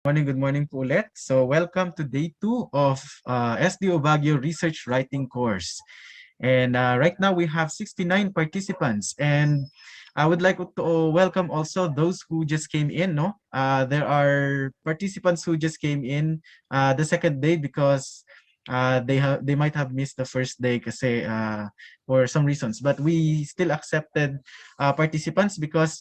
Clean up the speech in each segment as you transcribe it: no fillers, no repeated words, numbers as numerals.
Good morning po ulit. So welcome to day 2 of SDO Baguio Research Writing course. And right now we have 69 participants, and I would like to welcome also those who just came in. No, there are participants who just came in the second day because they might have missed the first day kasi for some reasons. But we still accepted participants because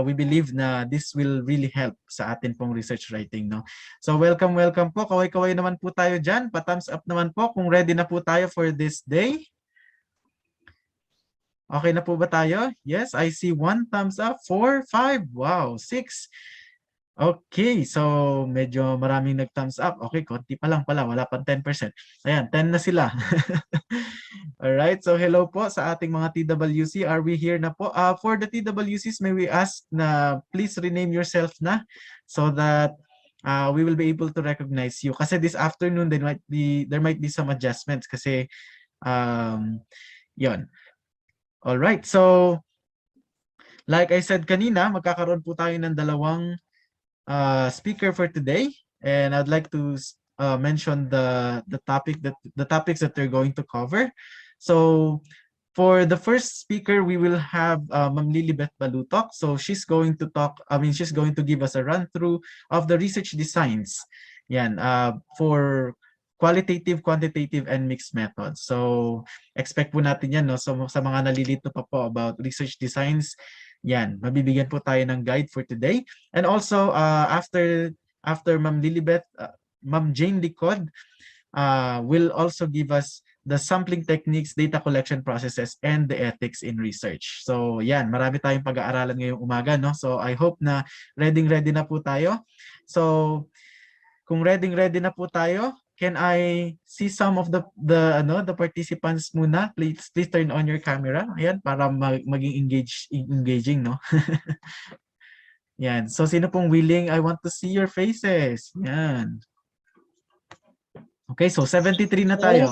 we believe na this will really help sa atin pong research writing, no? So welcome po. Kaway-kaway naman po tayo dyan. Pa-thumbs up naman po kung ready na po tayo for this day. Okay na po ba tayo? Yes, I see 1 thumbs up, 4, 5, wow, 6. Okay, so medyo maraming nag-thumbs up. Okay, konti pa lang pala, wala pang 10%. Ayan, 10 na sila. Alright, so hello po sa ating mga TWC. Are we here na po? For the TWCs, may we ask na please rename yourself na so that we will be able to recognize you. Kasi this afternoon, there might be some adjustments kasi yon. Alright, so like I said kanina, magkakaroon po tayo ng dalawang speaker for today, and I'd like to mention the topics that they're going to cover. So for the first speaker, we will have Ma'am Lilibet Balutok. So she's going to she's going to give us a run through of the research designs. Yan, for qualitative, quantitative, and mixed methods. So expect po natin yan, no? So sa mga nalilito pa po about research designs, yan, mabibigyan po tayo ng guide for today. And also, after Ma'am Lilibet, Ma'am Jane Licod will also give us the sampling techniques, data collection processes, and the ethics in research. So yan, marami tayong pag-aaralan ngayong umaga, no? So I hope na ready na po tayo. So kung ready na po tayo, can I see some of the participants muna? Please turn on your camera. Ayan, para maging engaging, no? Yan. So sino pong willing? I want to see your faces. Yan. Okay, so 73 na tayo.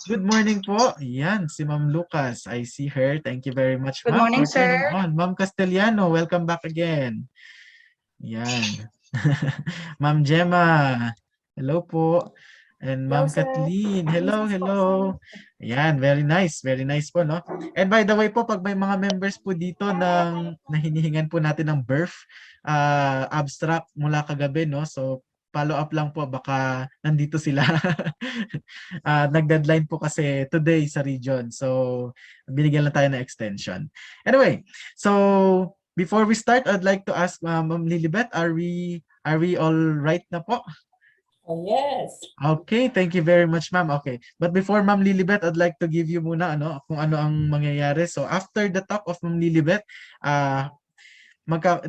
Good morning po. Yan, si Ma'am Lucas. I see her. Thank you very much, Good Ma'am, morning, for turning sir. on. Ma'am Castellano, welcome back again. Yan. Ma'am Gemma. Hello po. And Hello, Ma'am sir. Kathleen. Hello, Business po, hello. Ayan, very nice. Very nice po, no? And by the way po, pag may mga members po dito na hinihingan po natin ng birth abstract mula kagabi, no? So, follow up lang po, baka nandito sila. Nag-deadline po kasi today sa region. So, binigyan lang tayo ng extension. Anyway, so before we start, I'd like to ask Ma'am Lilibet, are we all right na po? Oh, yes. Okay, thank you very much, ma'am. Okay. But before Ma'am Lilibet, I'd like to give you muna kung ano ang mangyayari. So after the talk of Ma'am Lilibet,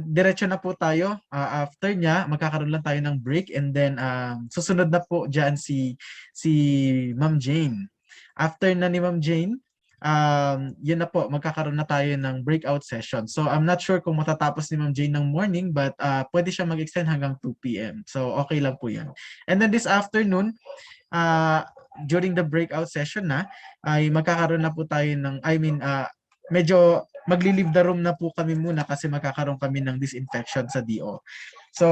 diretso na po tayo. After niya, magkakaroon lang tayo ng break, and then susunod na po diyan si Ma'am Jane. After na ni Ma'am Jane, yun na po, magkakaroon na tayo ng breakout session. So I'm not sure kung matatapos ni Ma'am Jane ng morning, but pwede siya mag-extend hanggang 2 p.m. So okay lang po yan. And then this afternoon, during the breakout session na, ay magkakaroon na po tayo ng, medyo magli-leave the room na po kami muna kasi magkakaroon kami ng disinfection sa DO. So,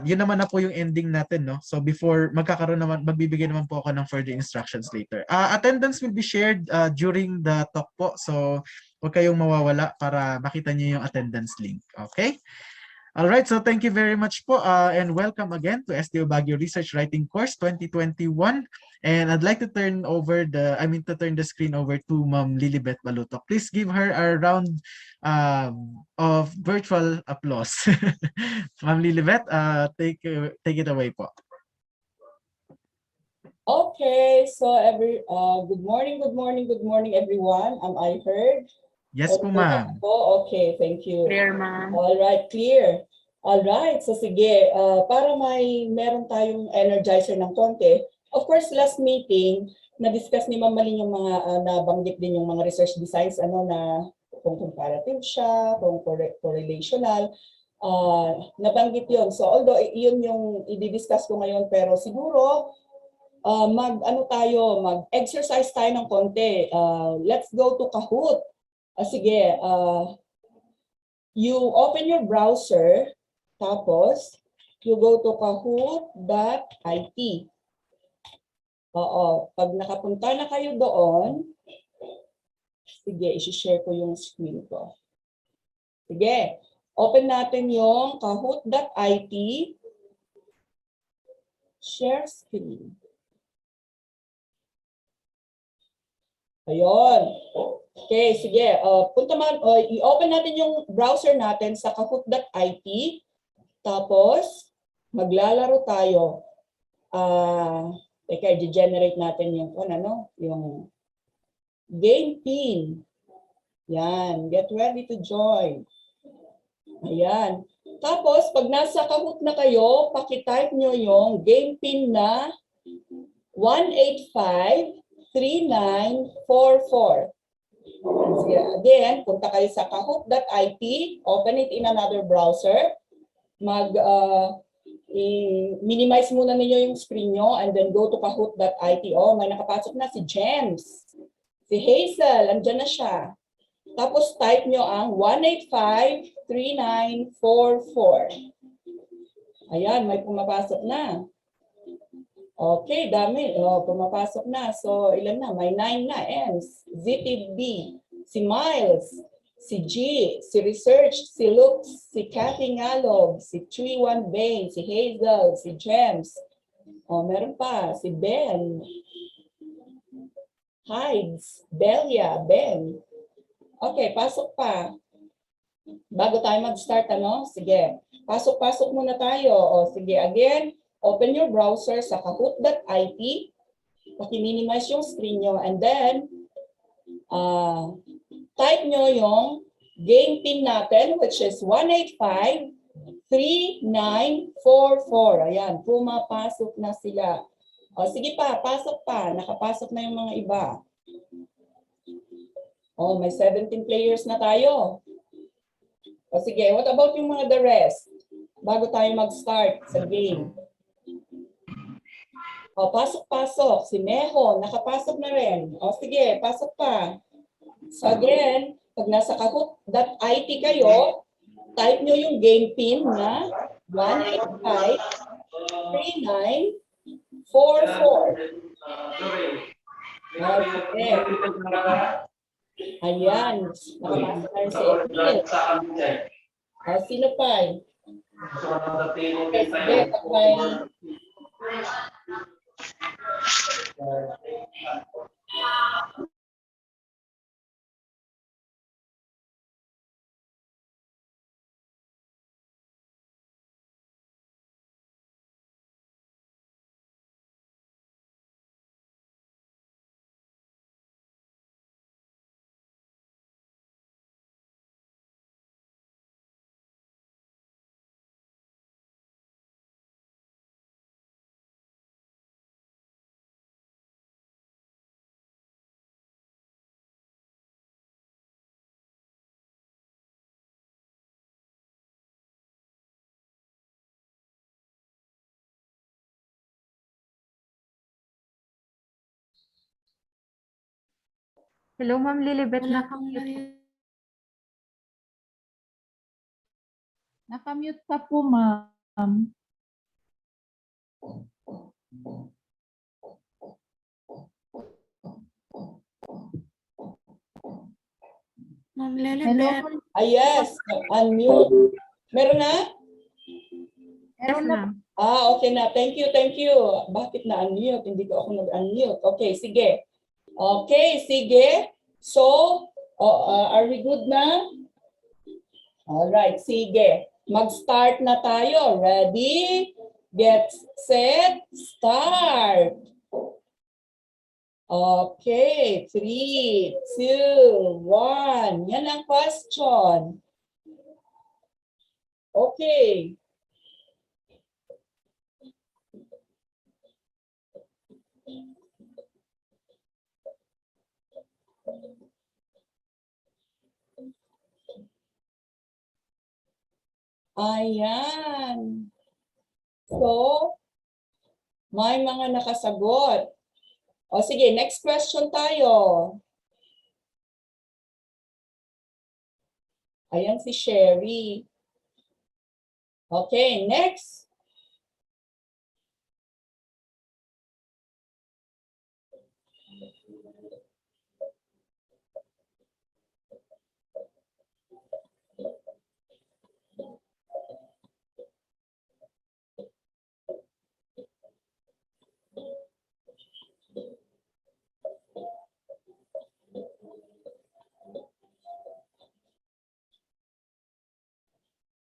yun naman na po yung ending natin, no? So before magbibigay naman po ako ng further instructions later. Attendance will be shared during the talk po. So huwag kayong mawawala para makita niyo yung attendance link. Okay? All right, so thank you very much po and welcome again to SDO Baguio Research Writing Course 2021. And I'd like to turn the screen over to Ma'am Lilibet Balutok. Please give her a round of virtual applause. Ma'am Lilibet, take it away po. Okay, so good morning everyone. Am I heard? Yes po, ma'am. Okay, thank you. Clear, ma'am. All right, clear. All right, so sige, para meron tayong energizer ng konti. Of course, last meeting, na-discuss ni Ma'am Malin yung mga nabanggit din yung mga research designs na kung comparative siya, kung correlational. Nabanggit yun. So although yun yung i-discuss ko ngayon, pero siguro mag-exercise tayo ng konti. Let's go to Kahoot. Sige, you open your browser, tapos you go to kahoot.it. Oo, pag nakapunta na kayo doon, sige, isi-share ko yung screen ko. Sige, open natin yung kahoot.it. Share screen. Ayun. Okay, sige. I-open natin yung browser natin sa kahoot.it. Tapos, maglalaro tayo. Teka, i-generate natin yung, yung game pin. Yan. Get ready to join. Ayan. Tapos, pag nasa Kahoot na kayo, pakitype nyo yung game pin na 1853944. Again, punta kayo sa kahoot.it, open it in another browser, minimize muna ninyo yung screen nyo and then go to kahoot.it. Oh, may nakapasok na si James. Si Hazel, andyan na siya. Tapos type nyo ang 1853944. Ayan, may pumapasok na. Okay, dami. Pumapasok na. So, ilan na? May 9 na. Ems, ZTB, si Miles, si G, si Research, si Lux, si Cathy Ngalog, si Chuiwan Bain, si Hazel, si James. Meron pa. Si Ben. Hides, Belia, Ben. Okay, pasok pa. Bago tayo mag-start, Sige. Pasok-pasok muna tayo. Sige, again, open your browser sa kahoot.it. Paki-minimize yung screen nyo. And then, type nyo yung game pin natin, which is 1853944. Ayan, pumapasok na sila. Sige pa, pasok pa. Nakapasok na yung mga iba. May 17 players na tayo. Sige, what about yung mga the rest? Bago tayo mag-start sa game. Pasok-pasok. Si Meho, nakapasok na rin. Sige, pasok pa. So again, pag nasa kahoot.it kayo, type nyo yung game pin na 1853944. Okay. Ayan, nakapasok na rin si Emil. Sino pa? Okay, sige, Hello, Ma'am Lilibet. Nakamute. Nakamute ka po, Ma'am. Ma'am Lilibet. Yes, unmute. Meron na? Meron na. Okay na. Thank you, thank you. Bakit na-unmute? Hindi ko ako nag-unmute. Okay, sige. Okay, sige. So, are we good na? Alright, sige. Mag-start na tayo. Ready? Get set, start. Okay, 3, 2, 1. Yan ang question. Okay. Ayan. So, may mga nakasagot. Sige, next question tayo. Ayan si Sherry. Okay, next.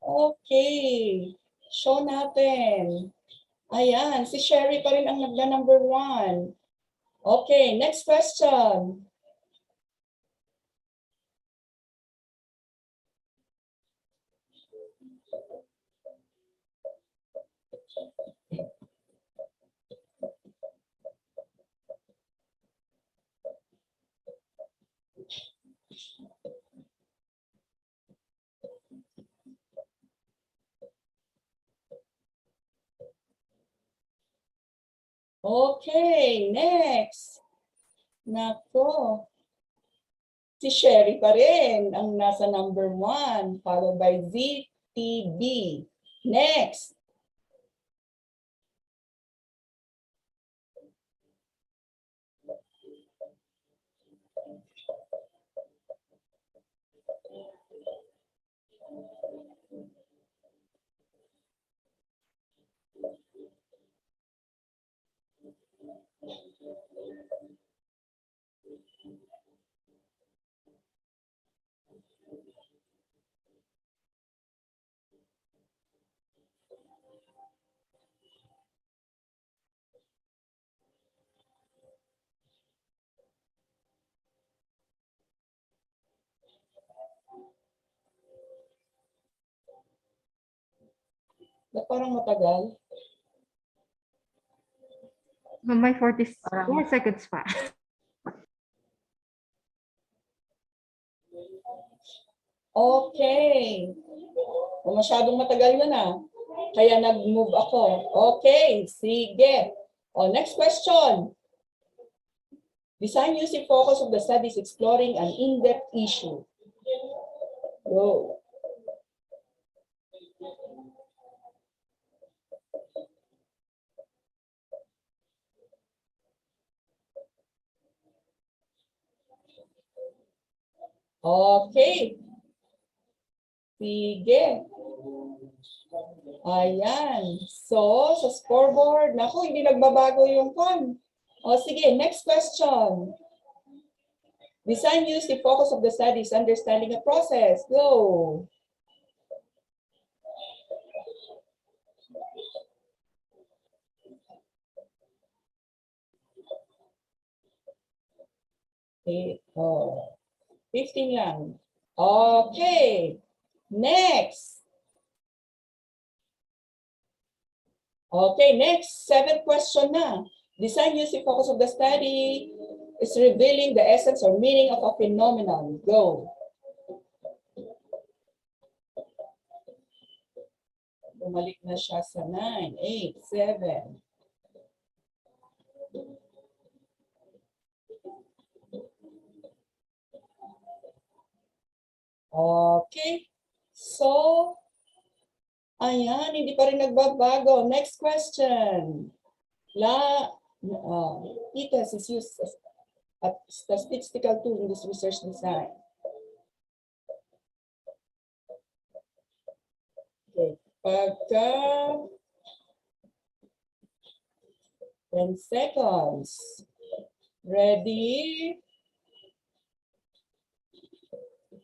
Okay. Show natin. Ayan, si Sherry pa rin ang number 1. Okay, next question. Okay, next. Nako. Si Sherry pa rin ang nasa number 1, followed by ZTB. Next. Ba't parang matagal? May 44 seconds pa. Okay. O masyadong matagal na na. Kaya nag-move ako. Okay, sige. O, next question. Design using focus of the studies exploring an in-depth issue. Go. Okay. Sige. Ayan. So, sa scoreboard, naku, hindi nagbabago yung pan. O sige, next question. Design use the focus of the studies, understanding a process. Go. Okay. Oh. 15 lang. Okay. Next. Okay, next. 7th question na. Design using focus of the study is revealing the essence or meaning of a phenomenon. Go. Bumalik na siya sa 9, 8, 7. Okay. So, ayan, hindi pa rin nagbabago. Next question. T-test is used as a statistical tool in this research design. Okay. Pagka 10 seconds. Ready?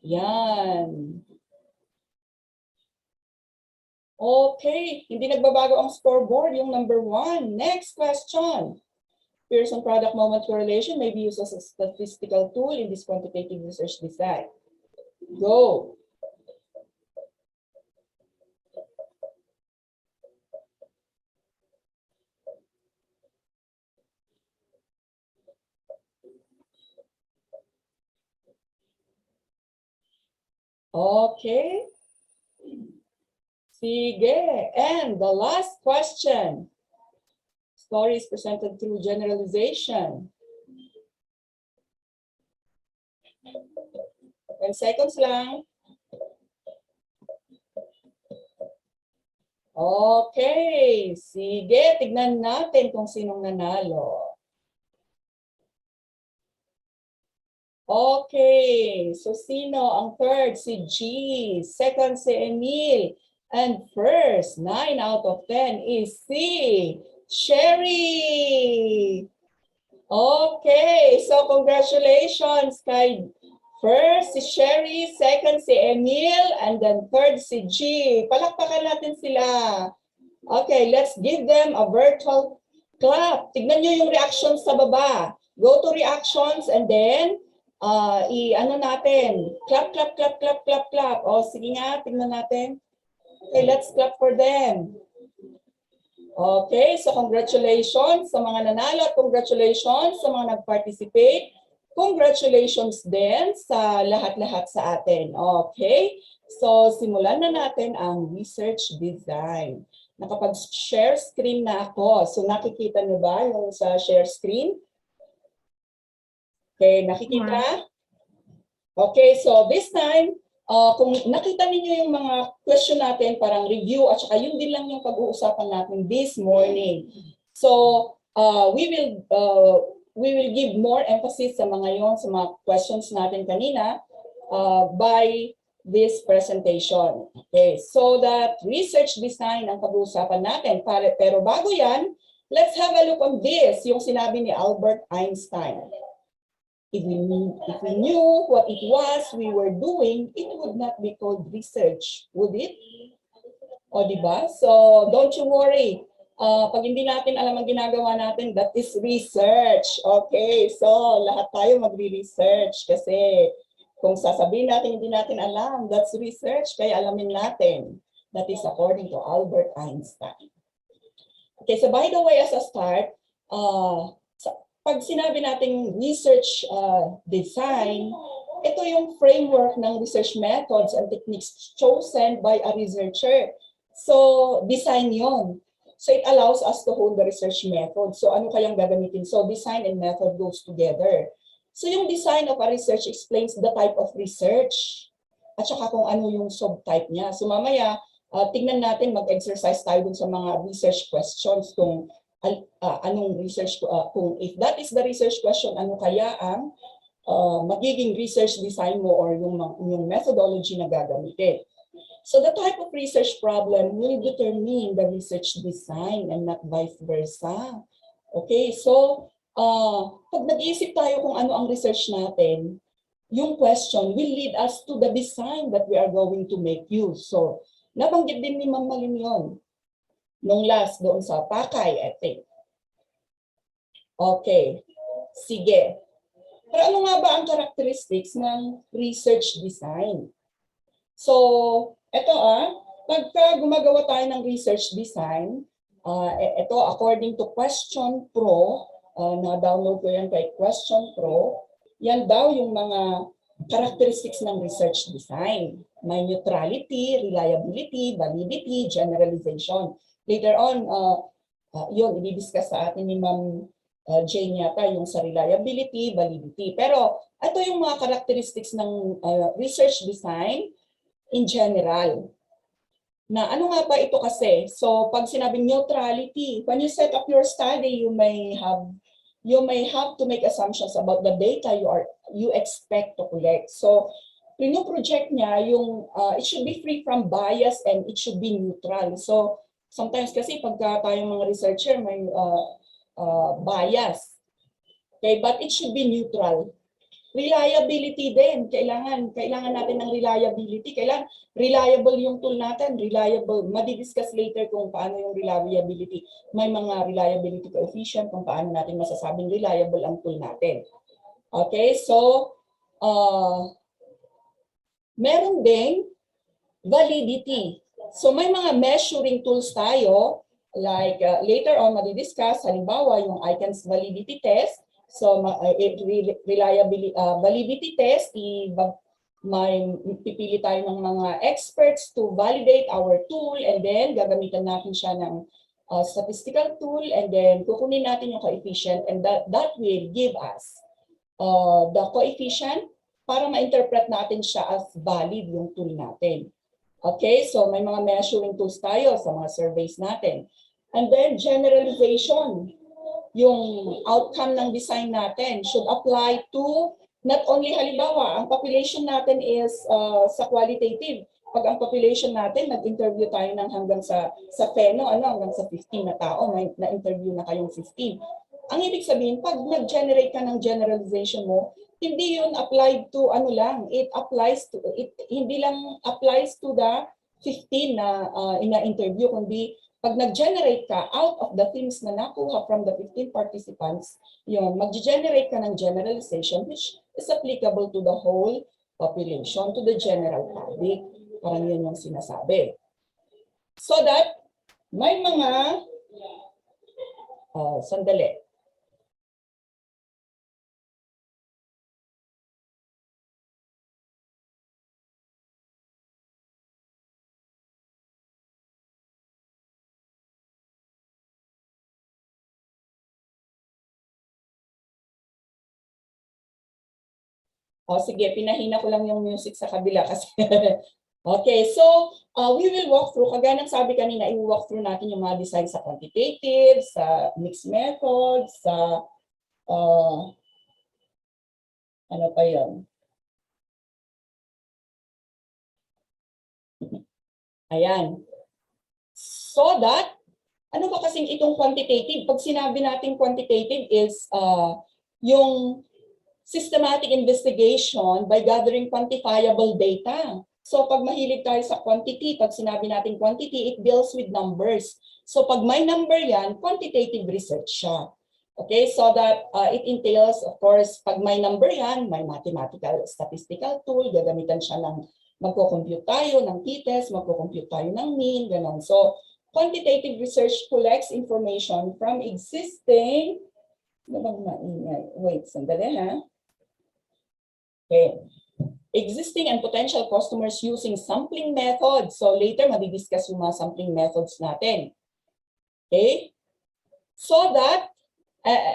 Yan. Okay, hindi nagbabago ang scoreboard, yung number 1. Next question. Pearson product moment correlation may be used as a statistical tool in this quantitative research design. Go. Okay. Sige. And the last question. Story is presented through generalization. 10 seconds lang. Okay. Sige, tignan natin kung sinong nanalo. Okay, so sino ang third? Si G. Second, si Emil. And first, 9 out of 10 is si Sherry. Okay, so congratulations kay first si Sherry, second si Emil, and then third si G. Palakpakan natin sila. Okay, let's give them a virtual clap. Tignan nyo yung reactions sa baba. Go to reactions and then ano natin? Clap, clap, clap, clap, clap, clap. O, sige nga, tignan natin. Okay, let's clap for them. Okay, so congratulations sa mga nanalo at congratulations sa mga nag-participate. Congratulations din sa lahat-lahat sa atin. Okay, so simulan na natin ang research design. Nakapag-share screen na ako. So nakikita niyo ba yung sa share screen? Okay, nakikita? Okay, so this time, kung nakita niyo yung mga question natin, parang review at saka yun din lang yung pag-uusapan natin this morning. So we will give more emphasis sa mga yon, sa mga questions natin kanina by this presentation. Okay, so that research design ang pag-uusapan natin. Pero bago yan, let's have a look on this, yung sinabi ni Albert Einstein. If we knew what it was we were doing, it would not be called research, would it? O, diba? So, don't you worry. Pag hindi natin alam ang ginagawa natin, that is research. Okay, so lahat tayo magre-research kasi kung sasabihin natin hindi natin alam, that's research, kaya alamin natin. That is according to Albert Einstein. Okay, so by the way, as a start, pag sinabi nating research design, ito yung framework ng research methods and techniques chosen by a researcher. So, design yon. So, it allows us to hold the research method. So, ano kayang gagamitin? So, design and method goes together. So, yung design of a research explains the type of research at saka kung ano yung subtype niya. So, mamaya, tignan natin, mag-exercise tayo dun sa mga research questions kung anong research, kung if that is the research question, ano kaya ang magiging research design mo or yung methodology na gagamitin. So the type of research problem will determine the research design and not vice versa. Okay, so pag nag-iisip tayo kung ano ang research natin, yung question will lead us to the design that we are going to make use. So nabanggit din ni Ma'am Malim yun nung last doon sa Pakay, I think. Okay, sige. Pero ano nga ba ang characteristics ng research design? So, ito pagka gumagawa tayo ng research design, ito according to Question Pro, na-download ko yan kay Question Pro, yan daw yung mga characteristics ng research design. May neutrality, reliability, validity, generalization. Later on, yun, i-discuss sa atin ni Ma'am Jane yata yung sa reliability, validity. Pero ito yung mga characteristics ng research design in general. Na ano nga ba ito kasi? So pag sinabing neutrality, when you set up your study, you may have to make assumptions about the data you expect to collect. So pino-project niya yung it should be free from bias and it should be neutral. So sometimes kasi pagka tayong mga researcher may bias. Okay, but it should be neutral. Reliability din, kailangan natin ng reliability. Kailangan reliable yung tool natin, reliable. Madi-discuss later kung paano yung reliability. May mga reliability coefficient kung paano natin masasabing reliable ang tool natin. Okay, so meron ding validity. So may mga measuring tools tayo, like later on madi-discuss, halimbawa yung ICANS validity test. So validity test, may pipili tayo ng mga experts to validate our tool and then gagamitan natin siya ng statistical tool and then kukunin natin yung coefficient and that will give us the coefficient para ma-interpret natin siya as valid yung tool natin. Okay, so may mga measuring tools tayo sa mga surveys natin. And then generalization, yung outcome ng design natin should apply to not only halimbawa, ang population natin is sa qualitative. Pag ang population natin, nag-interview tayo ng hanggang sa Pheno, hanggang sa 15 na tao, may na-interview na kayong 15. Ang ibig sabihin, pag nag-generate ka ng generalization mo, hindi yun applied to hindi lang applies to the 15 na ina-interview, kundi pag nag-generate ka out of the themes na nakuha from the 15 participants, yun, mag-generate ka ng generalization which is applicable to the whole population, to the general public. Parang yun yung sinasabi. So that may mga, sandali. Sige, pinahina ko lang yung music sa kabila kasi. Okay, so we will walk through, kagaya ng sabi kanina, i-walk through natin yung mga design sa quantitative, sa mixed methods, sa ano pa yun? Ayan. So that, ano ba kasing itong quantitative? Pag sinabi natin quantitative is yung systematic investigation by gathering quantifiable data. So pag mahilig tayo sa quantity, pag sinabi natin quantity, it deals with numbers. So pag may number yan, quantitative research siya. Okay, so that it entails, of course, pag may number yan, may mathematical statistical tool, gagamitan siya ng, magko-compute tayo ng t-test, magko-compute tayo ng mean, gano'n. So quantitative research collects information from existing, wait, sandali ha. Okay. Existing and potential customers using sampling methods. So later, madidiscuss yung mga sampling methods natin. Okay? So that,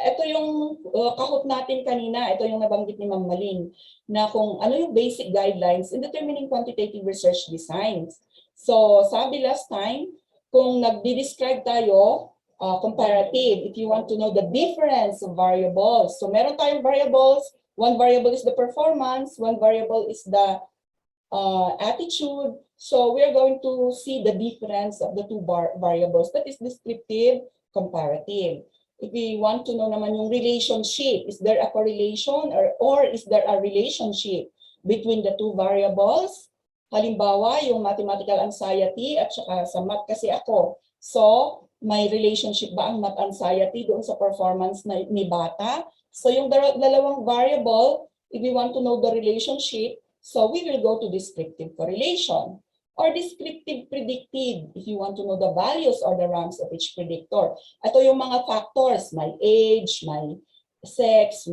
ito yung kahot natin kanina, ito yung nabanggit ni Ma'am Malin, na kung ano yung basic guidelines in determining quantitative research designs. So sabi last time, kung nagdi-describe tayo, comparative, if you want to know the difference of variables. So meron tayong variables. One variable is the performance, one variable is the attitude. So we're going to see the difference of the two variables. That is descriptive, comparative. If we want to know naman yung relationship, is there a correlation or is there a relationship between the two variables? Halimbawa, yung mathematical anxiety at saka sa math kasi ako. So, may relationship ba ang math anxiety doon sa performance ni bata? So yung dalawang variable, if we want to know the relationship, so we will go to descriptive correlation or descriptive predictive if you want to know the values or the ranks of each predictor. Ito yung mga factors, may age, may sex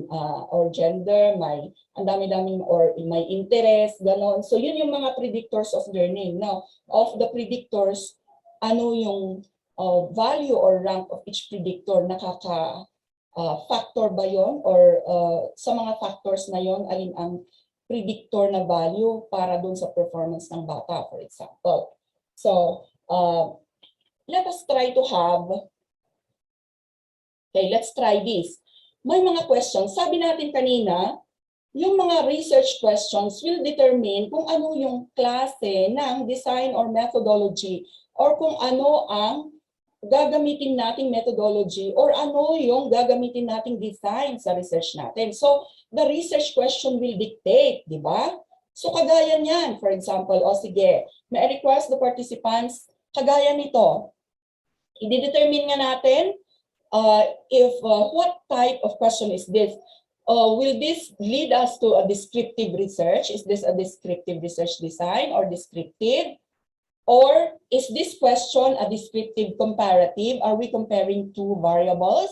or gender, may ang dami-daming or may interest, ganon. So yun yung mga predictors of learning. Now, of the predictors, ano yung value or rank of each predictor, factor ba yon or sa mga factors na yon alin ang predictor na value para dun sa performance ng bata, for example. So, let us try to have, okay, let's try this. May mga questions. Sabi natin kanina, yung mga research questions will determine kung ano yung klase ng design or methodology or kung ano ang gagamitin nating methodology or ano yung gagamitin nating design sa research natin. So, the research question will dictate, di ba? So, kagaya niyan, for example, sige, may request the participants, kagaya nito, i-determine nga natin if what type of question is this? Will this lead us to a descriptive research? Is this a descriptive research design or descriptive? Or is this question a descriptive comparative? Are we comparing two variables?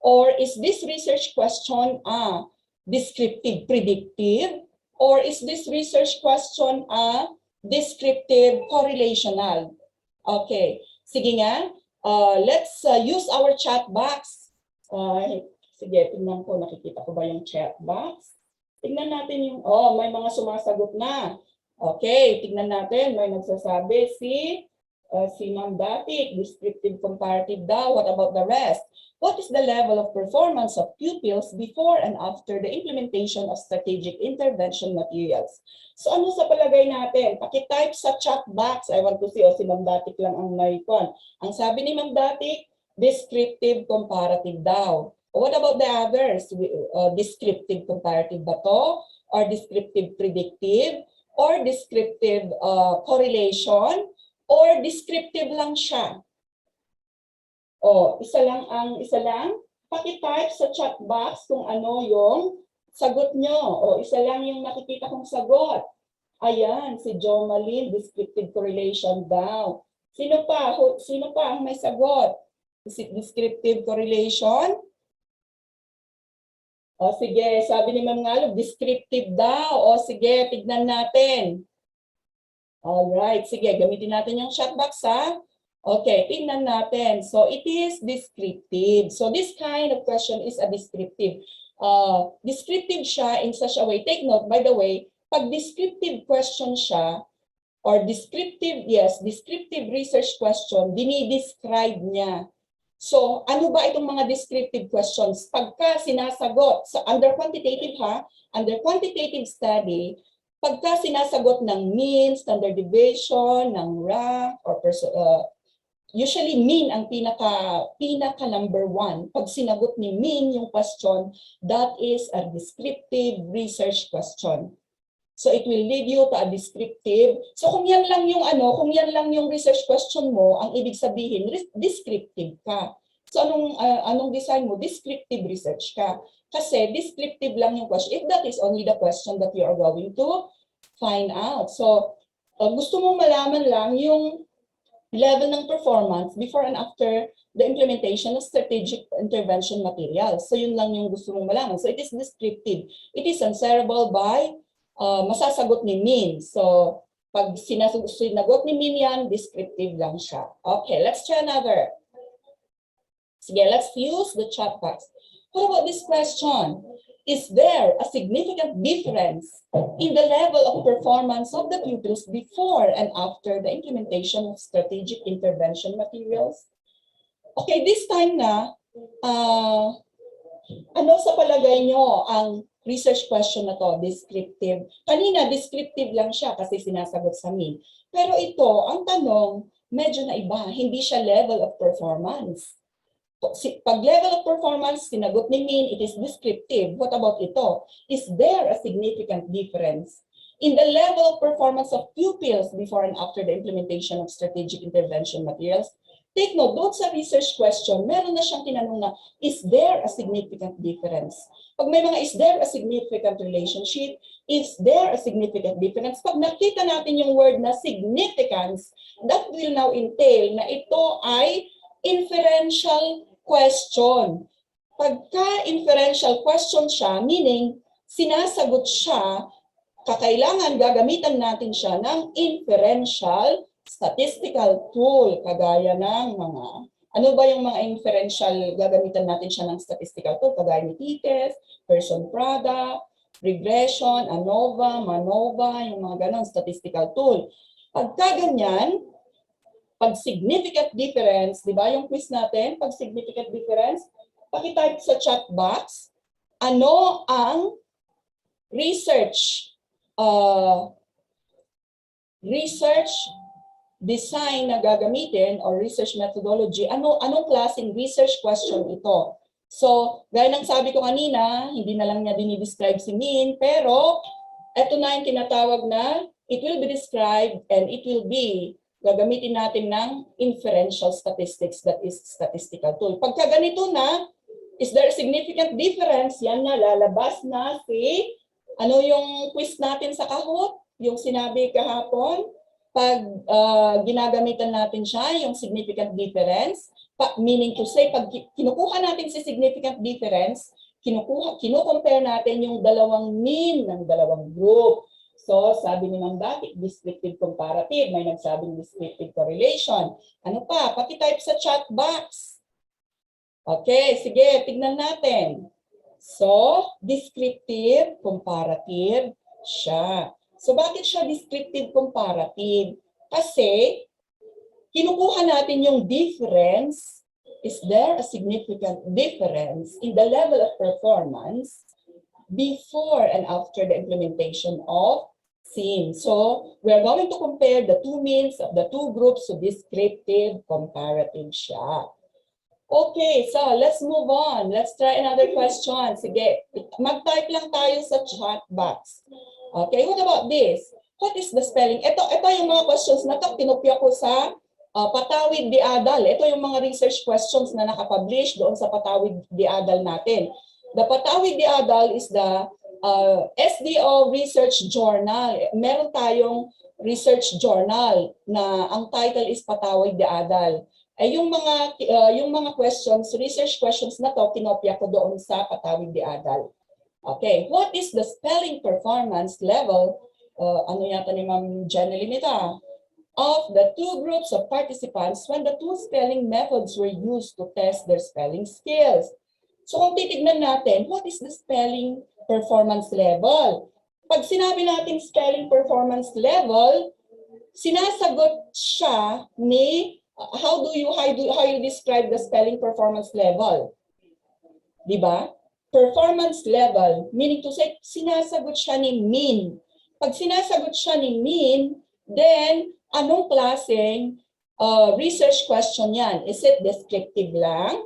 Or is this research question a descriptive predictive? Or is this research question a descriptive correlational? Okay, sige nga. Let's use our chat box. Sige, tingnan ko, nakikita ko ba yung chat box? Tingnan natin yung, may mga sumasagot na. Okay, tingnan natin, may nagsasabi si Ma'am Datic, descriptive comparative daw. What about the rest? What is the level of performance of pupils before and after the implementation of strategic intervention materials? So ano sa palagay natin? Paki-type sa chat box. I want to see, si Ma'am Datik lang ang may kon. Ang sabi ni Ma'am Datik, descriptive comparative daw. What about the others? Descriptive comparative ba to? Or descriptive predictive? Or descriptive correlation? Or descriptive lang siya? Isa lang. Paki-type sa chat box kung ano yung sagot nyo. Isa lang yung nakikita kong sagot. Ayan, si Jomalyn, descriptive correlation daw. Sino pa? Sino pa ang may sagot? Descriptive correlation? Sige, sabi ni Ma'am Ngalog, descriptive daw. Sige, tignan natin. Alright, sige, gamitin natin yung chat box ha. Okay, tingnan natin. So, it is descriptive. So, this kind of question is a descriptive. Descriptive siya in such a way. Take note, by the way, pag descriptive question siya, or descriptive research question, dinidescribe niya. So, ano ba itong mga descriptive questions? Pagka sinasagot, under quantitative under quantitative study, pagka sinasagot ng mean, standard deviation, ng rank, or usually mean ang pinaka number one. Pag sinagot ni mean yung question, that is a descriptive research question. So it will lead you to a descriptive. So kung yan lang yung research question mo, ang ibig sabihin descriptive ka. So anong design mo? Descriptive research ka. Kasi descriptive lang yung question. If that is only the question that you are going to find out. So gusto mo malaman lang yung level ng performance before and after the implementation of strategic intervention materials. So yun lang yung gusto mong malaman. So it is descriptive. It is answerable by masasagot ni mean. So pag sinagot ni mean yan, descriptive lang siya. Okay, let's try another. Sige, let's use the chat box. What about this question? Is there a significant difference in the level of performance of the pupils before and after the implementation of strategic intervention materials? Okay, this time na, ano sa palagay nyo ang research question na to? Descriptive. Kanina, descriptive lang siya kasi sinasagot sa mean. Pero ito, ang tanong, medyo na iba. Hindi siya level of performance. Pag level of performance, sinagot ni mean, it is descriptive. What about ito? Is there a significant difference in the level of performance of pupils before and after the implementation of strategic intervention materials? Take note, doon sa research question, meron na siyang tinanong na, is there a significant difference? Pag may mga is there a significant relationship, is there a significant difference? Pag nakita natin yung word na significance, that will now entail na ito ay inferential question. Pagka inferential question siya, meaning sinasagot siya, kakailangan gagamitan natin siya ng inferential statistical tool, kagaya ng mga, ano ba yung mga inferential, gagamitan natin siya ng statistical tool, kagaya ni t-test, person product, regression, ANOVA, MANOVA, yung mga ganun, statistical tool. Pagka ganyan, pag significant difference, di ba yung quiz natin, pag significant difference, paki-type sa chat box, ano ang research design na gagamitin or research methodology, anong klaseng research question ito? So, gaya ng sabi ko kanina, hindi na lang niya dinidescribe si mean, pero ito na yung tinatawag na it will be described and it will be gagamitin natin ng inferential statistics, that is statistical tool. Pagka ganito na, is there a significant difference? Yan na, lalabas na si, ano yung quiz natin sa Kahoot? Yung sinabi kahapon, pag ginagamitan natin siya, yung significant difference, meaning to say, pag kinukuha natin si significant difference, kinukompare natin yung dalawang mean ng dalawang group. So, sabi ni Ma'am Datik, descriptive comparative. May nagsabing descriptive correlation. Ano pa? Paki-type sa chat box. Okay, sige, tignan natin. So, descriptive comparative siya. So, bakit siya descriptive comparative? Kasi, kinukuha natin yung difference is there a significant difference in the level of performance before and after the implementation of SIM? So we're going to compare the two means of the two groups to descriptive comparative siya. Okay, so let's move on. Let's try another question. Sige, mag-type lang tayo sa chat box. Okay, what about this? What is the spelling? Ito yung mga questions na to, kinopya ko sa Patawid di Adal. Ito yung mga research questions na nakapublish doon sa Patawid di Adal natin. The Patawid di Adal is the SDO Research Journal. Meron tayong research journal na ang title is Patawid di Adal. Yung mga questions, research questions na to, kinopya ko doon sa Patawid di Adal. Okay, what is the spelling performance level? Ano yata ni Ma'am Jenny Limita? Of the two groups of participants when the two spelling methods were used to test their spelling skills. So kung titignan natin, what is the spelling performance level? Pag sinabi natin spelling performance level, sinasagot siya ni how you describe the spelling performance level? Diba? Performance level, meaning to say, sinasagot siya ni mean. Pag sinasagot siya ni mean, then anong klaseng research question yan? Is it descriptive lang?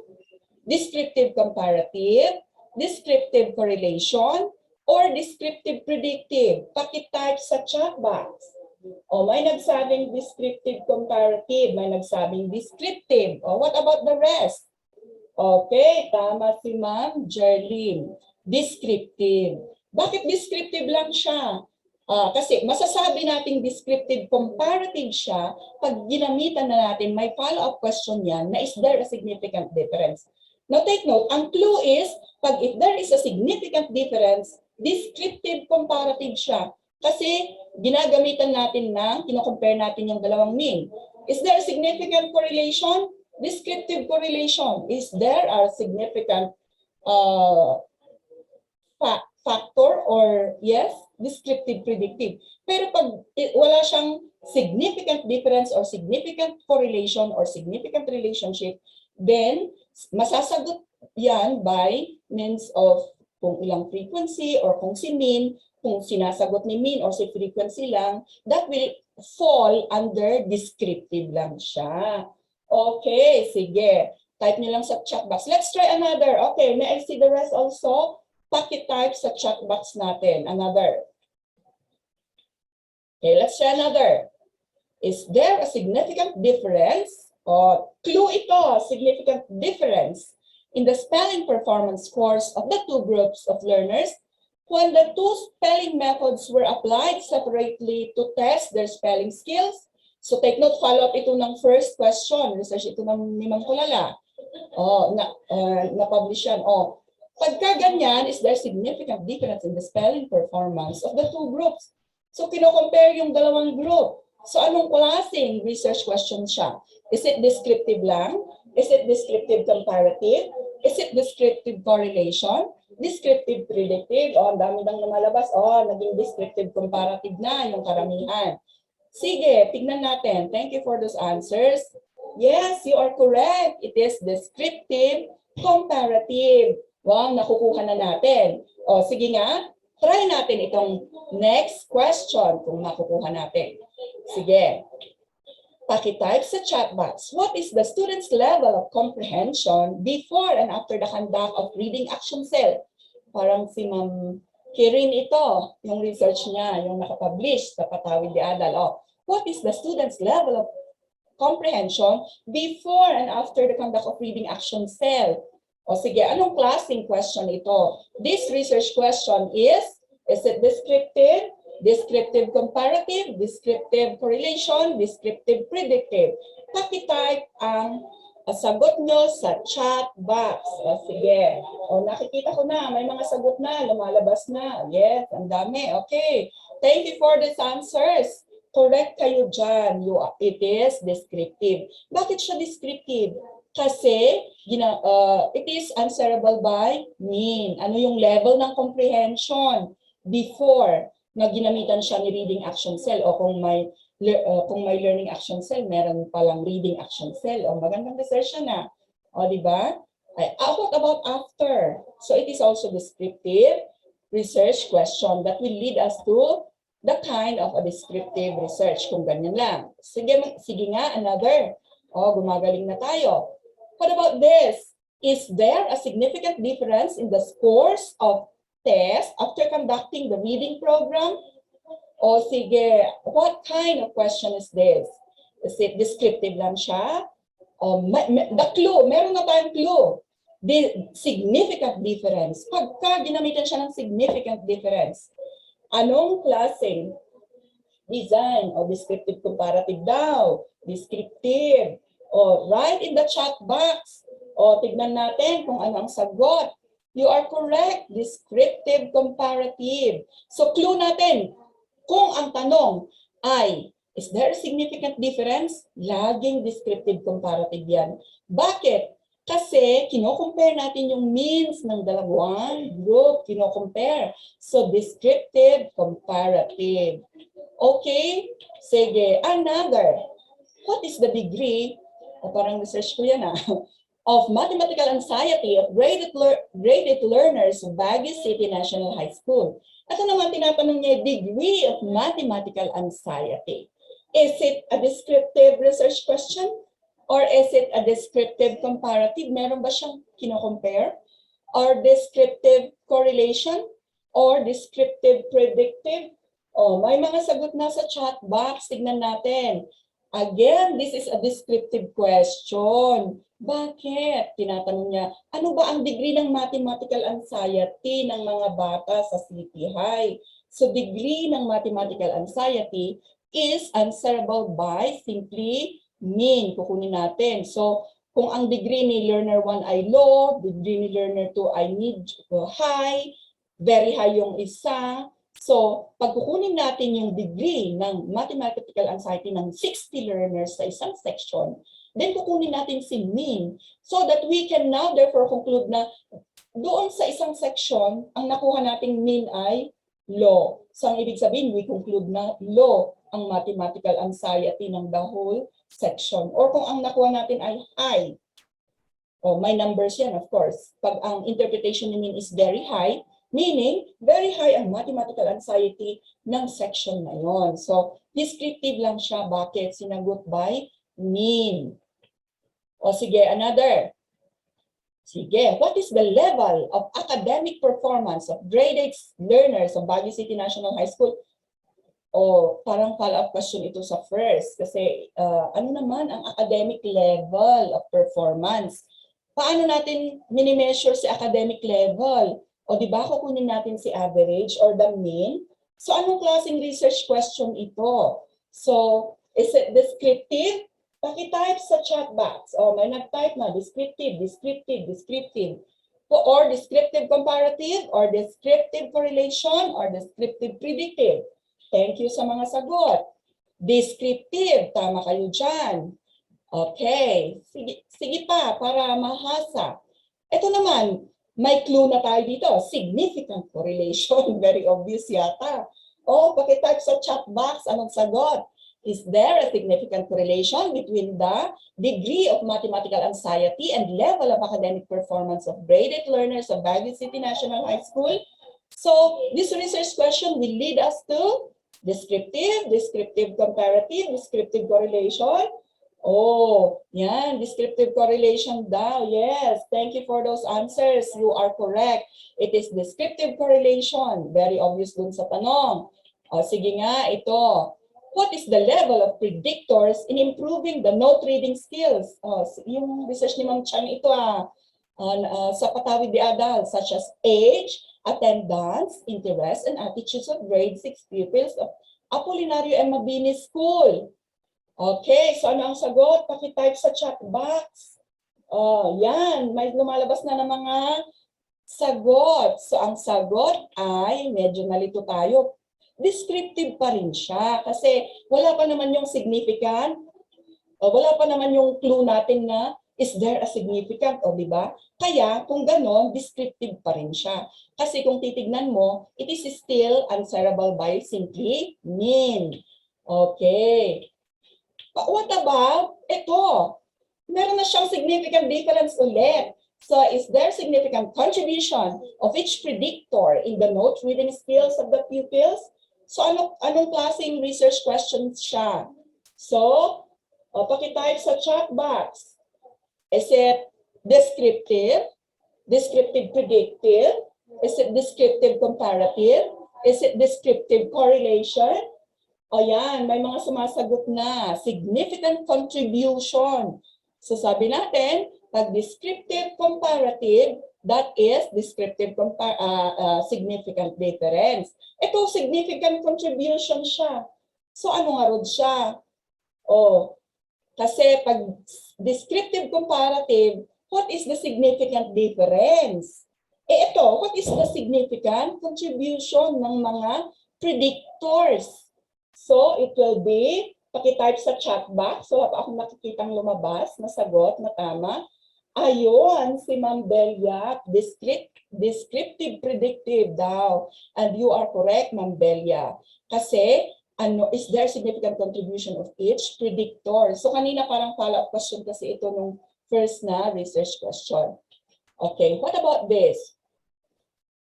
Descriptive comparative? Descriptive correlation? Or descriptive predictive? Pakitype sa chat box. O may nagsabing descriptive comparative, may nagsabing descriptive. O what about the rest? Okay, tama si Ma'am Jerlyn. Descriptive. Bakit descriptive lang siya? Kasi masasabi nating descriptive comparative siya pag ginamitan na natin, may follow-up question yan na is there a significant difference? Now take note, ang clue is, pag if there is a significant difference, descriptive comparative siya. Kasi ginagamitan natin na, kino-compare natin yung dalawang mean. Is there a significant correlation? Descriptive correlation. Is there a significant factor or yes, descriptive predictive. Pero pag wala siyang significant difference or significant correlation or significant relationship, then masasagot yan by means of kung ilang frequency or kung si mean, kung sinasagot ni mean or si frequency lang, that will fall under descriptive lang siya. Okay, sige. Type nyo lang sa chat box. Let's try another. Okay, may I see the rest also? Pakitype sa chat box natin. Another. Okay, let's try another. Is there a significant difference? Clue ito, significant difference in the spelling performance scores of the two groups of learners when the two spelling methods were applied separately to test their spelling skills. So take note, follow-up ito ng first question. Research ito ng ni Ma'am Kulala. Na-publish yan. Pagka ganyan, is there significant difference in the spelling performance of the two groups? So kino-compare yung dalawang group. So anong klaseng research question siya? Is it descriptive lang? Is it descriptive comparative? Is it descriptive correlation? Descriptive predictive? Ang dami nang lumalabas. Naging descriptive comparative na yung karamihan. Sige, tignan natin. Thank you for those answers. Yes, you are correct. It is descriptive comparative. Wow, nakukuha na natin. Sige nga, try natin itong next question kung makukuha natin. Sige. Pakitype sa chat box. What is the student's level of comprehension before and after the conduct of reading action cell? Parang si Ma'am Kirin ito, yung research niya, yung nakapublish sa Patawid di Adal. What is the student's level of comprehension before and after the conduct of reading action cell? Sige, anong klaseng question ito? This research question is it descriptive, descriptive comparative, descriptive correlation, descriptive predictive? Pakitype ang sagot nyo sa chat box. Sige. Nakikita ko na, may mga sagot na, lumalabas na. Yes, ang dami. Okay. Thank you for these answers. Correct kayo dyan. It is descriptive. Bakit siya descriptive? Kasi it is answerable by mean. Ano yung level ng comprehension before na ginamitan siya ni reading action cell o kung may learning action cell, meron palang reading action cell. Magandang research na. O, di ba? What about after? So it is also descriptive research question that will lead us to the kind of a descriptive research, kung ganyan lang. Sige, sige nga, another. O, gumagaling na tayo. What about this? Is there a significant difference in the scores of tests after conducting the reading program? O sige, what kind of question is this? Is it descriptive lang siya? The clue, meron na tayong clue. The significant difference. Pagka ginamitan siya ng significant difference, anong klaseng design o descriptive comparative daw? Descriptive. O write in the chat box. O tignan natin kung ano ang sagot. You are correct. Descriptive comparative. So clue natin, kung ang tanong ay, is there a significant difference? Laging descriptive comparative yan. Bakit? Kasi kino-compare natin yung means ng dalawang group. Kino-compare. So descriptive comparative. Okay? Sige. Another. What is the degree? O parang research ko yan of mathematical anxiety of graded learners of Baguio City National High School. Ito naman tinatanong niya, degree of mathematical anxiety. Is it a descriptive research question? Or is it a descriptive comparative? Meron ba siyang kino-compare? Or descriptive correlation? Or descriptive predictive? Oh, may mga sagot na sa chat box. Tignan natin. Again, this is a descriptive question. Bakit? Tinatanong niya, ano ba ang degree ng mathematical anxiety ng mga bata sa City High? So degree ng mathematical anxiety is answerable by simply mean. Kukunin natin. So kung ang degree ni learner 1 ay low, degree ni learner 2 ay mid high, very high yung isa. So, pag kukunin natin yung degree ng mathematical anxiety ng 60 learners sa isang section, then kukunin natin si mean so that we can now therefore conclude na doon sa isang section, ang nakuha nating mean ay low. So, ang ibig sabihin, we conclude na low ang mathematical anxiety ng the whole section. Or kung ang nakuha natin ay high, may numbers yan, of course. Pag ang interpretation ni mean is very high, meaning, very high ang mathematical anxiety ng section na yon. So, descriptive lang siya. Bakit? Sinagot by mean. O sige, another. Sige, what is the level of academic performance of grade 8 learners of Baguio City National High School? O parang follow-up question ito sa first. Kasi ano naman ang academic level of performance? Paano natin mini-measure si academic level? O di ba kukunin natin si average or the mean? So anong klaseng research question ito? So is it descriptive? Paki-type sa chat box. O may nag-type na descriptive, descriptive, descriptive. Or descriptive comparative, or descriptive correlation, or descriptive predictive. Thank you sa mga sagot. Descriptive, tama kayo dyan. Okay, sige pa para mahasa. Ito naman, may clue na tayo dito. Significant correlation. Very obvious yata. O, paki-type sa chat box. Anong sagot? Is there a significant correlation between the degree of mathematical anxiety and level of academic performance of graded learners of Baguio City National High School? So, this research question will lead us to descriptive, descriptive comparative, descriptive correlation. Oh, yan, descriptive correlation daw. Yes, thank you for those answers. You are correct. It is descriptive correlation. Very obvious dun sa tanong. O, sige nga, ito. What is the level of predictors in improving the note reading skills? Oh, yung research ni Ma'am Chan ito sa patawid di adult, such as age, attendance, interest, and attitudes of grade 6 pupils of Apolinario M. Mabini School. Okay, so ano ang sagot? Paki-type sa chat box. Oh, yan, may lumalabas na ng mga sagot. So ang sagot ay, medyo nalito tayo, descriptive pa rin siya kasi wala pa naman yung significant, wala pa naman yung clue natin na is there a significant, o di ba? Kaya kung ganon, descriptive pa rin siya. Kasi kung titignan mo, it is still answerable by simply mean. Okay. What about ito? meron na siyang significant difference ulit. So is there significant contribution of each predictor in the note-reading skills of the pupils? So anong klaseng research questions siya? So, pakitype sa chat box. Is it descriptive? Descriptive predictive? Is it descriptive comparative? Is it descriptive correlation? O yan, may mga sumasagot na. Significant contribution. So sabi natin, pag descriptive comparative, that is descriptive significant difference. Ito, significant contribution siya. So ano nga ron siya? O, kasi pag descriptive comparative, what is the significant difference? Ito, what is the significant contribution ng mga predictors? So, it will be, pakitype sa chat box. So, wala pa akong nakikitang lumabas na sagot na tama. Ayun, si Ma'am Belia, descriptive predictive daw. And you are correct, Ma'am Belia. Kasi, is there significant contribution of each predictor? So, kanina parang follow-up question kasi ito nung first na research question. Okay, what about this?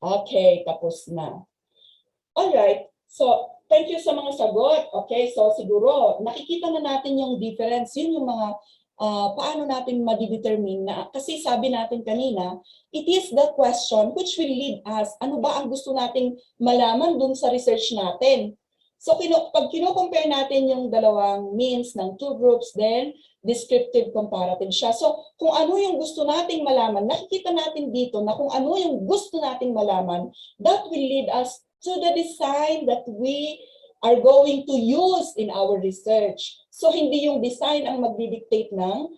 Okay, tapos na. Alright, so thank you sa mga sagot. Okay, so siguro nakikita na natin yung difference. Yun yung mga paano natin ma-determine na, kasi sabi natin kanina, it is the question which will lead us, ano ba ang gusto nating malaman dun sa research natin. So pag kino-compare natin yung dalawang means ng two groups, then descriptive comparative siya. So kung ano yung gusto nating malaman, nakikita natin dito na kung ano yung gusto nating malaman, that will lead us to the design that we are going to use in our research. So hindi yung design ang magdidictate ng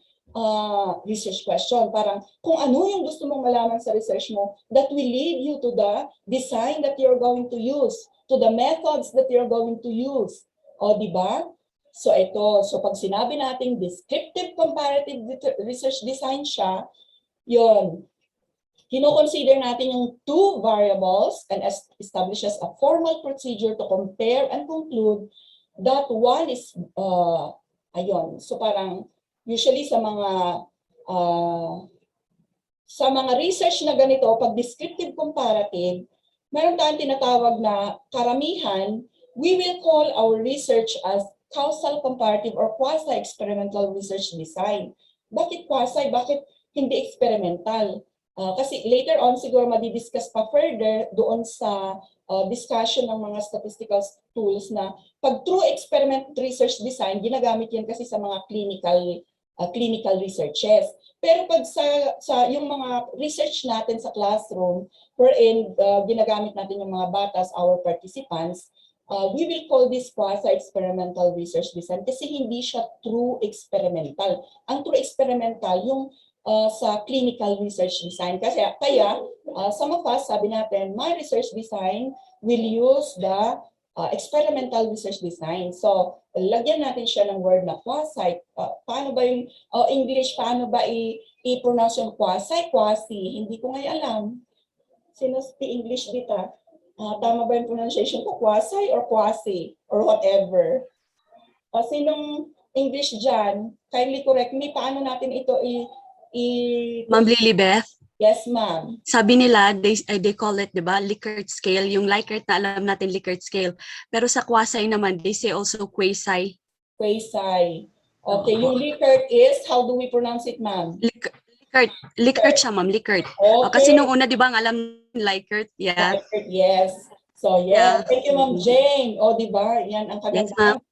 research question. Parang kung ano yung gusto mong malaman sa research mo, that will lead you to the design that you're going to use, to the methods that you're going to use. O, di ba? So ito, so pag sinabi natin descriptive comparative research design siya, yun, kino-consider natin yung two variables and establishes a formal procedure to compare and conclude that one is, ayun, so parang usually sa mga research na ganito, pag descriptive comparative, meron tayong tinatawag na karamihan, we will call our research as causal comparative or quasi-experimental research design. Bakit quasi? Bakit hindi experimental? Kasi later on, siguro madidiscuss pa further doon sa discussion ng mga statistical tools na pag true experiment research design, ginagamit yan kasi sa mga clinical researches. Pero pag sa yung mga research natin sa classroom, wherein ginagamit natin yung mga bata as our participants, we will call this quasi-experimental research design kasi hindi siya true experimental. Ang true experimental yung sa clinical research design. Kaya some of us, sabi natin, my research design will use the experimental research design. So, lagyan natin siya ng word na quasi. Paano ba yung English, paano ba i-pronounce yung quasi? Quasi. Hindi ko ngayon alam. Sino speak English dito? Tama ba yung pronunciation ko? Quasi or quasi? Or whatever. Sinong English dyan? Kindly correct me. Paano natin ito Ma'am Lilibeth, Yes, ma'am. sabi nila, they call it, di ba, Likert scale. Yung Likert na alam natin, Likert scale. Pero sa quasi naman, they say also quasi. Quasi. Okay, yung Likert is, how do we pronounce it, ma'am? Likert siya, ma'am, Likert. Okay. Kasi nung una, di ba, ang alam Likert, yeah. Likert, yes. So, yes. Thank you, Ma'am Jane. O, di ba? Yan ang Yes, kagandahan. ma'am.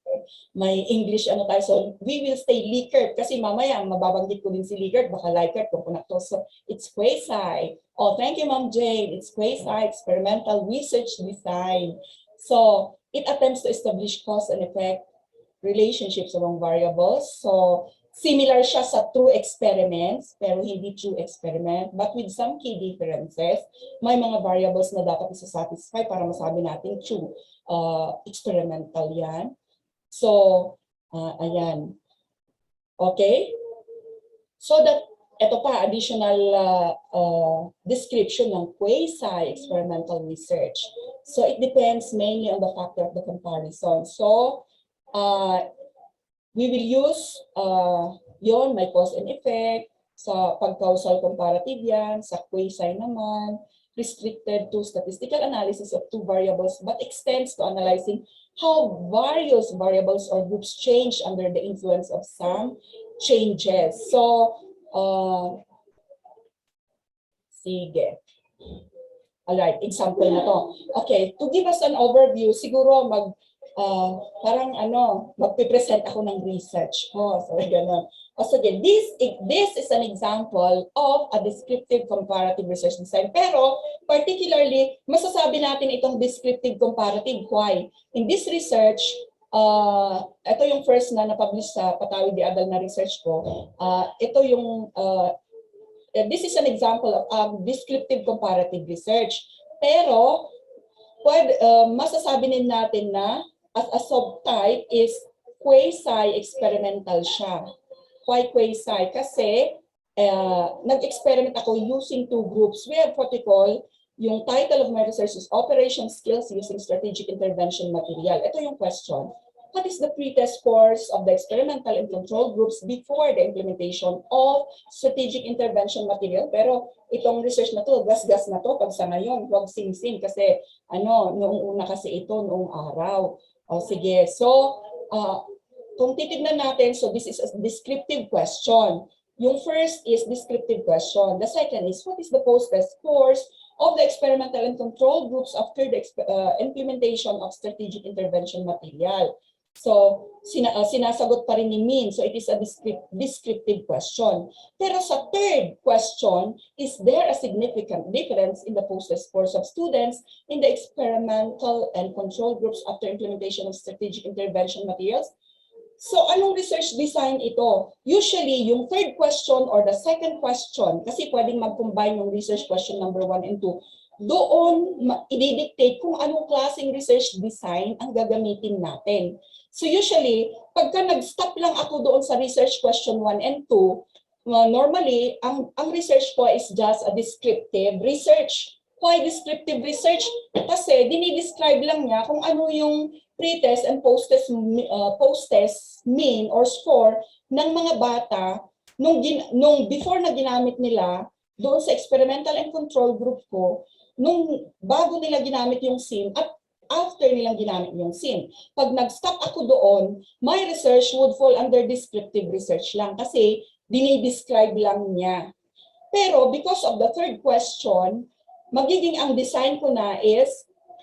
May English ano tayo. So, we will stay Likert. Kasi mamaya, mababanggit ko din si Likert. Baka Likert kung kunakto. So, it's quasi. Oh, thank you, Ma'am Jane. It's quasi experimental research design. So, it attempts to establish cause and effect relationships among variables. So, similar siya sa true experiments, pero hindi true experiment. But with some key differences, may mga variables na dapat isa-satisfy para masabi natin true experimental yan. So, ayan. Okay? So that, ito pa, additional description ng quasi-experimental research. So it depends mainly on the factor of the comparison. So, we will use Yon, may cause and effect. Sa pag-causal comparative yan, sa quasi naman, restricted to statistical analysis of two variables but extends to analyzing how various variables or groups change under the influence of some changes. So, sige. Alright, example na to. Okay, to give us an overview, siguro parang magpipresent ako ng research ko. So, gano'n. So again, this is an example of a descriptive comparative research design. Pero particularly, masasabi natin itong descriptive comparative. Why? In this research, ito yung first na napublish sa Patawid Adal na research ko. Ito yung, this is an example of descriptive comparative research. Pero masasabi din natin na as a subtype is quasi-experimental siya. Why quasi? Kasi nag-experiment ako using two groups. We have what we call, yung title of my research is Operation Skills Using Strategic Intervention Material. Ito yung question. What is the pretest scores of the experimental and control groups before the implementation of strategic intervention material? Pero itong research na to, gas-gas na to, pag sa ngayon, huwag sing-sing kasi noong una kasi ito, noong araw. O sige, so kung titignan natin, so this is a descriptive question. Yung first is descriptive question. The second is, what is the post-test scores of the experimental and control groups after the implementation of strategic intervention material? So, sinasagot pa rin ni Min. So, it is a descriptive question. Pero sa third question, is there a significant difference in the post-test scores of students in the experimental and control groups after implementation of strategic intervention materials? So, anong research design ito? Usually, yung third question or the second question, kasi pwedeng mag-combine yung research question number 1 and 2, doon i-dictate kung anong klaseng research design ang gagamitin natin. So, usually, pagka nag-stop lang ako doon sa research question 1 and 2, normally, ang research ko is just a descriptive research. Why descriptive research? Kasi dinidescribe lang niya kung ano yung pre-test and post-test mean or score ng mga bata nung before na ginamit nila doon sa experimental and control group ko, nung bago nila ginamit yung SIM at after nilang ginamit yung SIM. Pag nag-stop ako doon, my research would fall under descriptive research lang kasi dinidescribe lang niya. Pero because of the third question, magiging ang design ko na is,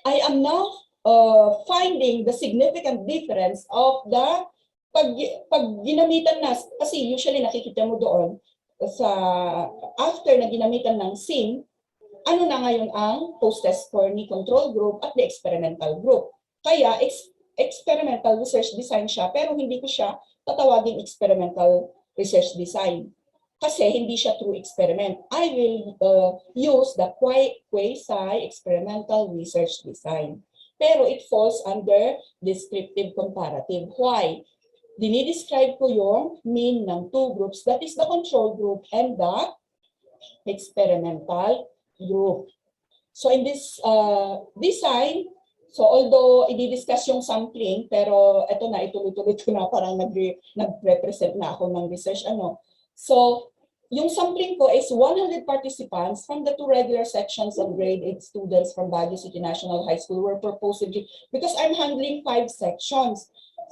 I am now finding the significant difference of the pag ginamitan na, kasi usually nakikita mo doon sa after na ginamitan ng SIM, ano na ngayon ang post-test score ni control group at the experimental group. Kaya experimental research design siya, pero hindi ko siya tatawagin experimental research design. Kasi hindi siya true experiment. I will use the quasi-experimental research design. Pero it falls under descriptive comparative. Why? Dinidescribe ko yung mean ng two groups, that is the control group and the experimental group. So in this design, so although i-discuss yung sampling, pero ito na, ituloy-tuloy ko na, parang nag-represent na ako ng research. So, yung sampling ko is 100 participants from the two regular sections of grade 8 students from Baguio City National High School were purposely, because I'm handling 5 sections.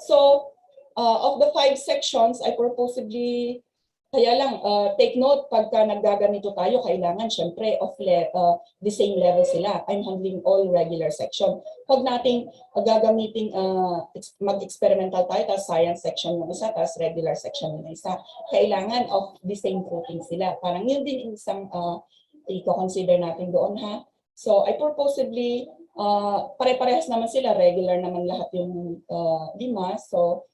So, of the 5 sections, I purposely, kaya lang, take note, pagka naggaganito tayo, kailangan syempre of the same level sila. I'm handling all regular section. Pag nating gagamitin, mag-experimental tayo, tapos science section ng isa, tapos regular section ng isa, kailangan of the same grouping sila. Parang yun din isang i-consider natin doon, ha? So, I purposely, pare-parehas naman sila, regular naman lahat yung 5, so,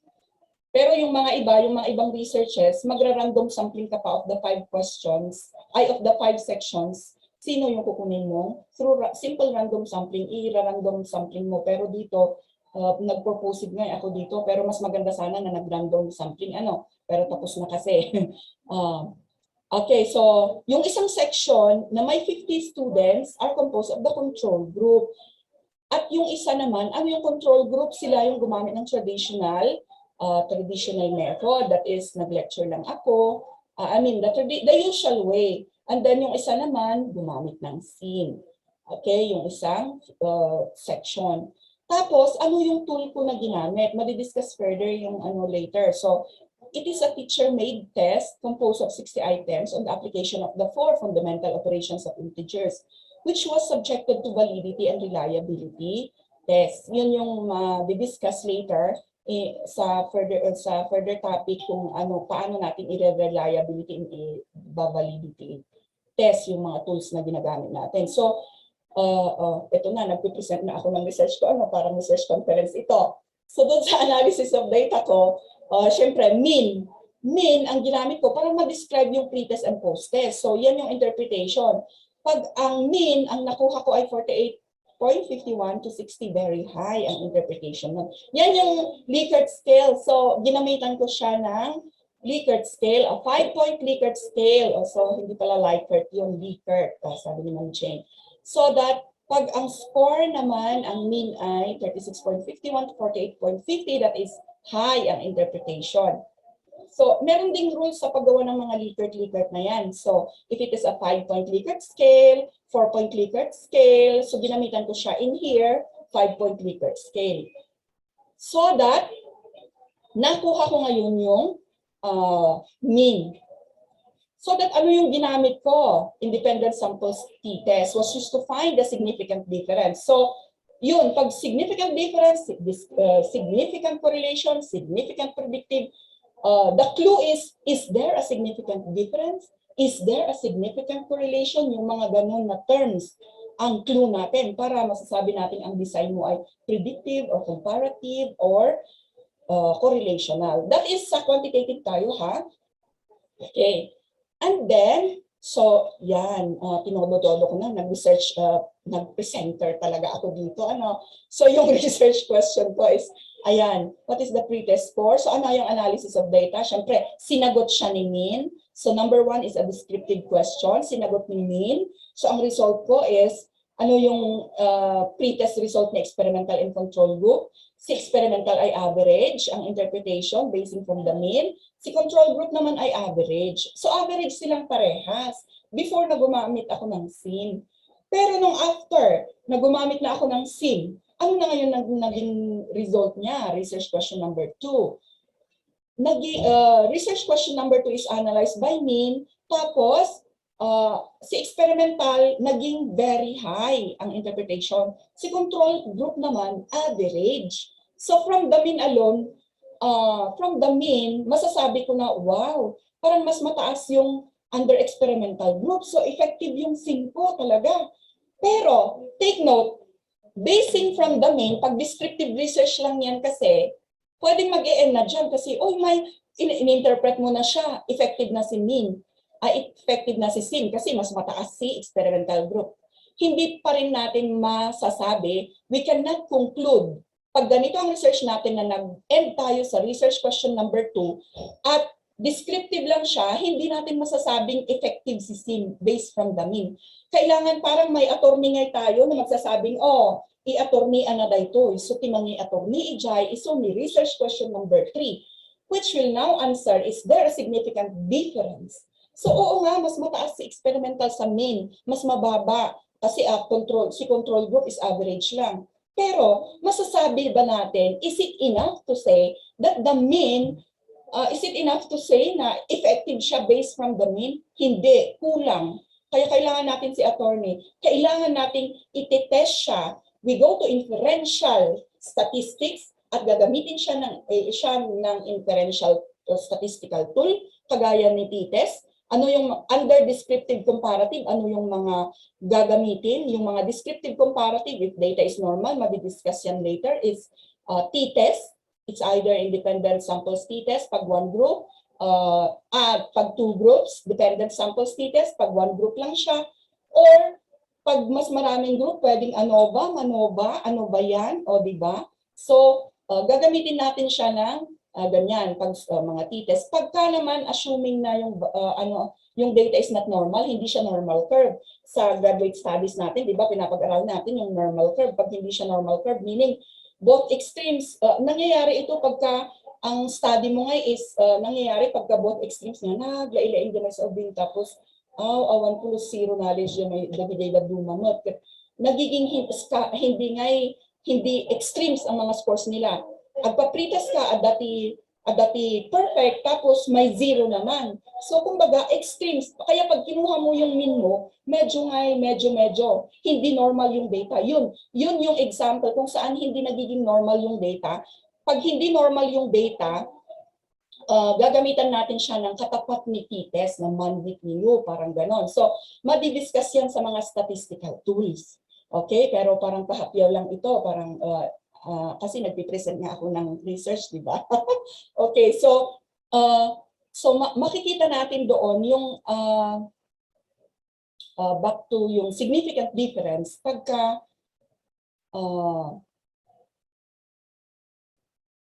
pero yung mga ibang researches, magra-random sampling ka pa of the 5 questions, of the 5 sections, sino yung kukunin mo? Through simple random sampling, i-random sampling mo. Pero dito, nag-propose nga ako dito, pero mas maganda sana na nag-random sampling. Pero tapos na kasi. Okay, so yung isang section na may 50 students are composed of the control group. At yung isa naman, yung control group, sila yung gumamit ng traditional traditional method, that is, nag-lecture lang ako. The usual way. And then yung isa naman, gumamit ng scene. Okay, yung isang section. Tapos, ano yung tool ko na ginamit? Madi-discuss further yung later. So, it is a teacher-made test composed of 60 items on the application of the 4 fundamental operations of integers, which was subjected to validity and reliability test. Yun yung di-discuss later sa further topic kung paano natin i-reliability and i-validity test yung mga tools na ginagamit natin. So, ito na, nagpipresent na ako ng research ko, parang research conference ito. So, doon sa analysis of data ko, syempre, mean. Mean, ang ginamit ko para ma-describe yung pre-test and post-test. So, yan yung interpretation. Pag ang mean, ang nakuha ko ay 48.51 to 60, very high ang interpretation. Yan yung Likert scale. So, ginamitan ko siya ng Likert scale, a 5-point Likert scale. So, hindi pala Likert, yung Likert, sabi ni Ma'am Jane. So that pag ang score naman, ang mean ay 36.51 to 48.50, that is high ang interpretation. So, meron ding rules sa paggawa ng mga Likert na yan. So, if it is a 5-point Likert scale, 4-point Likert scale, so ginamitan ko siya in here, 5-point Likert scale. So that, nakuha ko ngayon yung mean. So that ano yung ginamit ko? Independent samples t-test was used to find the significant difference. So, yun, pag significant difference, significant correlation, significant predictive, the clue is there a significant difference? Is there a significant correlation? Yung mga ganun na terms, ang clue natin para masasabi natin ang design mo ay predictive or comparative or correlational. That is sa quantitative tayo, ha? Okay. And then, so, yan, tinodo-todo ko na, nag-research, nag-presenter talaga ako dito. So, yung research question ko is, ayan, what is the pretest score? So, ano yung analysis of data? Siyempre, sinagot siya ni Min. So, number 1 is a descriptive question. Sinagot ni Min. So, ang result ko is, ano yung pretest result ni experimental and control group? Si experimental ay average, ang interpretation basing from the mean. Si control group naman ay average. So average silang parehas before na gumamit ako ng SIM. Pero nung after na gumamit na ako ng SIM, ano na ngayon naging result niya? Research question number 2. Research question number 2 is analyzed by mean. Tapos, si experimental, naging very high ang interpretation. Si control group naman, average. So from the mean alone, masasabi ko na, wow, parang mas mataas yung under experimental group. So effective yung 5 talaga. Pero, take note, basing from the mean, pag descriptive research lang yan kasi, pwedeng mag-e-end na dyan kasi, may in-interpret mo na siya, effective na si mean. Effective na si SIM kasi mas mataas si experimental group. Hindi pa rin natin masasabi, we cannot conclude. Pag ganito ang research natin na nag-end tayo sa research question number 2 at descriptive lang siya, hindi natin masasabing effective si SIM based from the mean. Kailangan parang may attorney ngay tayo na magsasabing, i-attorney na dayto. So timangi attorney ijay, iso ni research question number 3, which will now answer, is there a significant difference? So oo nga, mas mataas si experimental sa mean, mas mababa kasi si control group is average lang. Pero masasabi ba natin, is it enough to say that the mean, is it enough to say na effective siya based from the mean? Hindi, kulang. Kaya kailangan natin si attorney, kailangan nating iti-test siya. We go to inferential statistics at gagamitin siya ng inferential statistical tool, kagaya ni t-test. Ano yung under descriptive comparative, ano yung mga gagamitin, yung mga descriptive comparative, if data is normal, madi-discuss yan later, is t-test. It's either independent samples t-test pag 1 group, pag 2 groups, dependent samples t-test pag 1 group lang siya, or pag mas maraming group, pwedeng ANOVA, MANOVA, ano ba yan, o diba? So, gagamitin natin siya ng ganyan, pag mga t-test. Pagka naman, assuming na yung data is not normal, hindi siya normal curve. Sa graduate studies natin, di ba, pinapag-aral natin yung normal curve. Pag hindi siya normal curve, meaning both extremes, nangyayari ito pagka ang study mo nga is nangyayari pagka both extremes nga naglailain din sa obing tapos awan po zero knowledge yung may dagday na dumamot. Nagiging hindi extremes ang mga scores nila. Agpapritas ka dati perfect tapos may zero naman. So kumbaga extremes. Kaya pag kinuha mo yung mean mo, medyo hindi normal yung data. Yun yung example kung saan hindi nagiging normal yung data. Pag hindi normal yung data, gagamitan natin siya ng katapat ni t-test, ng mandate niyo, parang ganon. So, madidiscuss yan sa mga statistical tools. Okay? Pero parang pahapyaw lang ito, parang kasi nagpipresent nga ako ng research, di ba? Okay, so makikita natin doon yung back to yung significant difference pagka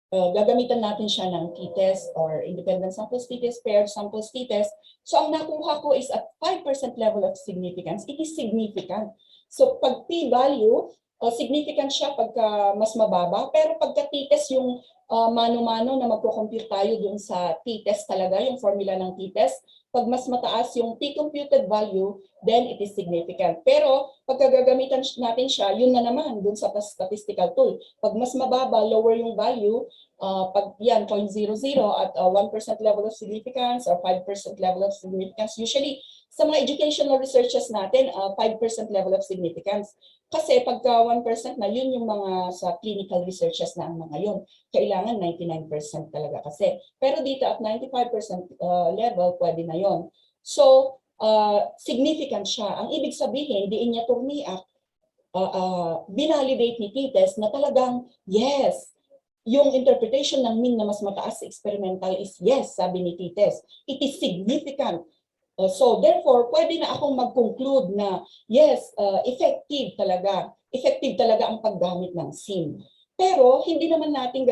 gagamitan natin siya ng t-test or independent samples t-test, paired samples t-test. So ang nakuha ko is at 5% level of significance. It is significant. So pag p-value, significant siya pagka mas mababa. Pero pagka t-test yung mano-mano na magko-compute tayo dun sa t-test talaga, yung formula ng t-test, pag mas mataas yung p-computed value, then it is significant. Pero pagka gagamitan natin siya, yun na naman dun sa statistical tool. Pag mas mababa, lower yung value, pag yan 0.00 at 1% level of significance or 5% level of significance, usually sa mga educational researches natin, 5% level of significance. Kasi pagka 1% na, yun yung mga sa clinical researches na ang mga yun. Kailangan 99% talaga kasi. Pero dito at 95% level, pwede na yun. So, significant siya. Ang ibig sabihin, diin niya turniak, binalidate ni t-test na talagang, yes, yung interpretation ng mean na mas mataas sa experimental is yes, sabi ni t-test. It is significant. So therefore, pwede na akong mag-conclude na yes, effective talaga ang paggamit ng SIM. Pero hindi naman natin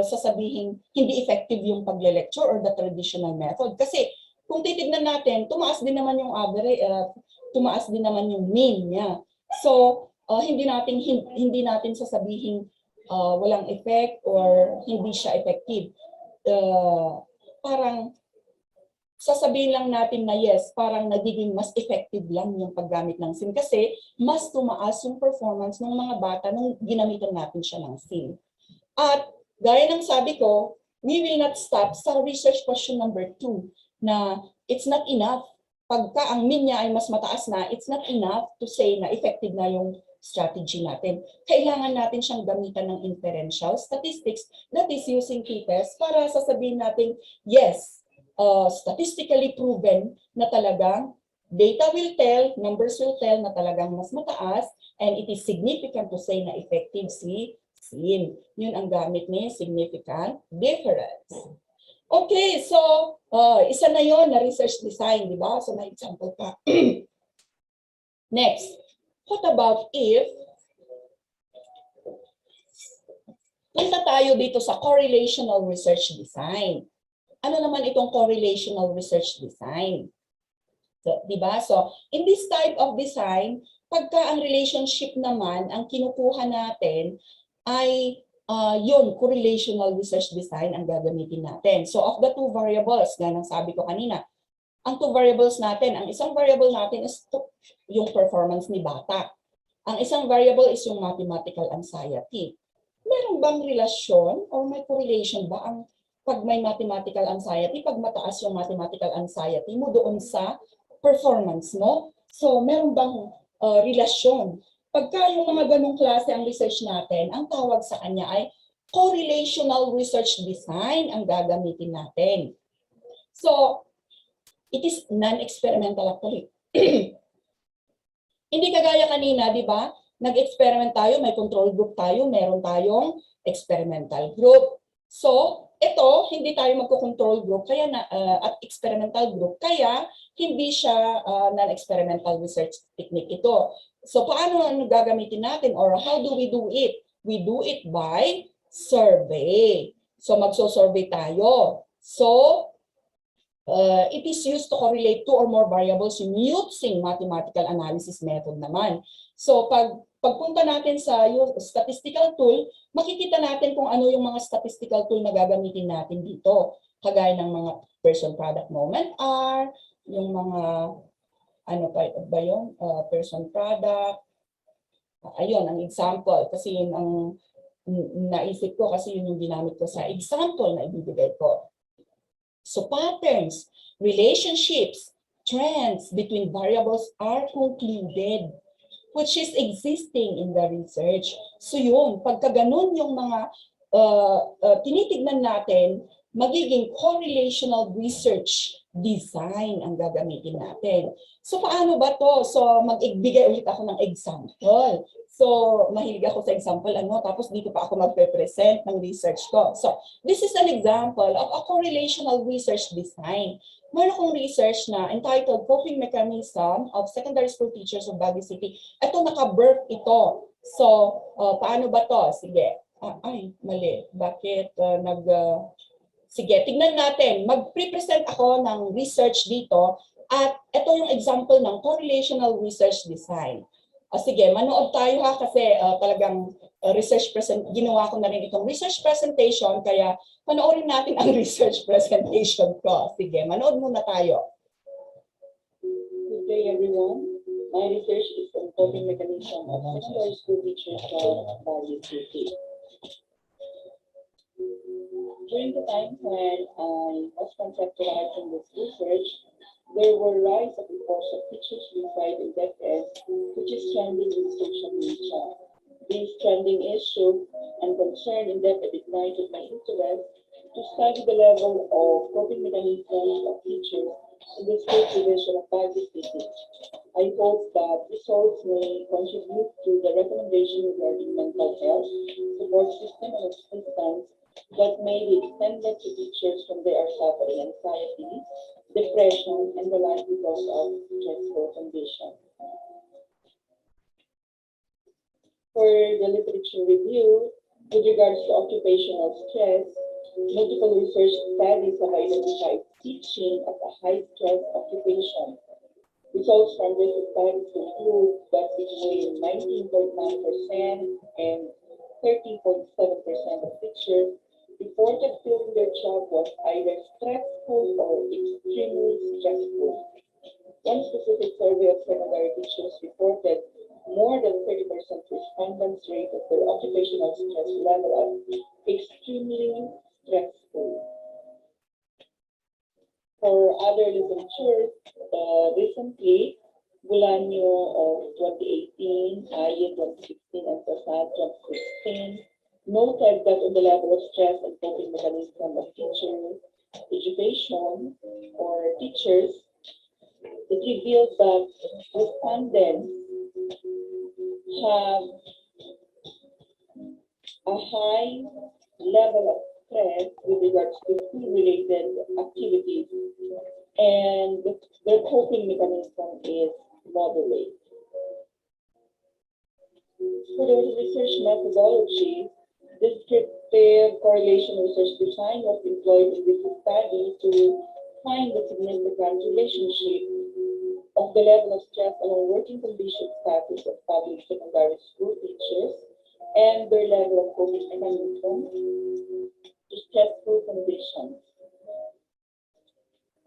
sasabihin hindi effective yung pagle-lecture or the traditional method. Kasi kung titignan natin, tumaas din naman yung average, tumaas din naman yung mean niya. So hindi natin sasabihin walang effect or hindi siya effective. Parang sasabihin lang natin na yes, parang nagiging mas effective lang yung paggamit ng SIM kasi mas tumaas yung performance ng mga bata nung ginamitan natin siya ng SIM. At gaya ng sabi ko, we will not stop sa research question number 2 na it's not enough. Pagka ang mean niya ay mas mataas na, it's not enough to say na effective na yung strategy natin. Kailangan natin siyang gamitan ng inferential statistics that is using t-test para sasabihin natin, yes, statistically proven na talagang data will tell, numbers will tell na talagang mas mataas and it is significant to say na effective si SIM. Yun ang gamit ni significant difference. Okay, so isa na yon na research design, di ba? So may example pa. Next, what about if punta tayo dito sa correlational research design. Ano naman itong correlational research design? So, diba? So, in this type of design, pagka ang relationship naman, ang kinukuha natin ay yun, correlational research design ang gagamitin natin. So, of the two variables, ganang sabi ko kanina, ang two variables natin, ang isang variable natin is yung performance ni bata. Ang isang variable is yung mathematical anxiety. Meron bang relasyon or may correlation ba ang pag may mathematical anxiety, pag mataas yung mathematical anxiety mo doon sa performance mo? So, meron bang relasyon? Pagka yung mga ganong klase ang research natin, ang tawag sa kanya ay correlational research design ang gagamitin natin. So, it is non-experimental actually. Hindi kagaya kanina, di ba? Nag-experiment tayo, may control group tayo, meron tayong experimental group. So, ito, hindi tayo magko-control group kaya at experimental group, kaya hindi siya non-experimental research technique ito. So, paano gagamitin natin or how do we do it? We do it by survey. So, magso-survey tayo. So, it is used to correlate two or more variables using mathematical analysis method naman. So, pag pagpunta natin sa yung statistical tool, makikita natin kung ano yung mga statistical tool na gagamitin natin dito. Kagaya ng mga person product moment R, yung mga ano ba yun? Person product. Ayun, ang example. Kasi yun ang naisip ko kasi yun yung ginamit ko sa example na ibibigay ko. So patterns, relationships, trends between variables are concluded, which is existing in the research. So yun, pagka ganun yung mga tinitignan natin, magiging correlational research design ang gagamitin natin. So paano ba to? So mag-igbigay ulit ako ng example. So mahilig ako sa example, tapos dito pa ako magpe-present ng research ko. So this is an example of a correlational research design. Meron akong research na entitled Coping Mechanism of Secondary School Teachers of Baguio City. Ito, naka-birth ito. So, paano ba to? Sige. Ay, mali. Bakit sige, tignan natin. Mag-present ako ng research dito. At ito yung example ng correlational research design. Sige, manood tayo ha kasi talagang ginawa ko na rin itong research presentation kaya panoorin natin ang research presentation ko. Sige, manood muna tayo. Good day everyone. My research is on coping mechanism of secondary school teachers of Baguio City. During the time when I was conceptualizing this research, there were rise of reports of teachers suicide in DepEd, which is trending in social media. This trending issue and concern in DepEd ignited my interest to study the level of coping mechanisms of teachers in the school division of Baguio City. I hope that results may contribute to the recommendation regarding mental health support system and assistance that may be extended to teachers when they are suffering anxiety, depression, and the like because of stressful conditions. For the literature review, with regards to occupational stress, multiple research studies have identified teaching as a high-stress occupation. Results from these studies conclude that between 19.9% and 13.7% of teachers reported feeling their job was either stressful or extremely stressful. One specific survey of secondary teachers reported more than 30% respondents rate of their occupational stress level as extremely stressful. For other literature, recently, Bulanyo of 2018, Aye 2016, and Prasad 2016 noted that on the level of stress and coping mechanism of teacher education or teachers, it revealed that respondents have a high level of stress with regards to school-related activities, and their coping mechanism is moderate. For the research methodology, descriptive correlation research design was employed in this study to find the significant relationship of the level of stress along working condition status of public secondary school teachers and their level of coping mechanism to stressful conditions.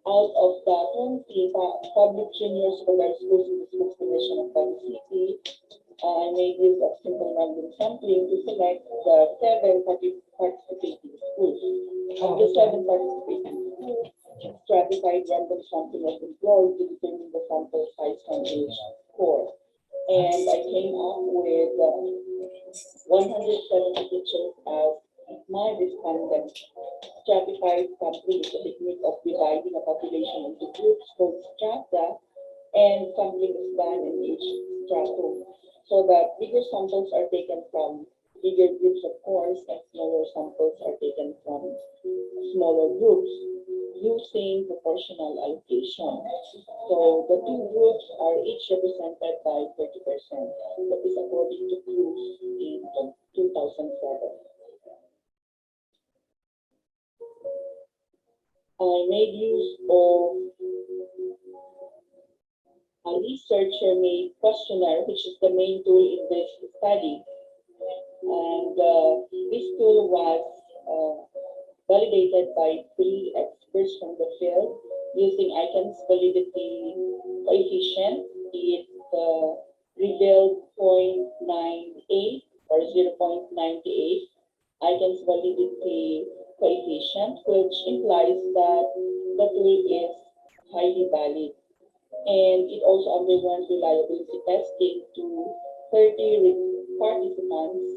Out of the 20 public junior secondary schools in the schools division of Baguio City, I made use of simple random sampling to select the 7 participating schools. Of the 7 participating schools, stratified random sampling was employed to determine the sample size and age score. And I came up with 170 teachers as my respondents. Stratified sampling is a technique of dividing a population into groups called strata, and sampling is done in each stratum, so that bigger samples are taken from bigger groups, of course, and smaller samples are taken from smaller groups using proportional allocation. So the two groups are each represented by 30%. That is according to Cruz in 2007. I made use of researcher-made questionnaire, which is the main tool in this study. And this tool was validated by 3 experts from the field using ICANN's validity coefficient. It revealed 0.98 or 0.98 ICANN's validity coefficient, which implies that the tool is highly valid. And it also underwent reliability testing to 30 participants,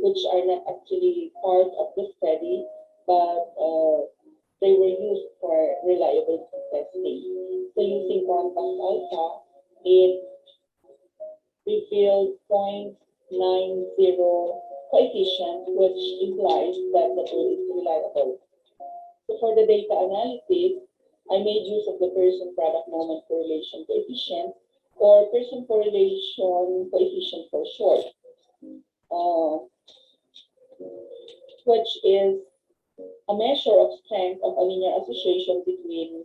which are not actually part of the study, but they were used for reliability testing. So using Compass Alpha, it revealed 0.90 coefficient, which implies that the tool is reliable. So for the data analysis, I made use of the person product moment correlation coefficient, or person correlation coefficient for short, which is a measure of strength of a linear association between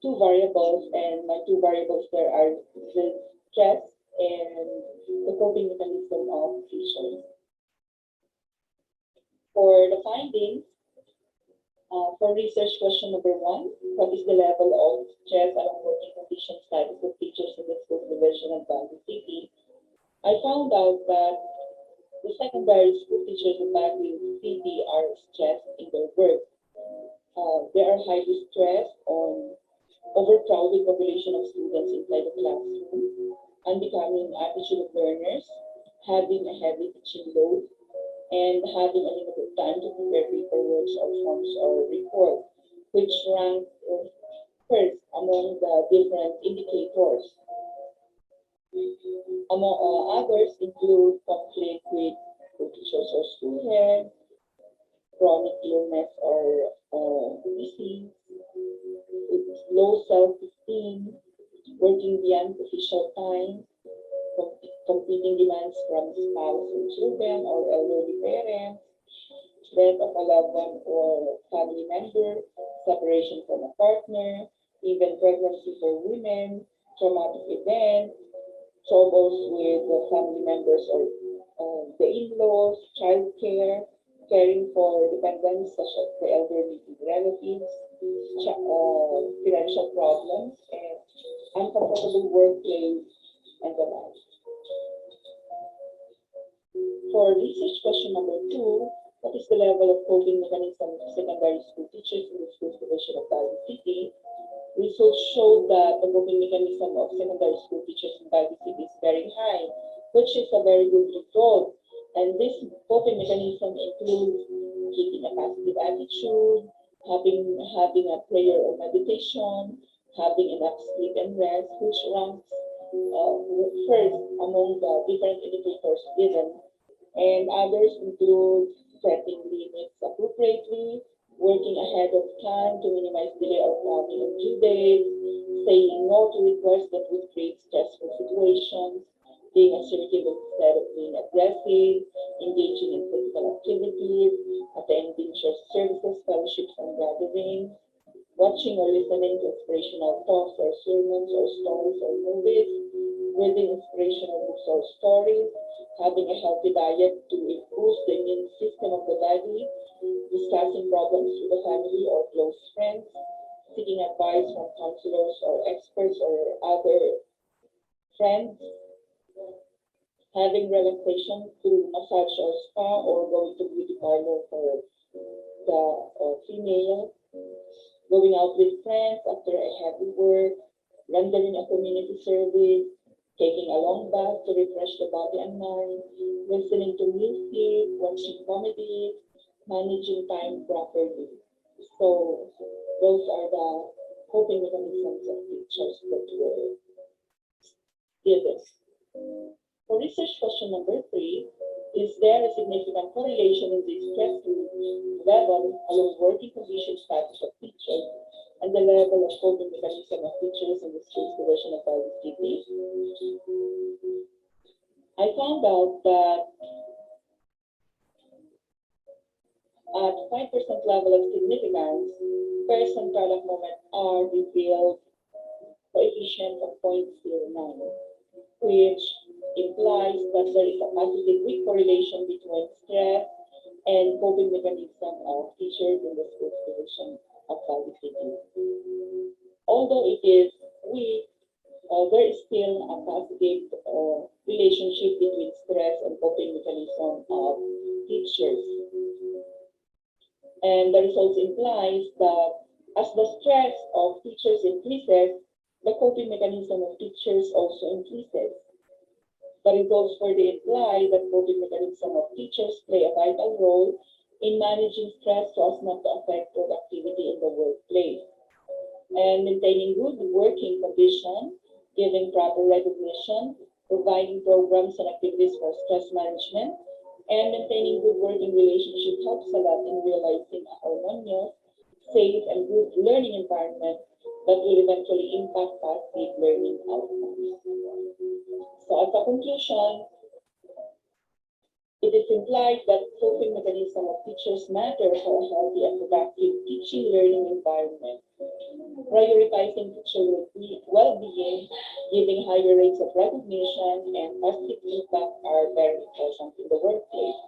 2 variables, and my 2 variables there are the stress and the coping mechanism of features. For the findings, for research question number 1, what is the level of stress along working condition status of teachers in the school division of Baguio City? I found out that the secondary school teachers in Baguio City are stressed in their work. They are highly stressed on overcrowded population of students inside the classroom, unbecoming attitude of learners, having a heavy teaching load, and having a limited time to prepare paperwork or forms or report, which ranks first among the different indicators. Among others include conflict with teachers or school heads, chronic illness or disease, low self-esteem, working beyond official time, competing demands from spouse and children or elderly parents, death of a loved one or family member, separation from a partner, even pregnancy for women, traumatic events, troubles with the family members or the in-laws, child care, caring for dependents such as the elderly relatives, financial problems, and uncomfortable workplace, and the like. For research question number 2, what is the level of coping mechanism of secondary school teachers in the schools division of Baguio City? Research showed that the coping mechanism of secondary school teachers in Baguio City is very high, which is a very good result. And this coping mechanism includes keeping a positive attitude, having a prayer or meditation, having enough sleep and rest, which ranks first among the different indicators given. And others include setting limits appropriately, working ahead of time to minimize delay or coming on due dates, saying no to requests that would create stressful situations, being assertive instead of being aggressive, engaging in physical activities, attending church services, fellowships, and gatherings, watching or listening to inspirational talks or sermons or stories or movies, reading inspirational books or stories, having a healthy diet to improve the immune system of the body, discussing problems with the family or close friends, seeking advice from counselors or experts or other friends, having relaxation through massage or spa or going to beauty parlor for the female, going out with friends after a heavy work, rendering a community service, taking a long bath to refresh the body and mind, listening to music, watching comedy, managing time properly. So those are the coping mechanisms of teachers that were given. For research question number 3, is there a significant correlation in the stress level along working condition status of teachers and the level of coping mechanism of teachers in the schools division of Baguio City? I found out that at 5% level of significance, person product moment R revealed coefficient of 0.09, which implies that there is a positive weak correlation between stress and coping mechanism of teachers in the school division of Baguio City. Although it is weak, there is still a positive relationship between stress and coping mechanism of teachers. And the results implies that as the stress of teachers increases, the coping mechanism of teachers also increases. The results further imply that coping mechanism of teachers play a vital role in managing stress so as not to affect productivity in the workplace. And maintaining good working conditions, giving proper recognition, providing programs and activities for stress management, and maintaining good working relationship helps a lot in realizing a harmonious, safe, and good learning environment that will eventually impact positive learning outcomes. So as a conclusion, it is implied that coping mechanism of teachers matter for a healthy and productive teaching learning environment. Prioritizing teacher well-being, giving higher rates of recognition, and positive feedback are very important in the workplace.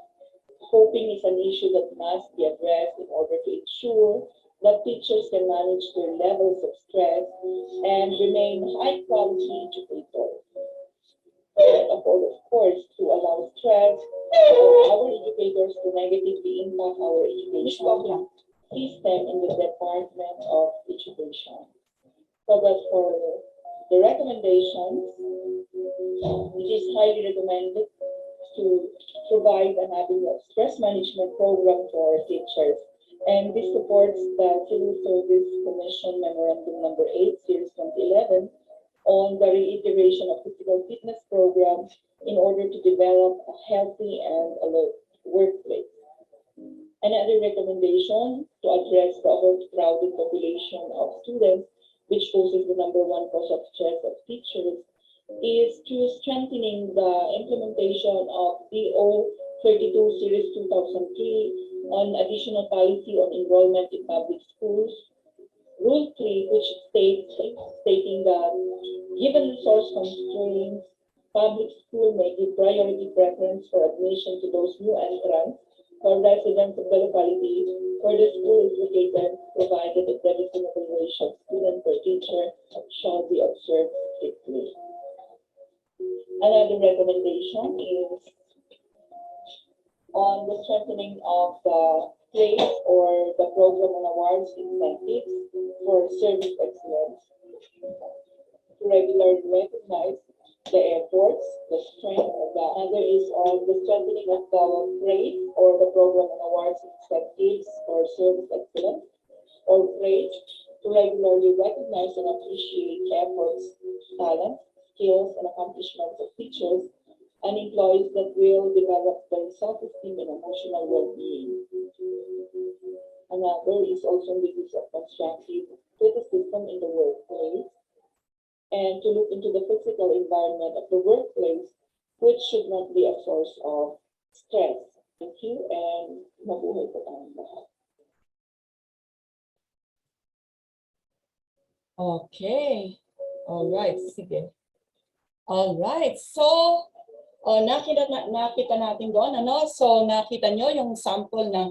Coping is an issue that must be addressed in order to ensure that teachers can manage their levels of stress and remain high-quality educators. And of course, to allow stress of our educators to negatively impact our education system in the Department of Education. So that's for the recommendations. It is highly recommended to provide an avenue of stress management program for teachers. And this supports the Civil Service Commission Memorandum Number 8, Series 2011, on the reiteration of physical fitness programs in order to develop a healthy and alert workplace. Another recommendation to address the overcrowded population of students, which poses the #1 cause of stress of teachers, is to strengthening the implementation of DO 32 Series 2003 on additional policy on enrollment in public schools. Rule 3, which stating that given resource constraints, public school may give priority preference for admission to those new entrants for residents of the locality where the school is located, provided that the reasonable ratio of student per teacher shall be observed strictly. Another recommendation is on the strengthening of the place or the program on awards incentives for service excellence to regularly recognize the efforts, the strength of the other is on the strengthening of the praise or the program on awards incentives for service excellence or praise to regularly recognize and appreciate efforts, talents, skills, and accomplishments of teachers and employees that will develop their self-esteem and emotional well-being. Another is also the use of constructive criticism in the workplace and to look into the physical environment of the workplace, which should not be a source of stress. Thank you, and mabuhay po tayong lahat. Okay. All right. Sige. All right. So, nakita natin doon, ano? So, nakita nyo yung sample ng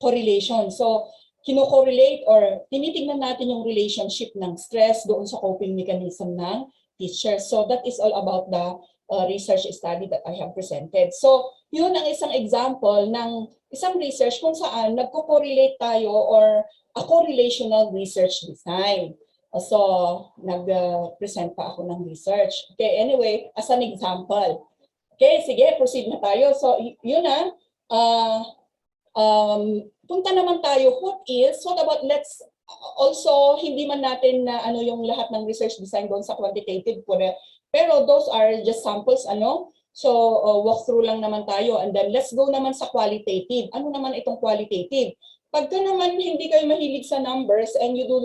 correlation. So, kino-correlate or tinitingnan natin yung relationship ng stress doon sa coping mechanism ng teacher. So, that is all about the research study that I have presented. So, yun ang isang example ng isang research kung saan nagko-correlate tayo or a correlational research design. So, nag-present pa ako ng research. Okay, anyway, as an example. Okay, sige, proceed na tayo. So, yun na. Punta naman tayo, what about, let's also, hindi man natin na ano yung lahat ng research design doon sa quantitative, pero those are just samples, ano? So, walk through lang naman tayo, and then let's go naman sa qualitative. Ano naman itong qualitative? Pagka naman hindi kayo mahilig sa numbers and you do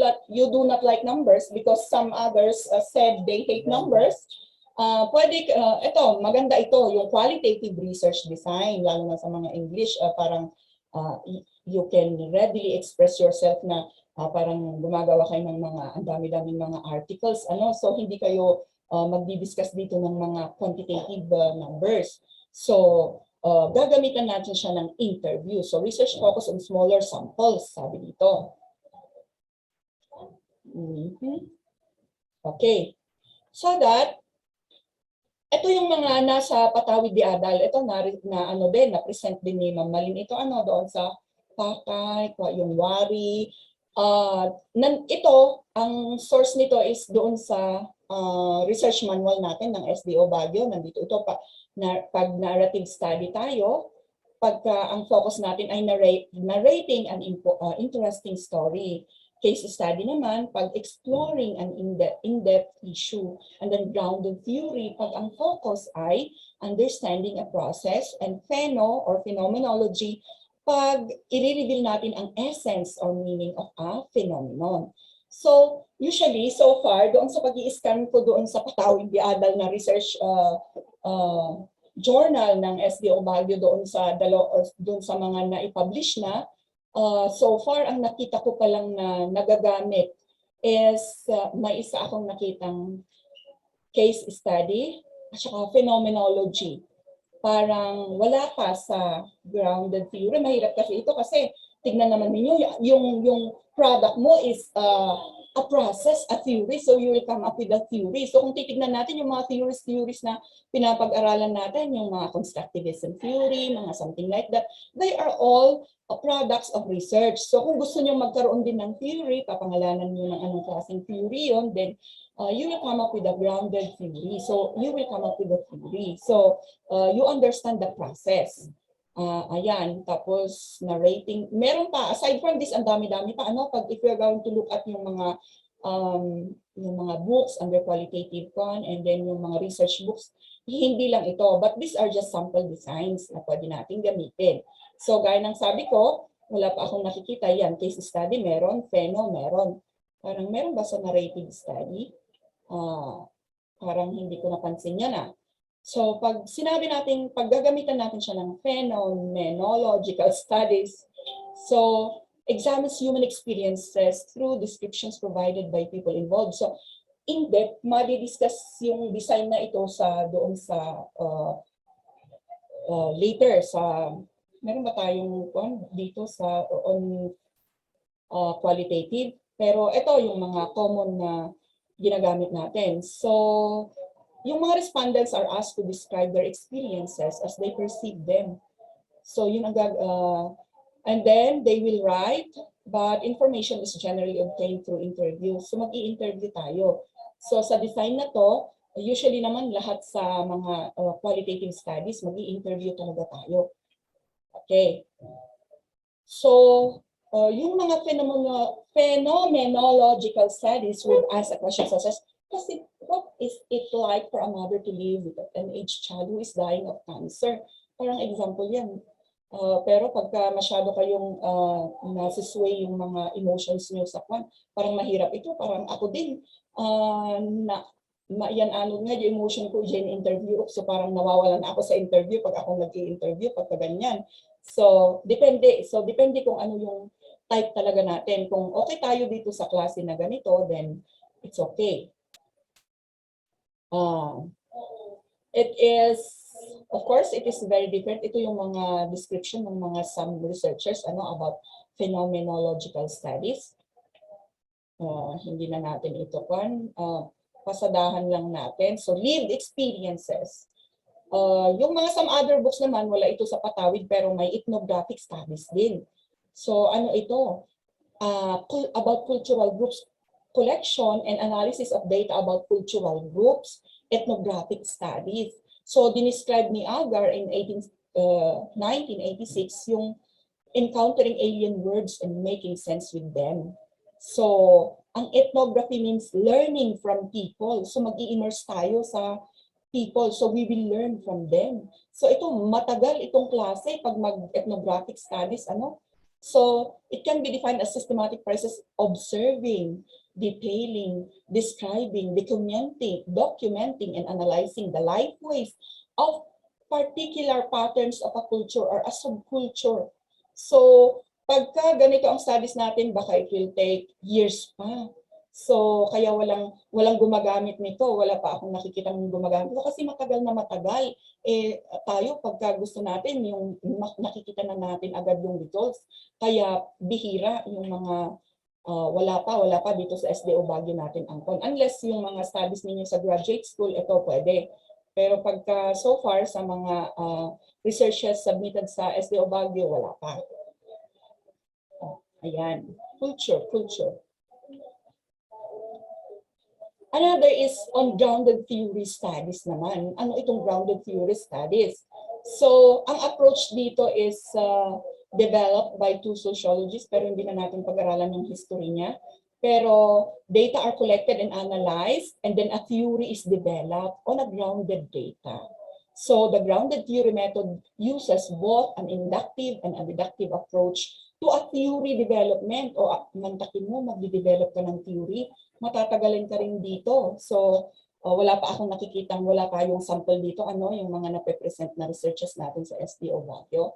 not like numbers because some others said they hate numbers, ito, maganda ito, yung qualitative research design, lalo na sa mga English, parang you can readily express yourself na parang gumagawa kayo ng mga ang dami-daming mga articles, ano, so hindi kayo magdi-discuss dito ng mga quantitative numbers. So gagamitan natin siya ng interview. So research focus on smaller samples, sabi dito. Okay. So that ito yung mga nasa Patawid di Adal. Ito na ano din, na-present din ni Ma'am Malin. Ito ano doon sa Pakay, yung Wari. Ito, ang source nito is doon sa research manual natin ng SDO Baguio. Nandito ito pag narrative study tayo, pagka ang focus natin ay narrating an interesting story. Case study naman, pag exploring an in-depth issue. And then grounded theory, pag ang focus ay understanding a process. And or phenomenology, pag i-reveal natin ang essence or meaning of a phenomenon. So, usually, so far, doon sa pag-i-scan ko doon sa Patawid di Adal na research journal ng SDO Baguio doon sa mga na-publish na, so far, ang nakita ko palang na nagagamit is may isa akong nakitang case study at saka phenomenology. Parang wala pa sa grounded theory. Mahirap kasi ito kasi tignan naman ninyo, yung product mo is a process, a theory, so you will come up with a theory. So kung titignan natin yung mga theories na pinapag-aralan natin, yung mga constructivism theory, mga something like that, they are all products of research. So kung gusto nyo magkaroon din ng theory, papangalanan nyo ng anong klaseng theory yun, then you will come up with a grounded theory. So you will come up with a theory. So you understand the process. Ayan, tapos narrating. Meron pa, aside from this, ang dami-dami pa. If you're going to look at yung mga books under qualitative one, and then yung mga research books, hindi lang ito. But these are just sample designs na pwede natin gamitin. So, gaya ng sabi ko, wala pa akong nakikita yan. Case study, meron. Meron. Parang meron ba sa narrative study? Parang hindi ko napansin yan . So, pag sinabi natin, pag gagamitan natin siya ng Phenomenological Studies, so, examines human experiences through descriptions provided by people involved. So, in depth, madi-discuss yung design na ito doon sa later sa meron ba tayong dito sa on qualitative, pero ito yung mga common na ginagamit natin. So, yung mga respondents are asked to describe their experiences as they perceive them. So, yun ang and then they will write, but information is generally obtained through interview. So, mag-i-interview tayo. So, sa design na to, usually naman lahat sa mga qualitative studies, mag-i-interview talaga tayo. Okay. So, yung mga phenomenological studies would ask a question such as, what is it like for a mother to live with an aged child who is dying of cancer? Parang example yan. Pero pagka masyado kayong nasisway yung mga emotions niyo sa parang mahirap ito. Parang ako din, yung emotion ko dyan interview. So parang nawawalan ako sa interview pag ako nag-i-interview pagka ganyan. So depende kung ano yung type talaga natin. Kung okay tayo dito sa klase na ganito, then it's okay. It is, of course, it is very different. Ito yung mga description ng some researchers about phenomenological studies. Hindi na natin ito pasadahan lang natin. So, lived experiences. Yung mga some other books naman, wala ito sa Patawid, pero may ethnographic studies din. So, ano ito? About cultural groups, collection and analysis of data about cultural groups, ethnographic studies. So, dinescribe ni Agar in 1986 yung encountering alien words and making sense with them. So, ang ethnography means learning from people. So, mag-i-immerse tayo sa people. So, we will learn from them. So, ito, matagal itong klase pag mag-ethnographic studies, So, it can be defined as systematic process observing, detailing, describing, documenting, and analyzing the life ways of particular patterns of a culture or a subculture. So, Pagka ganito ang studies natin, baka it will take years pa. So, kaya walang gumagamit nito. Wala pa akong nakikita ng gumagamit nito kasi matagal na matagal. Tayo, pagka gusto natin, yung nakikita na natin agad yung results. Kaya bihira yung mga wala pa dito sa SDO Baguio natin angkon. Unless yung mga studies ninyo sa graduate school, ito pwede. Pero pagka so far sa mga researches submitted sa SDO Baguio, wala pa. Ayan, culture. Another is on grounded theory studies naman. Ano itong grounded theory studies? So, ang approach dito is developed by two sociologists, pero hindi na natin pag-aralan yung history niya. Pero data are collected and analyzed, and then a theory is developed on a grounded data. So the grounded theory method uses both an inductive and a deductive approach to a theory development. O mantakin mo, magde-develop ka ng theory, matatagalan ka rin dito. So wala pa akong nakikitang, wala tayong sample dito, yung mga nape-present na researches natin sa SDO Baguio.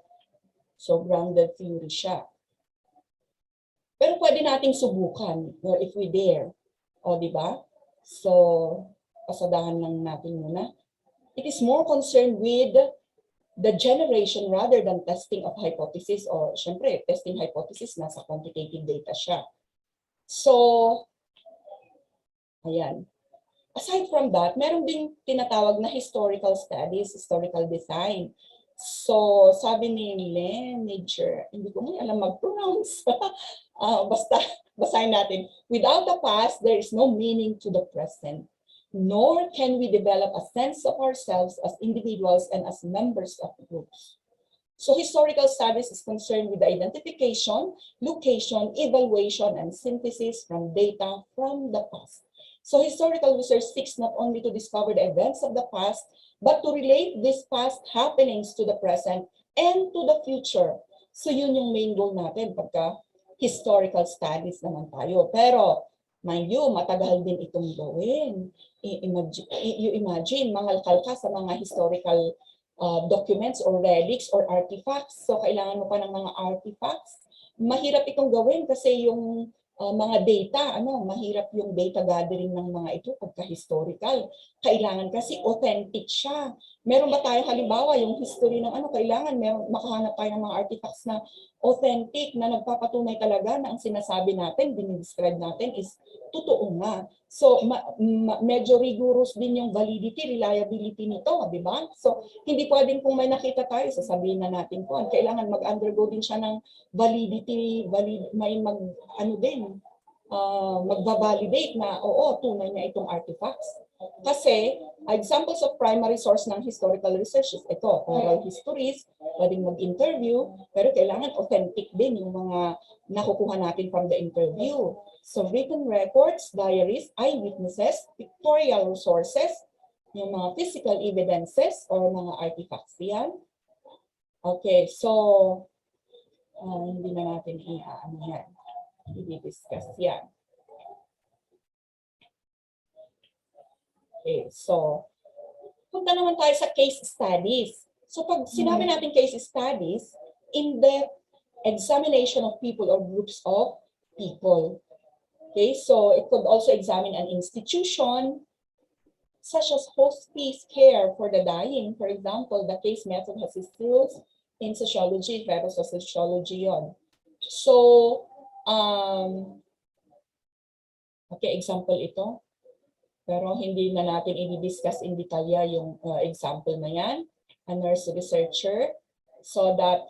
So grounded theory siya. Pero pwede nating subukan if we dare. O, di ba? So, pasadahan lang natin muna. It is more concerned with the generation rather than testing of hypothesis. O, syempre, testing hypothesis, nasa quantitative data siya. So, ayan. Aside from that, meron ding tinatawag na historical studies, historical design. So, sabi ni Lenager, hindi ko man alam mag-pronounce. Basta, basahin natin. Without the past, there is no meaning to the present. Nor can we develop a sense of ourselves as individuals and as members of groups. So, historical studies is concerned with the identification, location, evaluation, and synthesis from data from the past. So, historical research seeks not only to discover the events of the past, but to relate these past happenings to the present and to the future. So, yun yung main goal natin pagka historical studies naman tayo. Pero, mind you, matagal din itong gawin. You imagine, mangalkal ka sa mga historical documents or relics or artifacts. So, kailangan mo pa ng mga artifacts. Mahirap itong gawin kasi yung mga data, mahirap yung data gathering ng mga ito pagka-historical. Kailangan kasi authentic siya. Meron ba tayo halimbawa yung history ng kailangan makahanap tayo ng mga artifacts na authentic, na nagpapatunay talaga na ang sinasabi natin, dinidescribe natin is totoo nga. So, medyo rigorous din yung validity, reliability nito, di ba? So, hindi pwedeng kung may nakita tayo, sasabihin na natin po, kailangan mag-undergo din siya ng validity, magva-validate na, oo, tunay na itong artifacts. Kasi, examples of primary source ng historical research is ito, oral histories, pwedeng mag-interview, pero kailangan authentic din yung mga nakukuha natin from the interview. So, written records, diaries, eyewitnesses, pictorial resources, yung mga physical evidences or mga artifacts yan. Okay, so, hindi na natin i-discuss yan. Okay, so, punta naman tayo sa case studies. So, pag sinabi natin case studies, in-depth examination of people or groups of people. Okay, so it could also examine an institution, such as hospice care for the dying. For example, the case method has its rules in sociology, pero sa sociology yon. So, okay, example ito. Pero hindi na natin i-discuss in detalya yung example na yan. A nurse researcher. So that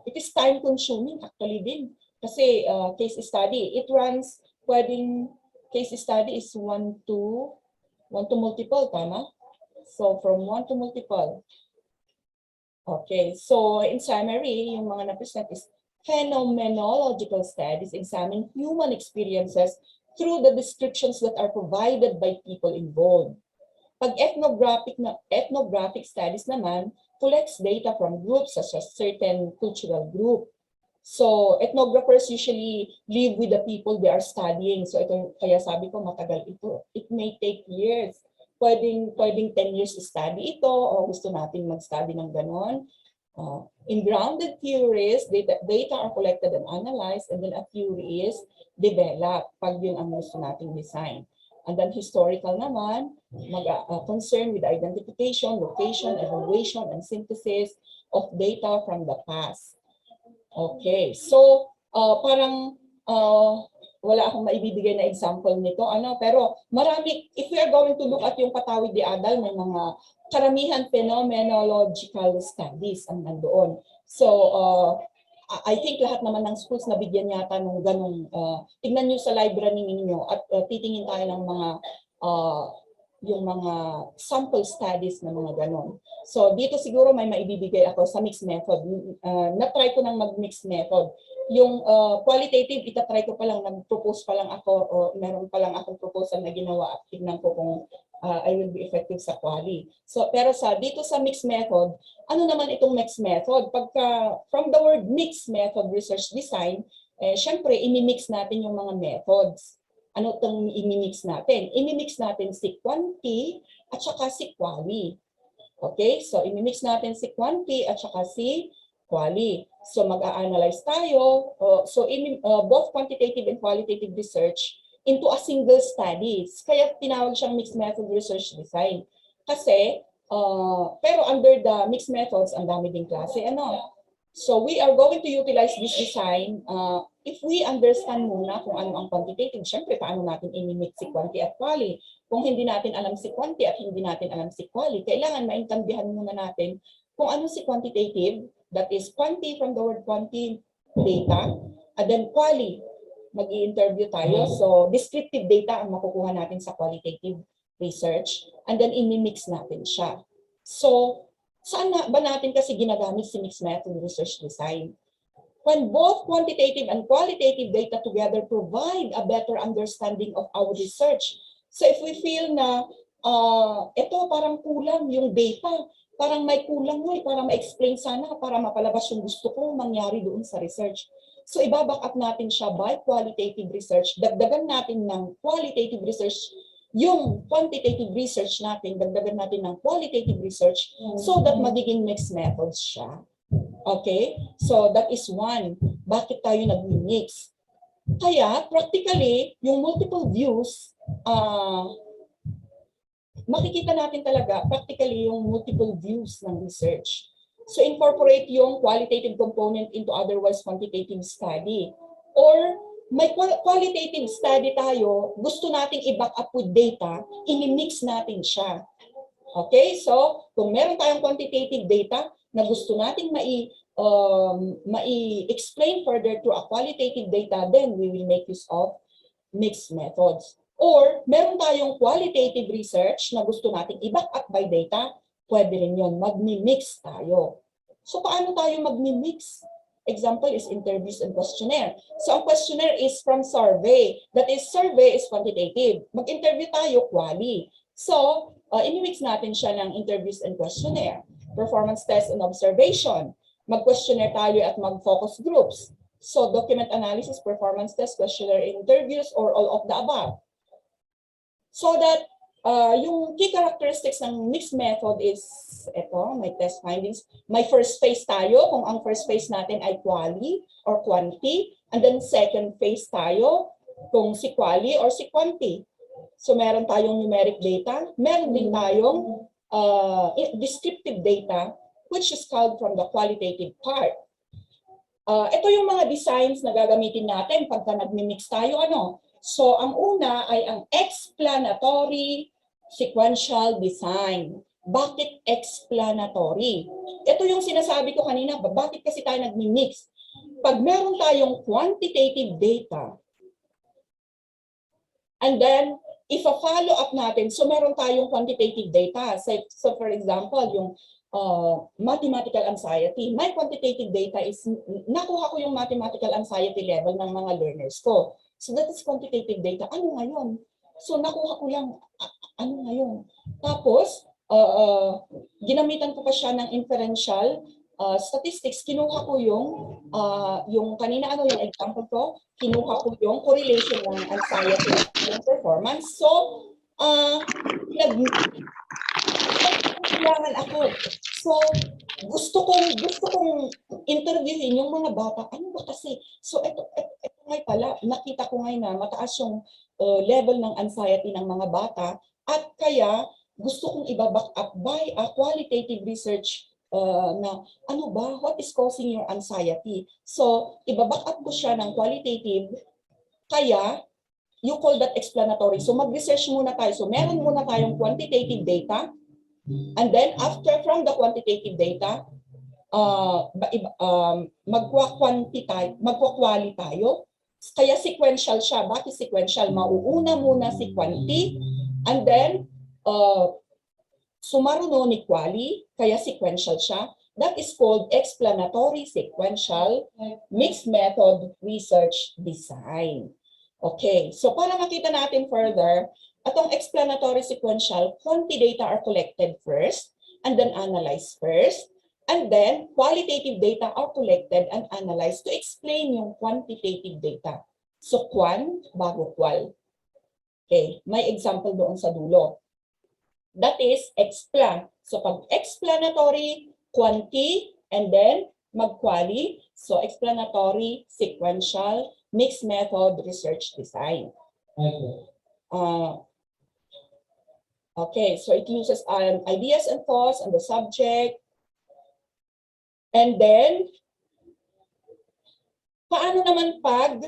it is time consuming actually din. Kasi case study, it runs, pwedeng case study is 1 to multiple, tama? So from 1 to multiple. Okay, so in summary, yung mga na-present is Phenomenological Studies examine human experiences through the descriptions that are provided by people involved. Pag ethnographic studies naman, collects data from groups such as certain cultural group. So, ethnographers usually live with the people they are studying. So, ito, kaya sabi ko matagal ito. It may take years. Pwedeng 10 years study ito o gusto natin mag-study ng ganon. In grounded theories, data are collected and analyzed, and then a theory is developed pag yun ang gusto nating design. And then historical naman, concern with identification, location, evaluation, and synthesis of data from the past. Okay, so parang wala akong maibibigay na example nito, pero marami, if we are going to look at yung Patawid di Adal, may mga karamihan phenomenological studies ang nandoon. So, I think lahat naman ng schools nabigyan yata ng ganung, tignan nyo sa library ninyo at titingin tayo ng mga, yung mga sample studies na mga ganon. So, dito siguro may maibibigay ako sa mixed method. Na-try ko ng mag-mixed method. Yung qualitative, itatry ko pa lang, nag-propose pa lang ako, o meron pa lang akong proposal na ginawa at tignan ko kung I will be effective sa quali. So, pero dito sa mixed method, ano naman itong mixed method? Pagka, from the word mixed method research design, syempre, imimix natin yung mga methods. Ano itong imimix natin? Imimix natin si quanti at saka si quali. Okay? So, imimix natin si quanti at saka si quali. So, mag-a-analyze tayo. So, both quantitative and qualitative research into a single studies. Kaya tinawag siyang mixed method research design. Kasi, pero under the mixed methods, ang dami ding klase. So, we are going to utilize this design if we understand muna kung ano ang quantitative. Siyempre, paano natin inimix si quanti at quali. Kung hindi natin alam si quanti at hindi natin alam si quali, kailangan maintindihan muna natin kung ano si quantitative, that is quanti from the word quanti, data, and then quali, mag-i-interview tayo. So, descriptive data ang makukuha natin sa qualitative research, and then imimix natin siya. So, saan ba natin kasi ginagamit si mixed method research design? When both quantitative and qualitative data together provide a better understanding of our research. So, if we feel na ito parang kulang yung data, parang may kulang mo, para ma-explain sana, para mapalabas yung gusto kong mangyari doon sa research. So, ibaback up natin siya by qualitative research. Dagdagan natin ng qualitative research yung quantitative research natin, dagdagan natin ng qualitative research so that magiging mixed methods siya. Okay? So, that is one. Bakit tayo nag-mix? Kaya, practically, yung multiple views, makikita natin talaga practically yung multiple views ng research. So incorporate yung qualitative component into otherwise quantitative study. Or may qualitative study tayo, gusto nating i-back up with data, ini-mix natin siya. Okay? So kung meron tayong quantitative data na gusto nating mai-explain further through a qualitative data, then we will make use of mixed methods. Or meron tayong qualitative research na gusto nating i-back up by data, pwede rin yun, mag-mix tayo. So paano tayo mag-mix? Example is interviews and questionnaire. So ang questionnaire is from survey. That is, survey is quantitative. Mag-interview tayo, quali. So, imimix natin siya ng interviews and questionnaire. Performance test and observation. Mag-questionnaire tayo at mag-focus groups. So, document analysis, performance test, questionnaire, interviews, or all of the above. So that yung key characteristics ng mixed method is ito, may test findings. May first phase tayo kung ang first phase natin ay quali or quanti. And then second phase tayo kung si quali or si quanti. So meron tayong numeric data. Meron din tayong descriptive data which is called from the qualitative part. Ito yung mga designs na gagamitin natin pagka nagmi-mix tayo. So ang una ay ang explanatory sequential design. Bakit explanatory? Ito yung sinasabi ko kanina, bakit kasi tayo nagmi-mix? Pag meron tayong quantitative data, and then if-follow up natin, so meron tayong quantitative data. So for example, yung mathematical anxiety. My quantitative data is, nakuha ko yung mathematical anxiety level ng mga learners ko. So that is quantitative data. Ano ngayon? So nakuha ko lang, ano ngayon? Tapos, ginamitan ko pa siya ng inferential statistics. Kinuha ko yung kanina, yung example ko, kinuha ko yung correlation ng anxiety and performance. So, kailangan ako. So, gusto kong interviewin yung mga bata. Ano ba kasi? So, ito ngay pala, nakita ko ngayon na mataas yung level ng anxiety ng mga bata at kaya gusto kong iba-back up by a qualitative research na ano ba, what is causing your anxiety? So, iba-back up ko siya ng qualitative, kaya you call that explanatory. So, mag-research muna tayo. So, meron muna tayong quantitative data, and then after from the quantitative data, magkwa-quali tayo. Kaya sequential siya. Bakit sequential? Mauuna muna si quanti, and then sumaruno ni quali, kaya sequential siya. That is called explanatory sequential mixed method research design. Okay, so para makita natin further, atong explanatory sequential, quanti data are collected first, and then analyzed first, and then qualitative data are collected and analyzed to explain yung quantitative data. So quan bago qual. Okay, may example doon sa dulo. That is explan. So pag explanatory, quanti, and then mag-quali. So explanatory, sequential, mixed method research design. Okay, so it uses ideas and thoughts on the subject. And then, paano naman pag,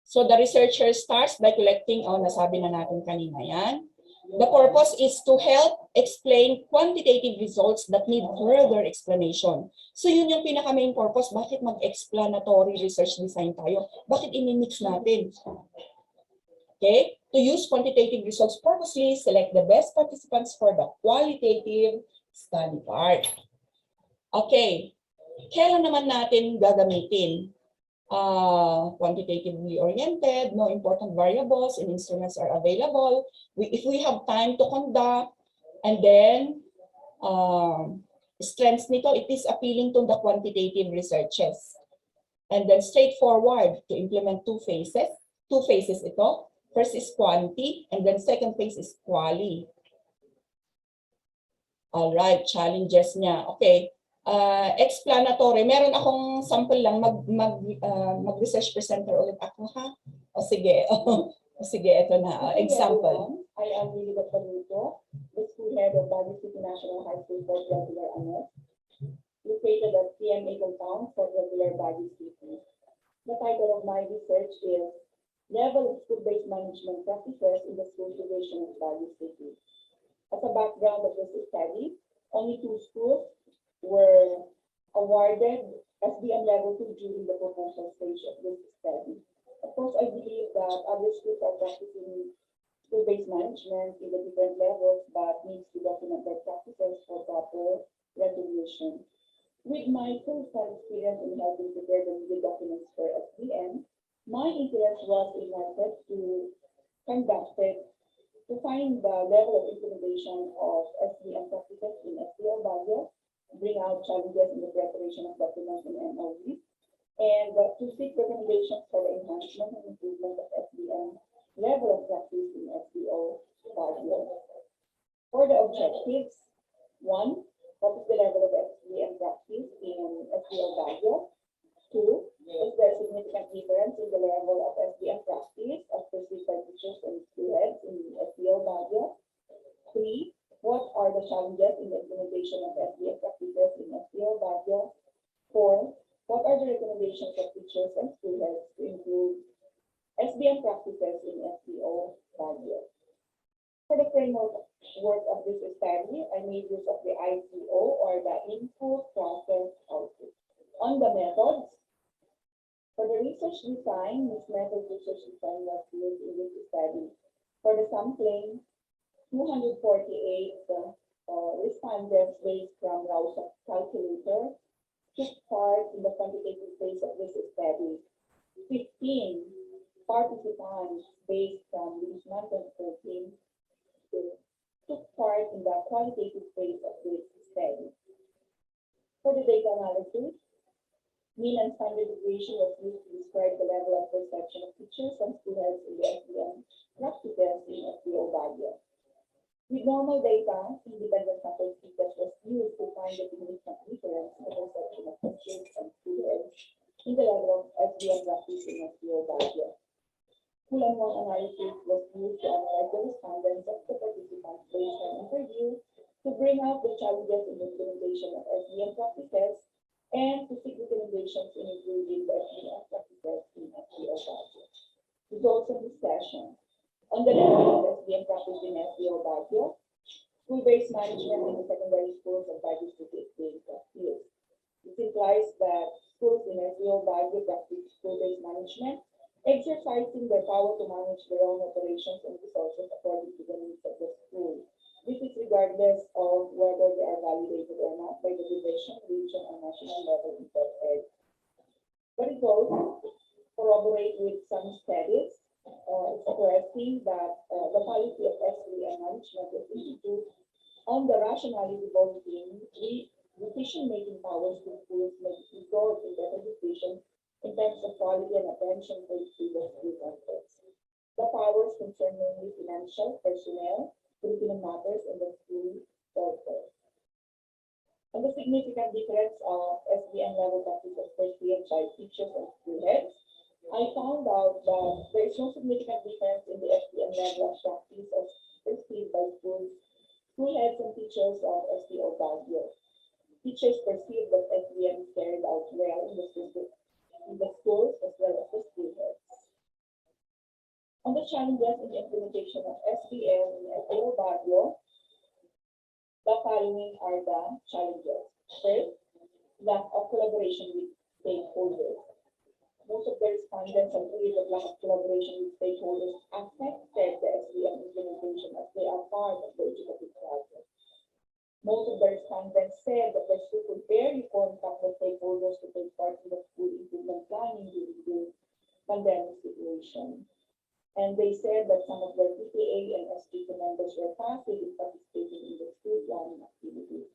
so the researcher starts by collecting, nasabi na natin kanina yan. The purpose is to help explain quantitative results that need further explanation. So yun yung pinaka-main purpose. Bakit mag-explanatory research design tayo? Bakit ini-mix natin? Okay? To use quantitative results purposely, select the best participants for the qualitative study part. Okay. Kailan naman natin gagamitin? Quantitatively oriented, no important variables and instruments are available. If we have time to conduct, and then strengths nito, it is appealing to the quantitative researches. And then straightforward to implement two phases. Two phases ito. First is quanti, and then second phase is quali. All right, challenges niya. Okay. Explanatory. Meron akong sample lang. Mag-research presenter ulit ako, ha? O sige. Sige, ito na. Example. I am Lily Bapaluto, the school head of Baguio City National High School for Regular Honors, located at CMA compound for Regular Baguio City. The title of my research is Level of School-Based Management Practices in the School Division of Baguio City. As a background of this study, only 2 schools were awarded SBM level 2 during the proposal stage of this study. Of course, I believe that other schools are practicing school-based management in the different levels, but needs to document their practices for proper recognition. With my first-hand experience in helping prepare the needed documents for SBM, my interest was in method to conduct it to find the level of implementation of SBM practices in SBL Baguio, bring out challenges in the preparation of documents in MOE, and to seek recommendations for the enhancement and improvement of SBM level of practice in SBO Baguio. For the objectives, 1, what is the level of SBM practice in SBO Baguio? 2, is there a significant difference in the level of SBM practice of perceived by teachers and students in SBO Baguio? 3, what are the challenges in the implementation of SBM practices in SBO Baguio? 4, what are the recommendations of teachers and students to improve SBM practices in SBO Baguio? For the framework of this study, I made use of the ICO, or the Input, Process, Output. On the methods, for the research design, this method research design was used in this study. For the sampling, 248 respondents based from Rao's calculator took part in the quantitative phase of this study. 15 participants based from Misconduct and 13 took part in the qualitative phase of this study. For the data analysis, mean and standard deviation was used to describe the level of perception of teachers and students in the SBM practices in SBO Baguio. With normal data, independent sample speakers was used to find the significant difference in the perception of students and students in the level of SBM practice in SBO Baguio. Full-on-one analysis was used to analyze the respondents of the participants based on interview to bring out the challenges in the implementation of SBM practices and to seek recommendations in improving the SBM practices in SBO Baguio. Results of this session. On the level of SBM practice in SBO Baguio, school-based management in the secondary schools of Baguio City is being practiced. This implies that schools in SBO Baguio practice school-based management, exercising their power to manage their own operations and resources according to the needs of the school. This is regardless of whether they are validated or not by the division, region, or national level in DepEd. The results corroborate with some studies expressing that the policy of SBM management was introduced on the rationality voting decision-making powers to schools may result in better decisions in terms of quality and attention paid to the school context. The powers concern mainly financial, personnel, curriculum matters, and the school purpose. And the significant difference of SBM level practice of perceived by teachers and school heads, I found out that there is no significant difference in the SBM level of practice as perceived by school heads and teachers of SBO Baguio. Teachers perceive that SBM is carried out well in the schools as well as the school heads. On the challenges in the implementation of SBM in SBO Baguio, the following are the challenges. First, lack of collaboration with stakeholders. Most of the respondents agree that lack of collaboration with stakeholders affected the SBM implementation as they are part of the educative process. Most of the respondents said that the school could barely contact the stakeholders to take part in the school improvement planning during the pandemic situation. And they said that some of their PTA and SPT members were passive in participating in the school planning activities.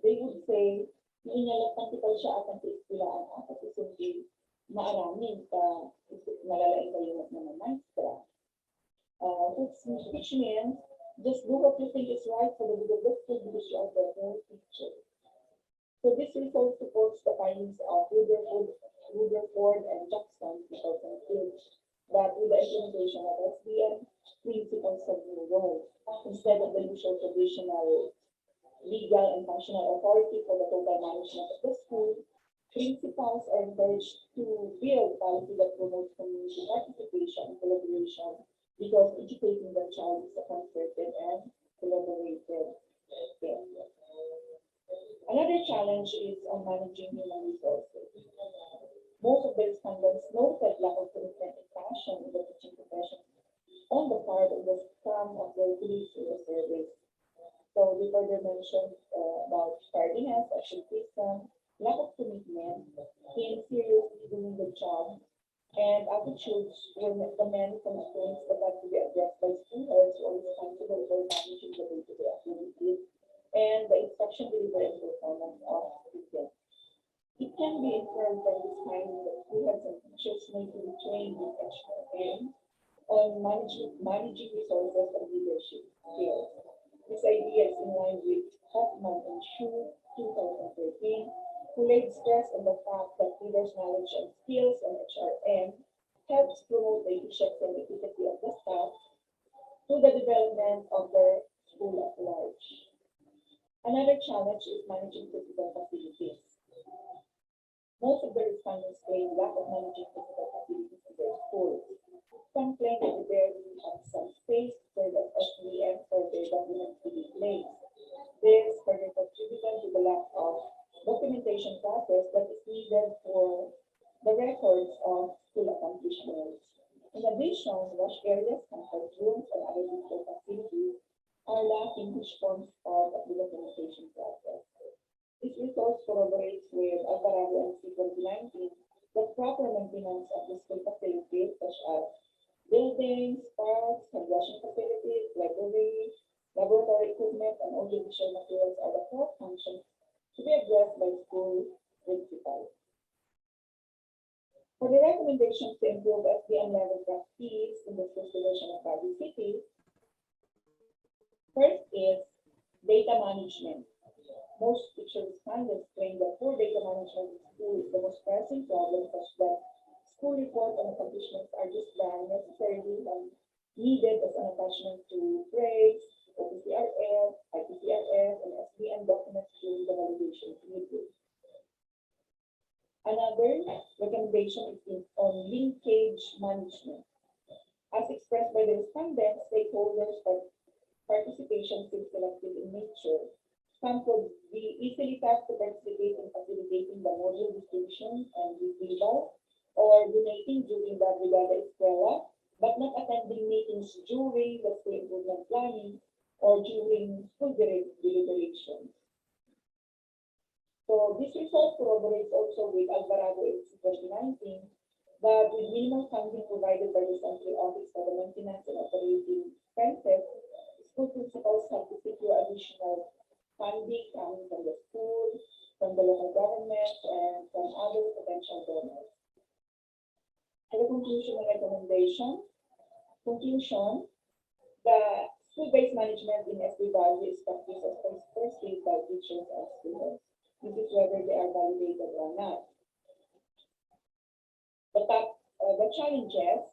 They would say, "Inalapantikal siya at ang istilaan at isundi maaramin ka nalalain kayo ng maestra." Which means, just do what you think is right for the good of the school because you are the whole teacher. So this result supports the findings of Rutherford and Jackson 2002 that with the implementation of SBM, principles have new roles. Instead of the usual traditional legal and functional authority for the total management of the school, principals are encouraged to build policy that promotes community participation and collaboration because educating the child is a concerted and collaborative skill. Another challenge is on managing human resources. Most of the respondents noted lack of commitment and passion in the teaching profession on the part of some of their police service. So they further mentioned about tardiness, absenteeism, lack of commitment in seriously doing the job, and attitudes were the many constraints that had to be addressed by school heads who are responsible for managing the day-to-day activities and the instruction delivery and performance of students. It can be inferred from this finding that school heads and teachers need to be trained with extra aim on managing resources and leadership skills. This idea is in line with Hoffman and Shu 2013, who laid stress on the fact that leaders' knowledge and skills on HRM helps promote the efficiency and efficacy of the staff to the development of their school at large. Another challenge is managing physical facilities. Most of the respondents claim lack of managing physical facilities in their schools. Some claim that they barely have some space for the SBM for their documents to be placed. This further contributed to the lack of documentation process that is needed for the records of school accomplishments. In addition, wash areas, comfort rooms, and other physical facilities are lacking, which forms part of the documentation process. This result corroborates with Alvarado and C2019 that proper maintenance of the school facilities such as buildings, parks, hand washing facilities, libraries, laboratory equipment, and audiovisual materials are the core functions to be addressed by school principals. For the recommendations to improve SBM level practice in the school division of Baguio City, First is data management. Most teacher respondents claim that poor data management in school is the most pressing problem, such that school report and accomplishments are just done necessarily and needed as an attachment to grades, OPCRF, IPCRF, and SBM documents during the validation period. Another recommendation is on linkage management. As expressed by the respondents, stakeholders' participation seems selective in nature. Some could be easily tasked to participate in facilitating the module distribution and retrieval, or donating during the Brigada Escuela, but not attending meetings during the school improvement planning or during school deliberations. So this result corroborates also with Alvarado in 2019 that with minimal funding provided by the Central Office for the Maintenance and Operating Expenses, school principals have to secure additional funding coming from the school, from the local government, and from other potential donors. And the conclusion and recommendation. Conclusion, the school-based management in SB Baguio is practiced as perceived by teachers and students. This is whether they are validated or not. The challenges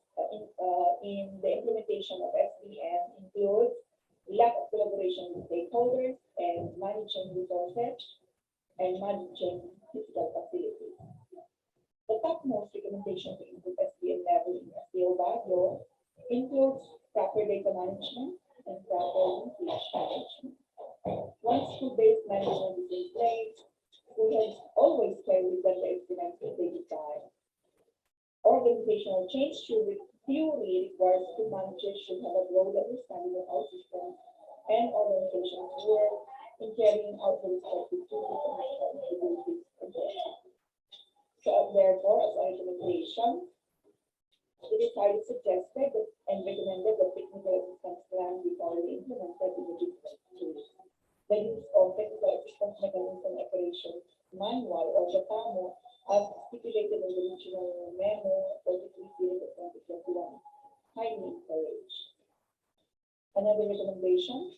in the implementation of SBM include lack of collaboration with stakeholders and managing resources and managing physical facilities. The topmost recommendation to improve SBM level in SBO Baguio includes proper data management and proper linkage management. Once school-based management is in place, school heads always carry with them the experience that they desire. Organizational change theory requires school managers should have a broad understanding of how systems and organizations work in carrying out the respective duties and responsibilities of the school. So therefore, as a recommendation, it is highly suggested and recommended that technical assistance plan be thoroughly implemented in the different schools. The use of technical assistance mechanism operations manual or the TAMO as stipulated in the regional memo 43 series of 2021, highly encouraged. Another recommendation,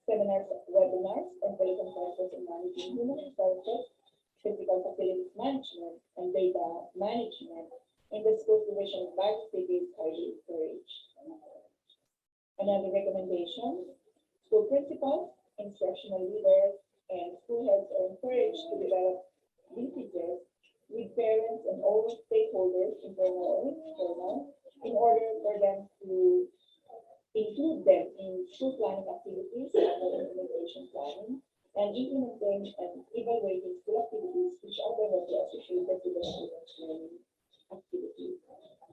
seminars, webinars, and teleconferences in managing human resources, physical facilities management, and data management in the school division of Baguio City is highly encouraged. Another recommendation, school principals, instructional leaders, and school heads are encouraged to develop linkages with parents and all stakeholders, internal or external, in order for them to include them in school planning activities and implementation planning, and implementing and evaluating school activities which are directly associated with the students' learning activities.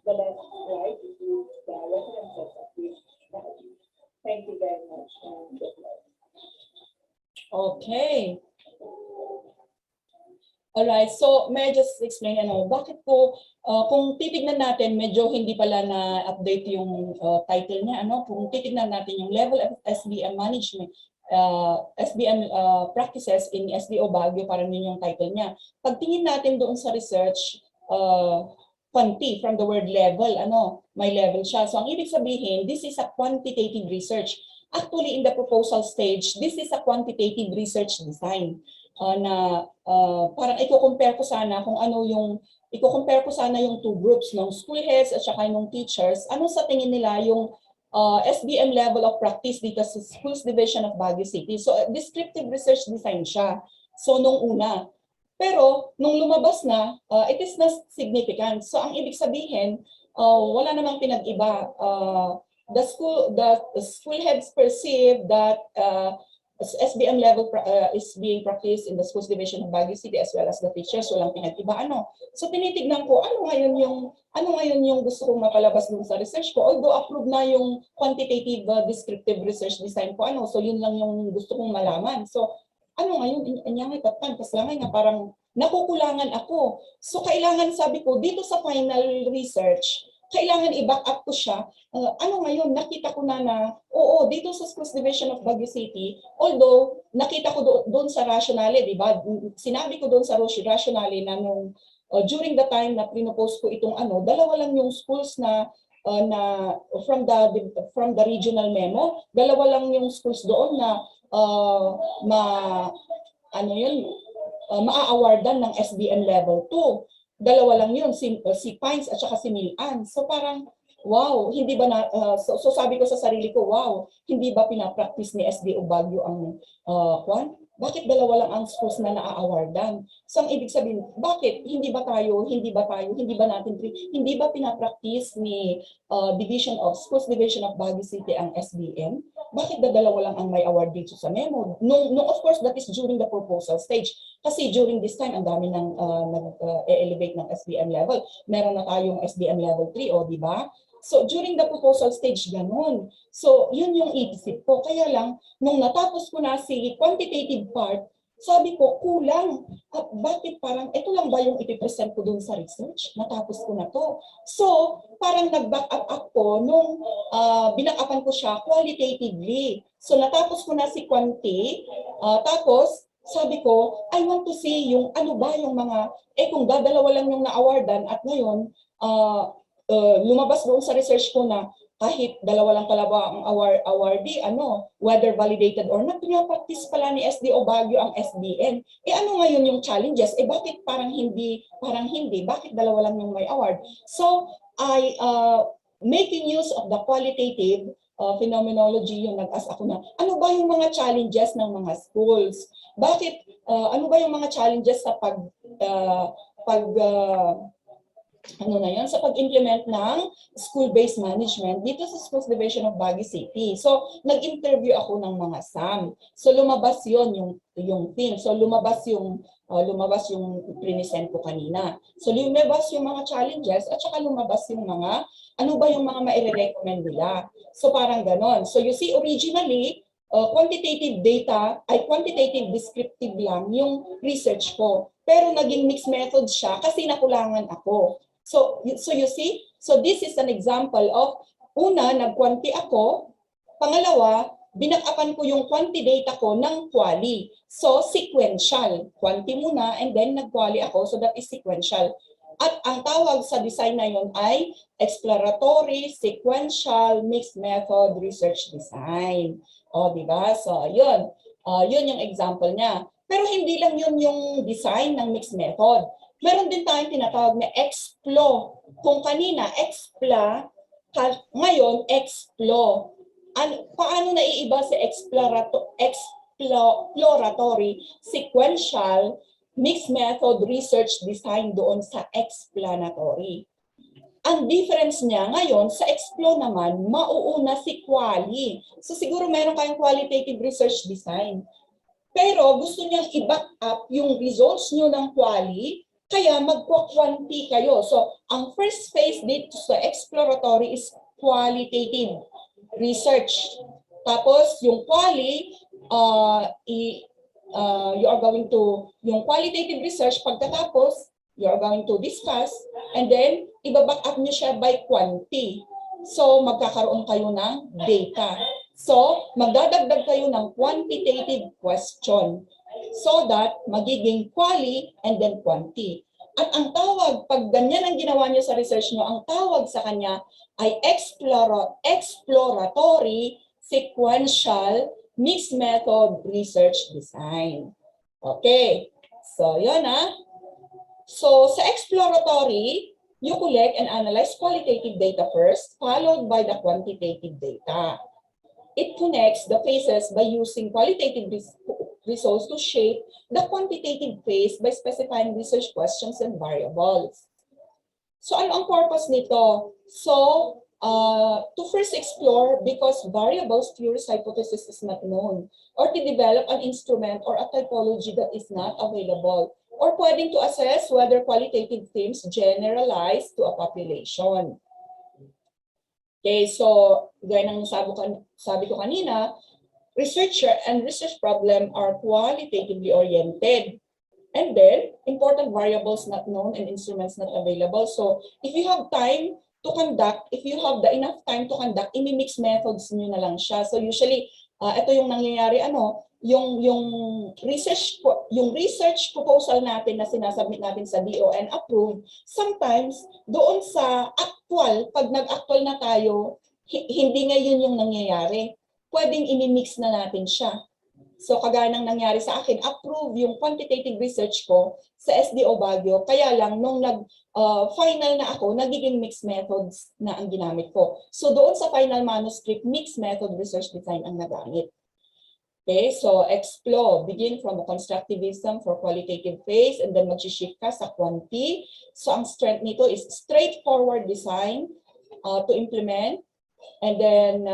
The last slide is the references of this strategy. Thank you very much, and good luck. Okay. Alright, so may I just explain bakit po, kung titignan natin, medyo hindi pala na-update yung title niya, kung titignan natin yung level of SBM management, SBM practices in SDO Baguio, parang yun yung title niya. Pagtingin natin doon sa research, quanti, from the word level, may level siya. So ang ibig sabihin, this is a quantitative research. Actually, in the proposal stage, this is a quantitative research design. Parang i-compare ko sana kung ano yung i-compare ko sana yung two groups ng school heads at saka yung teachers. Ano sa tingin nila yung SBM level of practice dito sa Schools Division of Baguio City. So descriptive research design siya. So nung una. Pero nung lumabas na, it is not significant. So ang ibig sabihin, wala namang pinag-iba. The school heads perceive that SBM level is being practiced in the Schools Division of Baguio City as well as the teachers. Walang pinag-iba. So tinitignan ko, ano ngayon yung gusto kong mapalabas dun sa research ko. Although approved na yung quantitative descriptive research design ko, so yun lang yung gusto kong malaman. So ano ngayon, anyangay katpan, kasi nga parang nakukulangan ako. So kailangan, sabi ko, dito sa final research, kailangan i-back up ko siya. Ano ngayon, nakita ko na oo, dito sa Schools Division of Baguio City, although nakita ko doon sa rationale, di ba? Sinabi ko doon sa rationale na nung during the time na pinopose ko itong dalawa lang yung schools na from the regional memo, dalawa lang yung schools doon na maa-awardan ng SBM level 2. Dalawa lang yun, si Pines at saka si Milan. So parang wow, hindi ba so sabi ko sa sarili ko, wow, hindi ba pinapractice ni SDO Baguio ang bakit dalawa lang ang schools na naa-awardan? So ang ibig sabihin, bakit hindi ba pinapractice ni Division of Baguio City ang SBM? Bakit dalawa lang ang may award dito sa memo? No, of course, that is during the proposal stage. Kasi during this time, ang dami nang nag-elevate ng SBM level. Meron na tayong SBM level 3, di ba? So during the proposal stage, ganun. So yun yung iisip ko. Kaya lang, nung natapos ko na si quantitative part, sabi ko, kulang. Bakit parang, ito lang ba yung ipipresent ko dun sa research? Natapos ko na to. So, parang nag-back up ako nung binack-upan ko siya qualitatively. So, natapos ko na si quanti, tapos, sabi ko, I want to see yung ano ba yung mga, kung dadalawa lang yung na-awardan at ngayon, lumabas doon sa research ko na kahit dalawa lang pala ba ang awardee, whether validated or not, pinapractice pala ni SDO Baguio ang SBM. Ano ngayon yung challenges? Bakit parang hindi? Bakit dalawa lang yung may award? So, I, making use of the qualitative phenomenology, yung nag-ask ako na, ano ba yung mga challenges ng mga schools? Bakit, ano ba yung mga challenges sa sa pag-implement ng school-based management dito sa Schools Division of Baguio City. So, nag-interview ako ng mga SAM. So, lumabas yon yung theme. So, lumabas yung present ko kanina. So, lumabas yung mga challenges at saka lumabas yung mga, ano ba yung mga maire-recommend nila. So, parang ganon. So, you see, originally, quantitative descriptive lang yung research ko. Pero naging mixed method siya kasi nakulangan ako. So you see, so this is an example of, una, nag-quanti ako, pangalawa, binack-upan ko yung quanti data ko ng quali. So sequential, quanti muna and then nag-quali ako, so that is sequential. At ang tawag sa design na yun ay exploratory, sequential, mixed method research design. Di ba? So yun yung example niya. Pero hindi lang yun yung design ng mixed method. Meron din tayong tinatawag na explo. Kung kanina, expla, ngayon, explo. Paano naiiba sa exploratory, sequential, mixed method research design doon sa explanatory? Ang difference niya ngayon, sa explo naman, mauuna si quali. So siguro meron kayong qualitative research design. Pero gusto niyang i-back up yung results niyo ng quali, kaya magko-quanti kayo. So, ang first phase dito sa exploratory is qualitative research. Tapos, yung quali, yung qualitative research, pagkatapos, you are going to discuss, and then, ibaback up niyo siya by quanti. So, magkakaroon kayo ng data. So, magdadagdag kayo ng quantitative question so that magiging quali and then quanti. At ang tawag, pag ganyan ang ginawa niyo sa research niyo, ang tawag sa kanya ay exploratory, sequential, mixed method research design. Okay, so yun So, sa exploratory, you collect and analyze qualitative data first, followed by the quantitative data. It connects the phases by using qualitative results to shape the quantitative phase by specifying research questions and variables. So, ano ang purpose nito? So, to first explore because variables, theories, hypothesis is not known, or to develop an instrument or a typology that is not available, or pwedeng to assess whether qualitative themes generalize to a population. Okay, so gaya ng sabi ko kanina, researcher and research problem are qualitatively oriented. And then, important variables not known and instruments not available. So, if you have time to conduct, if you have enough time to conduct, imi-mix methods nyo na lang siya. So, usually, ito yung nangyayari, yung research proposal natin na sinasubmit natin sa DO and approve, sometimes doon sa actual, pag nag-actual na tayo, hindi ngayon yung nangyayari. Pwedeng inimix na natin siya. So kagaya ng nangyari sa akin, approve yung quantitative research ko sa SDO Baguio. Kaya lang, nung final na ako, nagiging mixed methods na ang ginamit ko. So doon sa final manuscript, mixed method research design ang nagamit. Okay, so explore, begin from a constructivism for qualitative phase, and then mag-shift ka sa quanti. So ang strength nito is straightforward design to implement, and then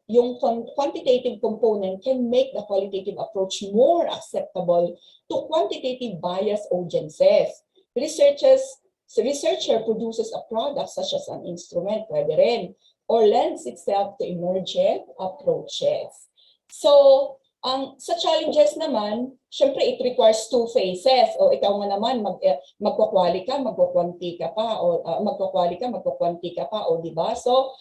yung quantitative component can make the qualitative approach more acceptable to quantitative bias audiences. Researcher produces a product such as an instrument, pwede rin, or lends itself to emergent approaches. So, sa challenges naman, syempre it requires two phases. O ikaw nga naman, magkukwali ka, magkukwanti ka pa, o magkukwali ka, magkukwanti ka pa, o di ba? So,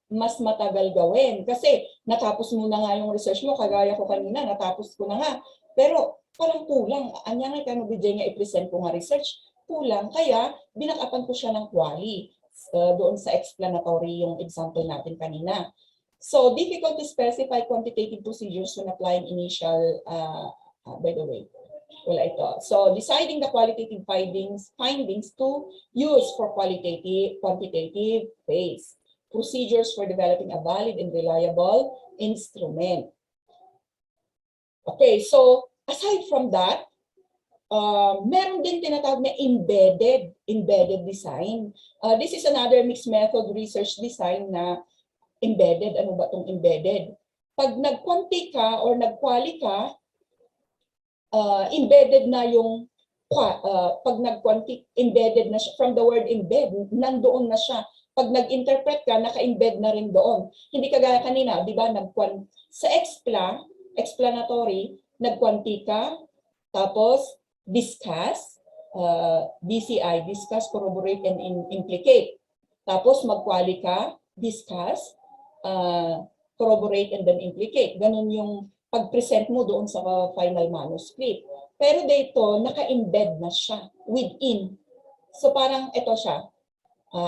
mas matagal gawin. Kasi natapos mo na nga yung research mo, kagaya ko kanina, natapos ko na nga. Pero parang kulang. Anya nga kano bidya nga i-present ko nga research, kulang. Kaya binakapan ko siya ng quali. Doon sa explanatory yung example natin kanina. So, difficult to specify quantitative procedures when applying initial, by the way, wala ito. So, deciding the qualitative findings to use for quantitative phase. Procedures for developing a valid and reliable instrument. Okay, so, aside from that, meron din tinatawag na embedded design. This is another mixed method research design na embedded. Ano ba itong embedded? Pag nag-quanti ka or nag-quali ka, embedded na yung, pag nag-quanti, embedded na siya. From the word embed, nandoon na siya. Pag nag-interpret ka, naka-embed na rin doon. Hindi kagaya kanina, di ba? Sa explanatory, nag-quanti ka, tapos discuss, DCI, discuss, corroborate, and implicate. Tapos mag-quali ka, discuss, corroborate, and then implicate. Ganun yung pag-present mo doon sa final manuscript. Pero dito, naka-embed na siya within. So parang ito siya,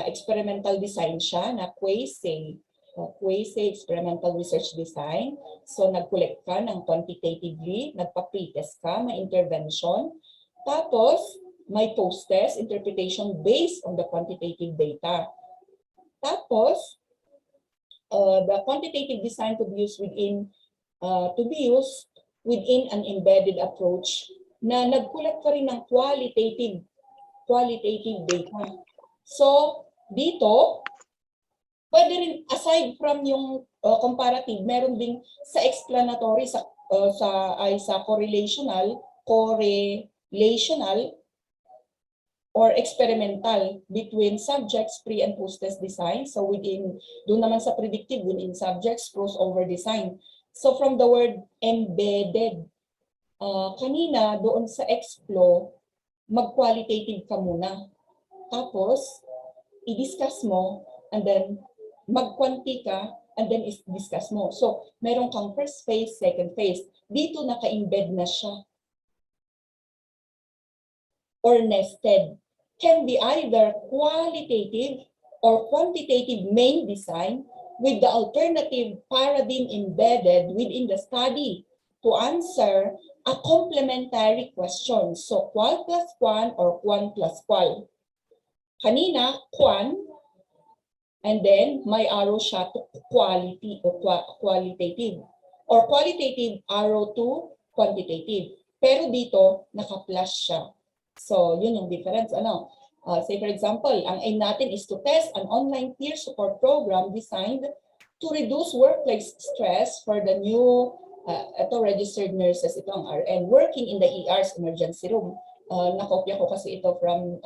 experimental design siya na quasi-experimental research design. So nag-collect ka ng quantitatively, nagpa-pretest ka, may intervention. Tapos, may post-test interpretation based on the quantitative data. Tapos, the quantitative design to be used within an embedded approach na nag-collect ka rin ng qualitative data. So, dito, pwede rin, aside from yung comparative, meron ding sa explanatory, sa correlational, or experimental between subjects, pre- and post-test design. So doon naman sa predictive, within subjects, crossover design. So from the word embedded, kanina doon sa explo, mag-qualitative ka muna. Tapos, i-discuss mo, and then mag-quanti ka, and then i-discuss mo. So, meron kang first phase, second phase. Dito naka-embed na siya. Or nested. Can be either qualitative or quantitative main design with the alternative paradigm embedded within the study to answer a complementary question. So, qual plus quan or quan plus qual. Kanina, quan, and then may arrow siya to quality or qualitative. Or qualitative arrow to quantitative. Pero dito, naka-plus siya. So, yun yung difference. Say for example, ang aim natin is to test an online peer support program designed to reduce workplace stress for the new registered nurses, ito ang RN, working in the ER's emergency room. Nakopya ko kasi ito from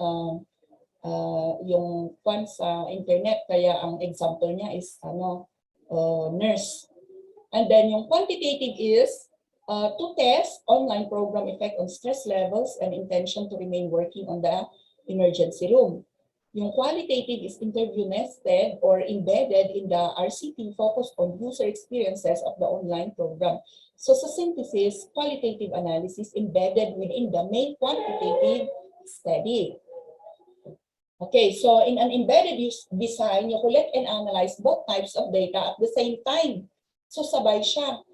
yung sa internet, kaya ang example niya is nurse. And then yung quantitative is to test online program effect on stress levels and intention to remain working on the emergency room. Yung qualitative is interview nested or embedded in the RCT focused on user experiences of the online program. So sa synthesis, qualitative analysis embedded within the main quantitative study. Okay, so in an embedded design, you collect and analyze both types of data at the same time. So sabay siya.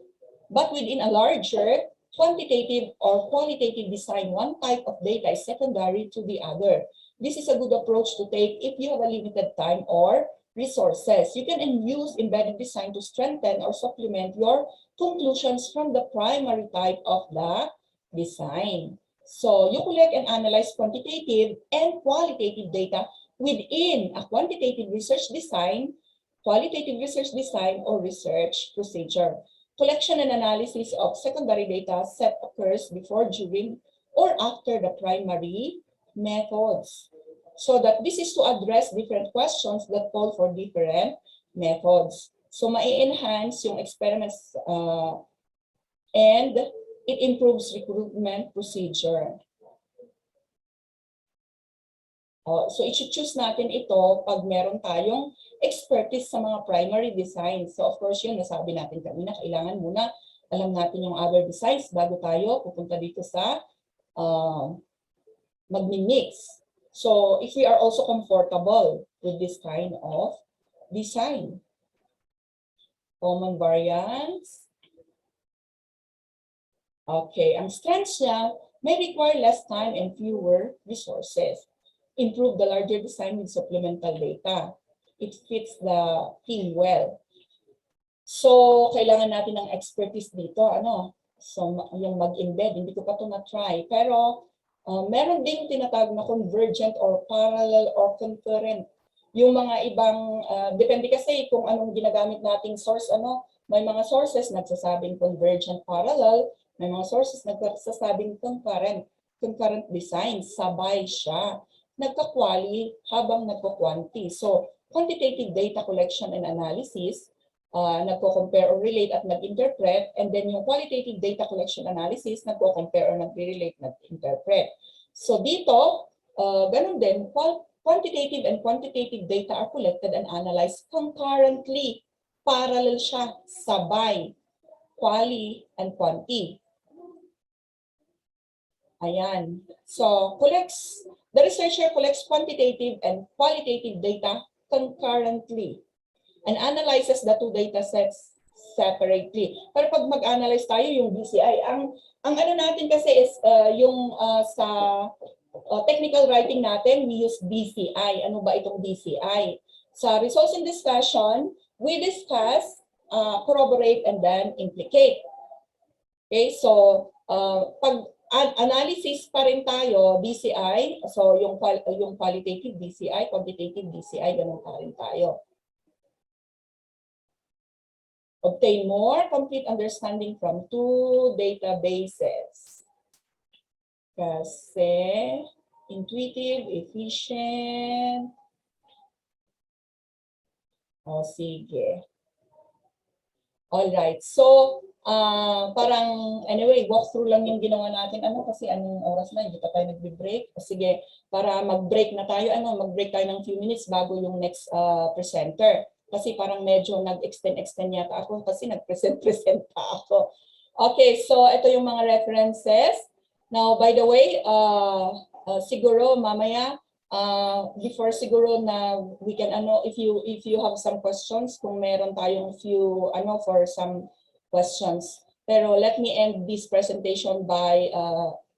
But within a larger quantitative or qualitative design, one type of data is secondary to the other. This is a good approach to take if you have a limited time or resources. You can use embedded design to strengthen or supplement your conclusions from the primary type of the design. So you collect and analyze quantitative and qualitative data within a quantitative research design, qualitative research design, or research procedure. Collection and analysis of secondary data set occurs before, during, or after the primary methods. So that this is to address different questions that call for different methods. So ma-enhance yung experiments and it improves recruitment procedure. So i-choose natin ito pag meron tayong expertise sa mga primary designs. So of course yun, nasabi natin kanina, kailangan muna alam natin yung other designs bago tayo pupunta dito sa magmi-mix. So if we are also comfortable with this kind of design. Common variance. Okay, ang strengths niya may require less time and fewer resources. Improve the larger design with supplemental data. It fits the team well. So, kailangan natin ng expertise dito. So, yung mag-embed, hindi ko pa ito na-try. Pero, meron ding tinatawag na convergent or parallel or concurrent. Yung mga ibang, depende kasi kung anong ginagamit nating source. May mga sources nagsasabing convergent parallel, may mga sources nagsasabing concurrent design. Sabay siya. Nagka-quali habang nagko-quanti. So, quantitative data collection and analysis, nagko-compare or relate at nag-interpret, and then yung qualitative data collection analysis, nagko-compare or nag-relate, nag-interpret. So dito, ganun din, quantitative and quantitative data are collected and analyzed concurrently. Parallel siya, sabay, quali and quanti. Ayan. So, the researcher collects quantitative and qualitative data concurrently and analyzes the two data sets separately. Pero pag mag-analyze tayo yung DCI, ang natin kasi is sa technical writing natin, we use DCI. Ano ba itong DCI? Sa results in discussion, we discuss, corroborate, and then implicate. Okay, so pag analysis pa rin tayo, DCI, so yung qualitative DCI, quantitative DCI, ganun pa rin tayo. Obtain more complete understanding from two databases. Kasi intuitive, efficient. Sige. Alright, so parang anyway, walk through lang yung ginawa natin. Kasi anong oras na, hindi pa tayo nagbe-break. Sige, para mag-break na tayo, mag-break tayo ng few minutes bago yung next presenter. Kasi parang medyo nag-extend yata ako kasi nag-present pa ako. Okay, so ito yung mga references. Now, by the way, siguro mamaya, before siguro na we can, if you have some questions, kung meron tayong few, for some questions. Pero let me end this presentation by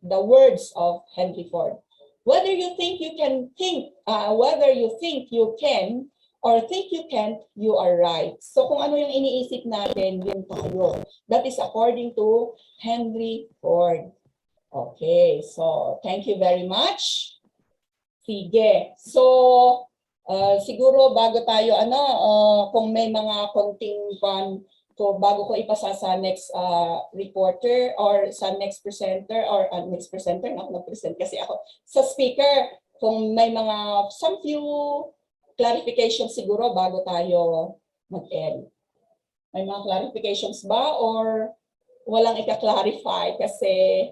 the words of Henry Ford. Whether you think you can think, whether you think you can, or think you can't, you are right. So kung ano yung iniisip natin, yun tayo. That is according to Henry Ford. Okay, so thank you very much. Sige. So siguro bago tayo, kung may mga konting bago ko ipasa sa next reporter or sa next presenter or nag-present kasi ako sa speaker, kung may mga some few clarification siguro bago tayo mag-end. May mga clarifications ba or walang ika-clarify kasi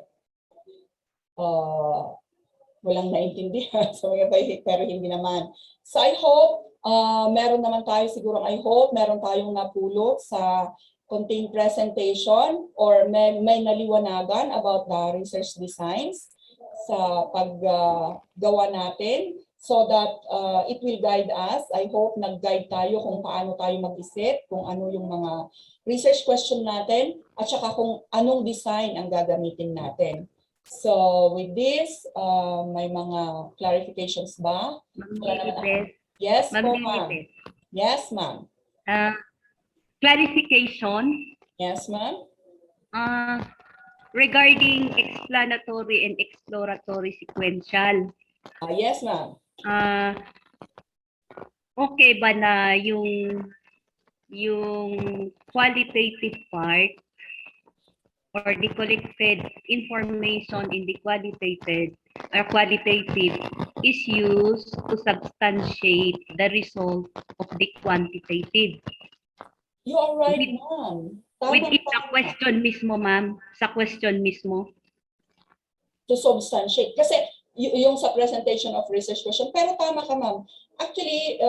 walang naintindihan. So, pero hindi naman. So, I hope meron naman tayo siguro, meron tayong napulot sa konting presentation or may naliwanagan about the research designs sa paggawa natin so that it will guide us. I hope nag-guide tayo kung paano tayo mag-isip, kung ano yung mga research question natin, at saka kung anong design ang gagamitin natin. So with this, may mga clarifications ba? Yes po, ma'am. Yes, ma'am. Clarification Yes, ma'am. regarding explanatory and exploratory sequential. Yes, ma'am. Okay ba na yung qualitative part or the collected information in the qualitative is used to substantiate the result of the quantitative. You are right, ma'am. Within the question mismo, ma'am, sa question mismo. To substantiate. Kasi yung sa presentation of research question, pero tama ka, ma'am. Actually,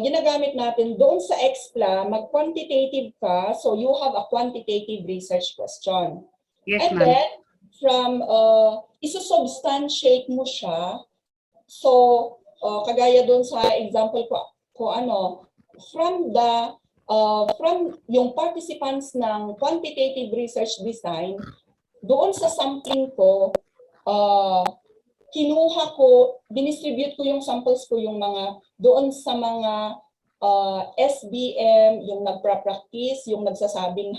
ginagamit natin doon sa EXPLA, mag-quantitative ka, so you have a quantitative research question. Yes, And ma'am. then, from, isusubstantiate mo siya, so, kagaya doon sa example ko ano, from yung participants ng quantitative research design, doon sa sampling ko, kinuha ko, dinistribute ko yung samples ko, yung mga, doon sa mga SBM, yung nagpa-practice, yung nagsasabing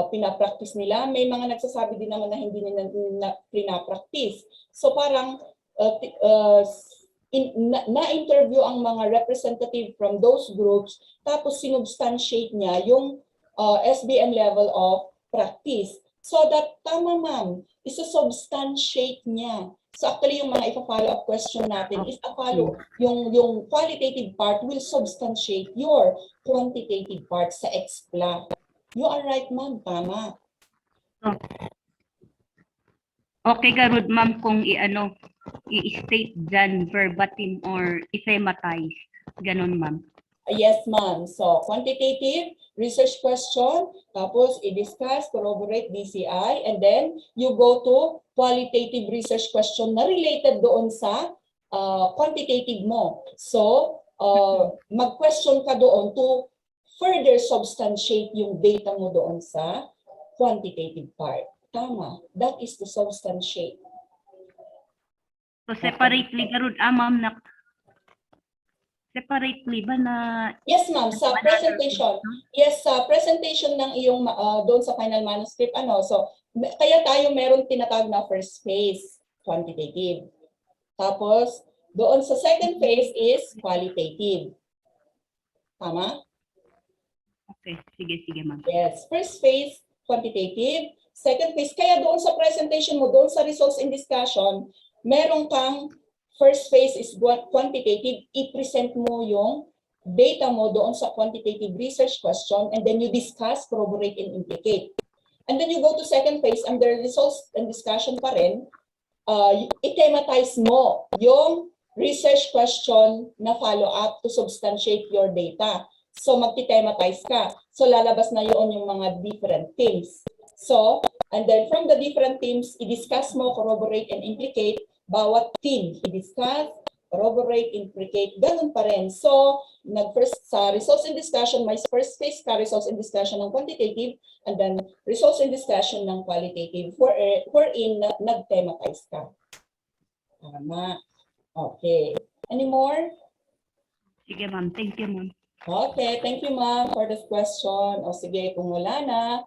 pinapractice nila. May mga nagsasabi din naman na hindi nila pinapractice. So parang na-interview ang mga representative from those groups, tapos sinubstantiate niya yung SBM level of practice. So that, tama ma'am, isusubstantiate niya. So actually yung mga ipa-follow up question natin is yung qualitative part will substantiate your quantitative part sa EXPLA. You are right, ma'am, tama. Okay, garud, ma'am, kung i-state dyan verbatim or i-thematize. Ganon, ma'am. Yes, ma'am. So quantitative research question, tapos i-discuss, corroborate, DCI, and then you go to qualitative research question na related doon sa quantitative mo. So mag-question ka doon to further substantiate yung data mo doon sa quantitative part. Tama. That is to substantiate. So separately, garud, ma'am, na separately ba na? Yes, ma'am. Sa presentation. Yes, sa presentation ng iyong doon sa final manuscript, so kaya tayo meron tinatawag na first phase, quantitative. Tapos, doon sa second phase is qualitative. Tama? Okay, sige, ma'am. Yes. First phase, quantitative. Second phase, kaya doon sa presentation mo, doon sa results in discussion, meron kang first phase is quantitative, i-present mo yung data mo doon sa quantitative research question, and then you discuss, corroborate, and implicate. And then you go to second phase, under results and discussion pa rin, i-thematize mo yung research question na follow-up to substantiate your data. So magti-thematize ka. So lalabas na yun yung mga different themes. So, and then from the different themes, i-discuss mo, corroborate, and implicate. Bawat team, i-discuss, corroborate, implicate, ganun pa rin. So, nag-first sa results in discussion, may first phase ka, results in discussion ng quantitative, and then results in discussion ng qualitative, wherein nag-thematize ka. Tama. Okay. Any more? Sige, ma'am. Thank you, ma'am. Okay, thank you, ma'am, for this question. O sige, kung wala na,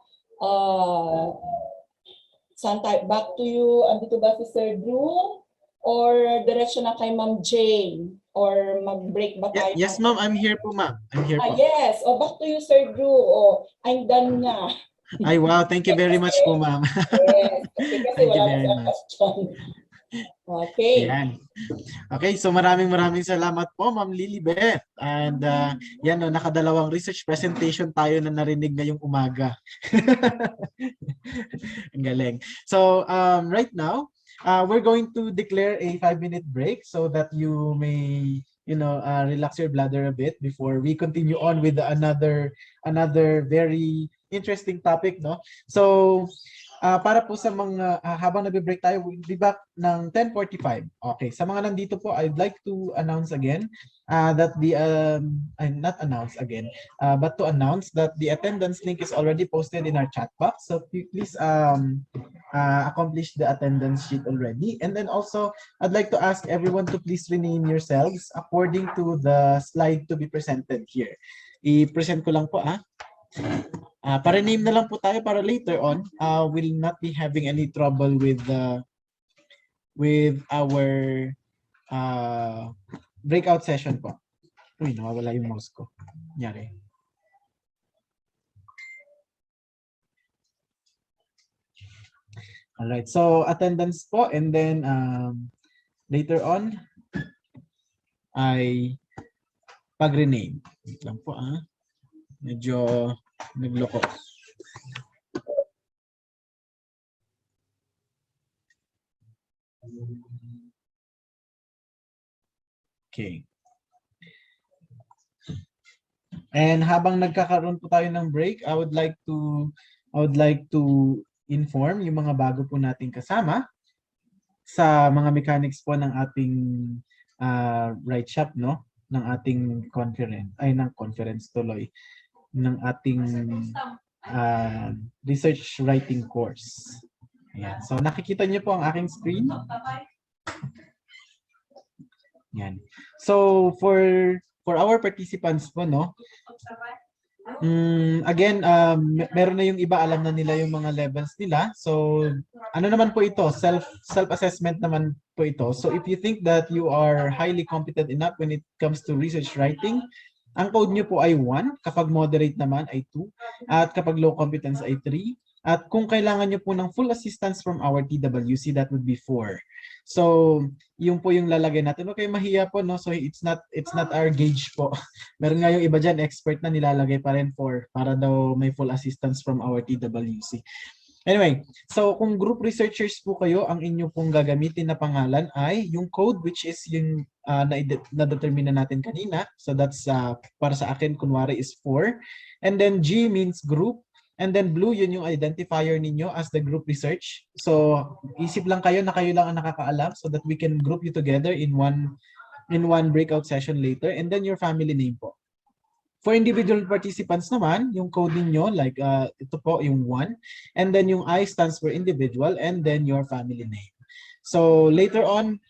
back to you. Andito ba si Sir Drew? Or diretso na kay Ma'am Jane? Or mag-break ba tayo? Yes, ma'am. I'm here po, ma'am. I'm here po. Yes. O, back to you, Sir Drew. O, I'm done na. Ay, wow. Thank you very much po, ma'am. Yes. Kasi Thank you wala very na much. question. Okay. Ayan. Okay, so maraming salamat po, Ma'am Lilibet. And yan, no, nakadalawang research presentation tayo na narinig ngayong umaga. Ang galing. So right now, we're going to declare a 5-minute break so that you may, relax your bladder a bit before we continue on with another very interesting topic, no? So para po sa mga habang nagbe-break tayo, we'll be back ng 10:45. Okay, sa mga nandito po, I'd like to announce again that the not announce again, but to announce that the attendance link is already posted in our chat box. So please accomplish the attendance sheet already. And then also, I'd like to ask everyone to please rename yourselves according to the slide to be presented here. I-present ko lang po pa-rename na lang po tayo para later on we'll not be having any trouble with our breakout session po. Uy, nawawala yung mouse ko. Nyari. Alright, so attendance po, and then later on ay pag-rename. Wait lang po medyo nagloko. Okay. And habang nagkakaroon po tayo ng break, I would like to inform yung mga bago po nating kasama sa mga mechanics po ng ating write shop, no? Ng ating conference tuloy ng ating research writing course. Ayan. So nakikita niyo po ang aking screen. Yan. So for our participants po, no? Again, meron na yung iba, alam na nila yung mga levels nila. So ano naman po ito? Self-assessment naman po ito. So if you think that you are highly competent enough when it comes to research writing, ang code nyo po ay 1, kapag moderate naman ay 2, at kapag low competence ay 3. At kung kailangan nyo po ng full assistance from our TWC, that would be 4. So, yung po yung lalagay natin. Okay, mahiya po, no? So, it's not our gauge po. Meron nga yung iba dyan, expert na nilalagay pa rin 4 para daw may full assistance from our TWC. Anyway, so kung group researchers po kayo, ang inyo pong gagamitin na pangalan ay yung code, which is yung na-determine na natin kanina. So that's para sa akin, kunwari is 4. And then G means group. And then blue, yun yung identifier ninyo as the group research. So isip lang kayo na kayo lang ang nakakaalam so that we can group you together in one breakout session later. And then your family name po. For individual participants naman, yung code niyo like ito po yung 1, and then yung I stands for individual, and then your family name. So later on,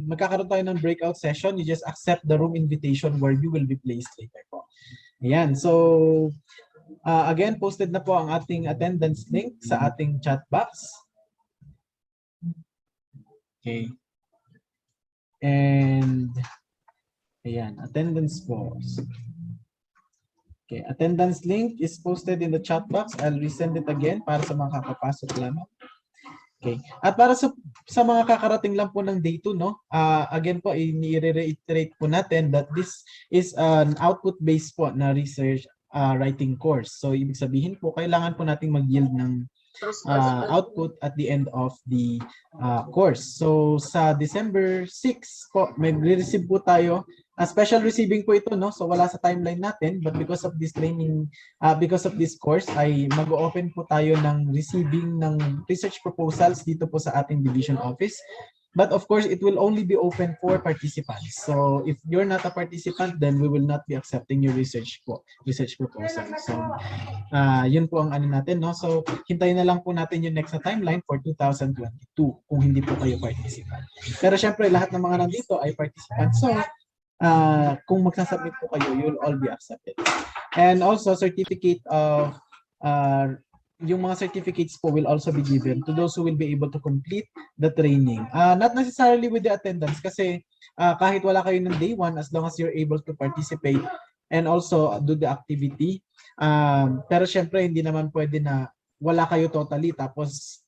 magkakaroon tayo ng breakout session. You just accept the room invitation where you will be placed later po. Ayan. So again, posted na po ang ating attendance link sa ating chat box. Okay. And ayan, attendance po. Okay, attendance link is posted in the chat box. I'll resend it again para sa mga kakapasok lamang. Okay. At para sa mga kakarating lang po ng day 2, no? Again po, i-reiterate po natin that this is an output-based po na research writing course. So, ibig sabihin po, kailangan po nating mag-yield ng output at the end of the course. So, sa December 6 po, may receive po tayo. Special receiving po ito, no? So wala sa timeline natin, but because of this training, because of this course, ay mag-open po tayo ng receiving ng research proposals dito po sa ating division office. But of course, it will only be open for participants. So if you're not a participant, then we will not be accepting your research proposal. So yun po ang ano natin, no? So hintayin na lang po natin yung next na timeline for 2022 kung hindi po kayo participant. Pero syempre, lahat ng mga nandito ay participants. So kung magsasubmit po kayo, you will all be accepted. And also, certificate of yung mga certificates po will also be given to those who will be able to complete the training. Not necessarily with the attendance kasi kahit wala kayo ng day 1, as long as you're able to participate and also do the activity. Pero syempre, hindi naman pwede na wala kayo totally tapos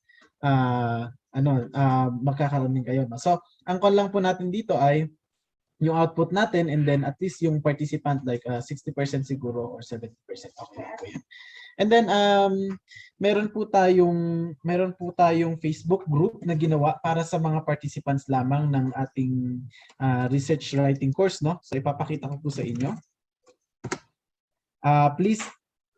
magkakaroon din kayo. No? So, ang call lang po natin dito ay yung output natin, and then at least yung participant like 60% siguro or 70%. Okay po yan. And then meron po tayong Facebook group na ginawa para sa mga participants lamang ng ating research writing course, no? So ipapakita ko po sa inyo. Please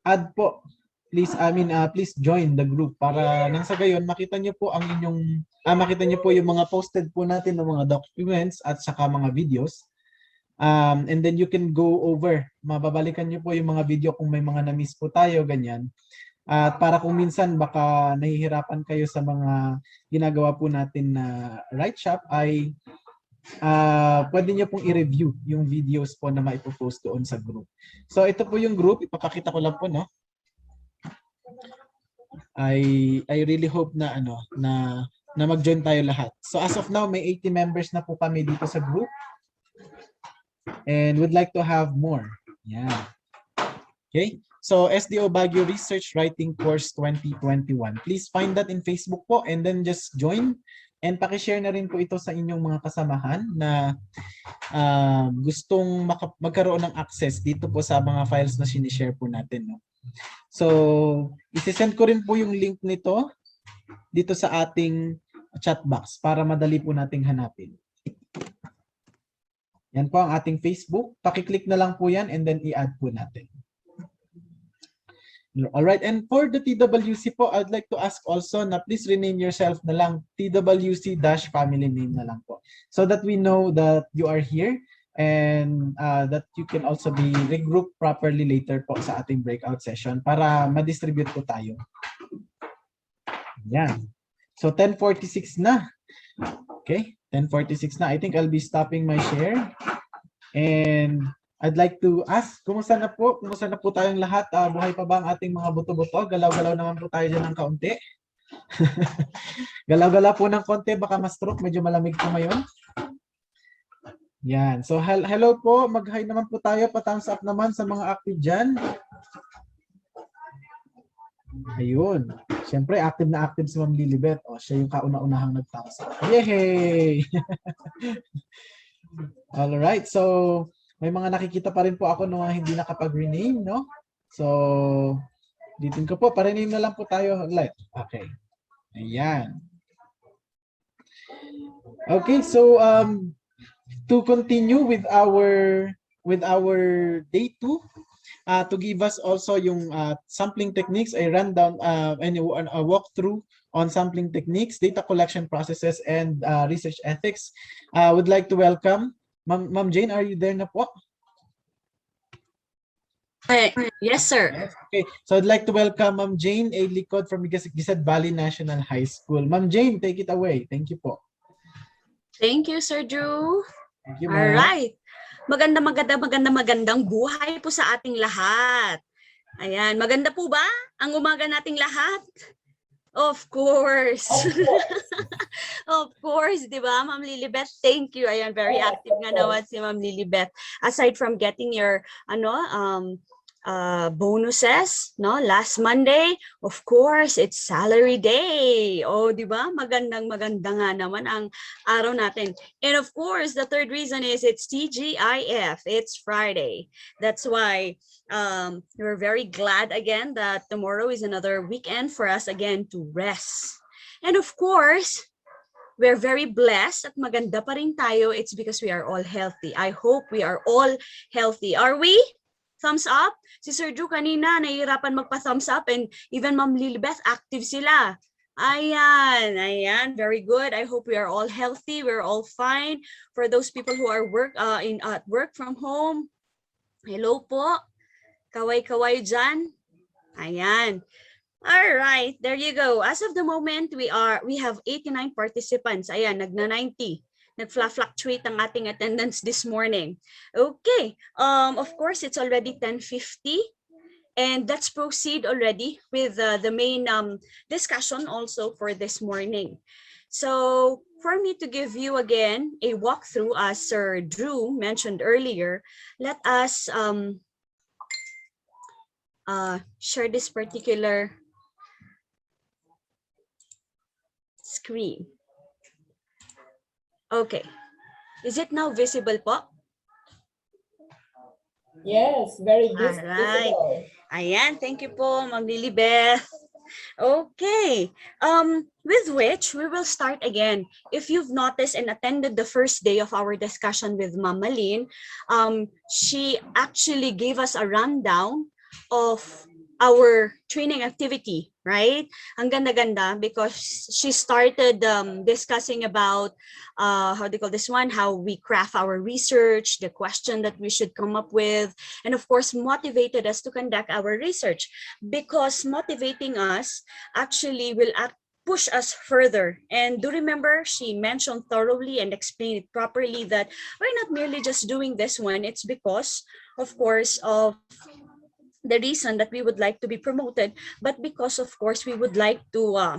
add po please join the group para nang sa gayon makita niyo po ang inyong makita niyo po yung mga posted po natin ng mga documents at saka mga videos. And then you can go over, mababalikan niyo po yung mga video kung may mga na-miss po tayo, ganyan. At para kung minsan baka nahihirapan kayo sa mga ginagawa po natin na write shop ay pwede niyo pong i-review yung videos po na maipopost doon sa group. So ito po yung group, ipapakita ko lang po, no? I really hope na na mag-join tayo lahat. So as of now, may 80 members na po kami dito sa group. And would like to have more. Yeah. Okay. So SDO Baguio Research Writing Course 2021. Please find that in Facebook po and then just join. And paki-share na rin po ito sa inyong mga kasamahan na gustong magkaroon ng access dito po sa mga files na sinishare po natin. No? So, isi-send ko rin po yung link nito dito sa ating chat box para madali po nating hanapin. Yan po ang ating Facebook. Paki-click na lang po yan and then i-add po natin. Alright, and for the TWC po, I'd like to ask also na please rename yourself na lang TWC-family name na lang po. So that we know that you are here and that you can also be regrouped properly later po sa ating breakout session para ma-distribute po tayo. Yan. So 10:46 na. Okay, 10:46 na. I think I'll be stopping my share. And I'd like to ask, kumusta na po? Kumusta na po tayong lahat? Buhay pa ba ang ating mga buto-buto? Galaw-galaw naman po tayo dyan ng kaunti. Galaw-galaw po ng konti, baka ma-stroke. Medyo malamig po ngayon. Yan. So, hello po. Mag-hi naman po tayo. Pa-thumbs up naman sa mga active dyan. Ayun. Siyempre, active na active si Ma'am Lilibet. O, siya yung kauna-unahang nag-thumbs up. Yay! Alright. So, may mga nakikita pa rin po ako nung hindi nakapag-rename, no? So, ditin ko po, pa-rename na lang po tayo. Okay. Ayan. Okay, so to continue with our day 2, to give us also yung sampling techniques, a rundown and a walkthrough on sampling techniques, data collection processes, and research ethics. Would like to welcome Ma'am Jane, are you there na po? Yes, sir. Okay, so I'd like to welcome Ma'am Jane A. Licod from Gisad Valley National High School. Ma'am Jane, take it away. Thank you po. Thank you, Sir Drew. Thank you, All ma'am. right. Magandang buhay po sa ating lahat. Ayan, maganda po ba ang umaga nating lahat? Of course. Of course, di ba, Ma'am Lilibet? Thank you. Ayan, very active nga naman si Ma'am Lilibet. Aside from getting your bonuses, no, last Monday, of course, it's salary day. Oh, di ba? Maganda nga naman ang araw natin. And of course, the third reason is it's TGIF. It's Friday. That's why we're very glad again that tomorrow is another weekend for us again to rest. And of course, we're very blessed at maganda pa rin tayo. It's because we are all healthy. I hope we are all healthy. Are we? Thumbs up? Si Sir Drew kanina, nahihirapan magpa-thumbs up and even Ma'am Lilibeth, active sila. Ayan, very good. I hope we are all healthy, we're all fine. For those people who are at work from home, hello po. Kaway-kaway dyan. Ayan. All right, there you go. As of the moment, we have 89 participants. Ayan, nagna-90. Nag-fluctuate ang ating attendance this morning. Okay, of course, it's already 10:50. And let's proceed already with the main discussion also for this morning. So for me to give you again a walkthrough, as Sir Drew mentioned earlier, let us share this particular screen. Okay. Is it now visible po? Yes, very good. Alright. Ayan, thank you po, Ma'am Lilibeth. Okay, with which we will start again. If you've noticed and attended the first day of our discussion with Ma'am Malin, she actually gave us a rundown of our training activity, right? Ang ganda-ganda because she started discussing about how do you call this one, how we craft our research, the question that we should come up with, and of course motivated us to conduct our research, because motivating us actually will push us further. And do remember, she mentioned thoroughly and explained it properly that we're not merely just doing this one, it's because, of course, of the reason that we would like to be promoted, but because of course we would like to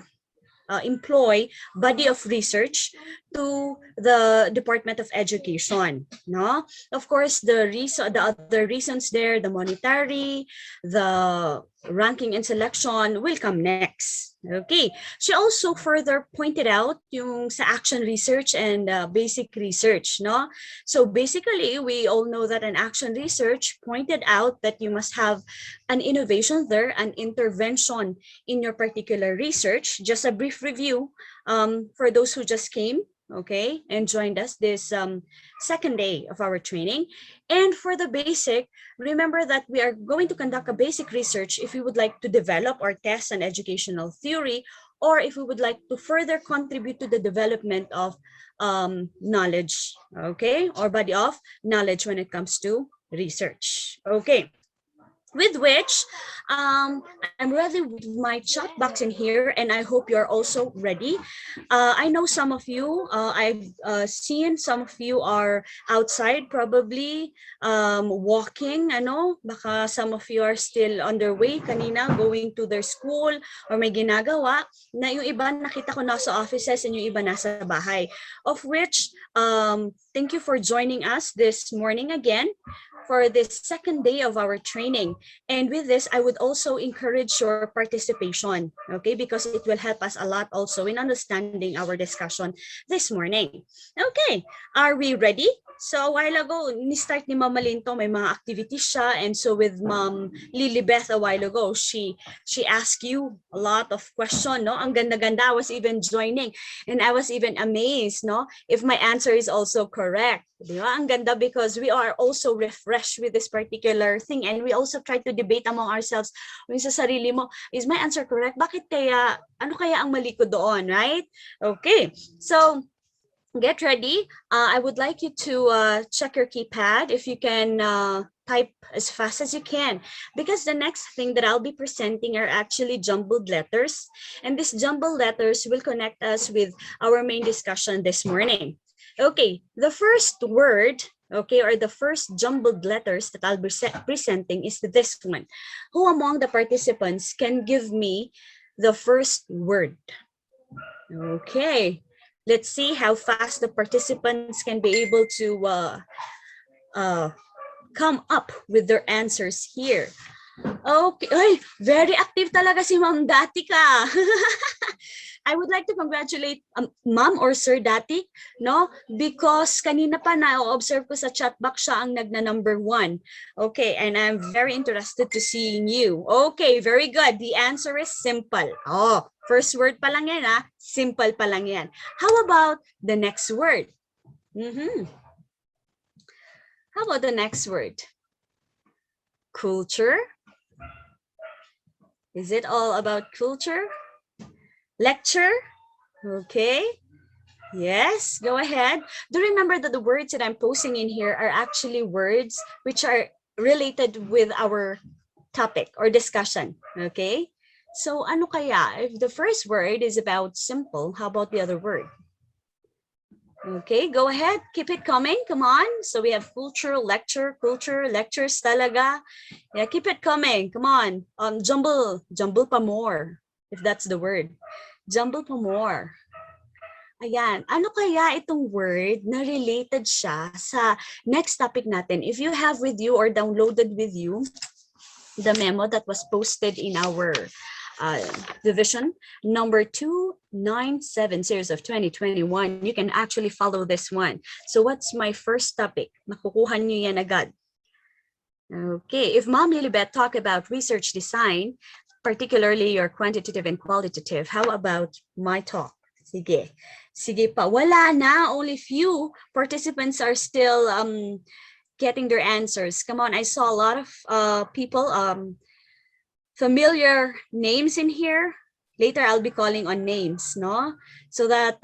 employ body of research to the Department of Education. No, of course the other reasons there, the monetary, the ranking and selection will come next. Okay. She also further pointed out yung sa action research and basic research, no? So basically, we all know that an action research pointed out that you must have an innovation there, an intervention in your particular research. Just a brief review for those who just came, okay, and joined us this second day of our training. And for the basic, remember that we are going to conduct a basic research if we would like to develop or test an educational theory, or if we would like to further contribute to the development of knowledge, okay, or body of knowledge when it comes to research. Okay. With which, I'm ready with my chat box in here, and I hope you're also ready. I know some of you, I've seen some of you are outside probably walking, baka some of you are still on their way kanina, going to their school, or may ginagawa, na yung iba nakita ko nasa offices and yung iba nasa bahay. Of which, thank you for joining us this morning again for this second day of our training. And with this, I would also encourage your participation, okay? Because it will help us a lot also in understanding our discussion this morning. Okay, are we ready? So a while ago, ni-start ni Mama Linto, may mga activities siya. And so with Ma'am Lilibeth a while ago, she asked you a lot of questions, no? Ang ganda-ganda, I was even joining. And I was even amazed, no? If my answer is also correct. Di ba? Ang ganda because we are also refreshed with this particular thing. And we also try to debate among ourselves. Yung sa sarili mo, is my answer correct? Bakit kaya, ano kaya ang mali ko doon, right? Okay, so get ready. I would like you to check your keypad if you can type as fast as you can, because the next thing that I'll be presenting are actually jumbled letters, and these jumbled letters will connect us with our main discussion this morning. Okay, the first word, okay, or the first jumbled letters that I'll be presenting is this one. Who among the participants can give me the first word? Okay. Let's see how fast the participants can be able to come up with their answers here. Okay, ay, very active talaga si Ma'am Dati ka. I would like to congratulate Ma'am or Sir Dati, no? Because kanina pa na-observe ko sa chat box siya ang nagna-number 1. Okay, and I'm very interested to seeing you. Okay, very good. The answer is simple. Oh, first word pa lang yan, ha? Simple pa lang yan. How about the next word? How about the next word? Culture. Is it all about culture? Lecture? Okay. Yes, go ahead. Do remember that the words that I'm posting in here are actually words which are related with our topic or discussion. Okay. So ano kaya? If the first word is about simple, how about the other word? Okay, go ahead. Keep it coming. Come on. So we have culture, lectures talaga. Yeah, keep it coming. Come on. Jumble pa more, if that's the word. Jumble pa more. Ayan. Ano kaya itong word na related siya sa next topic natin? If you have with you or downloaded with you the memo that was posted in our division number 297 series of 2021, you can actually follow this one. So what's my first topic? Makukuha niyo yan agad. Okay, if Ma'am Lilibet talk about research design, particularly your quantitative and qualitative, how about my talk? Sige. Sige pa. Wala na. Only few participants are still getting their answers. Come on, I saw a lot of people familiar names in here. Later, I'll be calling on names, no? So that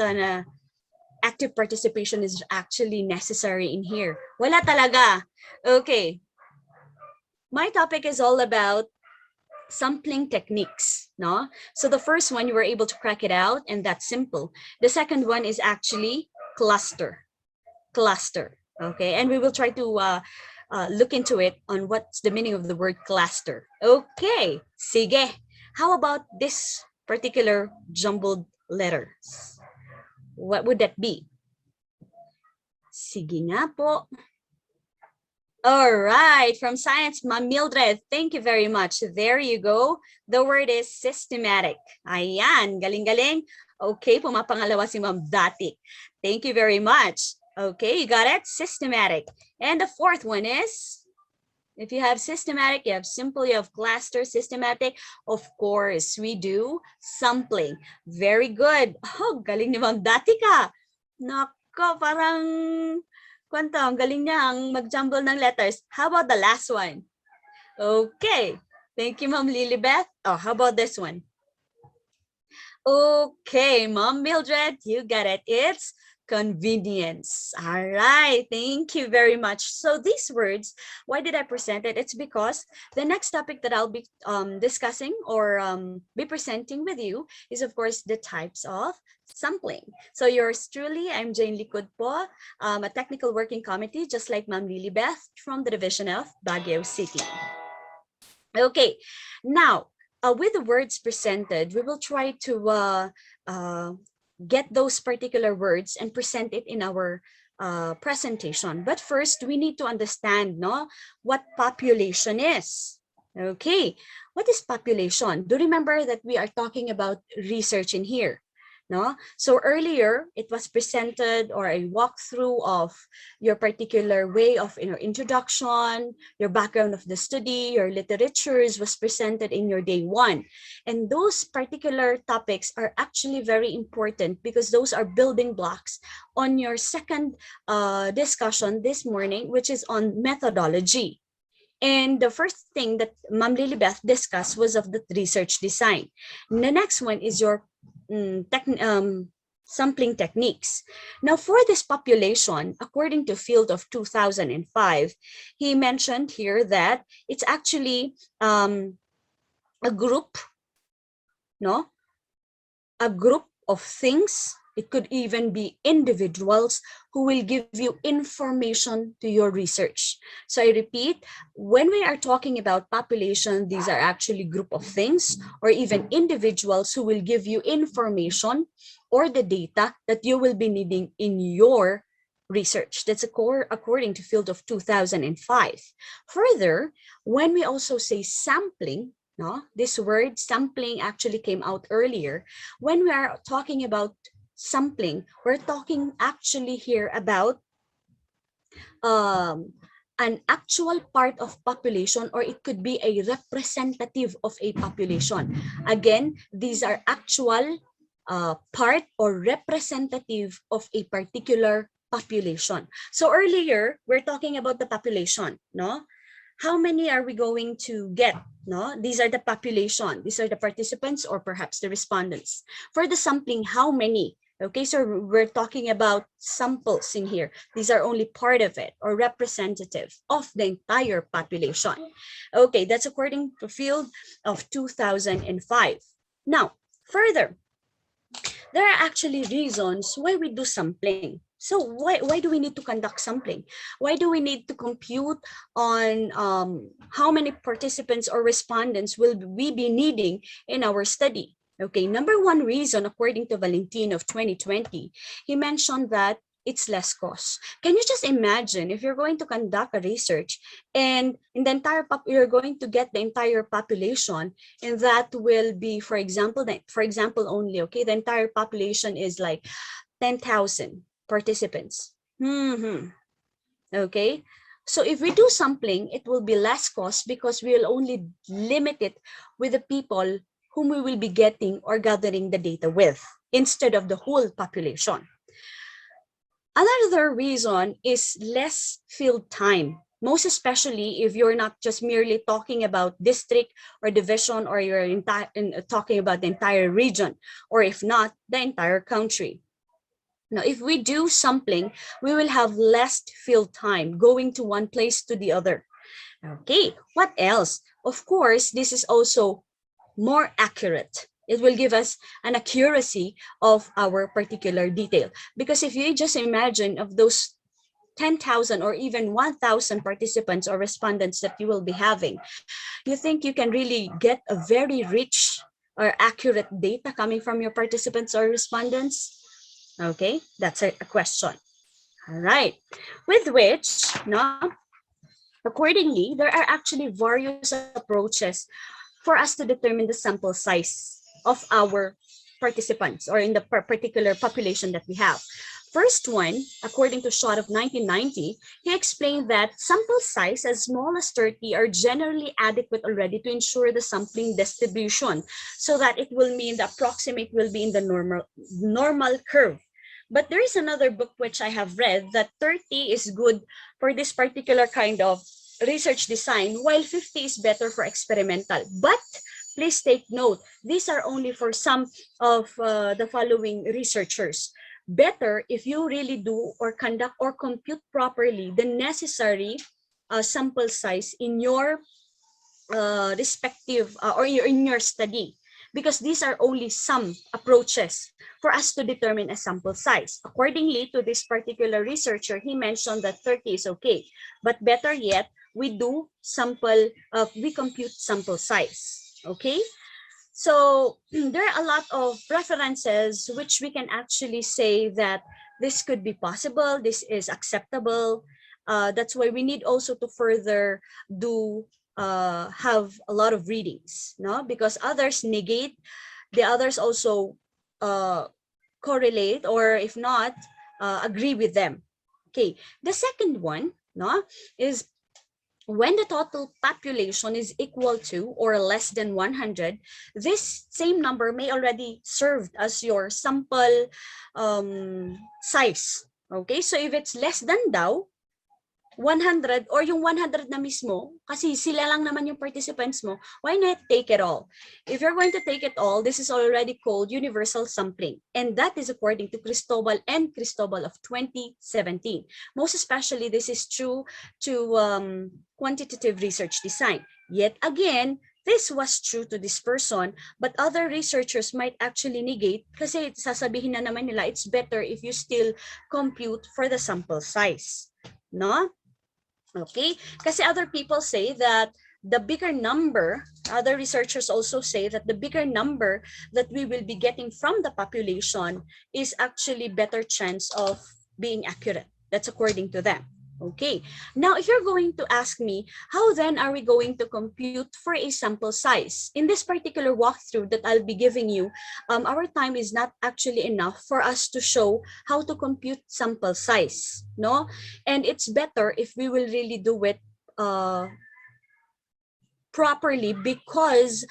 active participation is actually necessary in here. Wala talaga. Okay. My topic is all about sampling techniques, no? So the first one, you were able to crack it out, and that's simple. The second one is actually cluster. Cluster, okay? And we will try to look into it on what's the meaning of the word cluster. Okay, sige. How about this particular jumbled letters? What would that be? Sige nga po. All right, from science, Ma'am Mildred, thank you very much. There you go. The word is systematic. Ayan, galing-galing. Okay, pumapangalawa si Ma'am Dati. Thank you very much. Okay, you got it? Systematic. And the fourth one is, if you have systematic, you have simple, you have cluster, systematic. Of course, we do sampling. Very good. Oh, galing ni Ma'am Dati ka. Nako, parang kwento, ang galing niya ang mag-jumble ng letters. How about the last one? Okay. Thank you, Ma'am Lilibeth. Oh, how about this one? Okay, Mom Mildred, you got it. It's convenience. All right, thank you very much. So these words, why did I present it? It's because the next topic that I'll be discussing or be presenting with you is, of course, the types of sampling. So yours truly, I'm Jane Likud po, a technical working committee, just like Ma'am Lilibeth from the division of Baguio City. Okay, now, with the words presented, we will try to get those particular words and present it in our presentation. But first, we need to understand, no, what population is. Okay, what is population? Do remember that we are talking about research in here. No? So earlier, it was presented or a walkthrough of your particular way of introduction, your background of the study, your literatures was presented in your day one. And those particular topics are actually very important because those are building blocks on your second discussion this morning, which is on methodology. And the first thing that Ma'am Lilibeth discussed was of the research design. And the next one is your sampling techniques. Now, for this population, according to Field of 2005, he mentioned here that it's actually a group, no? A group of things. It could even be individuals who will give you information to your research. So I repeat, when we are talking about population, these are actually group of things or even individuals who will give you information or the data that you will be needing in your research. That's according to Field of 2005. Further, when we also say sampling, no, this word sampling actually came out earlier. When we are talking about sampling, we're talking actually here about an actual part of population, or it could be a representative of a population. Again, these are actual part or representative of a particular population. So earlier, we're talking about the population, no? How many are we going to get? No, these are the population. These are the participants or perhaps the respondents. For the sampling, how many? Okay, so we're talking about samples in here. These are only part of it or representative of the entire population. Okay, that's according to Field of 2005. Now, further, there are actually reasons why we do sampling. So why do we need to conduct sampling? Why do we need to compute on how many participants or respondents will we be needing in our study? Okay, number one reason, according to Valentin of 2020, he mentioned that it's less cost. Can you just imagine if you're going to conduct a research and in the entire you're going to get the entire population, and that will be, for example only, okay, the entire population is like 10,000 participants. Okay, so if we do sampling, it will be less cost because we will only limit it with the people whom we will be getting or gathering the data with instead of the whole population. Another reason is less field time. most especially if you're not just merely talking about district or division, or you're talking about the entire region, or if not, the entire country. Now, if we do sampling, we will have less field time going to one place to the other. Okay, what else? Of course, this is also more accurate. It will give us an accuracy of our particular detail. Because if you just imagine of those 10,000 or even 1,000 participants or respondents that you will be having, you think you can really get a very rich or accurate data coming from your participants or respondents? Okay, that's a question. All right, with which, no, accordingly, there are actually various approaches for us to determine the sample size of our participants or in the particular population that we have. First one, according to Schott of 1990, he explained that sample size as small as 30 are generally adequate already to ensure the sampling distribution, so that it will mean the approximate will be in the normal curve. But there is another book which I have read that 30 is good for this particular kind of research design, while 50 is better for experimental. But please take note, these are only for some of the following researchers. Better if you really do or conduct or compute properly the necessary sample size in your respective or in your study, because these are only some approaches for us to determine a sample size. Accordingly to this particular researcher, he mentioned that 30 is okay, but better yet, we do sample, we compute sample size, okay? So there are a lot of references which we can actually say that this could be possible, this is acceptable. That's why we need also to further do have a lot of readings, no? Because others negate, the others also correlate, or if not, agree with them. Okay, the second one, no, is when the total population is equal to or less than 100, this same number may already serve as your sample size. Okay, so if it's less than daw, 100 or yung 100 na mismo, kasi sila lang naman yung participants mo, why not take it all? If you're going to take it all, this is already called universal sampling. And that is according to Cristobal of 2017. Most especially, this is true to quantitative research design. Yet again, this was true to this person, but other researchers might actually negate kasi sasabihin na naman nila, it's better if you still compute for the sample size. No? Okay, kasi other people say that the bigger number, other researchers also say that the bigger number that we will be getting from the population is actually better chance of being accurate. That's according to them. Okay, now if you're going to ask me, how then are we going to compute for a sample size? In this particular walkthrough that I'll be giving you, our time is not actually enough for us to show how to compute sample size, no? And it's better if we will really do it properly, because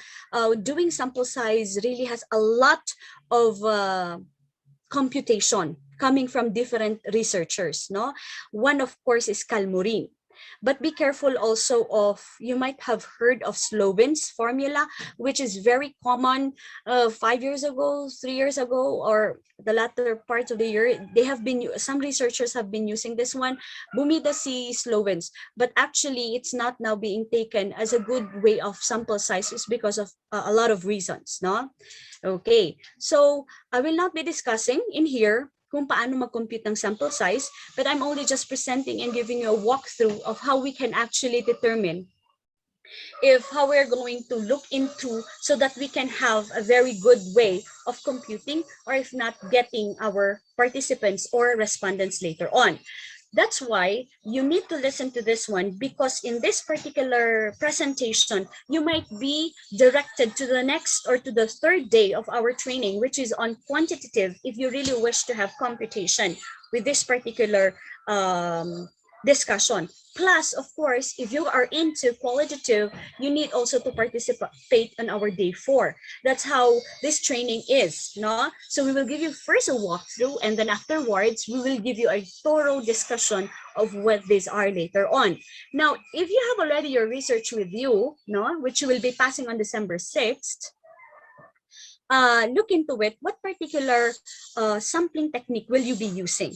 doing sample size really has a lot of computation coming from different researchers, no? One, of course, is Calmurin. But be careful also of, you might have heard of Sloven's formula, which is very common 5 years ago, 3 years ago, or the latter part of the year. They have been, some researchers have been using this one, Bumida si Sloven's, but actually it's not now being taken as a good way of sample sizes because of a lot of reasons, no? Okay, so I will not be discussing in here kung paano mag-compute ng sample size, but I'm only just presenting and giving you a walkthrough of how we can actually determine if how we're going to look into, so that we can have a very good way of computing, or if not, getting our participants or respondents later on. That's why you need to listen to this one, because in this particular presentation, you might be directed to the next or to the third day of our training, which is on quantitative, if you really wish to have computation with this particular discussion. Plus, of course, if you are into qualitative, you need also to participate on our day 4. That's how this training is, no? So we will give you first a walkthrough, and then afterwards, we will give you a thorough discussion of what these are later on. Now, if you have already your research with you, no, which you will be passing on December 6th, look into it. What particular sampling technique will you be using?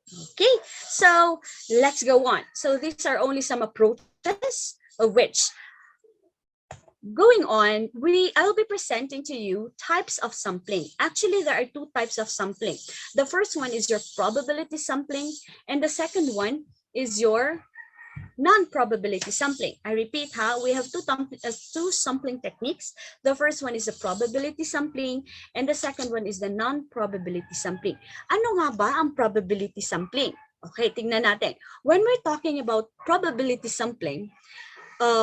Okay, so let's go on. So these are only some approaches of which, going on, I'll be presenting to you types of sampling. Actually, there are 2 types of sampling. The first one is your probability sampling, and the second one is your non-probability sampling. I repeat, we have two sampling techniques. The first one is the probability sampling, and the second one is the non-probability sampling. Ano nga ba ang probability sampling? Okay, tingnan natin. When we're talking about probability sampling,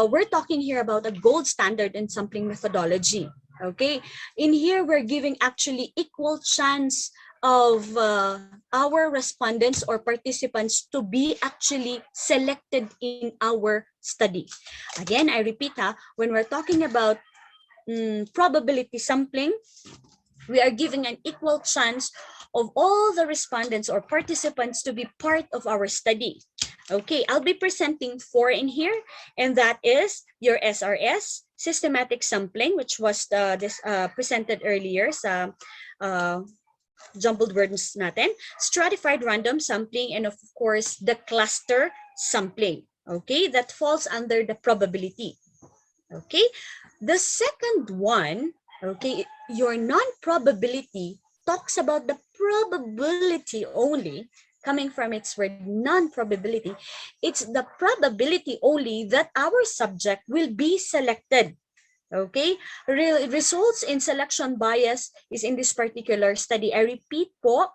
we're talking here about a gold standard in sampling methodology. Okay, in here we're giving actually equal chance of our respondents or participants to be actually selected in our study. Again, I repeat, when we're talking about probability sampling, we are giving an equal chance of all the respondents or participants to be part of our study. Okay, I'll be presenting 4 in here, and that is your SRS, systematic sampling, which was presented earlier sa jumbled words natin, stratified random sampling, and of course, the cluster sampling. Okay, that falls under the probability. Okay, the second one, okay, your non-probability talks about the probability only, coming from its word non-probability. It's the probability only that our subject will be selected. Okay, results in selection bias is in this particular study. I repeat po,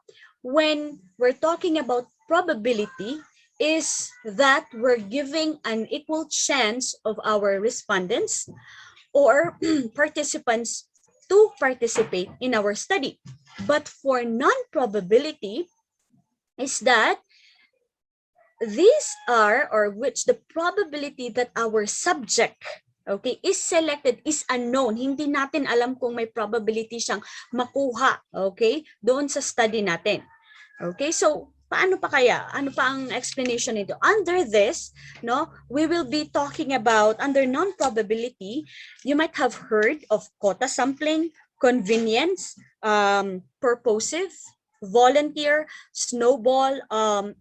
when we're talking about probability, is that we're giving an equal chance of our respondents or participants to participate in our study. But for non-probability is that these are, or which the probability that our subject, okay, is selected is unknown. Hindi natin alam kung may probability siyang makuha, okay, doon sa study natin. Okay, so paano pa kaya? Ano pa ang explanation nito? Under this, no, we will be talking about, under non-probability, you might have heard of quota sampling, convenience, purposive, volunteer, snowball,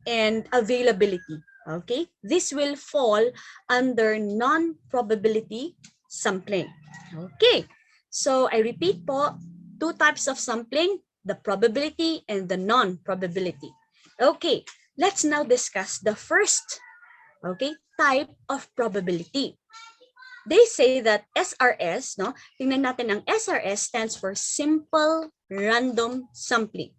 and availability. Okay, this will fall under non-probability sampling. Okay, so I repeat po, 2 types of sampling, the probability and the non-probability. Okay, let's now discuss the first, okay, type of probability. They say that SRS, no, tingnan natin, ang SRS stands for simple random sampling.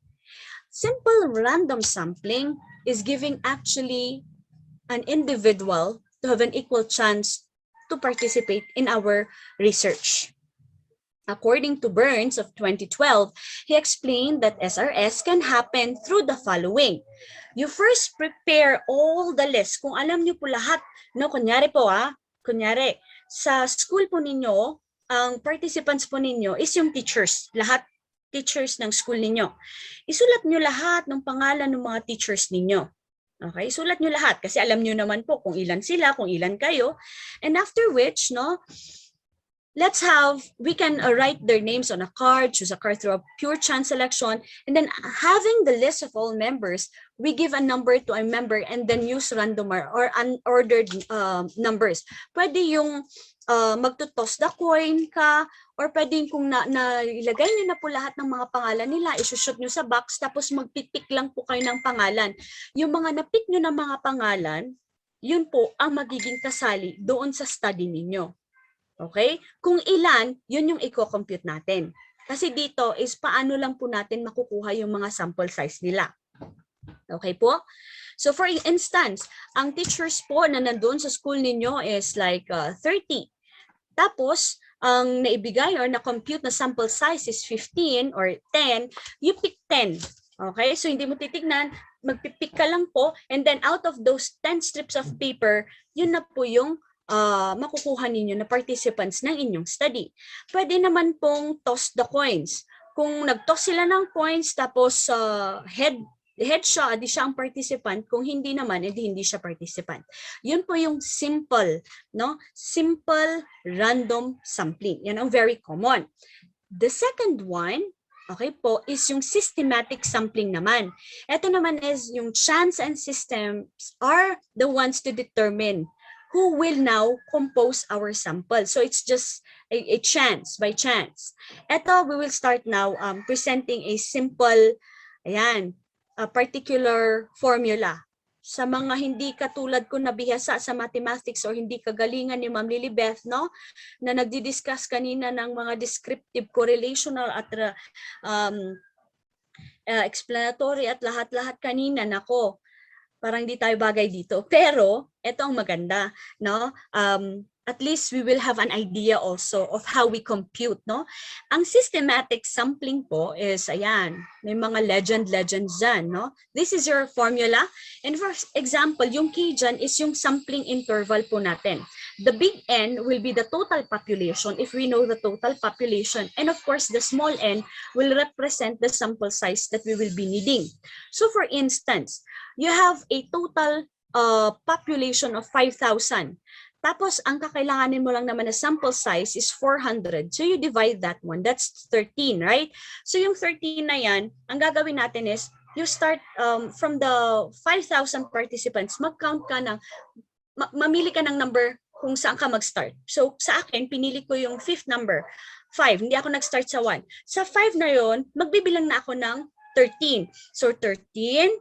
Simple random sampling is giving actually an individual to have an equal chance to participate in our research. According to Burns of 2012, he explained that SRS can happen through the following. You first prepare all the list. Kung alam niyo po lahat, no, kunyari po kunyari, sa school po ninyo, ang participants po ninyo is yung teachers, lahat teachers ng school ninyo. Isulat niyo lahat ng pangalan ng mga teachers ninyo. Okay, sulat nyo lahat kasi alam nyo naman po kung ilan sila, kung ilan kayo. And after which, no, we can write their names on a card, choose a card through a pure chance selection, and then having the list of all members, we give a number to a member and then use random or unordered numbers. Pwede yung magtutos the coin ka, or pwedeng kung ilagay nyo na po lahat ng mga pangalan nila, isushoot nyo sa box, tapos magpipick lang po kayo ng pangalan. Yung mga napick nyo ng mga pangalan, yun po ang magiging kasali doon sa study ninyo. Okay? Kung ilan, yun yung i-compute natin. Kasi dito is paano lang po natin makukuha yung mga sample size nila. Okay po? So for instance, ang teachers po na nandoon sa school ninyo is like 30. Tapos, ang naibigay or na-compute na sample size is 15 or 10, you pick 10. Okay, so hindi mo titignan, magpipick ka lang po, and then out of those 10 strips of paper, yun na po yung makukuha ninyo na participants ng inyong study. Pwede naman pong toss the coins. Kung nag-toss sila ng coins, tapos head siya, di siya ang participant. Kung hindi naman, edi hindi siya participant. Yun po yung simple, no? Simple random sampling. Yan ang very common. The second one, okay po, is yung systematic sampling naman. Ito naman is yung chance and systems are the ones to determine who will now compose our sample. So it's just a chance, by chance. Ito, we will start now presenting a simple, ayan, a particular formula. Sa mga hindi katulad ko na bihasa sa mathematics or hindi kagalingan ni Ma'am Lilibeth, no, na nagdi-discuss kanina ng mga descriptive, correlational at explanatory at lahat-lahat kanina, nako, parang di tayo bagay dito. Pero, ito ang maganda, no? At least we will have an idea also of how we compute, no? Ang systematic sampling po is, ayan, may mga legends dyan, no? This is your formula. And for example, yung key dyan is yung sampling interval po natin. The big N will be the total population if we know the total population. And of course, the small n will represent the sample size that we will be needing. So for instance, you have a total population of 5,000. Tapos, ang kakailanganin mo lang naman na sample size is 400. So, you divide that one. That's 13, right? So, yung 13 na yan, ang gagawin natin is, you start from the 5,000 participants, mag-count ka ng, mamili ka ng number kung saan ka mag-start. So, sa akin, pinili ko yung fifth number, 5. Hindi ako nag-start sa 1. Sa 5 na yon, magbibilang na ako ng 13. So, 13,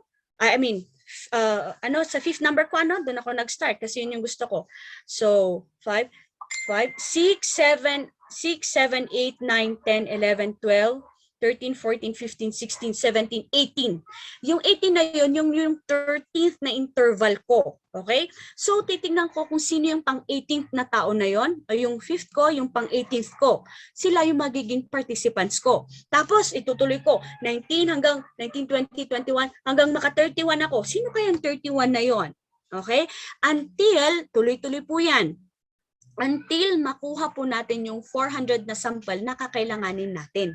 sa fifth number ko, doon ako nag-start kasi yun yung gusto ko. So, 5, 6, 7, 8, 9, 10, 11, 12, 13, 14, 15, 16, 17, 18. Yung 18 na yun, yung 13th na interval ko. Okay? So, titingnan ko kung sino yung pang-18th na tao na yon, o yung 5th ko, yung pang-18th ko. Sila yung magiging participants ko. Tapos, itutuloy ko, 19 hanggang 19, 20, 21, hanggang maka-31 ako. Sino kaya yung 31 na yon? Okay? Until, tuloy-tuloy po yan. Until makuha po natin yung 400 na sample na kakailanganin natin.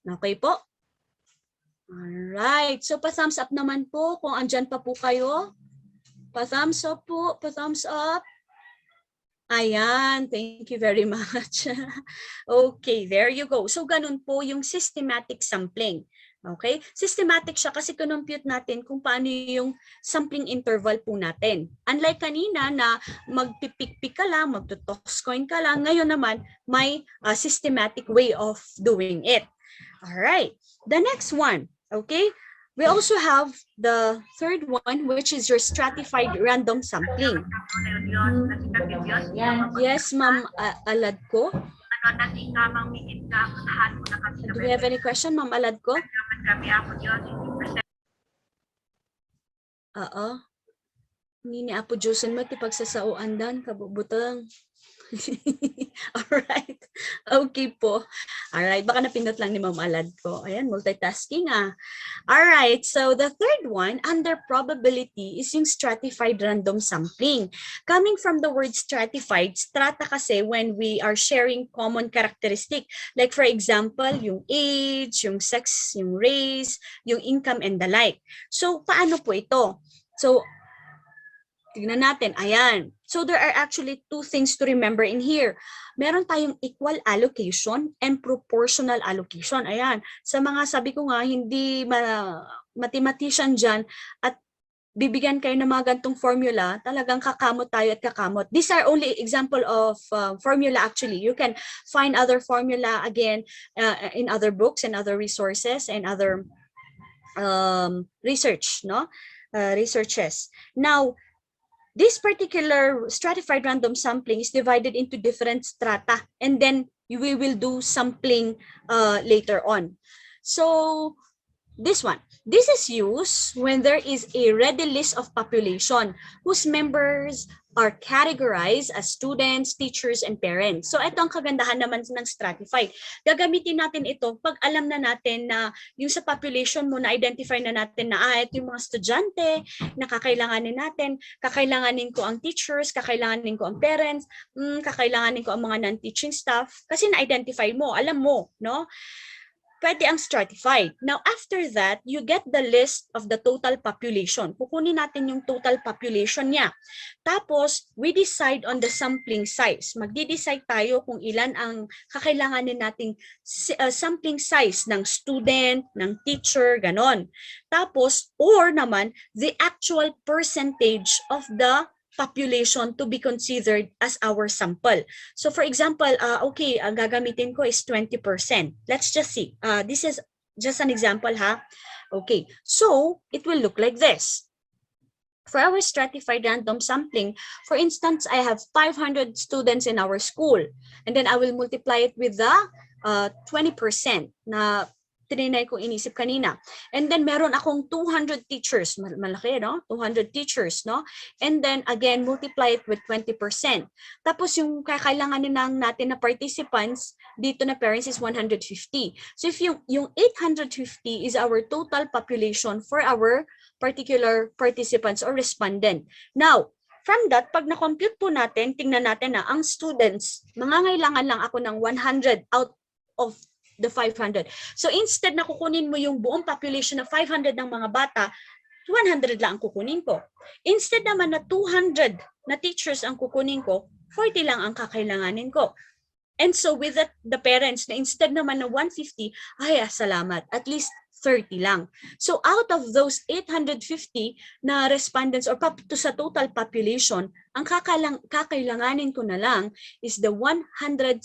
Okay po? Alright. So, pa-thumbs up naman po kung andyan pa po kayo. Pa-thumbs up po. Pa-thumbs up. Ayan. Thank you very much. Okay. There you go. So, ganun po yung systematic sampling. Okay? Systematic siya kasi kinompute natin kung paano yung sampling interval po natin. Unlike kanina na magpipik-pik ka lang, magtutoss coin ka lang, ngayon naman may systematic way of doing it. All right, the next one, okay? We also have the third one, which is your stratified random sampling. Yes, Ma'am Aladko. Do we have any question, Ma'am Aladko? Hindi ni Apo Josen mo, tipagsasauan dan, kabubutang. Alright. Okay po. Alright. Baka napindot lang ni Ma'am Alad ko. Ayan, multitasking ah. Alright. So, the third one, under probability, is yung stratified random sampling. Coming from the word stratified, strata kasi when we are sharing common characteristic. Like for example, yung age, yung sex, yung race, yung income, and the like. So, paano po ito? So, tignan natin. Ayan. So there are actually two things to remember in here. Meron tayong equal allocation and proportional allocation. Ayan. Sa mga sabi ko nga, hindi mathematician dyan at bibigyan kayo ng mga gantong formula, talagang kakamot tayo at kakamot. These are only example of formula actually. You can find other formula again in other books and other resources and other research, no? Researches. Now, this particular stratified random sampling is divided into different strata, and then we will do sampling later on. So this one, this is used when there is a ready list of population whose members are categorized as students, teachers, and parents. So ito ang kagandahan naman ng stratified. Gagamitin natin ito pag alam na natin na yung sa population mo, na-identify na natin na ito yung mga estudyante na kakailanganin natin, kakailanganin ko ang teachers, kakailanganin ko ang parents, kakailanganin ko ang mga non-teaching staff, kasi na-identify mo, alam mo, no? Pwede ang stratified. Now, after that, you get the list of the total population. Kukunin natin yung total population niya. Tapos, we decide on the sampling size. Magdi-decide tayo kung ilan ang kakailanganin nating sampling size ng student, ng teacher, ganon. Tapos, or naman, the actual percentage of the population to be considered as our sample. So for example, okay, ang gagamitin ko is 20%. Let's just see. This is just an example, ha? Okay, so it will look like this. For our stratified random sampling, for instance, I have 500 students in our school, and then I will multiply it with the 20% na tininay ko inisip kanina. And then meron akong 200 teachers, malaki, no? 200 teachers, no? And then again, multiply it with 20%. Tapos yung kakailanganin natin na participants, dito na parents is 150. So if yung 850 is our total population for our particular participants or respondent. Now, from that, pag na-compute po natin, tingnan natin na ang students, mangangailangan lang ako ng 100 out of the 500. So instead na kukunin mo yung buong population na 500 ng mga bata, 100 lang ang kukunin ko. Instead naman na 200 na teachers ang kukunin ko, 40 lang ang kakailanganin ko. And so with that, the parents na instead naman na 150, ay salamat, at least 30 lang. So out of those 850 na respondents or to sa total population, ang kakailanganin ko na lang is the 170.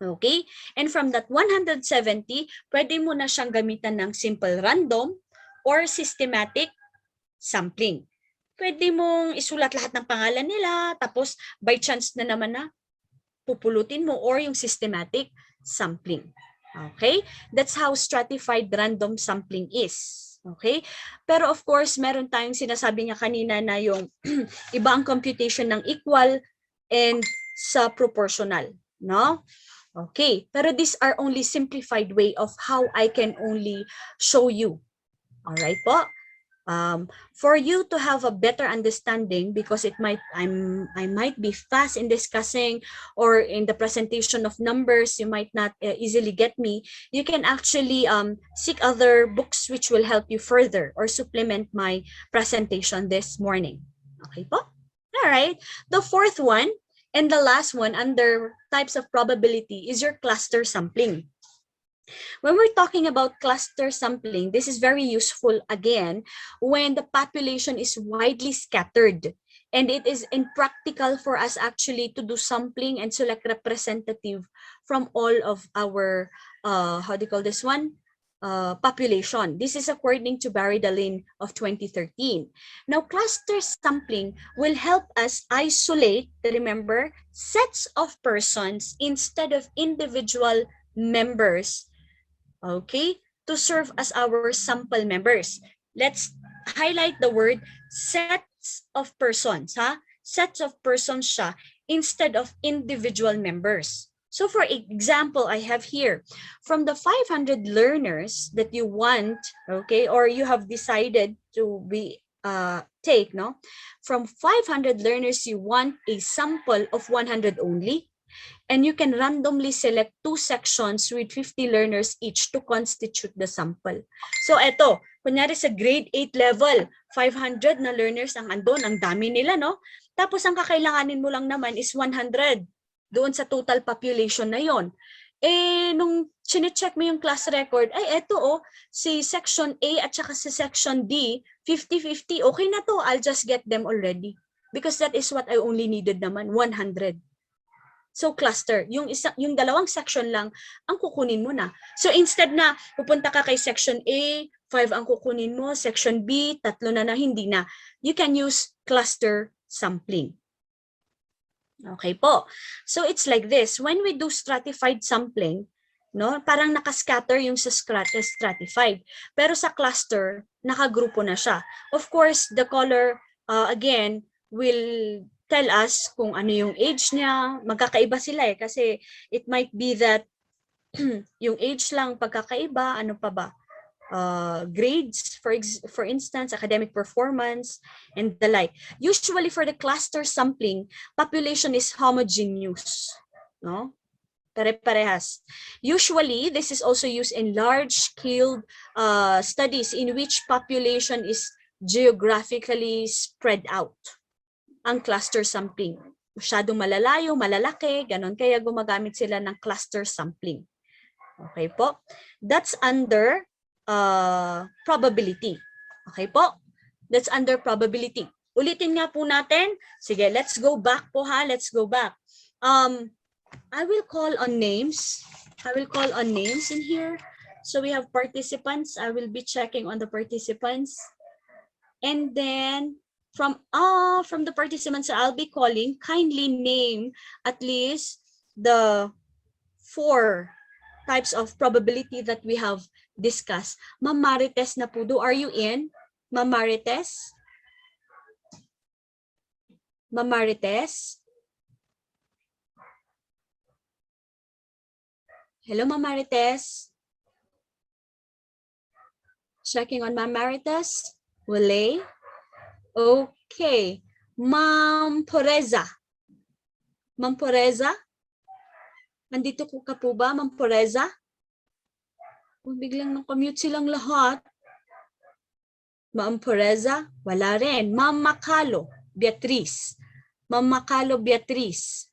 Okay? And from that 170, pwede mo na siyang gamitan ng simple random or systematic sampling. Pwede mong isulat lahat ng pangalan nila, tapos by chance na naman na pupulutin mo, or yung systematic sampling. Okay? That's how stratified random sampling is. Okay? Pero of course, meron tayong sinasabi niya kanina na yung iba ang computation ng equal and sa proportional. No? Okay, pero these are only simplified way of how I can only show you. All right po. For you to have a better understanding, because I might be fast in discussing or in the presentation of numbers, you might not easily get me. You can actually seek other books which will help you further or supplement my presentation this morning. Okay po. All right. The fourth one. And the last one under types of probability is your cluster sampling. When we're talking about cluster sampling, this is very useful again when the population is widely scattered and it is impractical for us actually to do sampling and select representative from all of our, how do you call this one? Population. This is according to Barry Dallin of 2013. Now, cluster sampling will help us isolate, remember, sets of persons instead of individual members, okay, to serve as our sample members. Let's highlight the word sets of persons, ha? Sets of persons siya instead of individual members. So for example, I have here, from the 500 learners that you want, okay, or you have decided to be take, no? From 500 learners, you want a sample of 100 only, and you can randomly select 2 sections with 50 learners each to constitute the sample. So eto, kunyari sa grade 8 level, 500 na learners ang andon, ang dami nila, no? Tapos ang kakailanganin mo lang naman is 100. Doon sa total population na yon. Eh, nung chinecheck mo yung class record, ay eto si section A at saka si section D, 50-50, okay na to, I'll just get them already. Because that is what I only needed naman, 100. So cluster, yung dalawang section lang ang kukunin mo na. So instead na pupunta ka kay section A, 5 ang kukunin mo, section B, 3 na hindi na. You can use cluster sampling. Okay po. So it's like this. When we do stratified sampling, no, parang nakascatter yung sa stratified. Pero sa cluster, nakagrupo na siya. Of course, the color, again, will tell us kung ano yung age niya. Magkakaiba sila eh, kasi it might be that yung age lang pagkakaiba, ano pa ba? Grades, for instance, academic performance, and the like. Usually for the cluster sampling, population is homogeneous, no? Pare-parehas. Usually, this is also used in large-scale studies in which population is geographically spread out. Ang cluster sampling. Masyadong malalayo, malalaki, ganon. Kaya gumagamit sila ng cluster sampling. Okay po? That's under probability. Okay po? That's under probability. Ulitin nga po natin. Sige, let's go back po ha. Let's go back. I will call on names. I will call on names in here. So we have participants. I will be checking on the participants. And then from the participants I'll be calling, kindly name at least the 4 types of probability that we have discussed. Ma'am Marites na po. Are you in? Ma'am Marites? Ma'am Marites? Hello, Ma'am Marites. Checking on Ma'am Marites. Wale. Okay. Ma'am Poreza. Ma'am Poreza? Nandito ka po ba, Ma'am Poreza? Biglang nang-commute silang lahat. Ma'am Poreza? Wala rin. Ma'am Macalo, Beatriz. Ma'am Macalo, Beatriz.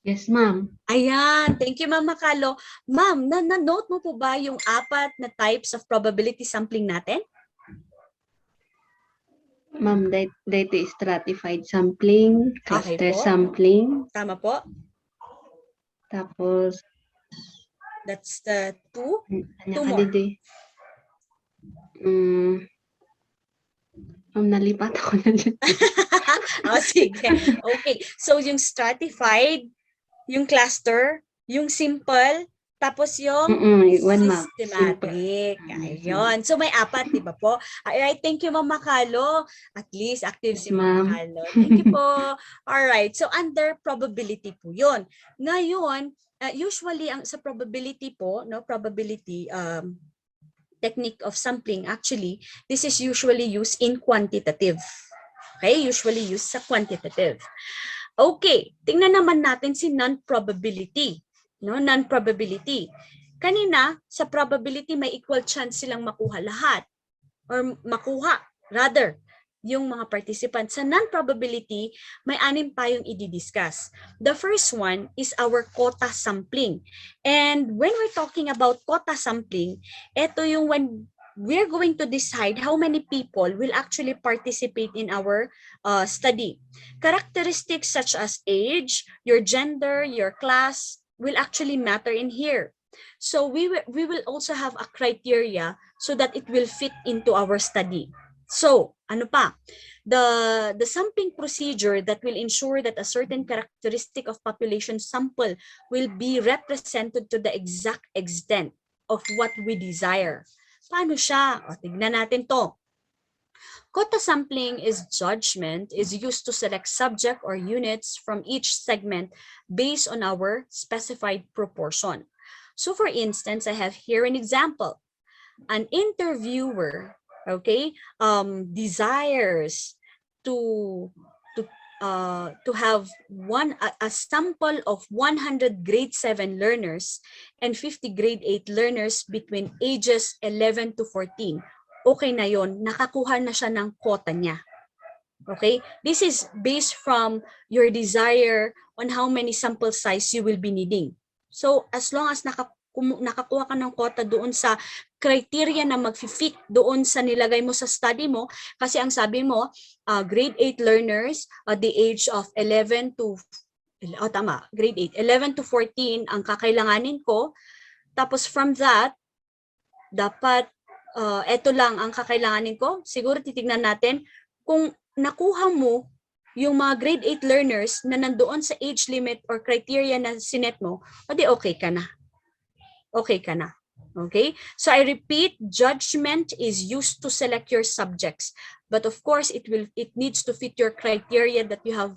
Yes, ma'am. Ayan. Thank you, Ma'am Macalo. Ma'am, na-note mo po ba yung 4 na types of probability sampling natin? Ma'am, dito is stratified sampling, Okay cluster po. sampling, Tama po. tapos That's the 2. ano more. ka dito eh. Ma'am, nalipat ako na dito. Sige. Okay. So, yung stratified, yung cluster, yung simple, tapos yung One ma'am. systematic. Ayun. So, may 4, di ba po? Alright. Thank you, Ma'am Macalo. At least, active Yes, si Ma'am ma'am. Macalo. Thank you po. Alright. So, under probability po yun. Ngayon, usually, sa probability po, no, probability technique of sampling, actually, this is usually used in quantitative. Okay? Usually used sa quantitative. Okay. Tingnan naman natin si non-probability. No, non-probability. Kanina, sa probability, may equal chance silang makuha lahat. Or makuha, rather, yung mga participants. Sa non-probability, may 6 tayong i-discuss. The first one is our quota sampling. And when we're talking about quota sampling, ito yung when we're going to decide how many people will actually participate in our study. Characteristics such as age, your gender, your class, will actually matter in here. So we will also have a criteria so that it will fit into our study. So, ano pa? The sampling procedure that will ensure that a certain characteristic of population sample will be represented to the exact extent of what we desire. Paano siya? O, tignan natin to. Quota sampling is judgment is used to select subject or units from each segment based on our specified proportion. So for instance, I have here an example. An interviewer, okay, desires to have a sample of 100 grade 7 learners and 50 grade 8 learners between ages 11 to 14. Okay na yon, nakakuha na siya ng quota niya. Okay? This is based from your desire on how many sample size you will be needing. So, as long as nakakuha ka ng quota doon sa criteria na mag-fit doon sa nilagay mo sa study mo, kasi ang sabi mo, grade 8 learners at the age of 11 to, grade 8, 11 to 14 ang kakailanganin ko. Tapos from that, dapat eto lang ang kakailanganin ko. Siguro titignan natin kung nakuha mo yung mga grade 8 learners na nandoon sa age limit or criteria na sinet mo, o di okay ka na. Okay ka na. Okay, so I repeat, judgment is used to select your subjects, but of course it needs to fit your criteria that you have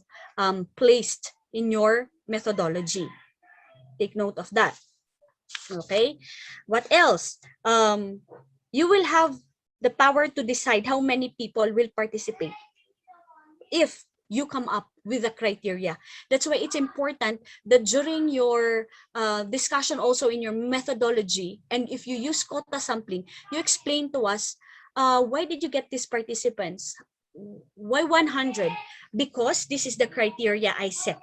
placed in your methodology. Take note of that. Okay, what else? You will have the power to decide how many people will participate if you come up with a criteria. That's why it's important that during your discussion also in your methodology, and if you use quota sampling, you explain to us, why did you get these participants? Why 100? Because this is the criteria I set.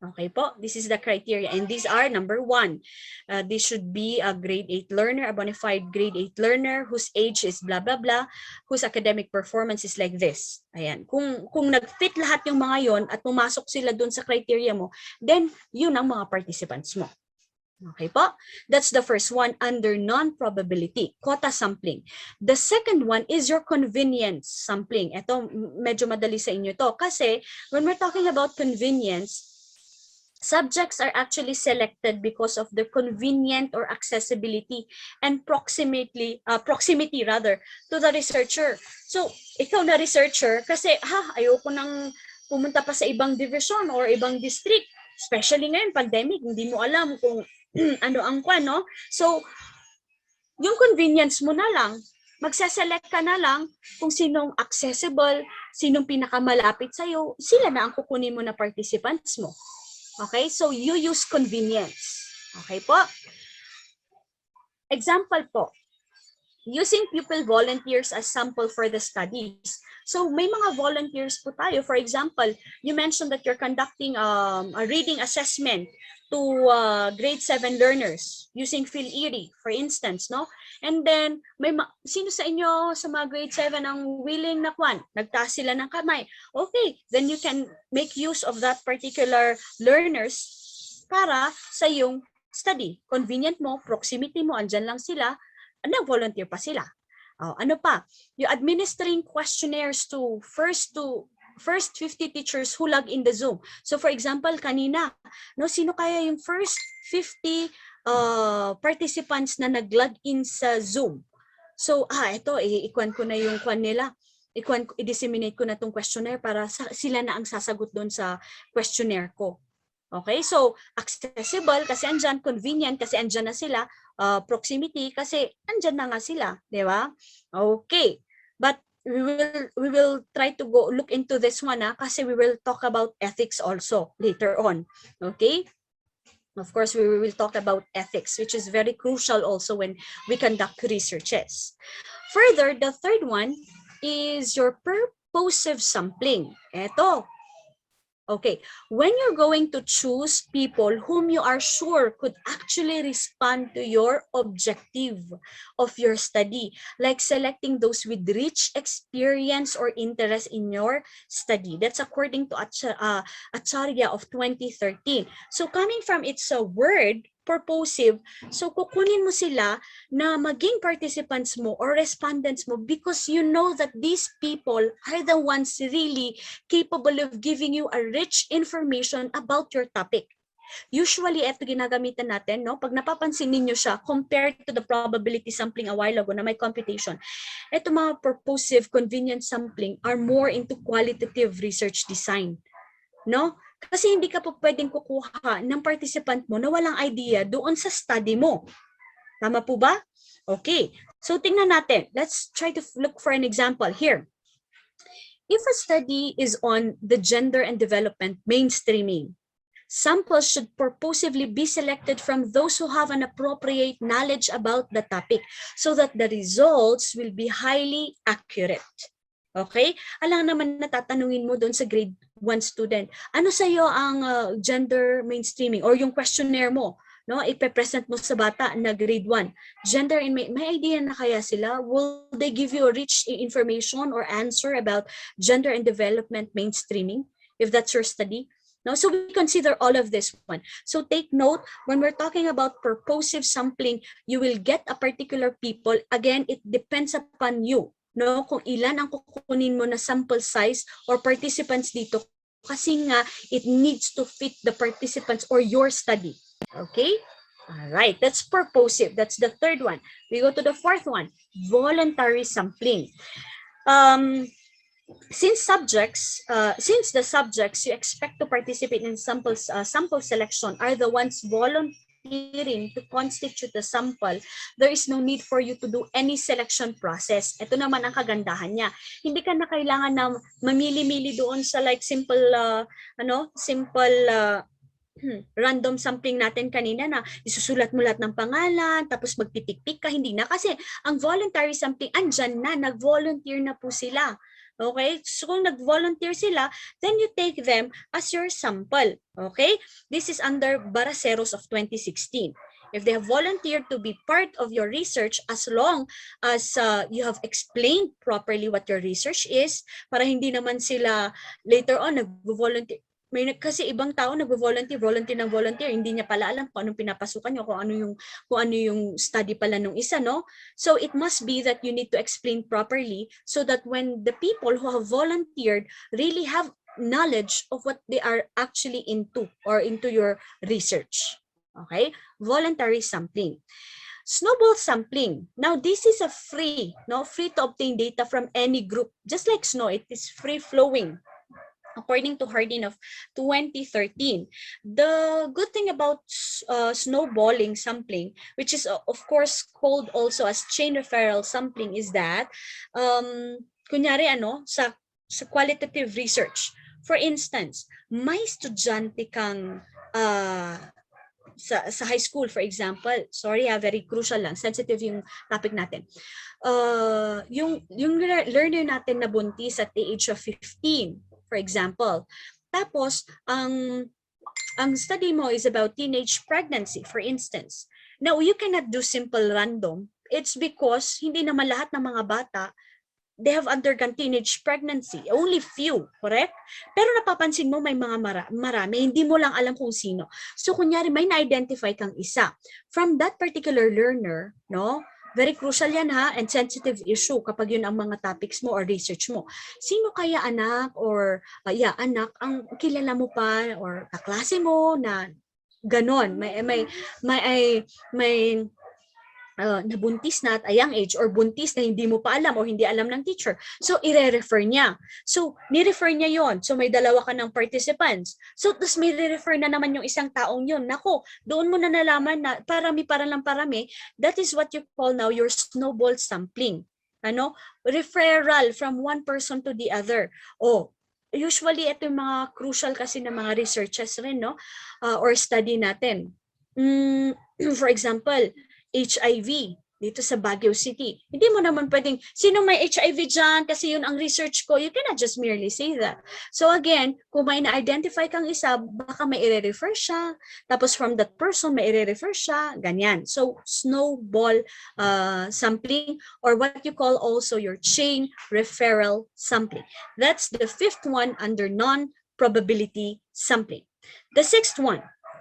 Okay po, this is the criteria, and these are: number 1, this should be a grade 8 learner, a bona fide grade 8 learner whose age is blah blah blah, whose academic performance is like this. Ayan, kung nag-fit lahat yung mga yon at pumasok sila dun sa criteria mo, then yun ang mga participants mo. Okay po? That's the first one under non-probability, quota sampling. The second one is your convenience sampling. Ito, medyo madali sa inyo to kasi when we're talking about convenience, subjects are actually selected because of their convenient or accessibility and proximity to the researcher. So, ikaw na researcher, kasi ayoko nang pumunta pa sa ibang division or ibang district. Especially ngayon, pandemic, hindi mo alam kung ano ang no? So, yung convenience mo na lang, magsaselect ka na lang kung sinong accessible, sinong pinakamalapit sa'yo, sila na ang kukunin mo na participants mo. Okay, so you use convenience. Okay po? Example po, using pupil volunteers as sample for the studies. So may mga volunteers po tayo. For example, you mentioned that you're conducting a reading assessment to grade 7 learners using PhilErie, for instance, no? And then, sino sa inyo sa mga grade 7 ang willing na nagtaas sila ng kamay. Okay, then you can make use of that particular learners para sa iyong study. Convenient mo, proximity mo, andyan lang sila, nag-volunteer pa sila. Ano pa? You're administering questionnaires to first 50 teachers who log in the Zoom. So for example, kanina, no, sino kaya yung first 50 participants na nag-log in sa Zoom? So, ito, ikuan ko na yung nila. I-disseminate ko na tong questionnaire para sila na ang sasagot doon sa questionnaire ko. Okay, so accessible kasi andyan, convenient kasi andyan na sila, proximity kasi andyan na nga sila, di ba? Okay, but we will try to look into this one kasi we will talk about ethics also later on. Okay? Of course, we will talk about ethics, which is very crucial also when we conduct researches. Further, the third one is your purposive sampling. Eto. Okay, when you're going to choose people whom you are sure could actually respond to your objective of your study, like selecting those with rich experience or interest in your study. That's according to Acharya of 2013. So coming from its word, purposive, so kukunin mo sila na maging participants mo or respondents mo because you know that these people are the ones really capable of giving you a rich information about your topic. Usually, ito ginagamitan natin, no? Pag napapansin ninyo siya, compared to the probability sampling a while ago na may computation, ito mga purposive convenience sampling are more into qualitative research design, no? Kasi hindi ka po pwedeng kukuha ng participant mo na walang idea doon sa study mo. Tama po ba? Okay. So tingnan natin. Let's try to look for an example here. If a study is on the gender and development mainstreaming, samples should purposively be selected from those who have an appropriate knowledge about the topic so that the results will be highly accurate. Okay? Alam naman natatanungin mo doon sa grade 1 student, ano sa iyo ang gender mainstreaming or yung questionnaire mo, no? Ipe-present mo sa bata na grade 1. Gender and may idea na kaya sila? Will they give you a rich information or answer about gender and development mainstreaming if that's your study? No, so we consider all of this one. So take note, when we're talking about purposive sampling, you will get a particular people. Again, it depends upon you. No, kung ilan ang kukunin mo na sample size or participants dito kasi nga it needs to fit the participants or your study. Okay? All right, that's purposive. That's the third one. We go to the fourth one, voluntary sampling. Since the subjects you expect to participate in sample selection are the ones volunteering to constitute the sample, there is no need for you to do any selection process. Ito naman ang kagandahan niya. Hindi ka na kailangan na mamili-mili doon sa like simple random sampling natin kanina na isusulat mo lahat ng pangalan, tapos magpipik-pik ka, hindi na. Kasi ang voluntary sampling, andyan na, nag-volunteer na po sila. Okay? So kung nag-volunteer sila, then you take them as your sample. Okay? This is under Baraceros of 2016. If they have volunteered to be part of your research, as long as you have explained properly what your research is, para hindi naman sila later on nag-volunteer. Kasi ibang tao nagvo-volunteer ng volunteer, hindi niya pala alam kung anong pinapasukan niyo, kung ano yung study pala nung isa, no? So it must be that you need to explain properly so that when the people who have volunteered really have knowledge of what they are actually into or into your research. Okay? Voluntary sampling. Snowball sampling. Now this is a free to obtain data from any group. Just like snow, it is free flowing. According to Hardin of 2013. The good thing about snowballing sampling, which is of course called also as chain referral sampling, is that kunyari sa qualitative research, for instance, may estudyante kang sa high school, for example, sorry very crucial lang, sensitive yung topic natin. Yung learner natin na buntis at the age of 15, for example. Tapos, ang study mo is about teenage pregnancy, for instance. Now, you cannot do simple random. It's because hindi naman lahat ng mga bata, they have undergone teenage pregnancy. Only few, correct? Pero napapansin mo may mga marami, hindi mo lang alam kung sino. So, kunyari, may na-identify kang isa. From that particular learner, very crucial yan and sensitive issue kapag yun ang mga topics mo or research mo. Sino kaya anak or anak ang kilala mo pa or kaklase mo na ganon, may nabuntis na at a young age or buntis na hindi mo pa alam o hindi alam ng teacher. So, ire-refer niya. So, ni-refer niya yon. So, may dalawa ka ng participants. So, tapos may re-refer na naman yung isang taong yon. Nako, doon mo na nalaman na parami. That is what you call now your snowball sampling. Referral from one person to the other. Usually, ito yung mga crucial kasi na mga researches rin, or study natin. For example, HIV dito sa Baguio City. Hindi mo naman pwedeng, sino may HIV dyan kasi yun ang research ko. You cannot just merely say that. So again, kung may na-identify kang isa, baka may i-refer siya. Tapos from that person, may i-refer siya. Ganyan. So snowball sampling or what you call also your chain referral sampling. That's the fifth one under non-probability sampling. The sixth one.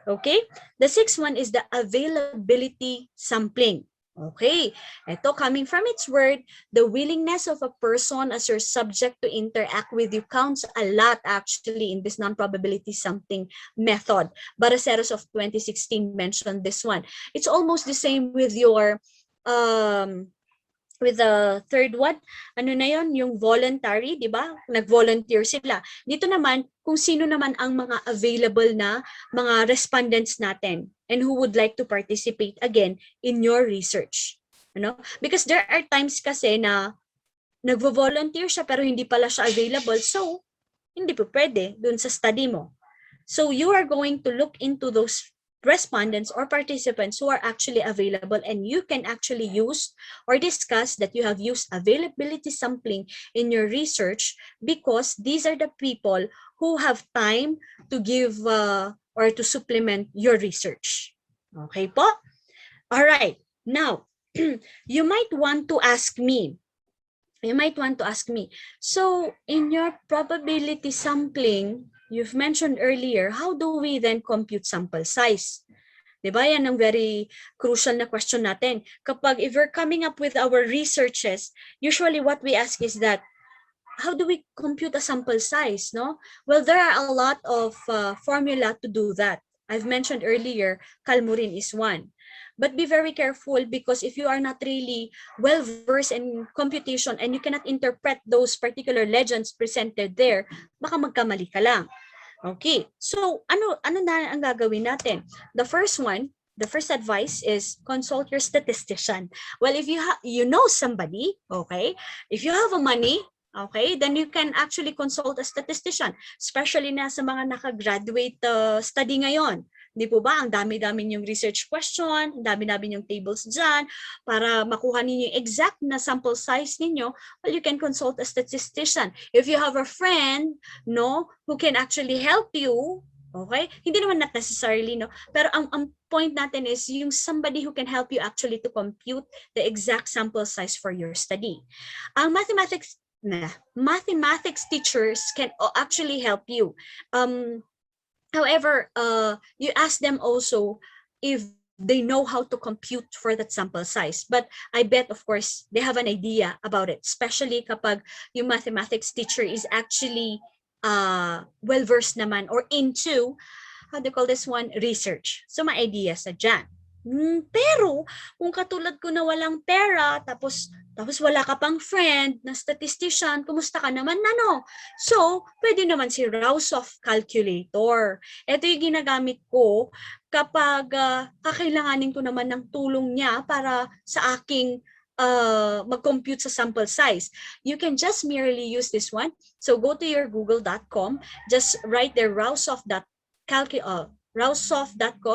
Okay? The sixth one is the availability sampling. Okay. Ito, coming from its word, the willingness of a person as your subject to interact with you counts a lot actually in this non-probability sampling method. Baraceros of 2016 mentioned this one. It's almost the same with your with the third one, yung voluntary, di ba? Nag-volunteer sila. Dito naman, kung sino naman ang mga available na mga respondents natin and who would like to participate again in your research. Because there are times kasi na nagvo-volunteer siya pero hindi pala siya available, so hindi po pwede dun sa study mo. So you are going to look into those respondents or participants who are actually available, and you can actually use or discuss that you have used availability sampling in your research because these are the people who have time to give or to supplement your research. Okay po? All right. Now, you might want to ask me, so in your probability sampling, you've mentioned earlier, how do we then compute sample size? Diba? Yan ang very crucial na question natin. If we're coming up with our researches, usually what we ask is that, how do we compute a sample size? Well, there are a lot of formula to do that. I've mentioned earlier, Calmurin is one. But be very careful, because if you are not really well versed in computation and you cannot interpret those particular legends presented there, baka magkamali ka lang. Okay, so ano na ang gagawin natin? The first advice is consult your statistician. Well, if you know somebody, okay, if you have a money, okay, then you can actually consult a statistician, especially na sa mga nakagraduate study ngayon. Di po ba? Ang dami-dami yung research question, ang dami-dami yung tables dyan, para makuha ninyo yung exact na sample size ninyo. Well, you can consult a statistician. If you have a friend, no, who can actually help you, okay? Hindi naman not necessarily, no, pero ang point natin is yung somebody who can help you actually to compute the exact sample size for your study. Ang mathematics teachers can actually help you. However, you ask them also if they know how to compute for that sample size. But I bet, of course, they have an idea about it, especially kapag yung mathematics teacher is actually well-versed naman or into, how do you call this one, research. So may idea sa dyan. Pero kung katulad ko na walang pera, tapos wala ka pang friend na statistician, kumusta ka naman, ano? So, pwede naman si Rausoff calculator. Ito yung ginagamit ko kapag kakailanganin ko naman ng tulong niya para sa aking mag-compute sa sample size. You can just merely use this one. So, go to your google.com, just write there Rausoff.com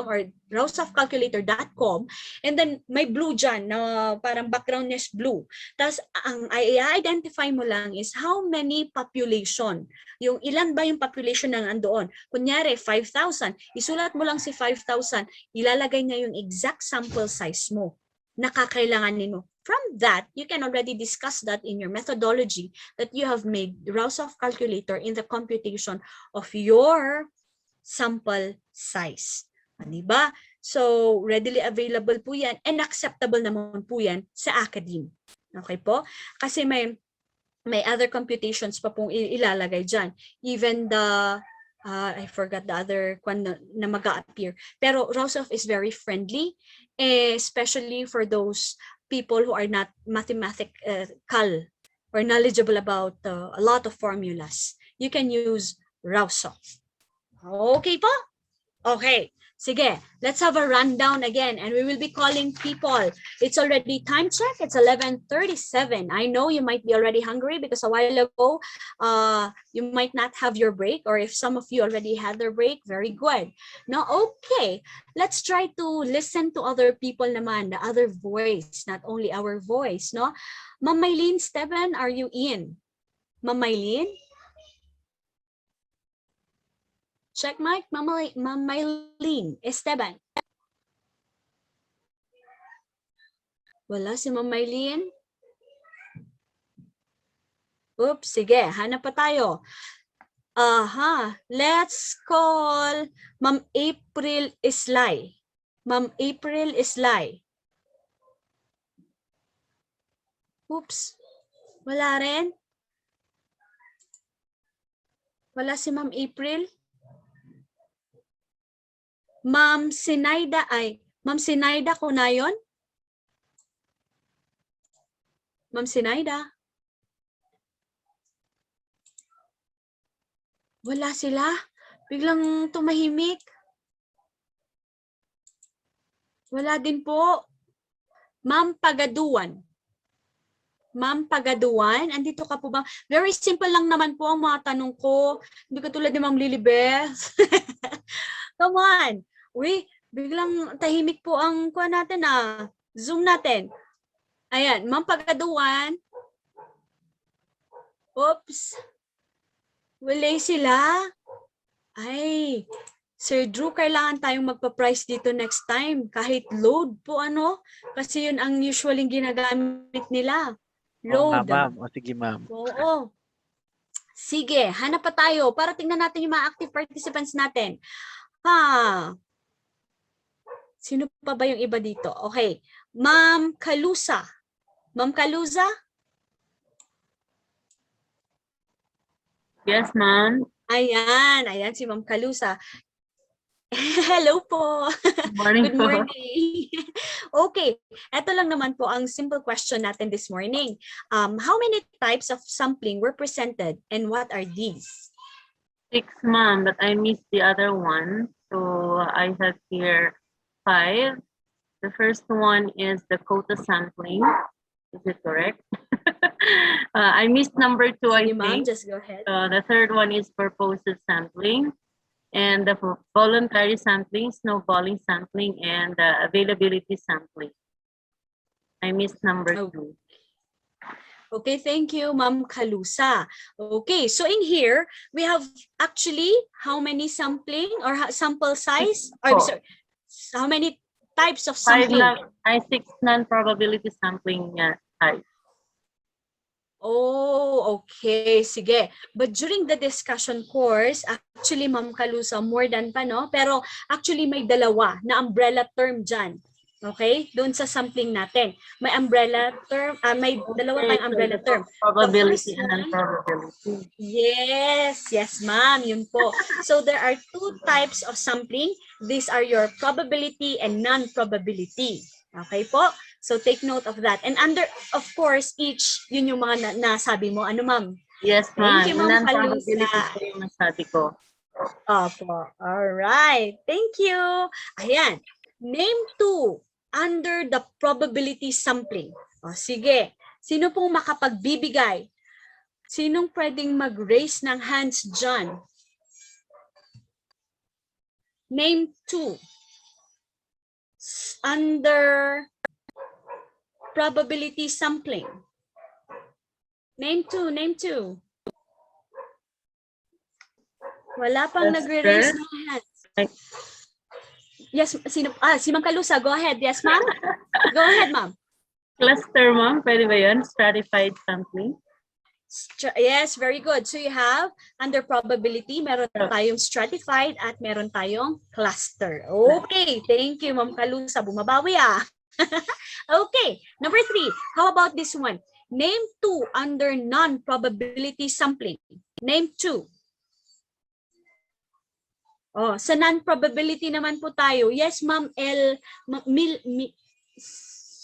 or rausoffcalculator.com, and then may blue dyan na parang background is blue. Tapos ang i-identify mo lang is how many population, yung ilan ba yung population na nandoon. Kunyari 5,000, isulat mo lang si 5,000, ilalagay niya yung exact sample size mo na kakailanganin mo. From that, you can already discuss that in your methodology that you have made Rausoff calculator in the computation of your sample size. Diba? So, readily available po yan and acceptable naman po yan sa academe. Okay po? Kasi may other computations pa pong ilalagay dyan. Even the, I forgot the other one na mag-a-appear. Pero Rausoff is very friendly, especially for those people who are not mathematical or knowledgeable about a lot of formulas. You can use Rausoff. Okay po? Okay. Sige, let's have a rundown again and we will be calling people. It's already time check. It's 11:37. I know you might be already hungry because a while ago, you might not have your break, or if some of you already had their break, very good. Now, okay, let's try to listen to other people naman, the other voice, not only our voice, no? Ma'am Maylene, Steven, are you in? Ma'am Maylene? Check mic, Ma'am Maylene, Esteban. Wala si Ma'am Maylene. Oops, sige, hanap pa tayo. Let's call Ma'am April Islay. Ma'am April Islay. Oops, wala rin. Wala si Ma'am April. Ma'am Sinaida ko na yun? Ma'am Sinaida? Wala sila? Biglang tumahimik? Wala din po. Ma'am Pagaduan. Ma'am Pagaduan, andito ka po ba? Very simple lang naman po ang mga tanong ko. Hindi katulad ni Ma'am Lilibeth. Come on. Uy, biglang tahimik po ang kuha natin Zoom natin. Ayan, Ma'am Pagaduan. Oops. Wala sila. Ay, Sir Drew, kailangan tayong magpa-price dito next time. Kahit load po kasi yun ang usually ginagamit nila. Load. Ma'am. O, sige, ma'am. Oo. Sige, hanap pa tayo para tingnan natin yung mga active participants natin. Sino pa ba yung iba dito? Okay. Ma'am Kalusa. Ma'am Kalusa? Yes, ma'am. Ayan si Ma'am Kalusa. Hello po. Morning Good po. morning. Okay, eto lang naman po ang simple question natin this morning. How many types of sampling were presented and what are these? 6, ma'am, but I missed the other one. So I have here 5. The first one is the quota sampling. Is it correct? I missed number 2, I Sige, ma'am, think. just go ahead. The third one is purposive sampling. And the voluntary sampling, snowballing sampling, and availability sampling. I missed number 2. Okay, thank you, Ma'am Kalusa. Okay, so in here, we have actually how many sampling or sample size? Or, sorry, how many types of 6 sampling? non-probability sampling types. Oh, okay. Sige. But during the discussion course, actually, Ma'am Kalusa, more than pa, no? Pero actually, may dalawa na umbrella term dyan. Okay? Doon sa sampling natin. May umbrella term, may dalawa tayong umbrella term. Probability The first and one, non-probability. yes, ma'am, yun po. So there are 2 types of sampling. These are your probability and non-probability. Okay po? So take note of that. And under, of course, each, yun yung mga nasabi mo. Ano, ma'am? Yes, ma'am. Thank you, Ma'am Non-probability Kalusa. po yung nasabi ko. Opo. Alright. Thank you. Ayan. Name 2 under the probability sampling. O, sige. Sino pong makapagbibigay? Sinong pwedeng mag-raise ng hands dyan? Name 2. Under probability sampling. Name 2, name 2. Wala pang nagre-raise ng hands. Yes, sino? Si Ma'am Kalusa, go ahead. Yes, ma'am? Go ahead, ma'am. Cluster, ma'am. Pwede ba yun? Stratified sampling. Yes, very good. So you have under probability, meron tayong stratified at meron tayong cluster. Okay, thank you, Ma'am Kalusa. Bumabawi ah. Okay, number 3. How about this one? Name 2 under non-probability sampling. Name 2. Oh, sa non-probability naman po tayo. Yes, Ma'am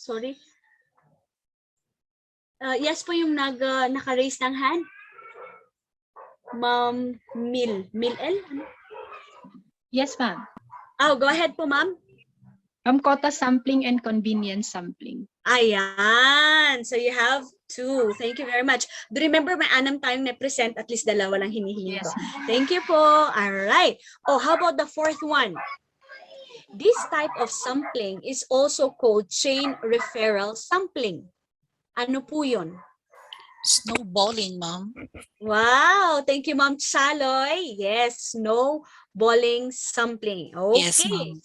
sorry. Yes po yung naka-raise ng hand. Ma'am Mil L? Yes, ma'am. Oh, go ahead po, ma'am. Quota sampling and convenience sampling. Ayan. So you have 2. Thank you very much. Do remember, may 6 tayong na-present, at least 2 lang hinihingi ko. Thank you po. Alright. Oh, how about the 4th one? This type of sampling is also called chain referral sampling. Ano po yun? Snowballing, ma'am. Wow. Thank you, Ma'am Chaloy. Yes, snowballing sampling. Okay. Yes, ma'am.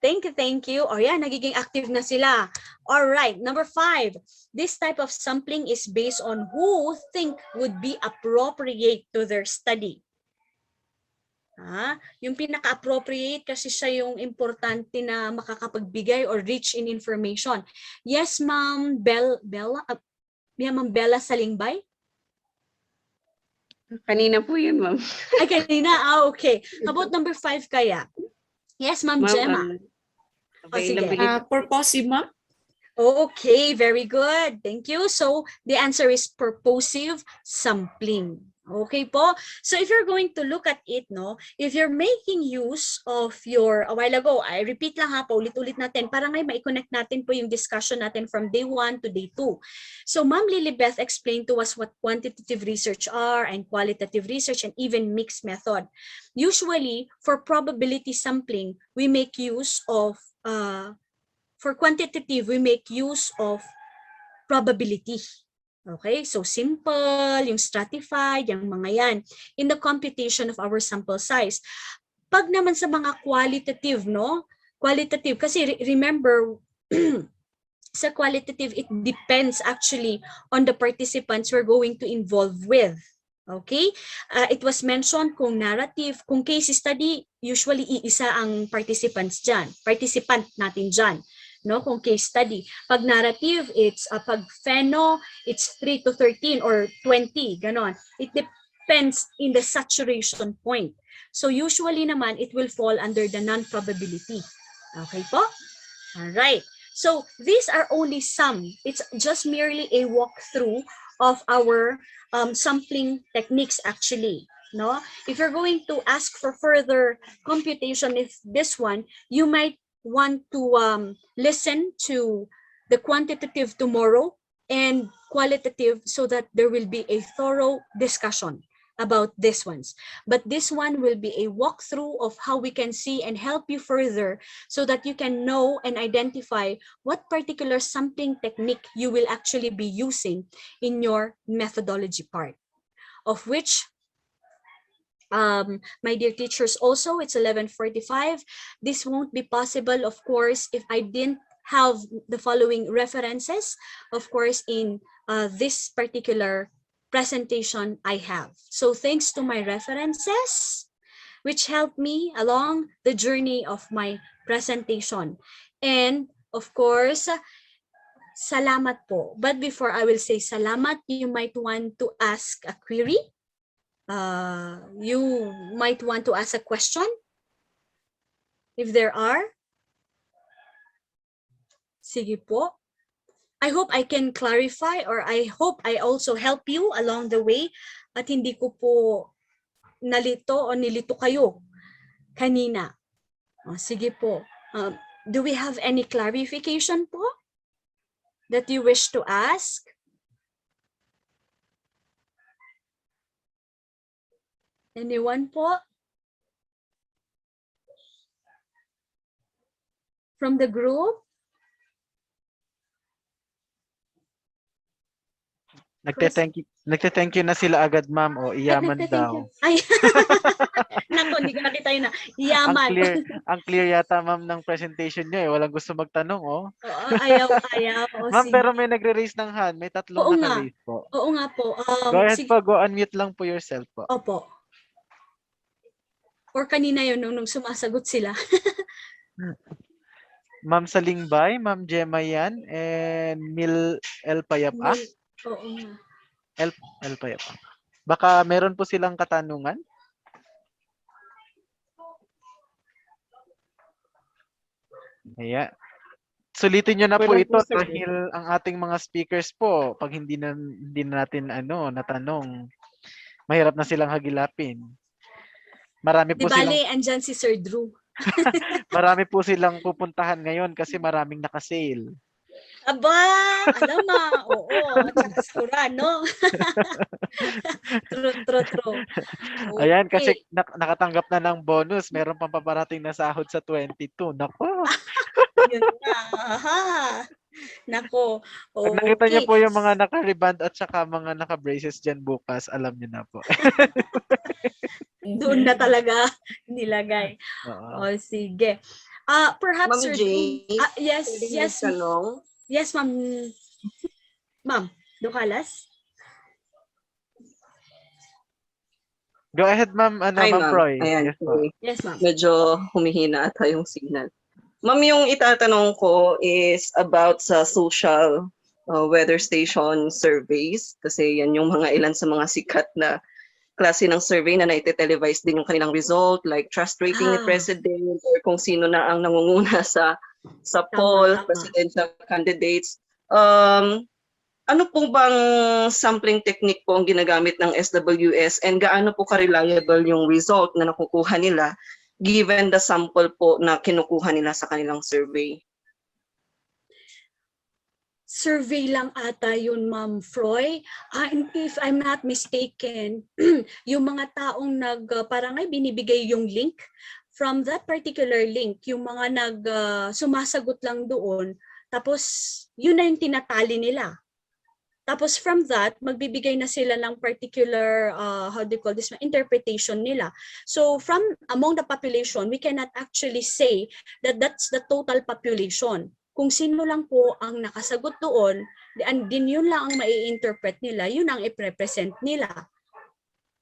Thank you. Oh yeah, nagiging active na sila. All right, number 5. This type of sampling is based on who think would be appropriate to their study. Yung pinaka-appropriate kasi siya yung importante na makakapagbigay or rich in information. Yes, Ma'am Bella Salingbay? Kanina po yun, ma'am. Ay, kanina. Okay. How about number 5 kaya? Yes, Ma'am Gemma. Sige. Purposive, ma'am. Okay, very good. Thank you. So the answer is purposive sampling. Okay po. So if you're going to look at it, no, if you're making use of your, a while ago, I repeat lang ha, paulit-ulit natin, para ngay ma-connect natin po yung discussion natin from day 1 to day 2. So Ma'am Lilibeth explained to us what quantitative research are and qualitative research and even mixed method. Usually, for probability sampling, we make use of, for quantitative, we make use of probability. Okay, so simple, yung stratified, yung mga yan, in the computation of our sample size. Pag naman sa mga qualitative, no? Qualitative, kasi remember, sa qualitative, it depends actually on the participants we're going to involve with. Okay? It was mentioned kung narrative, kung case study, usually iisa ang participant natin dyan. No, kung case study. Pag narrative, it's pag pheno, it's 3 to 13 or 20, ganon. depends in the saturation point. So usually naman, it will fall under the non-probability. Okay po? All right. So these are only some. It's just merely a walkthrough of our sampling techniques actually. No? If you're going to ask for further computation, if this one, you might want to listen to the quantitative tomorrow and qualitative so that there will be a thorough discussion about this ones. But this one will be a walkthrough of how we can see and help you further so that you can know and identify what particular sampling technique you will actually be using in your methodology part, of which my dear teachers, also it's 11:45. This won't be possible, of course, if I didn't have the following references, of course, in this particular presentation I have. So thanks to my references, which helped me along the journey of my presentation. And of course, salamat po. But before I will say salamat, you might want to ask a query. You might want to ask a question, if there are. Sige po. I hope I can clarify, or I hope I also help you along the way at hindi ko po nalito o nilito kayo kanina. Sige po. Do we have any clarification po that you wish to ask? Anyone po? From the group? Nagte-thank you na sila agad, ma'am. O, iyaman daw. Ay, nako, hindi ko nakita yun na. Yaman. Ang clear yata, ma'am, ng presentation niyo eh. Walang gusto magtanong, oh. Ayaw. Ma'am, pero may nagre-raise ng hand. May tatlong naka-raise po. Oo nga po. Go ahead po, go unmute lang po yourself po. Opo. Or kanina yun, nung sumasagot sila. Ma'am Salingbay, Ma'am Gemma yan, and Mil El Payapa. Oo nga. El Payapa. Baka meron po silang katanungan? Ayan. Sulitin nyo na po ito dahil ang ating mga speakers po, pag hindi na natin natanong, mahirap na silang hagilapin. Marami po silang... Di bale, andyan si Sir Drew. Marami po silang pupuntahan ngayon kasi maraming naka-sale. Aba, alam mo, oo, at saka sura, no? True. Okay. Ayan, kasi nakatanggap na ng bonus. Meron pang paparating na sahod sa 22. Nako. Yun na. Nako. Okay. Pag nakita niyo po yung mga naka-reband at saka mga naka-braces dyan bukas, alam niyo na po. Doon na talaga nilagay. O, sige. Perhaps, Ma'am Jay, yes. Tanong. Yes, ma'am. Ma'am, Ducalas? Go ahead, ma'am. Ma'am Proy. Ayan, yes, ma'am. Medyo humihina ata yung signal. Ma'am, yung itatanong ko is about sa social weather station surveys. Kasi yan yung mga ilan sa mga sikat na klase ng survey na naite-televise din yung kanilang result, like trust rating ni President or kung sino na ang nangunguna sa poll, presidential candidates. Ano po bang sampling technique po ang ginagamit ng SWS and gaano po ka-reliable yung result na nakukuha nila given the sample po na kinukuha nila sa kanilang survey? Survey lang ata yun, Ma'am Froy. And if I'm not mistaken, yung mga taong parang ay binibigay yung link, from that particular link, yung mga sumasagot lang doon, tapos yun na yung tinatali nila. Tapos from that, magbibigay na sila ng particular, interpretation nila. So from among the population, we cannot actually say that that's the total population. Kung sino lang po ang nakasagot doon, and din yun lang ang mai-interpret nila, yun ang i-represent nila.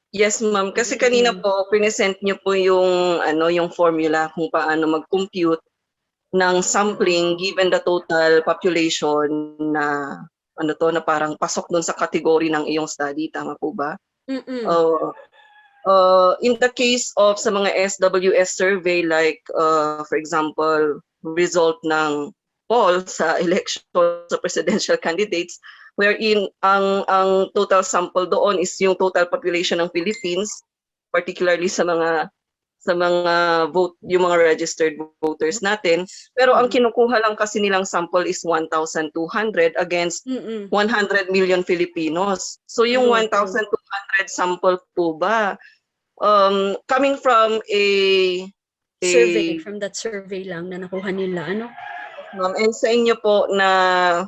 Yes, ma'am. Kasi kanina po, present niyo po yung formula kung paano mag-compute ng sampling given the total population na na parang pasok doon sa category ng iyong study. Tama po ba? In the case of sa mga SWS survey, like for example, result ng poll sa election sa presidential candidates, wherein ang total sample doon is yung total population ng Philippines, particularly sa mga vote, yung mga registered voters natin. Pero ang kinukuha lang kasi nilang sample is 1,200 against 100 million Filipinos. So yung 1,200 sample po ba, coming from a Survey, from that survey lang na nakuha nila, ano? and sa inyo po na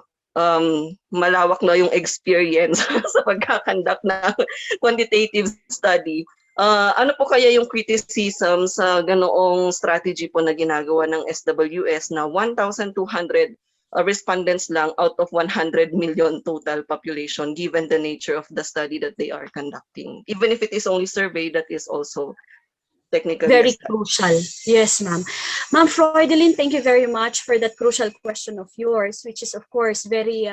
malawak na yung experience sa pagkakandak ng quantitative study. Ano po kaya yung criticism sa ganoong strategy po na ginagawa ng SWS na 1,200 respondents lang out of 100 million total population given the nature of the study that they are conducting? Even if it is only survey, that is also technically very crucial. Yes, ma'am. Ma'am Freudelin, thank you very much for that crucial question of yours, which is of course very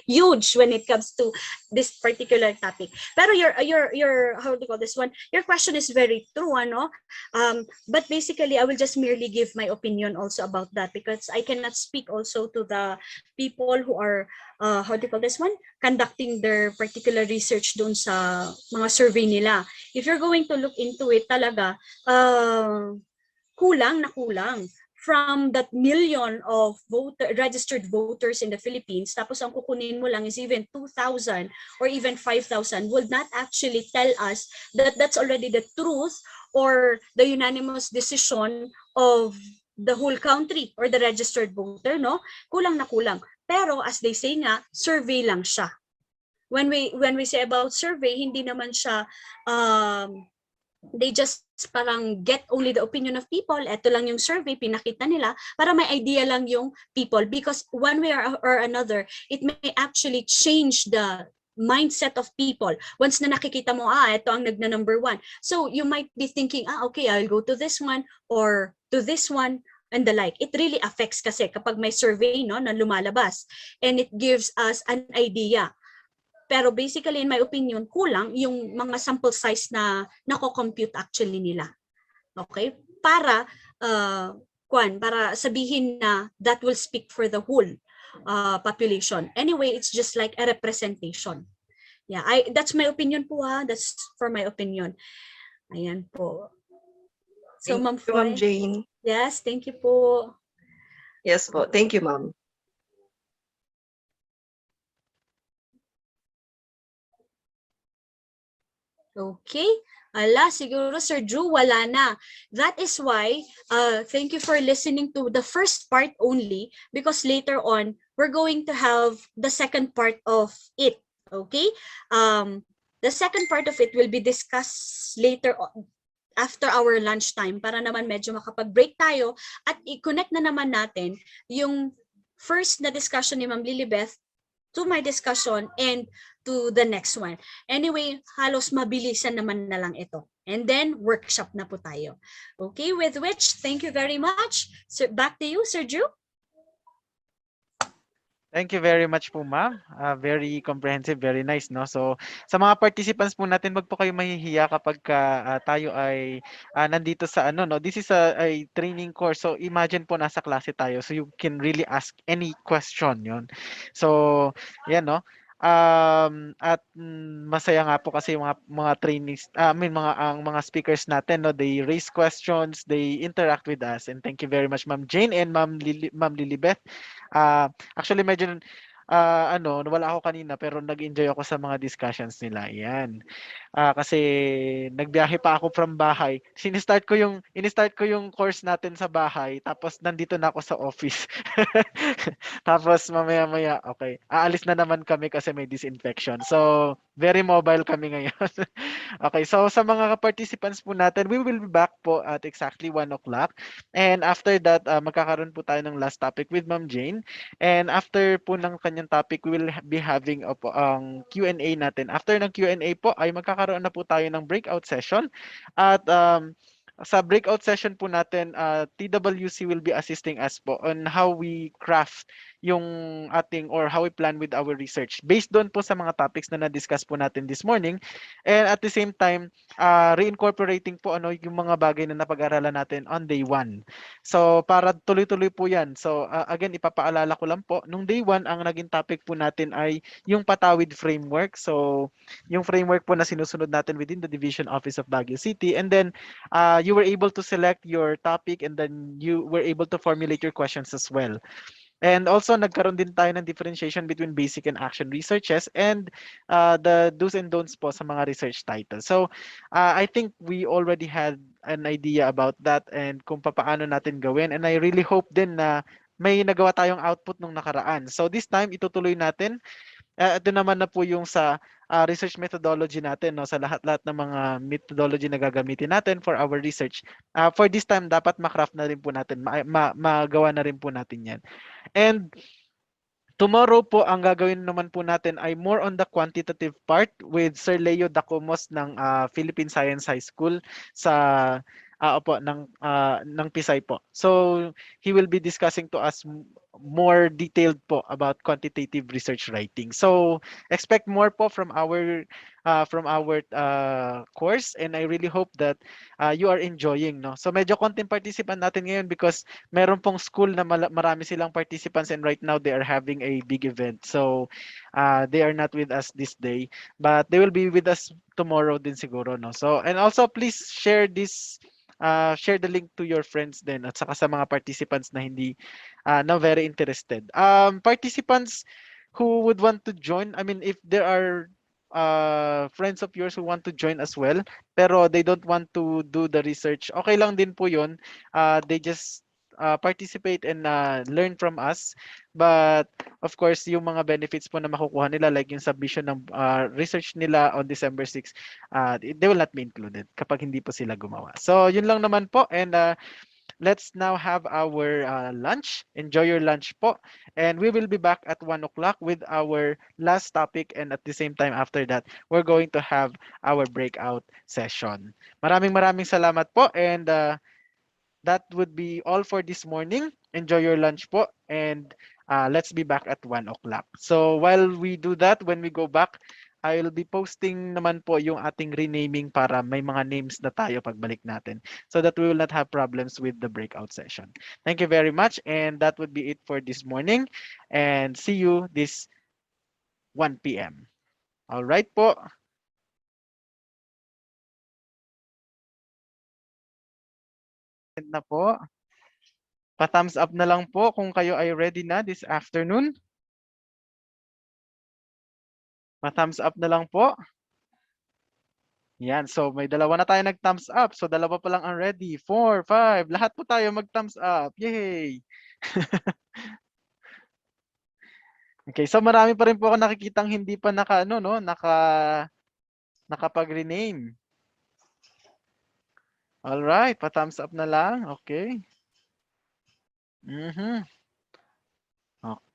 huge when it comes to this particular topic. Pero your how do you call this one? Your question is very true, but basically I will just merely give my opinion also about that, because I cannot speak also to the people who are how do you call this one? Conducting their particular research dun sa mga survey nila. If you're going to look into it talaga, kulang na kulang. From that million of registered voters in the Philippines, tapos ang kukunin mo lang is even 2,000 or even 5,000 would not actually tell us that that's already the truth or the unanimous decision of the whole country or the registered voter, no? Kulang na kulang. Pero as they say nga, survey lang siya. When we say about survey, hindi naman siya they just parang get only the opinion of people. Ito lang yung survey, pinakita nila para may idea lang yung people, because one way or another, it may actually change the mindset of people. Once na nakikita mo, ito ang number one. So you might be thinking, okay, I'll go to this one or to this one and the like. It really affects kasi kapag may survey, no, na lumalabas, and it gives us an idea. Pero basically, in my opinion, kulang yung mga sample size na nako-compute actually nila. Okay? Para para sabihin na that will speak for the whole population. Anyway, it's just like a representation. Yeah, that's my opinion po, That's for my opinion. Ayan po. So, Ma'am Jane. Yes, thank you po. Yes po. Thank you, Ma'am. Okay. Siguro Sir Drew, wala na. That is why, thank you for listening to the first part only, because later on, we're going to have the second part of it. Okay? The second part of it will be discussed later on, after our lunchtime, para naman medyo makapag-break tayo at i-connect na naman natin yung first na discussion ni Ma'am Lilibeth to my discussion and to the next one. Anyway, halos mabilisan naman na lang ito. And then, workshop na po tayo. Okay, with which, thank you very much. Sir, back to you, Sir Drew. Thank you very much po, ma'am. Very comprehensive, very nice, no? So, sa mga participants po natin, wag po kayo mahihiya kapag tayo ay nandito sa no? This is a training course. So, imagine po nasa klase tayo. So, you can really ask any question, yon. So, yan, no? At masaya nga po kasi yung mga trainees, mga speakers natin, no? They raise questions, they interact with us. And thank you very much, Ma'am Jane and Ma'am Lilibeth. Actually medyo wala ako kanina pero nag-enjoy ako sa mga discussions nila. Yan. Kasi nagbiyahe pa ako from bahay. In-start ko yung course natin sa bahay tapos nandito na ako sa office. Tapos mamaya-maya, okay. Aalis na naman kami kasi may disinfection. So, very mobile kami ngayon. Okay, so sa mga participants po natin, we will be back po at exactly 1 o'clock. And after that, magkakaroon po tayo ng last topic with Ma'am Jane. And after po ng kanyang topic, we will be having ang Q&A natin. After ng Q&A po, ay magkakaroon na po tayo ng breakout session. At sa breakout session po natin, TWC will be assisting us po on how we craft yung ating or how we plan with our research based doon po sa mga topics na na-discuss po natin this morning, and at the same time reincorporating po yung mga bagay na napag-aralan natin on day 1. So para tuloy-tuloy po yan. So again, ipapaalala ko lang po, nung day 1 ang naging topic po natin ay yung patawid framework. So yung framework po na sinusunod natin within the Division Office of Baguio City, and then you were able to select your topic, and then you were able to formulate your questions as well. And also, nagkaroon din tayo ng differentiation between basic and action researches, and the do's and don'ts po sa mga research titles. So, I think we already had an idea about that and kung paano natin gawin. And I really hope din na may nagawa tayong output nung nakaraan. So, this time, itutuloy natin. Ito naman na po yung sa research methodology natin, no, sa lahat-lahat ng mga methodology na gagamitin natin for our research. For this time, dapat makraft na rin po natin, magawa na rin po natin yan. And tomorrow po, ang gagawin naman po natin ay more on the quantitative part with Sir Leo Dacomos ng Philippine Science High School sa ng Pisay po. So he will be discussing to us more detailed po about quantitative research writing. So expect more po from our course, and I really hope that you are enjoying, no. So medyo konting participant natin ngayon because meron pong school na marami silang participants, and right now they are having a big event. So they are not with us this day, but they will be with us tomorrow din siguro, no. So and also please share this share the link to your friends din at saka sa mga participants na hindi na very interested. Participants who would want to join, I mean, if there are friends of yours who want to join as well, pero they don't want to do the research, okay lang din po yun. They just participate and learn from us. But of course, yung mga benefits po na makukuha nila, like yung submission ng research nila on December 6, they will not be included kapag hindi po sila gumawa. So yun lang naman po, and let's now have our lunch. Enjoy your lunch po. And we will be back at 1 o'clock with our last topic. And at the same time after that, we're going to have our breakout session. Maraming salamat po. And that would be all for this morning. Enjoy your lunch po. And let's be back at 1 o'clock. So while we do that, when we go back, I will be posting naman po yung ating renaming para may mga names na tayo pagbalik natin, so that we will not have problems with the breakout session. Thank you very much, and that would be it for this morning, and see you this 1 p.m. All right po. Na po. Pa-thumbs up na lang po kung kayo ay ready na this afternoon. Pa-thumbs up na lang po. Yan, so may dalawa na tayo nag-thumbs up. So dalawa pa lang ang ready. 4, 5, lahat po tayo mag-thumbs up. Yay! Okay, so marami pa rin po ako nakikitang hindi pa nakapag-rename. All right, pa-thumbs up na lang. Okay.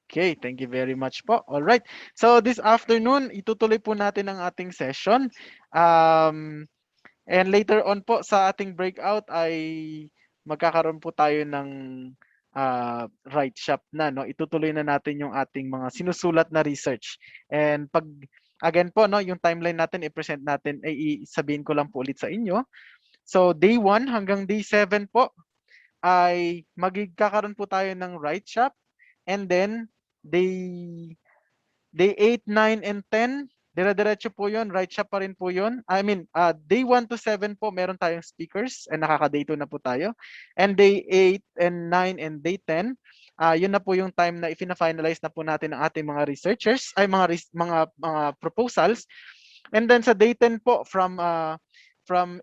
Okay, thank you very much po. All right. So this afternoon, itutuloy po natin ang ating session. And later on po sa ating breakout ay magkakaroon po tayo ng write shop na, no. Itutuloy na natin yung ating mga sinusulat na research. And pag again po, no, yung timeline natin i-present natin, ay sabihin ko lang po ulit sa inyo. So day 1 hanggang day 7 po ay magkakaroon po tayo ng write shop, and then day 8, 9, and 10, dire-diretso po yun, write shop pa rin po yun. I mean, day 1 to 7 po, meron tayong speakers, and nakaka-day 2 na po tayo. And day 8 and 9 and day 10, yun na po yung time na i-finalize na po natin ang ating mga researchers, ay mga proposals. And then sa day 10 po, from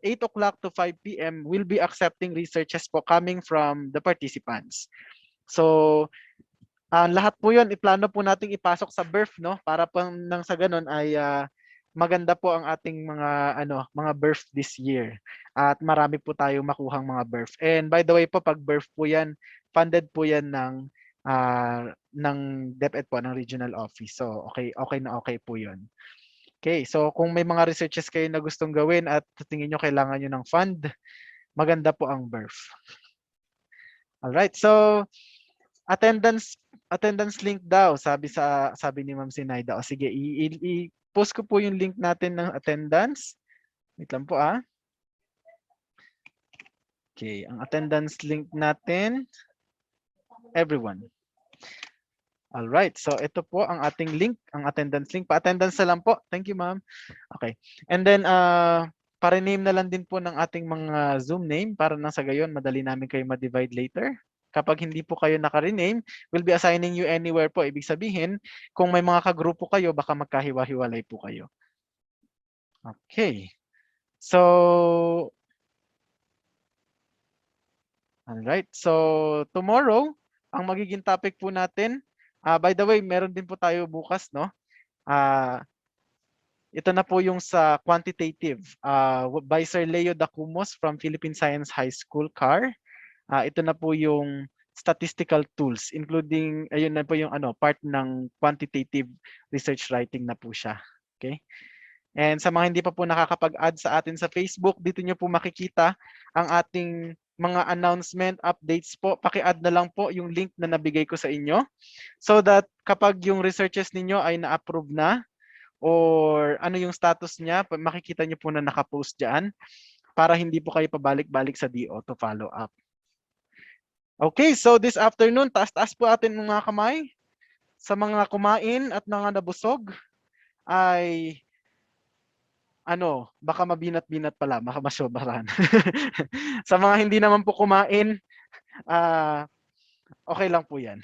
8 o'clock to 5 p.m., we'll be accepting researches po coming from the participants. So, lahat po yun, iplano po nating ipasok sa birth, no? Para po nang sa ganun ay maganda po ang ating mga birth this year. At marami po tayong makuhang mga birth. And by the way po, pag birth po yan, funded po yan ng DepEd po, ng regional office. So, okay na okay po yun. Okay, so kung may mga researches kayo na gustong gawin at tingin nyo kailangan nyo ng fund, maganda po ang birth. Alright, so attendance attendance link daw, sabi ni Ma'am Sinaida. O sige, i-post ko po yung link natin ng attendance. Wait lang po ah. Okay, ang attendance link natin, everyone. All right, so ito po ang ating link, ang attendance link. Pa-attendance na lang po. Thank you, ma'am. Okay. And then, pa-rename na lang din po ng ating mga Zoom name para nang sa gayon, madali namin kayo ma-divide later. Kapag hindi po kayo naka-rename, we'll be assigning you anywhere po. Ibig sabihin, kung may mga kagrupo kayo, baka magkahiwa-hiwalay po kayo. Okay. So, alright. So, tomorrow, ang magiging topic po natin, by the way, meron din po tayo bukas, no? Ito na po yung sa Quantitative by Sir Leo Dacumos from Philippine Science High School, CAR. Ito na po yung statistical tools, including, ayun na po yung part ng Quantitative Research Writing na po siya. Okay? And sa mga hindi pa po nakakapag-add sa atin sa Facebook, dito nyo po makikita ang ating mga announcement, updates po. Paki-add na lang po yung link na nabigay ko sa inyo so that kapag yung researches ninyo ay na-approve na or ano yung status niya, makikita nyo po na nakapost dyan para hindi po kayo pabalik-balik sa DO to follow up. Okay, so this afternoon, taas-taas po atin mga kamay. Sa mga kumain at mga nabusog ay baka mabinat-binat pala, baka masobrahan. Sa mga hindi naman po kumain, okay lang po yan.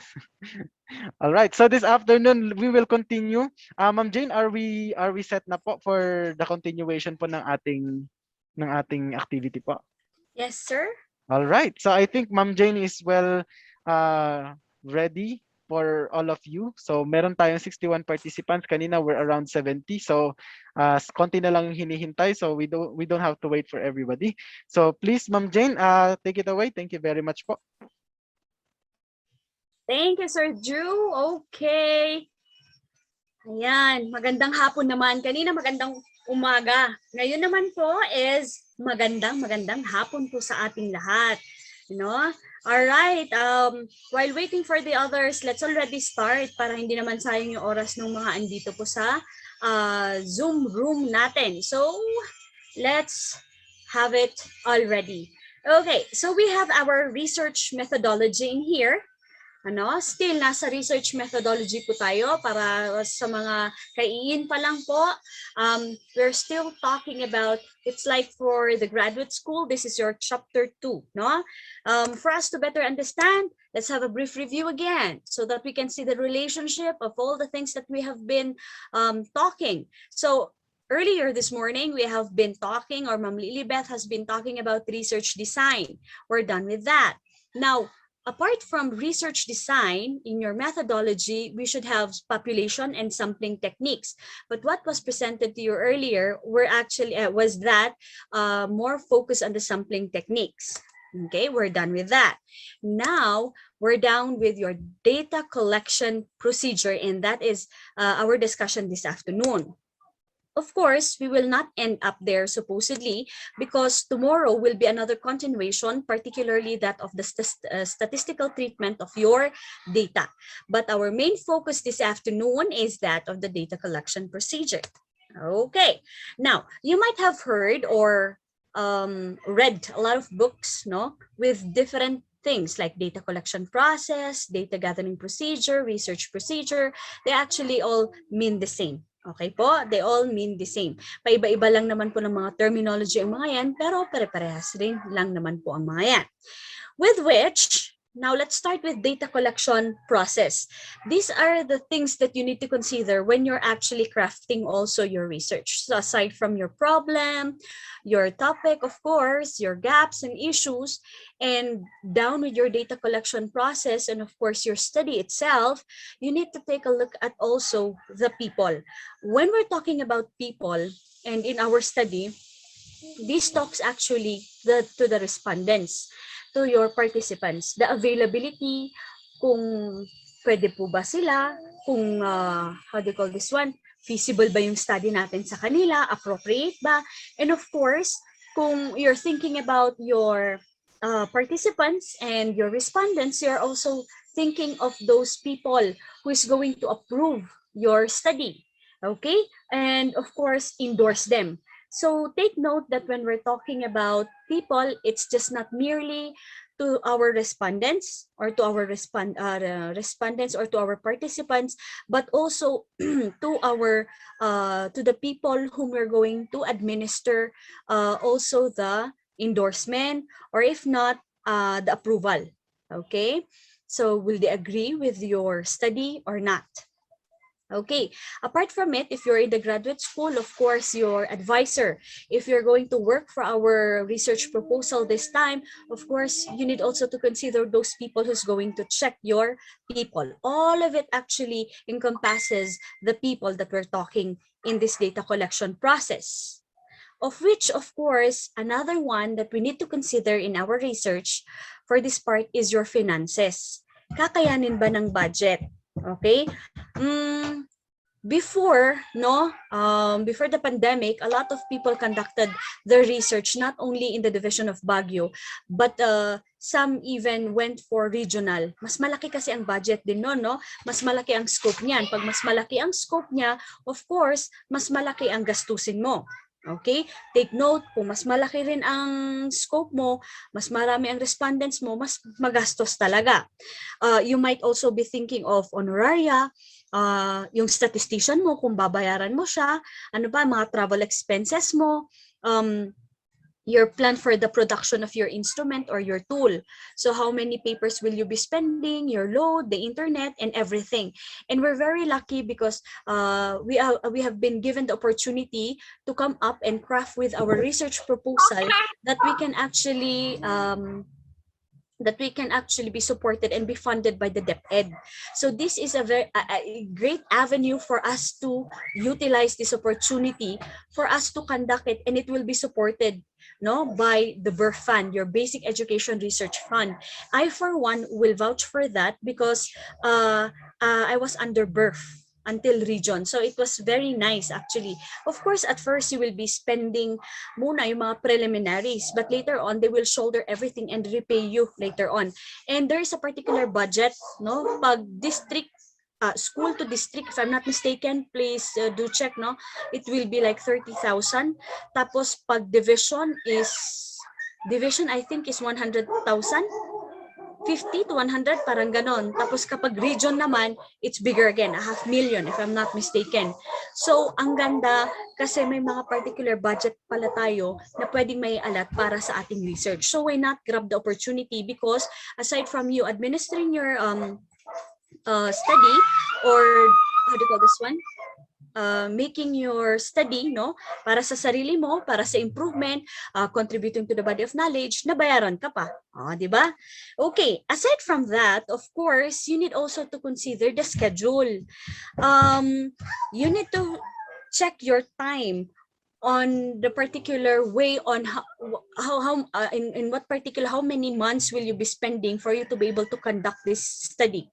All right, so this afternoon we will continue. Ma'am Jane, are we set na po for the continuation po ng ating activity po? Yes, sir. All right, so I think Ma'am Jane is well ready for all of you. So meron tayong 61 participants. Kanina we're around 70. So konti na lang hinihintay. So we don't have to wait for everybody. So please, Ma'am Jane, take it away. Thank you very much po. Thank you, Sir Drew. Okay. Ayan, magandang hapon naman. Kanina magandang umaga. Ngayon naman po is magandang hapon po sa ating lahat. All right. While waiting for the others, let's already start para hindi naman sayang yung oras ng mga andito po sa Zoom room natin. So, let's have it already. Okay, so we have our research methodology in here. Still nasa research methodology po tayo para sa mga kaiin pa lang po. We're still talking about, it's like for the graduate school, this is your chapter 2, no? For us to better understand, let's have a brief review again so that we can see the relationship of all the things that we have been talking. So earlier this morning, we have been talking, or Ma'am Lilibeth has been talking about research design. We're done with that. Now, apart from research design, in your methodology, we should have population and sampling techniques. But what was presented to you earlier was that more focus on the sampling techniques. Okay, we're done with that. Now, we're down with your data collection procedure, and that is our discussion this afternoon. Of course, we will not end up there supposedly because tomorrow will be another continuation, particularly that of the statistical treatment of your data. But our main focus this afternoon is that of the data collection procedure. Okay, now you might have heard or read a lot of books, with different things like data collection process, data gathering procedure, research procedure. They actually all mean the same. Okay po, they all mean the same. Paiba-iba lang naman po ng mga terminology ang mga yan, pero pare-parehas rin lang naman po ang mga yan. With which, now let's start with data collection process. These are the things that you need to consider when you're actually crafting also your research. So aside from your problem, your topic, of course, your gaps and issues, and down with your data collection process, and of course your study itself, you need to take a look at also the people. When we're talking about people, and in our study, this talks actually to the respondents, to your participants, the availability, kung pwede po ba sila, kung, how do you call this one, feasible ba yung study natin sa kanila, appropriate ba, and of course, kung you're thinking about your participants and your respondents, you're also thinking of those people who is going to approve your study, okay? And of course, endorse them. So take note that when we're talking about people, it's just not merely to our respondents or to our respondents or to our participants, but also to our to the people whom we're going to administer also the endorsement, or if not, the approval. Okay, so will they agree with your study or not? Okay, apart from it, if you're in the graduate school, of course, your advisor, if you're going to work for our research proposal this time, of course, you need also to consider those people who's going to check your people. All of it actually encompasses the people that we're talking in this data collection process. Of which, of course, another one that we need to consider in our research for this part is your finances. Kakayanin ba ng budget? Okay? Before the pandemic, a lot of people conducted their research not only in the division of Baguio, but some even went for regional. Mas malaki kasi ang budget din no, no? Mas malaki ang scope niyan. Pag mas malaki ang scope niya, of course, mas malaki ang gastusin mo. Okay? Take note, kung mas malaki rin ang scope mo, mas marami ang respondents mo, mas magastos talaga. You might also be thinking of honoraria, yung statistician mo, kung babayaran mo siya, ano ba, mga travel expenses mo, your plan for the production of your instrument or your tool. So how many papers will you be spending, your load, the internet, and everything. And we're very lucky because we have been given the opportunity to come up and craft with our research proposal that we can actually be supported and be funded by the DepEd. So this is a great avenue for us to utilize this opportunity for us to conduct it, and it will be supported by the BERF fund, your Basic Education Research Fund. I, for one, will vouch for that because I was under BERF until region. So it was very nice actually. Of course, at first you will be spending muna yung mga preliminaries, but later on they will shoulder everything and repay you later on. And there is a particular budget, no? Pag district, school to district, if I'm not mistaken, please do check, no? It will be like 30,000. Tapos pag division I think is 100,000. 50 to 100, parang ganon. Tapos kapag region naman, it's bigger again, 500,000 if I'm not mistaken. So, ang ganda kasi may mga particular budget pala tayo na pwedeng may alat para sa ating research. So, why not grab the opportunity? Because aside from you administering your study, or how do you call this one? Making your study, no, para sa sarili mo, para sa improvement, contributing to the body of knowledge, nabayaran ka pa. Di ba? Okay, aside from that, of course, you need also to consider the schedule. You need to check your time on the particular way on in what particular, how many months will you be spending for you to be able to conduct this study.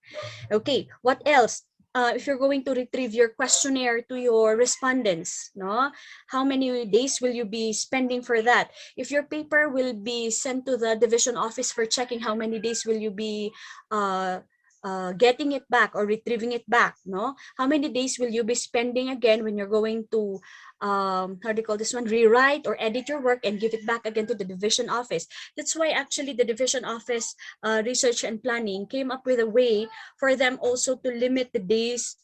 Okay, what else? If you're going to retrieve your questionnaire to your respondents, no? How many days will you be spending for that? If your paper will be sent to the division office for checking, how many days will you be getting it back or retrieving it back, no? How many days will you be spending again when you're going to how do you call this one, rewrite or edit your work and give it back again to the division office? That's why actually the division office research and planning came up with a way for them also to limit the days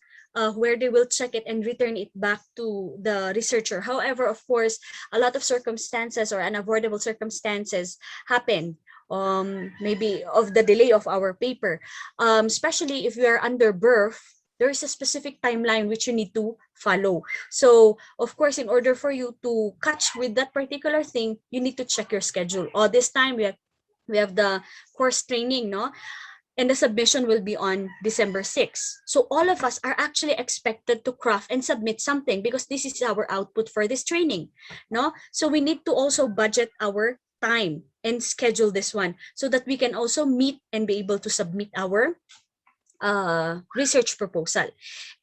where they will check it and return it back to the researcher. However, of course, a lot of circumstances or unavoidable circumstances happen, maybe of the delay of our paper, especially if you are under BERF. There is a specific timeline which you need to follow. So, of course, in order for you to catch with that particular thing, you need to check your schedule. This time we have the course training, no? And the submission will be on December 6th. So all of us are actually expected to craft and submit something because this is our output for this training, no? So we need to also budget our time and schedule this one so that we can also meet and be able to submit our research proposal.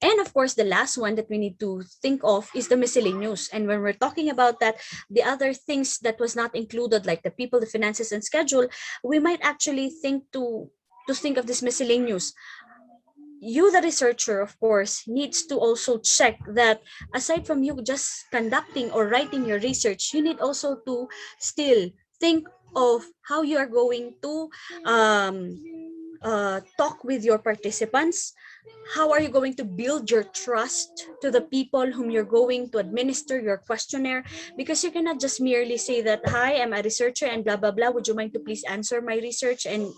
And of course, the last one that we need to think of is the miscellaneous. And when we're talking about that, the other things that was not included, like the people, the finances, and schedule, we might actually think to to think of this miscellaneous. You, the researcher, of course, needs to also check that aside from you just conducting or writing your research, you need also to still think of how you are going to talk with your participants. How are you going to build your trust to the people whom you're going to administer your questionnaire? Because you cannot just merely say that, hi, I'm a researcher and blah, blah, blah. Would you mind to please answer my research? And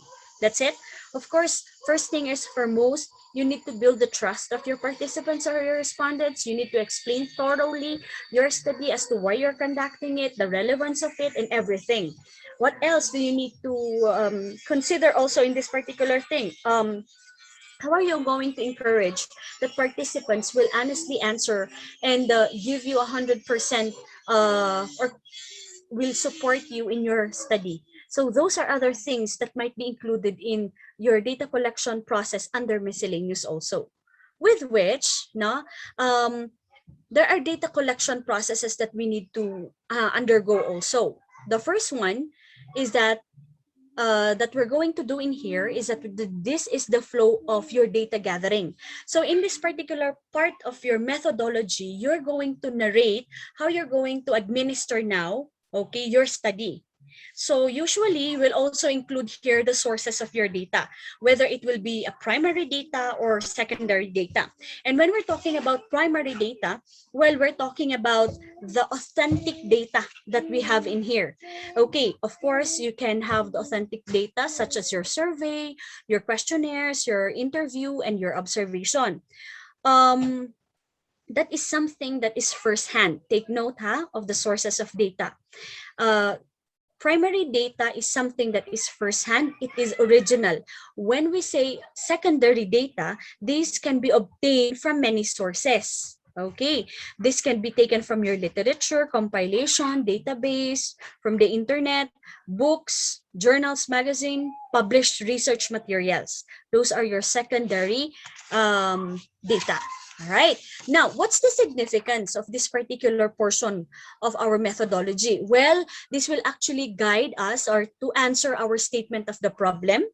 that's it. Of course, first thing is foremost, you need to build the trust of your participants or your respondents. You need to explain thoroughly your study as to why you're conducting it, the relevance of it, and everything. What else do you need to consider also in this particular thing? How are you going to encourage that participants will honestly answer and give you 100% or will support you in your study? So those are other things that might be included in your data collection process under miscellaneous also. With which, no, there are data collection processes that we need to undergo also. The first one is that we're going to do in here is that this is the flow of your data gathering. So in this particular part of your methodology, you're going to narrate how you're going to administer now, okay, your study. So usually we'll also include here the sources of your data, whether it will be a primary data or secondary data. And when we're talking about primary data, well, we're talking about the authentic data that we have in here. Okay, of course, you can have the authentic data such as your survey, your questionnaires, your interview, and your observation. That is something that is firsthand. Take note of the sources of data. Primary data is something that is firsthand, it is original. When we say secondary data, these can be obtained from many sources. Okay, this can be taken from your literature, compilation, database, from the internet, books, journals, magazine, published research materials. Those are your secondary data. All right. Now, what's the significance of this particular portion of our methodology? Well, this will actually guide us or to answer our statement of the problem.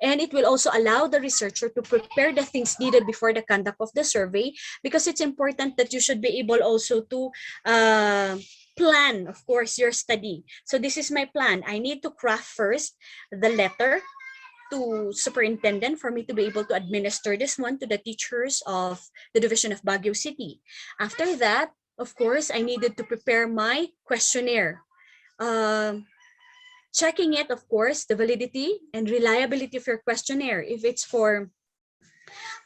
And it will also allow the researcher to prepare the things needed before the conduct of the survey, because it's important that you should be able also to plan, of course, your study. So this is my plan. I need to craft first the letter to superintendent for me to be able to administer this one to the teachers of the division of Baguio City. After that, of course, I needed to prepare my questionnaire. Checking it, of course, the validity and reliability of your questionnaire. If it's for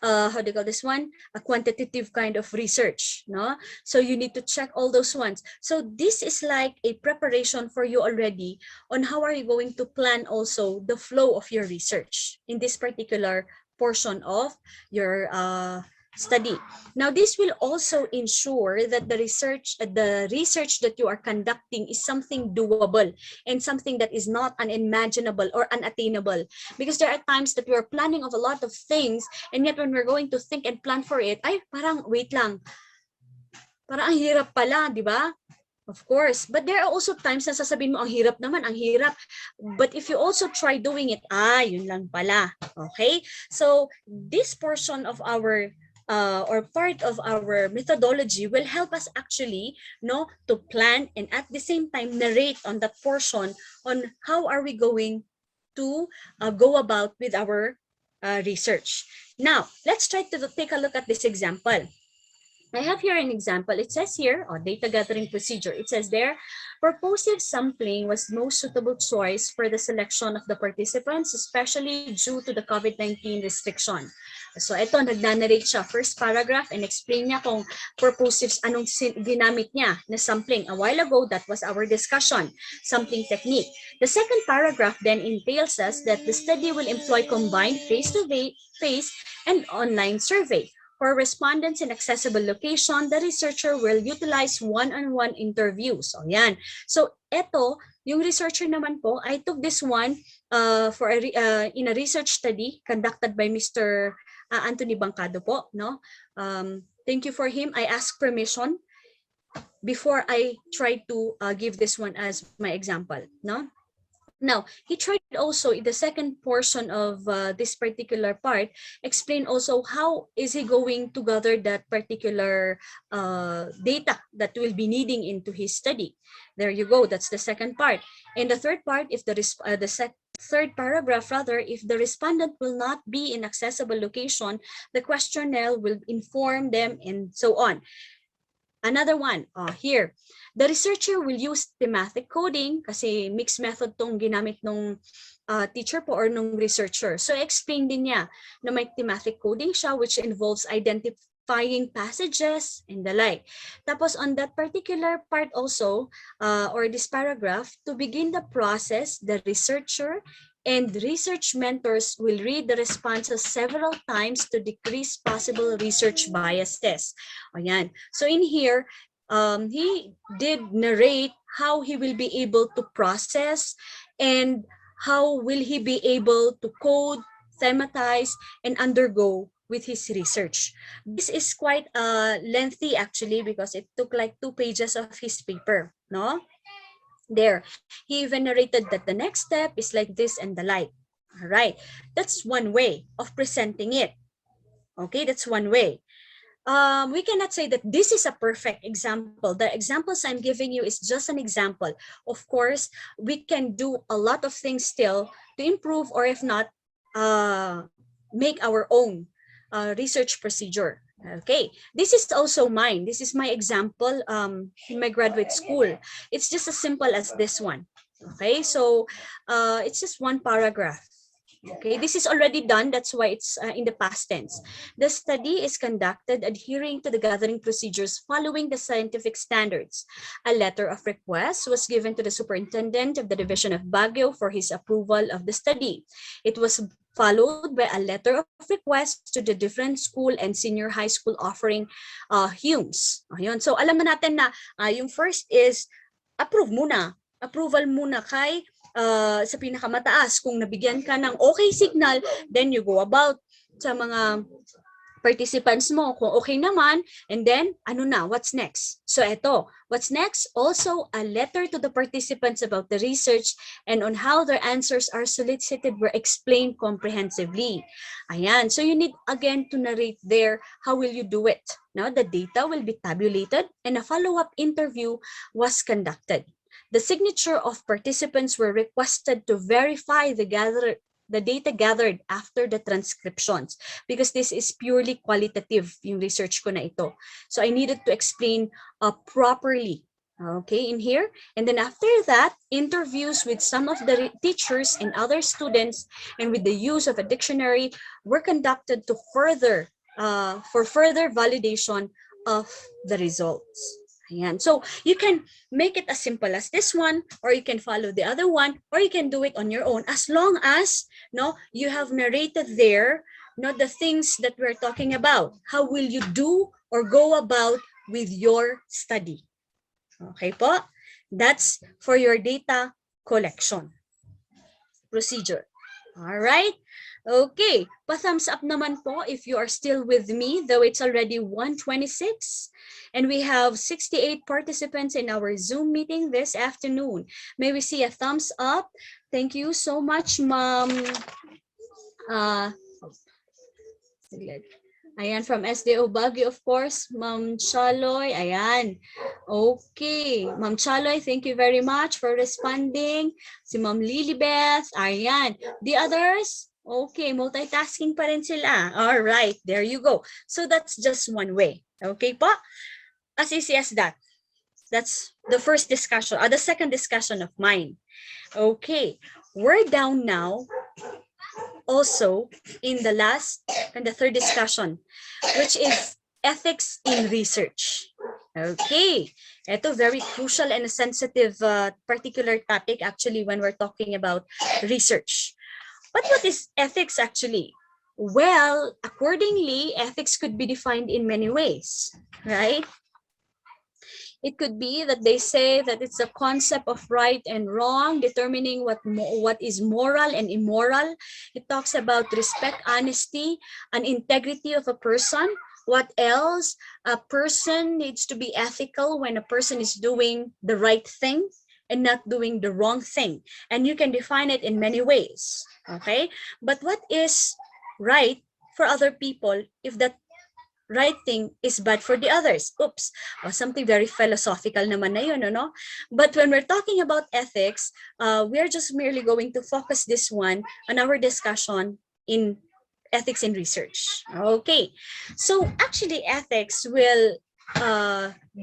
how do you call this one? A quantitative kind of research, no? So you need to check all those ones. So this is like a preparation for you already on how are you going to plan also the flow of your research in this particular portion of your study. Now, this will also ensure that the research that you are conducting is something doable and something that is not unimaginable or unattainable. Because there are times that we are planning of a lot of things, and yet when we're going to think and plan for it, ay, parang wait lang. Parang ang hirap pala, di ba? Of course. But there are also times na sasabihin mo, ang hirap naman, ang hirap. But if you also try doing it, yun lang pala. Okay? So, this portion of our or part of our methodology will help us actually to plan and at the same time narrate on that portion on how are we going to go about with our research. Now, let's try to take a look at this example. I have here an example. It says here, data gathering procedure. It says there, purposive sampling was most suitable choice for the selection of the participants, especially due to the COVID-19 restriction. So ito, nagna-narrate siya. First paragraph and explain niya kung purposives, anong ginamit niya na sampling. A while ago, that was our discussion, sampling technique. The second paragraph then entails us that the study will employ combined face-to-face and online survey. For respondents in accessible location, the researcher will utilize one-on-one interviews. So, yan. So, eto, yung researcher naman po, I took this one in a research study conducted by Mr. Anthony Bancado po. No? Thank you for him. I asked permission before I tried to give this one as my example. No? Now, he tried also in the second portion of this particular part, explain also how is he going to gather that particular data that will be needing into his study. There you go. That's the second part. And the third part, if third paragraph rather, if the respondent will not be in accessible location, the questionnaire will inform them and so on. Another one, here, the researcher will use thematic coding kasi mixed method tong ginamit nung teacher po or nung researcher. So explain din niya na may thematic coding siya which involves identifying passages and the like. Tapos on that particular part also, or this paragraph, to begin the process, the researcher and research mentors will read the responses several times to decrease possible research biases. Ayan. So in here, he did narrate how he will be able to process and how will he be able to code, thematize, and undergo with his research. This is quite lengthy actually because it took like 2 pages of his paper, no? There, he even narrated that the next step is like this and the like. All right, that's one way of presenting it. Okay, that's one way. We cannot say that this is a perfect example. The examples I'm giving you is just an example. Of course, we can do a lot of things still to improve, or if not, make our own research procedure. Okay, this is also mine. This is my example in my graduate school. It's just as simple as this one. Okay, so it's just one paragraph. Okay, this is already done. That's why it's in the past tense. The study is conducted adhering to the gathering procedures following the scientific standards. A letter of request was given to the superintendent of the division of Baguio for his approval of the study. It was followed by a letter of request to the different school and senior high school offering HUMs. Ayun. So alam na natin na yung first is approval muna kay sa pinakamataas. Kung nabigyan ka ng okay signal, then you go about sa mga participants mo kung okay naman, and then ano na, what's next? So eto, what's next? Also a letter to the participants about the research and on how their answers are solicited were explained comprehensively. Ayan, so you need again to narrate there how will you do it. Now the data will be tabulated and a follow-up interview was conducted. The signature of participants were requested to verify the data gathered after the transcriptions because this is purely qualitative yung research ko na ito. So I needed to explain properly, okay, in here. And then after that, interviews with some of the teachers and other students and with the use of a dictionary were conducted to further validation of the results. Ayan. So you can make it as simple as this one, or you can follow the other one, or you can do it on your own, as long as you have narrated there the things that we're talking about. How will you do or go about with your study? Okay po? That's for your data collection procedure. All right? Okay, pa-thumbs up naman po if you are still with me, though it's already 1:26 and we have 68 participants in our Zoom meeting this afternoon. May we see a thumbs up? Thank you so much, Ma'am. Ayan, from SDO Baguio, of course, Ma'am Chaloy. Ayan. Okay, Ma'am Chaloy, thank you very much for responding. Si Ma'am Lilibeth. Ayan. The others? Okay, multitasking pa rin sila. All right, there you go. So that's just one way. Okay po? As easy as that. That's the first discussion, or the second discussion of mine. Okay, we're down now also in the third discussion, which is ethics in research. Okay, ito very crucial and sensitive particular topic actually when we're talking about research. But what is ethics actually? Well, accordingly, ethics could be defined in many ways, right? It could be that they say that it's a concept of right and wrong, determining what is moral and immoral. It talks about respect, honesty, and integrity of a person. What else? A person needs to be ethical when a person is doing the right thing. and not doing the wrong thing. And you can define it in many ways, okay? But what is right for other people if that right thing is bad for the others? Oops, something very philosophical naman na yun, no? But when we're talking about ethics, we are just merely going to focus this one on our discussion in ethics in research. Okay, so actually ethics will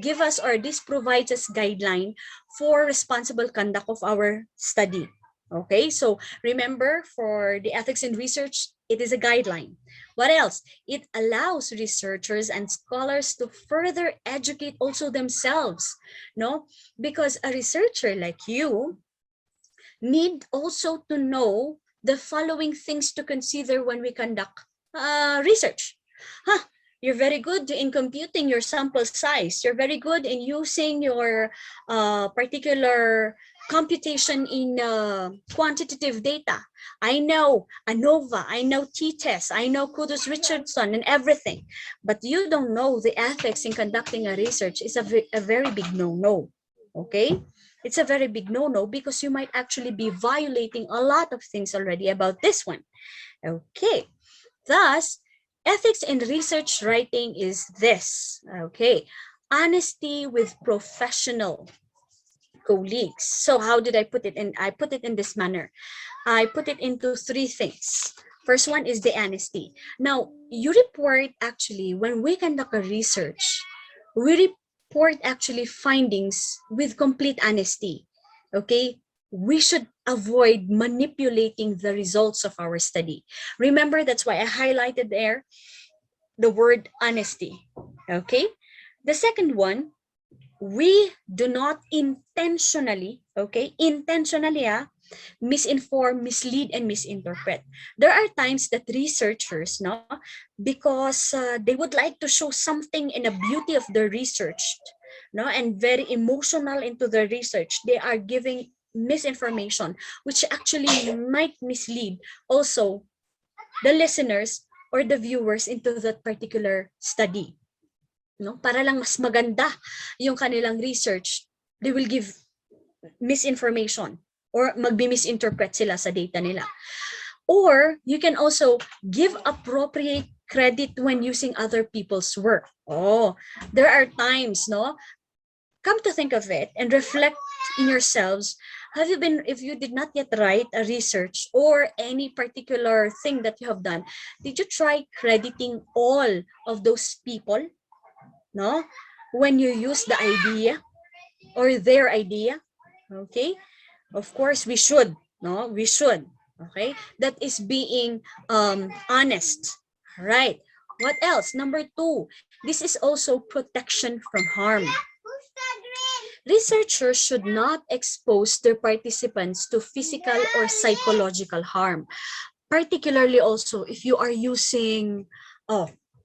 give us, or this provides us guideline for responsible conduct of our study. Okay, so remember, for the ethics in research, it is a guideline. What else? It allows researchers and scholars to further educate also themselves, no? Because a researcher like you need also to know the following things to consider when we conduct research. You're very good in computing your sample size. You're very good in using your particular computation in quantitative data. I know ANOVA, I know t-test, I know Kudos Richardson and everything. But you don't know the ethics in conducting a research is a very big no-no, okay? It's a very big no-no because you might actually be violating a lot of things already about this one. Okay, thus, ethics in research writing is this, okay? Honesty with professional colleagues. So how did I put it in? I put it in this manner. I put it into three things. First one is the honesty. Now, you report actually, when we conduct a research, we report actually findings with complete honesty, okay? We should avoid manipulating the results of our study. Remember, that's why I highlighted there the word honesty, okay? The second one, we do not intentionally, okay, misinform, mislead, and misinterpret. There are times that researchers, no, because they would like to show something in the beauty of the research, no, and very emotional into the research, they are giving misinformation, which actually might mislead also the listeners or the viewers into that particular study. No, para lang mas maganda yung kanilang research, they will give misinformation or magbi-misinterpret sila sa data nila. Or you can also give appropriate credit when using other people's work. Oh, there are times, no? Come to think of it and reflect in yourselves. Have you been, if you did not yet write a research or any particular thing that you have done, did you try crediting all of those people? No, when you use the idea or their idea, okay? Of course, we should, no? We should, okay? That is being honest, right? What else? Number two, this is also protection from harm. Researchers should not expose their participants to physical or psychological harm, particularly also if you are using,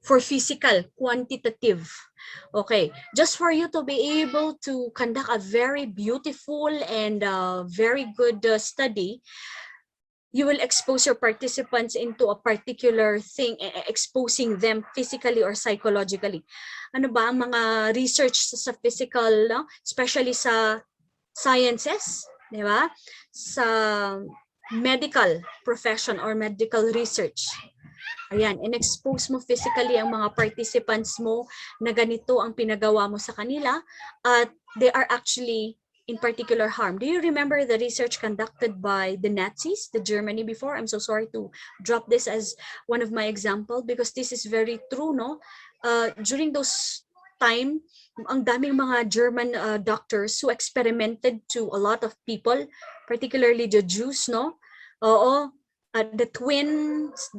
for physical, quantitative. Okay, just for you to be able to conduct a very beautiful and very good study, you will expose your participants into a particular thing, exposing them physically or psychologically. Ano ba ang mga research sa physical, no? Especially sa sciences, di ba? Sa medical profession or medical research. Ayan, in-expose mo physically ang mga participants mo na ganito ang pinagawa mo sa kanila at they are actually in particular harm. Do you remember the research conducted by the Nazis, the Germany before? I'm so sorry to drop this as one of my example because this is very true, no? During those time, ang daming mga German doctors who experimented to a lot of people, particularly the Jews, no? Oo, the twins,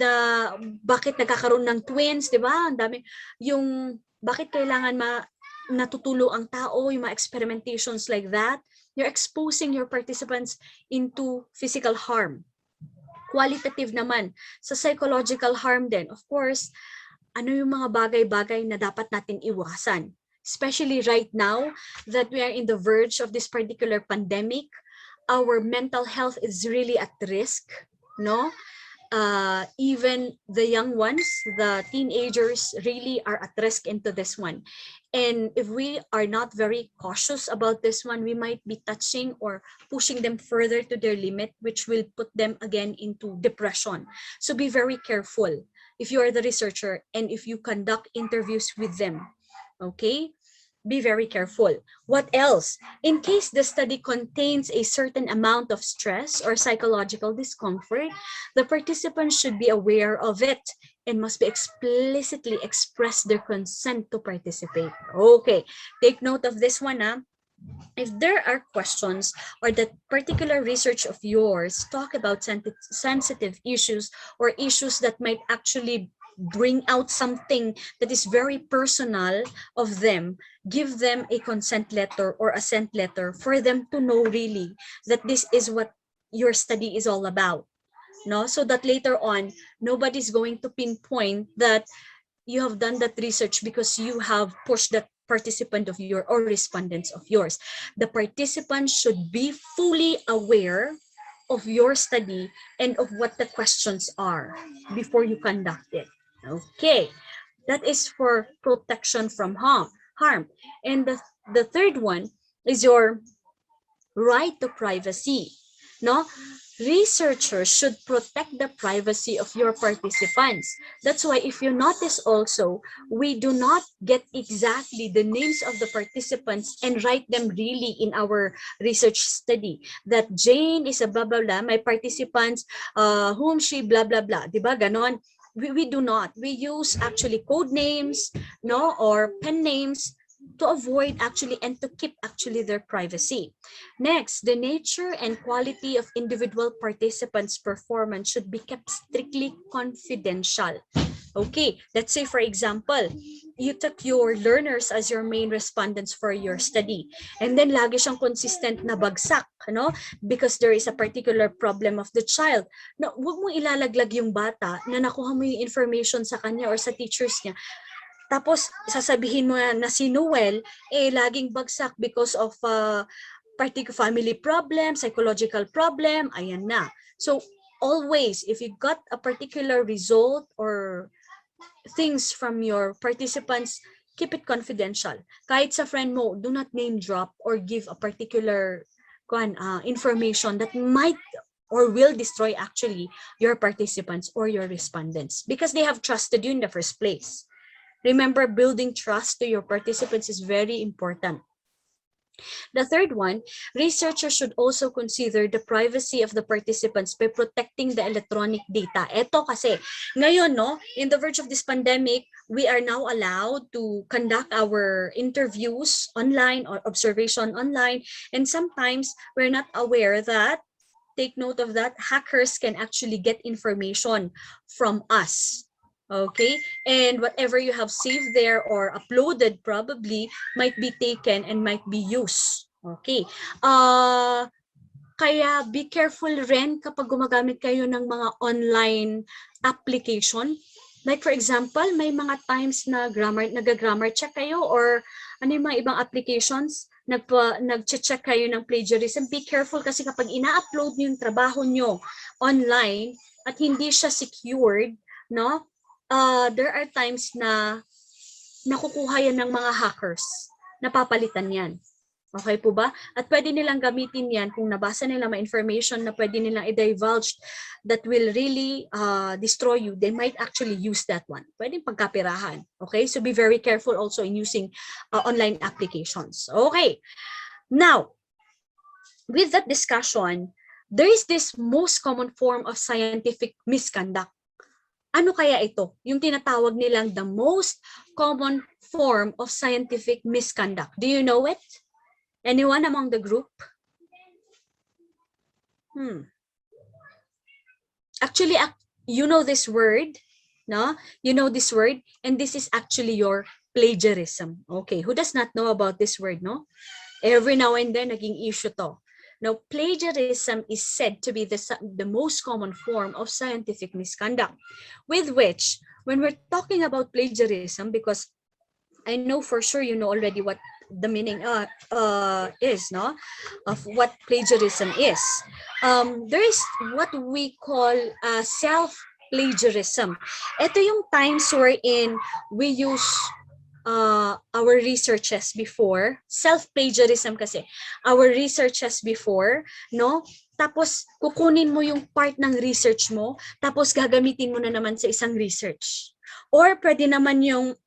bakit nagkakaroon ng twins, di ba? Ang dami, yung bakit kailangan natutulo ang tao, yung mga experimentations like that. You're exposing your participants into physical harm. Qualitative naman, sa psychological harm din. Of course, ano yung mga bagay-bagay na dapat natin iwasan? Especially right now that we are in the verge of this particular pandemic, our mental health is really at risk, no? even the young ones, the teenagers really are at risk into this one. And if we are not very cautious about this one, we might be touching or pushing them further to their limit, which will put them again into depression. So be very careful if you are the researcher and if you conduct interviews with them. Okay? Be very careful. What else? In case the study contains a certain amount of stress or psychological discomfort, the participants should be aware of it and must be explicitly express their consent to participate. Okay, take note of this one. If there are questions or that particular research of yours talk about sensitive issues or issues that might actually bring out something that is very personal of them, give them a consent letter or assent letter for them to know really that this is what your study is all about. No, so that later on, nobody's going to pinpoint that you have done that research because you have pushed that participant of your or respondents of yours. The participants should be fully aware of your study and of what the questions are before you conduct it. Okay, that is for protection from harm. And the third one is your right to privacy. No, researchers should protect the privacy of your participants. That's why if you notice also, we do not get exactly the names of the participants and write them really in our research study. That Jane is a blah, blah, blah, my participants, whom she blah, blah, blah. Diba? Ganon. We do not. We use actually code names, no, or pen names to avoid actually and to keep actually their privacy. Next, the nature and quality of individual participants' performance should be kept strictly confidential. Okay, let's say for example, you took your learners as your main respondents for your study and then lagi siyang consistent na bagsak, ano? Because there is a particular problem of the child. No, huwag mo ilalaglag yung bata na nakuha mo yung information sa kanya or sa teachers niya. Tapos sasabihin mo na si Noel laging bagsak because of particular family problem, psychological problem, ayan na. So always if you got a particular result or things from your participants, keep it confidential. Kahit sa friend mo, do not name drop or give a particular information that might or will destroy actually your participants or your respondents because they have trusted you in the first place. Remember, building trust to your participants is very important. The third one, researchers should also consider the privacy of the participants by protecting the electronic data. Ito kasi, ngayon, no, in the verge of this pandemic, we are now allowed to conduct our interviews online or observation online. And sometimes we're not aware that, take note of that, hackers can actually get information from us. Okay, and whatever you have saved there or uploaded probably might be taken and might be used. Okay, kaya be careful rin kapag gumagamit kayo ng mga online application. Like for example, may mga times na nag-grammar check kayo or ano yung mga ibang applications, nag-check kayo ng plagiarism. Be careful kasi kapag ina-upload niyo yung trabaho nyo online at hindi siya secured, no? There are times na nakukuha yan ng mga hackers. Napapalitan yan. Okay po ba? At pwede nilang gamitin yan kung nabasa nila may information na pwede nilang i-divulge that will really destroy you. They might actually use that one. Pwedeng pagkapirahan. Okay? So be very careful also in using online applications. Okay. Now, with that discussion, there is this most common form of scientific misconduct. Ano kaya ito? Yung tinatawag nilang the most common form of scientific misconduct. Do you know it? Anyone among the group? Actually, you know this word, no? You know this word, and this is actually your plagiarism. Okay, who does not know about this word, no? Every now and then, naging issue to. Now, plagiarism is said to be the most common form of scientific misconduct, with which, when we're talking about plagiarism, because I know for sure you know already what the meaning is, no, of what plagiarism is. There is what we call self-plagiarism. Ito yung times wherein we use our researches before. Self-plagiarism kasi, our researches before, no? Tapos kukunin mo yung part ng research mo, tapos gagamitin mo na naman sa isang research. Or pwede naman yung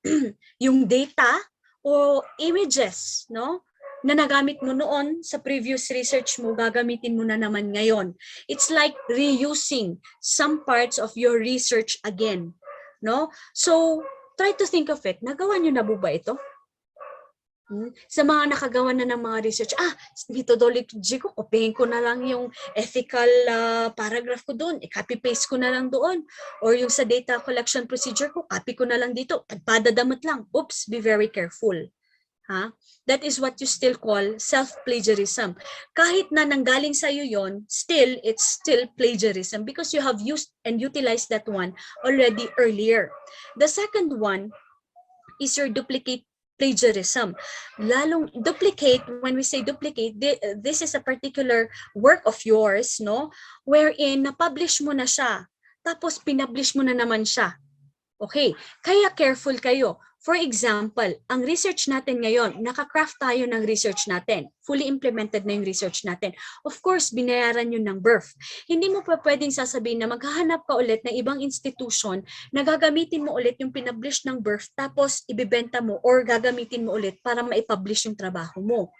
yung data o images, no, na nagamit mo noon sa previous research mo, gagamitin mo na naman ngayon. It's like reusing some parts of your research again, no? So try to think of it. Nagawa nyo na ba ito? Sa mga nakagawa na ng mga research, methodology ko, kopyahin ko na lang yung ethical paragraph ko doon, i-copy-paste ko na lang doon. Or yung sa data collection procedure ko, copy ko na lang dito, padadamat lang. Oops, be very careful. That is what you still call self-plagiarism. Kahit na nanggaling sa'yo yon, still, it's still plagiarism because you have used and utilized that one already earlier. The second one is your duplicate plagiarism. Lalong duplicate, when we say duplicate, this is a particular work of yours, no, wherein na-publish mo na siya, tapos pinablish mo na naman siya. Okay, kaya careful kayo. For example, ang research natin ngayon, naka-craft tayo ng research natin. Fully implemented na yung research natin. Of course, binayaran yun ng birth. Hindi mo pa pwedeng sasabihin na maghahanap ka ulit ng ibang institution na gagamitin mo ulit yung pinablish ng birth tapos ibibenta mo or gagamitin mo ulit para maipublish yung trabaho mo.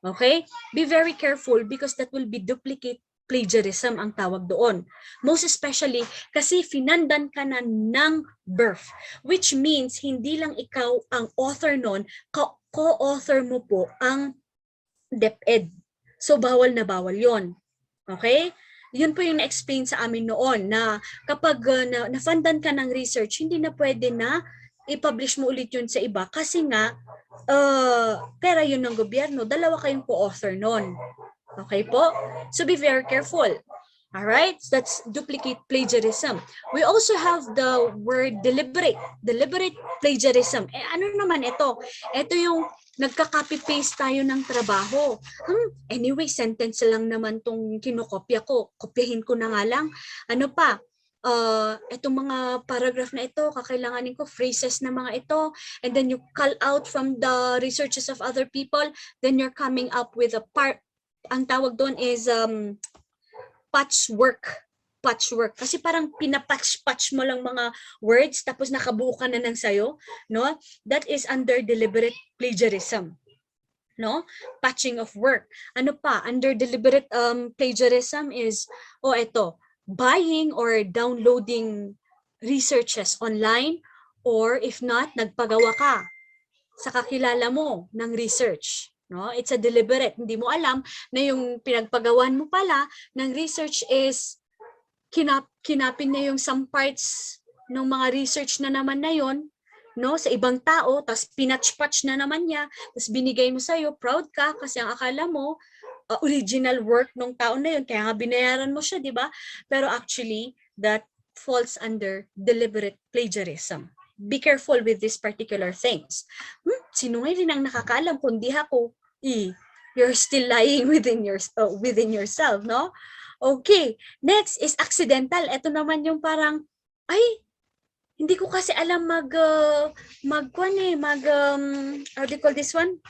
Okay? Be very careful because that will be duplicate plagiarism ang tawag doon. Most especially kasi finandan ka na ng birth, which means hindi lang ikaw ang author nun, co-author mo po ang DepEd. So bawal na bawal yon. Okay? Yun po yung na-explain sa amin noon na kapag nafundan ka ng research, hindi na pwede na i-publish mo ulit yun sa iba kasi nga pera yun ng gobyerno, dalawa kayong co-author nun. Okay po? So be very careful. All right? That's duplicate plagiarism. We also have the word deliberate. Deliberate plagiarism. Ano naman ito? Ito yung nagka-copy-paste tayo ng trabaho. Anyway, sentence lang naman tong kinokopya ko. Kopyahin ko na nga lang. Ano pa? Itong mga paragraph na ito, kakailanganin ko phrases na mga ito, and then you call out from the researches of other people, then you're coming up with a part. Ang tawag doon is patchwork. Patchwork. Kasi parang pinapatch-patch mo lang mga words tapos nakabuo ka na ng sayo, no? That is under deliberate plagiarism. No? Patching of work. Ano pa? Under deliberate plagiarism is ito, buying or downloading researches online, or if not, nagpagawa ka sa kakilala mo ng research. No, it's a deliberate. Hindi mo alam na yung pinagpagawan mo pala ng research is kinapin na yung some parts ng mga research na naman na yon, no, sa ibang tao, tapos pinatch-patch na naman niya, tapos binigay mo sa'yo, proud ka kasi ang akala mo original work ng tao na yun, kaya nga binayaran mo siya, di ba? Pero actually, that falls under deliberate plagiarism. Be careful with these particular things. Sinungaling ang nakakaalam kundi ako. You're still lying within yourself, no? Okay, next is accidental. Ito naman yung parang, hindi ko kasi alam how do you call this one?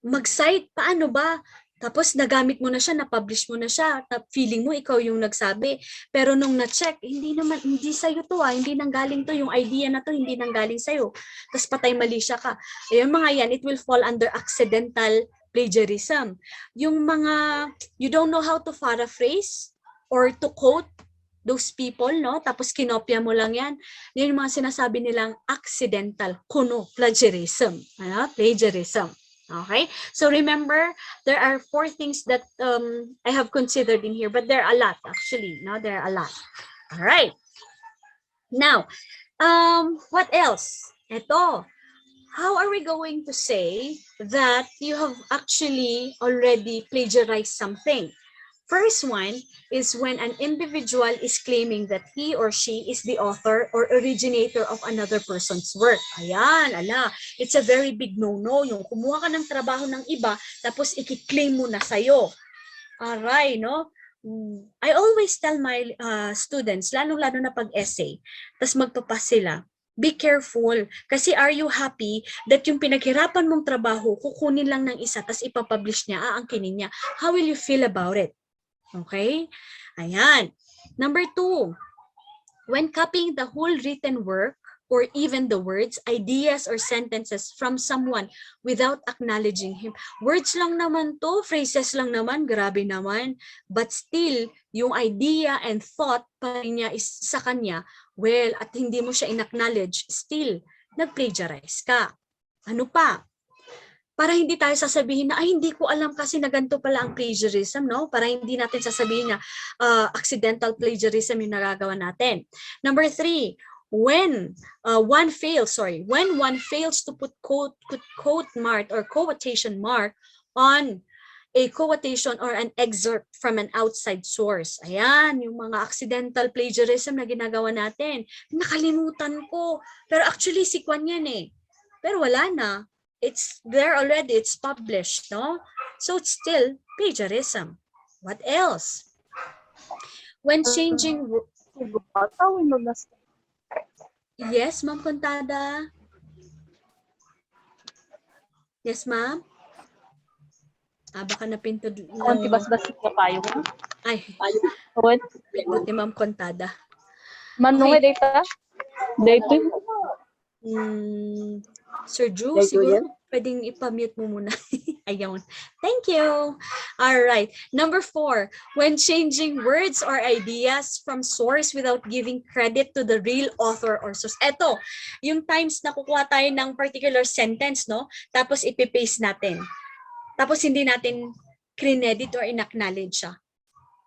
Mag-cite, paano ba? Tapos nagamit mo na siya, na-publish mo na siya, feeling mo ikaw yung nagsabi. Pero nung na-check, hindi sa'yo to hindi nanggaling to, yung idea na to hindi nanggaling sa'yo. Tapos patay mali siya ka. Yung mga yan, it will fall under accidental plagiarism. Yung mga, you don't know how to paraphrase or to quote those people, no? Tapos kinopya mo lang yan. Yan yung mga sinasabi nilang accidental, plagiarism. Plagiarism. Okay, so remember, there are 4 things that I have considered in here, but there are a lot actually. No, there are a lot. All right. Now, what else? Ito. How are we going to say that you have actually already plagiarized something? First one is when an individual is claiming that he or she is the author or originator of another person's work. Ayan, ala, it's a very big no-no. Yung kumuha ka ng trabaho ng iba, tapos i-claim mo na sa'yo. Aray, no? I always tell my students, lalo-lalo na pag-essay, tapos magpapas sila, be careful. Kasi are you happy that yung pinaghirapan mong trabaho, kukunin lang ng isa, tapos ipapublish niya, aangkinin niya. How will you feel about it? Okay? Ayan. Number 2, when copying the whole written work or even the words, ideas, or sentences from someone without acknowledging him. Words lang naman to, phrases lang naman, grabe naman. But still, yung idea and thought pa rin niya is sa kanya, well, at hindi mo siya in-acknowledge, still, nag-plagiarize ka. Ano pa? Para hindi tayo sasabihin na, ay, hindi ko alam kasi na ganito pala ang plagiarism, no? Para hindi natin sasabihin na accidental plagiarism yung nagagawa natin. Number 3, when one fails to put quote mark or quotation mark on a quotation or an excerpt from an outside source. Ayan, yung mga accidental plagiarism na ginagawa natin. Nakalimutan ko. Pero actually, si Kwan yan eh. Pero wala na. It's there already, it's published, no? So it's still plagiarism. What else? When changing... Yes, Ma'am Contada. Yes, Ma'am? Baka napintod lang. Konti bas-bas na payo mo. Ay, buti Ma'am Contada. Manong data? Data? Sir Drew, siguro pwedeng ipamute mo muna. Ayun. Thank you. All right. Number 4, when changing words or ideas from source without giving credit to the real author or source. Eto, yung times na kukuha tayo ng particular sentence, no? Tapos ipipaste natin. Tapos hindi natin credit or in-acknowledge siya.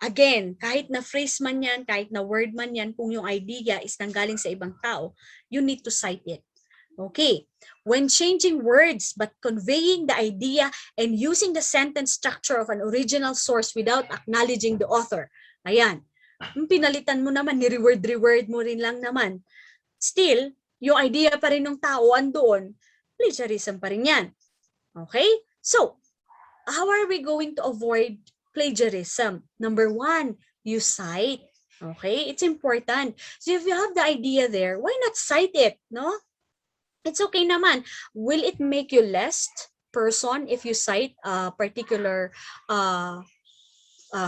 Again, kahit na phrase man yan, kahit na word man yan, kung yung idea is nanggaling sa ibang tao, you need to cite it. Okay, when changing words but conveying the idea and using the sentence structure of an original source without acknowledging the author. Ayan, yung pinalitan mo naman, ni-reword mo rin lang naman. Still, yung idea pa rin ng tao andoon, plagiarism pa rin yan. Okay, so, how are we going to avoid plagiarism? Number 1, you cite. Okay, it's important. So if you have the idea there, why not cite it, no? It's okay naman. Will it make you less person if you cite a particular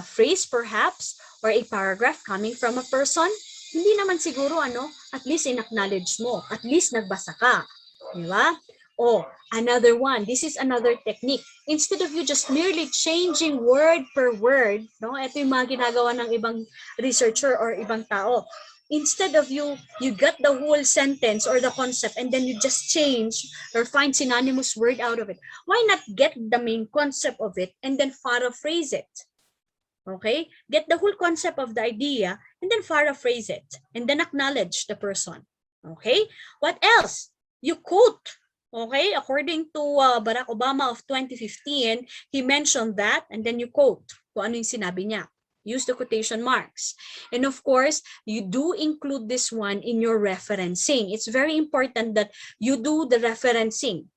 phrase perhaps or a paragraph coming from a person? Hindi naman siguro, ano, at least in-acknowledge mo, at least nagbasa ka. Di ba? Oh, another one. This is another technique. Instead of you just merely changing word per word, no? Ito yung mga ginagawa ng ibang researcher or ibang tao. Instead of you got the whole sentence or the concept and then you just change or find synonymous word out of it. Why not get the main concept of it and then paraphrase it? Okay? Get the whole concept of the idea and then paraphrase it and then acknowledge the person. Okay? What else? You quote. Okay? According to Barack Obama of 2015, he mentioned that and then you quote kung ano yung sinabi niya. Use the quotation marks. And of course, you do include this one in your referencing. It's very important that you do the referencing.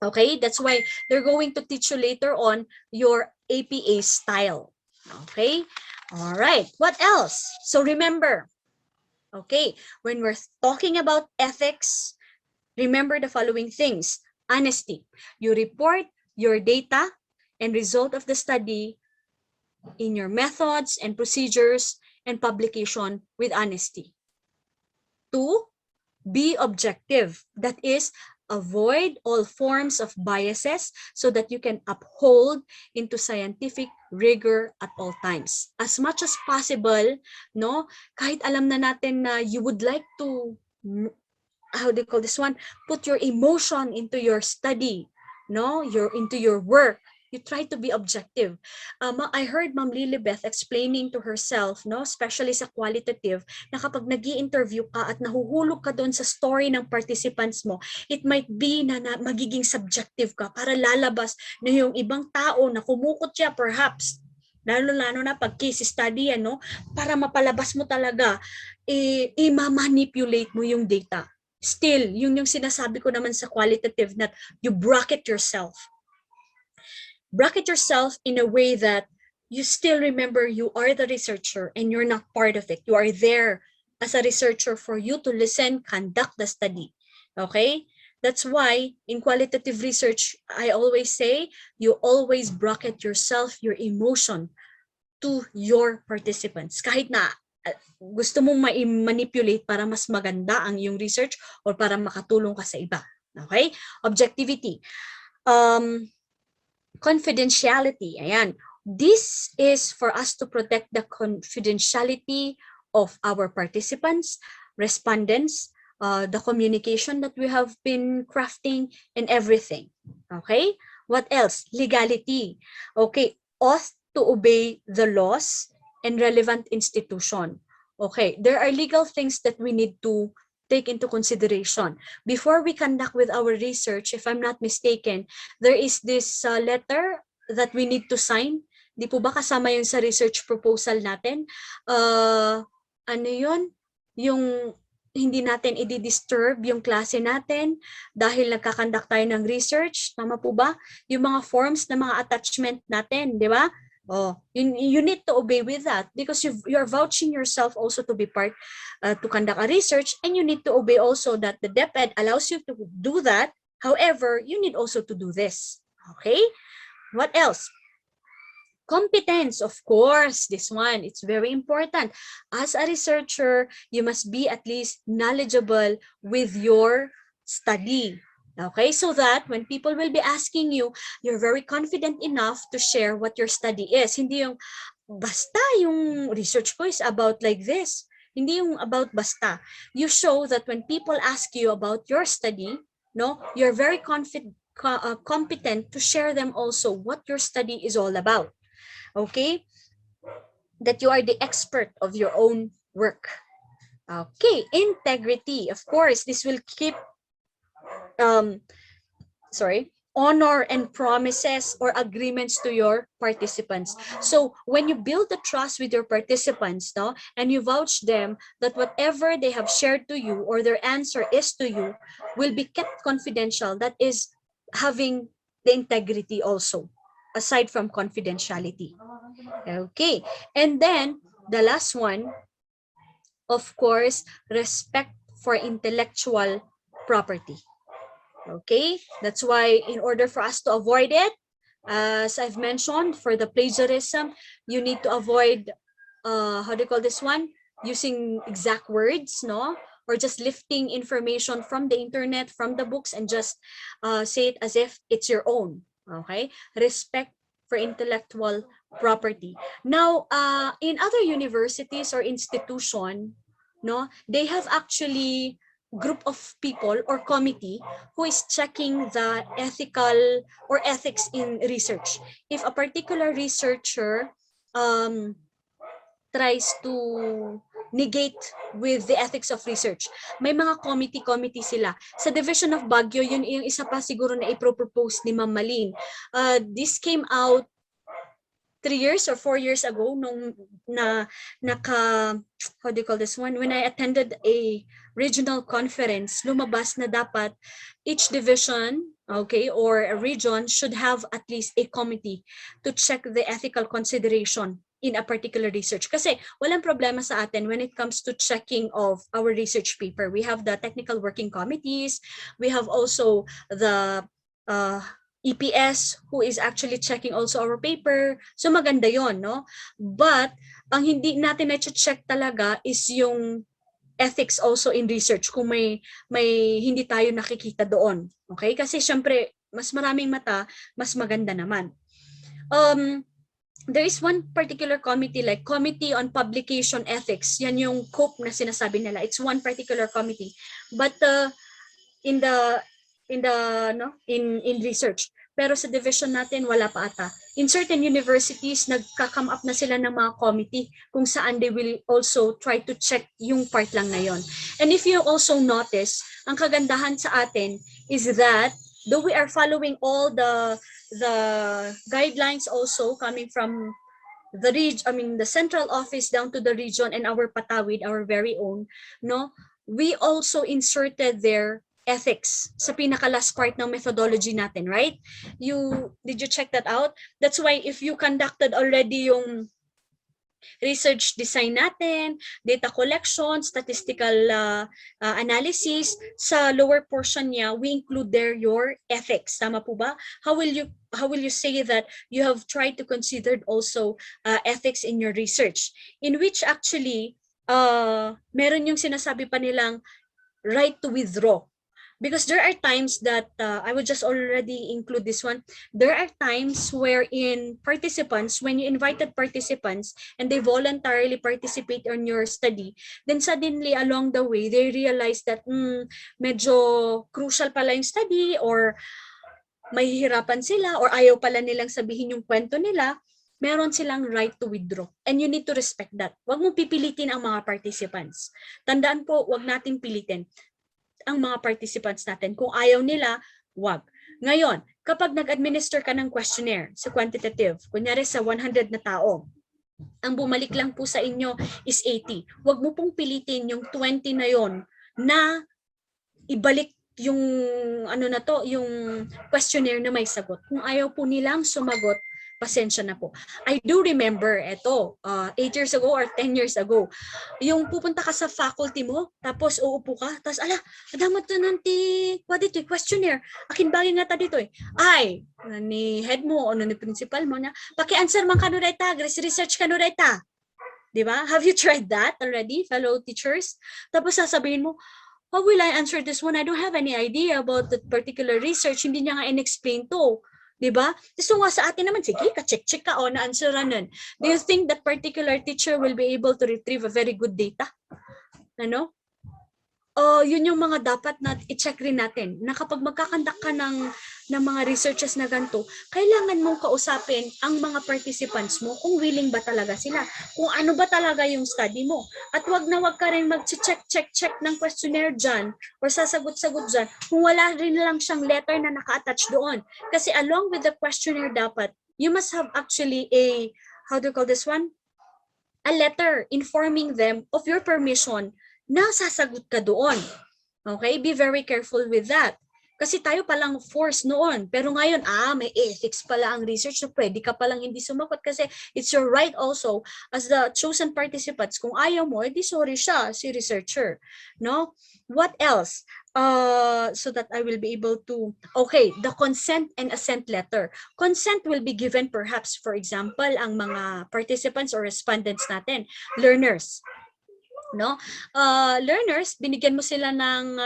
Okay, that's why they're going to teach you later on your APA style. Okay, all right, what else? So remember, okay, when we're talking about ethics, remember the following things. Honesty. You report your data and result of the study in your methods and procedures and publication with honesty. 2, be objective. That is, avoid all forms of biases so that you can uphold into scientific rigor at all times. As much as possible, no? Kahit alam na natin na you would like to, how do you call this one? Put your emotion into your study, no? Into your work. You try to be objective. I heard Ma'am Lilibeth explaining to herself, no, especially sa qualitative, na kapag nag-i-interview ka at nahuhulog ka doon sa story ng participants mo, it might be na magiging subjective ka para lalabas na yung ibang tao na kumukot siya perhaps, lalo na pag case study, ano, para mapalabas mo talaga, i-manipulate mo yung data. Still, yun yung sinasabi ko naman sa qualitative na you bracket yourself. Bracket yourself in a way that you still remember you are the researcher and you're not part of it. You are there as a researcher for you to listen, conduct the study. Okay? That's why in qualitative research, I always say, you always bracket yourself, your emotion to your participants. Kahit na gusto mong ma-manipulate para mas maganda ang iyong research or para makatulong ka sa iba. Okay? Objectivity. Confidentiality. Ayan. This is for us to protect the confidentiality of our participants, respondents, the communication that we have been crafting, and everything. Okay? What else? Legality. Okay. Oath to obey the laws and relevant institution. Okay. There are legal things that we need to take into consideration. Before we conduct with our research, if I'm not mistaken, there is this letter that we need to sign. Di po ba kasama yun sa research proposal natin? Ano yun? Yung hindi natin i-disturb yung klase natin dahil nagkakandak tayo ng research. Tama po ba? Yung mga forms na mga attachment natin, di ba? Oh, you need to obey with that because you're vouching yourself also to be part to conduct a research, and you need to obey also that the DepEd allows you to do that. However, you need also to do this. Okay? What else? Competence, of course, this one, it's very important. As a researcher, you must be at least knowledgeable with your study. Okay, so that when people will be asking you, you're very confident enough to share what your study is. Hindi yung basta yung research ko is about like this. Hindi yung about basta. You show that when people ask you about your study, no, you're very competent to share them also what your study is all about. Okay, that you are the expert of your own work. Okay, integrity. Of course, this will keep honor and promises or agreements to your participants. So when you build the trust with your participants, no, and you vouch them that whatever they have shared to you or their answer is to you will be kept confidential, that is having the integrity also, aside from confidentiality. Okay, and then the last one, of course, respect for intellectual property. Okay, that's why in order for us to avoid it, as I've mentioned, for the plagiarism, you need to avoid, how do you call this one? Using exact words, no? Or just lifting information from the internet, from the books, and just say it as if it's your own. Okay, respect for intellectual property. Now, in other universities or institution, no, they have actually group of people or committee who is checking the ethical or ethics in research. If a particular researcher tries to negate with the ethics of research, may mga committee sila. Sa Division of Baguio, yun yung isa pa siguro na ipropose ni Ma'am Malin. This came out 3 years or 4 years ago nung how do you call this one? When I attended a regional conference, lumabas na dapat each division, okay, or a region should have at least a committee to check the ethical consideration in a particular research. Kasi walang problema sa atin when it comes to checking of our research paper. We have the technical working committees. We have also the EPS who is actually checking also our paper. So maganda yon, no? But ang hindi natin na-check talaga is yung ethics also in research kung may hindi tayo nakikita doon. Okay? Kasi syempre, mas maraming mata, mas maganda naman. There is one particular committee like Committee on Publication Ethics. Yan yung COPE na sinasabi nila. It's one particular committee. But in research. Pero sa division natin, wala pa ata. In certain universities, nagka-come up na sila ng mga committee kung saan they will also try to check yung part lang na yon. And if you also notice, ang kagandahan sa atin is that though we are following all the guidelines also coming from the central office down to the region and our patawid, our very own, no, we also inserted their ethics sa pinaka last part ng methodology natin, right? Did you check that out? That's why if you conducted already yung research design natin, data collection, statistical analysis, sa lower portion niya, we include there your ethics. Tama po ba? How will you say that you have tried to consider also ethics in your research? In which actually, meron yung sinasabi pa nilang right to withdraw. Because there are times that, I would just already include this one, there are times wherein participants, when you invited participants and they voluntarily participate in your study, then suddenly along the way, they realize that medyo crucial pala yung study or mahihirapan sila or ayaw pala nilang sabihin yung kwento nila, meron silang right to withdraw. And you need to respect that. Huwag mong pipilitin ang mga participants. Tandaan po, huwag nating pilitin ang mga participants natin. Kung ayaw nila, wag. Ngayon, kapag nag-administer ka ng questionnaire sa quantitative, kunyari sa 100 na tao, ang bumalik lang po sa inyo is 80. Wag mo pong pilitin yung 20 na yon na ibalik yung yung questionnaire na may sagot. Kung ayaw po nilang sumagot, pasensya na po. I do remember, 8 years ago or 10 years ago, yung pupunta ka sa faculty mo, tapos uupo ka, tapos adamat to nanti, what dito, questionnaire, akin bagay nga ta dito ay, ni head mo, o ni principal mo na, paki-answer man ka no dayta, research ka no dayta. Diba? Have you tried that already, fellow teachers? Tapos sasabihin mo, how will I answer this one? I don't have any idea about that particular research, hindi niya nga in-explain to. Diba? So nga sa atin naman, sige, ka-check-check ka, na-answeran nun. Do you think that particular teacher will be able to retrieve a very good data? Ano? Yun yung mga dapat na i-check rin natin, na kapag magkakandak ka ng mga researches na ganito, kailangan mong kausapin ang mga participants mo kung willing ba talaga sila, kung ano ba talaga yung study mo. At wag na wag ka rin mag-check ng questionnaire dyan or sasagot-sagot dyan kung wala rin lang siyang letter na naka-attach doon. Kasi along with the questionnaire dapat, you must have actually a, how do you call this one? A letter informing them of your permission na sasagot ka doon. Okay? Be very careful with that. Kasi tayo palang force noon. Pero ngayon, may ethics pala ang research na pwede ka palang hindi sumagot kasi it's your right also as the chosen participants. Kung ayaw mo, edi sorry siya, si researcher. No? What else? So that I will be able to, okay, the consent and assent letter. Consent will be given perhaps, for example, ang mga participants or respondents natin, learners. No? Learners, binigyan mo sila ng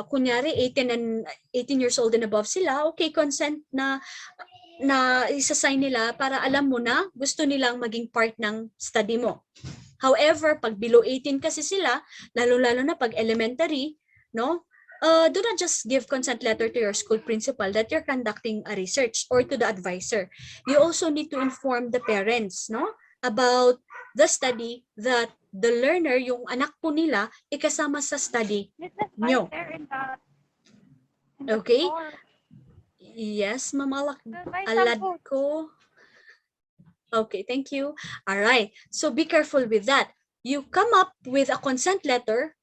kunyari 18 years old and above sila, okay, consent na isa-sign nila para alam mo na gusto nilang maging part ng study mo. However, pag below 18 kasi sila, lalo-lalo na pag elementary, no? Do not just give consent letter to your school principal that you're conducting a research or to the advisor. You also need to inform the parents, no, about the study that the learner, yung anak po nila, ikasama sa study nyo. Okay? Yes, Mama Alad ko. Okay, thank you. All right. So be careful with that. You come up with a consent letter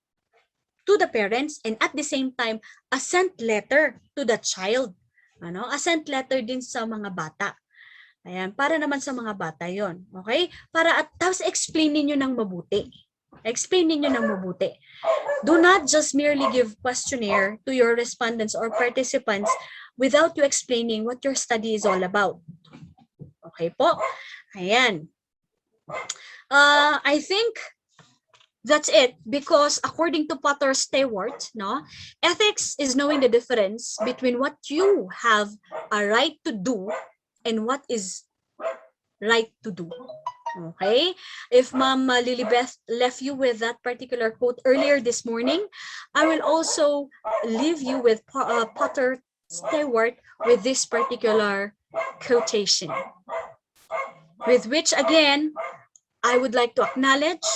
to the parents and at the same time, assent letter to the child. Assent letter din sa mga bata. Ayan, para naman sa mga bata yon, okay? Tapos explain niyo ng mabuti. Explain niyo ng mabuti. Do not just merely give questionnaire to your respondents or participants without you explaining what your study is all about. Okay po? Ayan. I think that's it because according to Potter Stewart, no, ethics is knowing the difference between what you have a right to do and what is right to do. Okay? If Ma'am Lilibeth left you with that particular quote earlier this morning, I will also leave you with Potter Stewart with this particular quotation. With which, again, I would like to acknowledge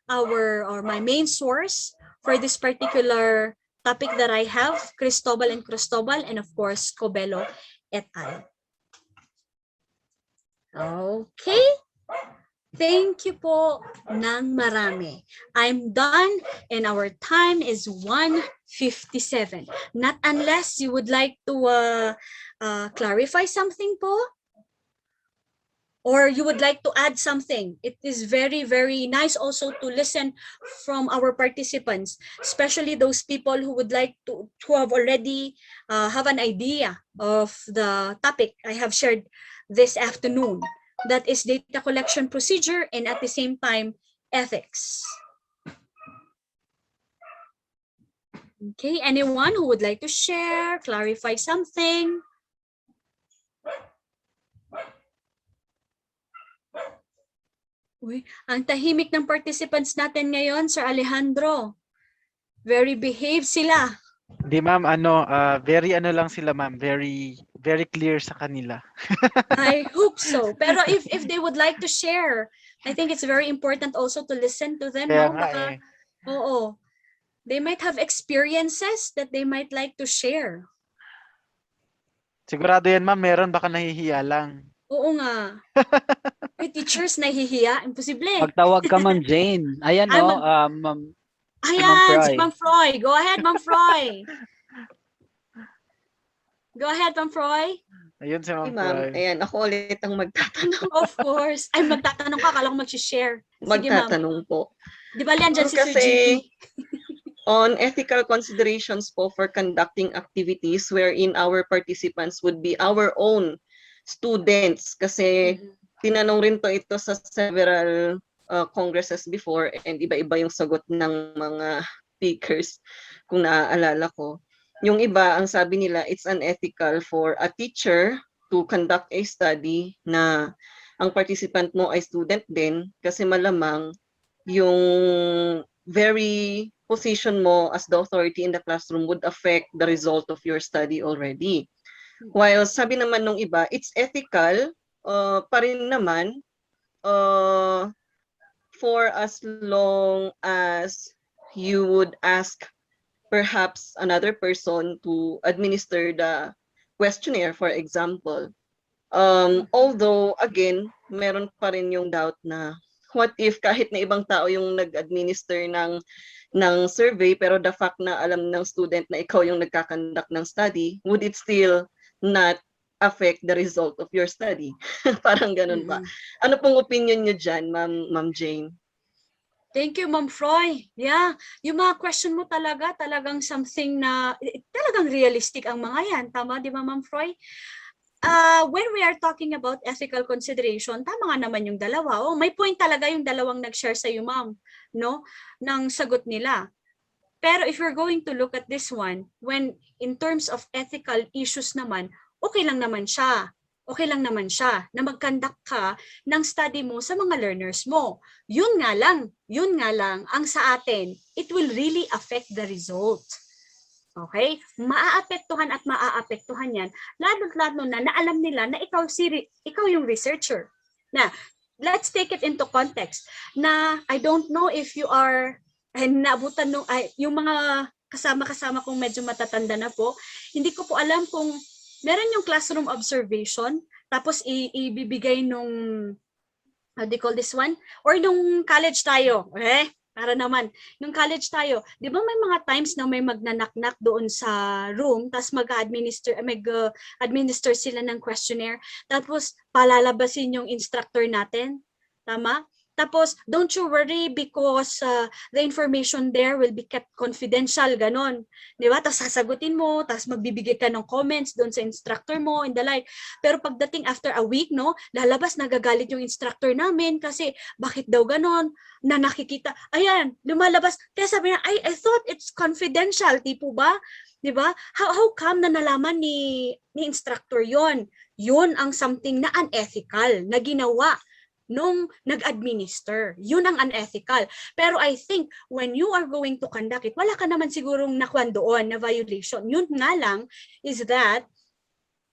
my main source for this particular topic that I have, Cristobal and Cristobal, and of course, Cobello et al. Okay. Thank you po ng marami. I'm done and our time is 1:57. Not unless you would like to clarify something po? Or you would like to add something. It is very, very nice also to listen from our participants, especially those people who would like to who have already have an idea of the topic I have shared this afternoon. That is data collection procedure and at the same time, ethics. Okay, anyone who would like to share, clarify something? Uy, ang tahimik ng participants natin ngayon, Sir Alejandro. Very behaved sila. Di ma'am, very lang sila ma'am, very clear sa kanila. I hope so. Pero if they would like to share, I think it's very important also to listen to them, Kaya no? nga Baka, oo. They might have experiences that they might like to share. Sigurado yan ma'am, meron, baka nahihiya lang. Oo nga. May teachers nahihiya, imposible. Magtawag ka, Ma'am Jane. Ayan, Ay, no? Si Ma'am Ayan, Fry. si Ma'am Froy. Go ahead, Ma'am Froy. Go ahead, Ma'am Froy. Ayun si Ma'am Ma'am, Froy. ayan, ako ulit ang magtatanong. Of course. Ay, magtatanong ka. Akala ko mag-share. Sige, ma'am. Magtatanong po. Di ba yan dyan si Sir Kasi GP? on ethical considerations po for conducting activities wherein our participants would be our own students. Kasi tinanong rin to ito sa several congresses before and iba-iba yung sagot ng mga speakers kung naaalala ko. Yung iba, ang sabi nila, it's unethical for a teacher to conduct a study na ang participant mo ay student din kasi malamang yung very position mo as the authority in the classroom would affect the result of your study already. While sabi naman nung iba, it's ethical pa rin naman for as long as you would ask perhaps another person to administer the questionnaire, for example. Although, again, meron pa rin yung doubt na what if kahit na ibang tao yung nag-administer ng survey, pero the fact na alam ng student na ikaw yung nagkakandak ng study, would it still not affect the result of your study? Parang ganun ba? Ano pong opinion nyo dyan, Ma'am Jane? Thank you, Ma'am Froy. Yeah, yung mga question mo talagang something na, talagang realistic ang mga yan. Tama, di ba, Ma'am Froy? When we are talking about ethical consideration, tama nga naman yung dalawa. Oh, may point talaga yung dalawang nag-share sa iyo, ma'am, no? Ng sagot nila. Pero if you're going to look at this one, when in terms of ethical issues naman, okay lang naman siya. Okay lang naman siya na mag-conduct ka ng study mo sa mga learners mo. Yun nga lang ang sa atin, it will really affect the result. Okay? Maaapektuhan yan, lalo na alam nila na ikaw yung researcher. Na, let's take it into context. Na, I don't know if you are, naabutan yung mga kasama kong medyo matatanda na po, hindi ko po alam kung meron yung classroom observation, tapos ibibigay nung, how do you call this one? Or nung college tayo, para naman, nung college tayo, di ba may mga times na may magnanaknak doon sa room, tapos mag-administer sila ng questionnaire, tapos palalabasin yung instructor natin, tama? Tapos, don't you worry because the information there will be kept confidential, ganon. Di ba? Tapos sasagutin mo, tapos magbibigay ka ng comments doon sa instructor mo and the like. Pero pagdating after a week, no, lalabas, nagagalit yung instructor namin kasi bakit daw ganon, na nakikita, ayan, lumalabas. Kaya sabi niya, I thought it's confidential, tipo ba? Di ba? How come na nalaman ni instructor yon? Yun ang something na unethical, na ginawa nung nag-administer. Yun ang unethical. Pero I think when you are going to conduct it, wala ka naman sigurong nakuan doon na violation. Yun nga lang is that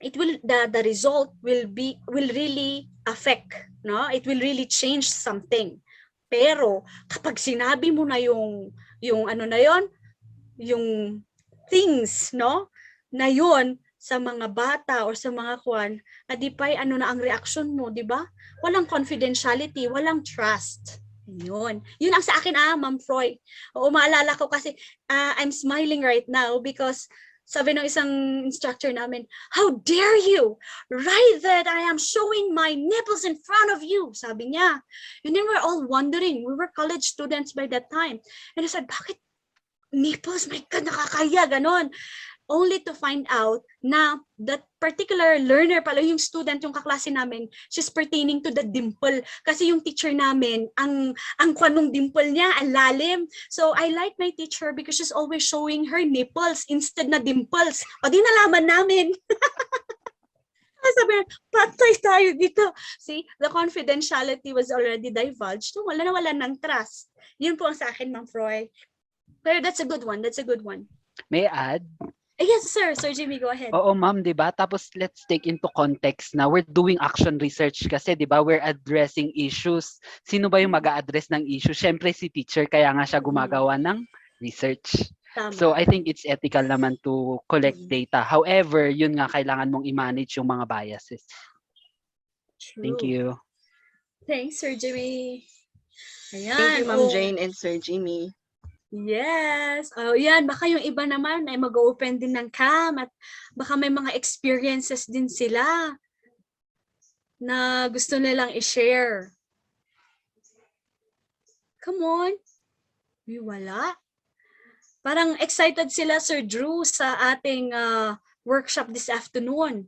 it will the result will really affect, no? It will really change something. Pero kapag sinabi mo na yung ano na yon, yung things, no? Na yun, sa mga bata or sa mga kwan, adipay ano na ang reaction mo, di ba? Walang confidentiality, walang trust. Yun. Yun ang sa akin, Ma'am Freud. Oo, maalala ko kasi I'm smiling right now because sabi ng isang instructor namin, how dare you write that I am showing my nipples in front of you, sabi niya. And then we're all wondering, we were college students by that time. And I said, bakit nipples? My God, nakakaya, ganon. Only to find out na that particular learner pala, yung student, yung kaklase namin, she's pertaining to the dimple. Kasi yung teacher namin, ang kwanong dimple niya, ang lalim. So I like my teacher because she's always showing her nipples instead na dimples. O di nalaman namin. Sabi, patay tayo dito. See, the confidentiality was already divulged. So wala na wala ng trust. Yun po ang sa akin, Ma'am Froy. Pero that's a good one. That's a good one. May I add? Yes, sir. Sir Jimmy, go ahead. Oo, ma'am, 'di ba? Tapos let's take into context na we're doing action research kasi 'di ba, we're addressing issues. Sino ba yung mag-a-address ng issue? Syempre si teacher, kaya nga siya gumagawa ng research. Tama. So I think it's ethical naman to collect data. However, yun nga, kailangan mong i-manage yung mga biases. True. Thank you. Thanks, Sir Jimmy. Ayan. Thank you, Ma'am Jane and Sir Jimmy. Yes. Oh, yan. Baka yung iba naman ay mag-open din ng cam at baka may mga experiences din sila na gusto nilang i-share. Come on. Uy, wala. Parang excited sila, Sir Drew, sa ating workshop this afternoon.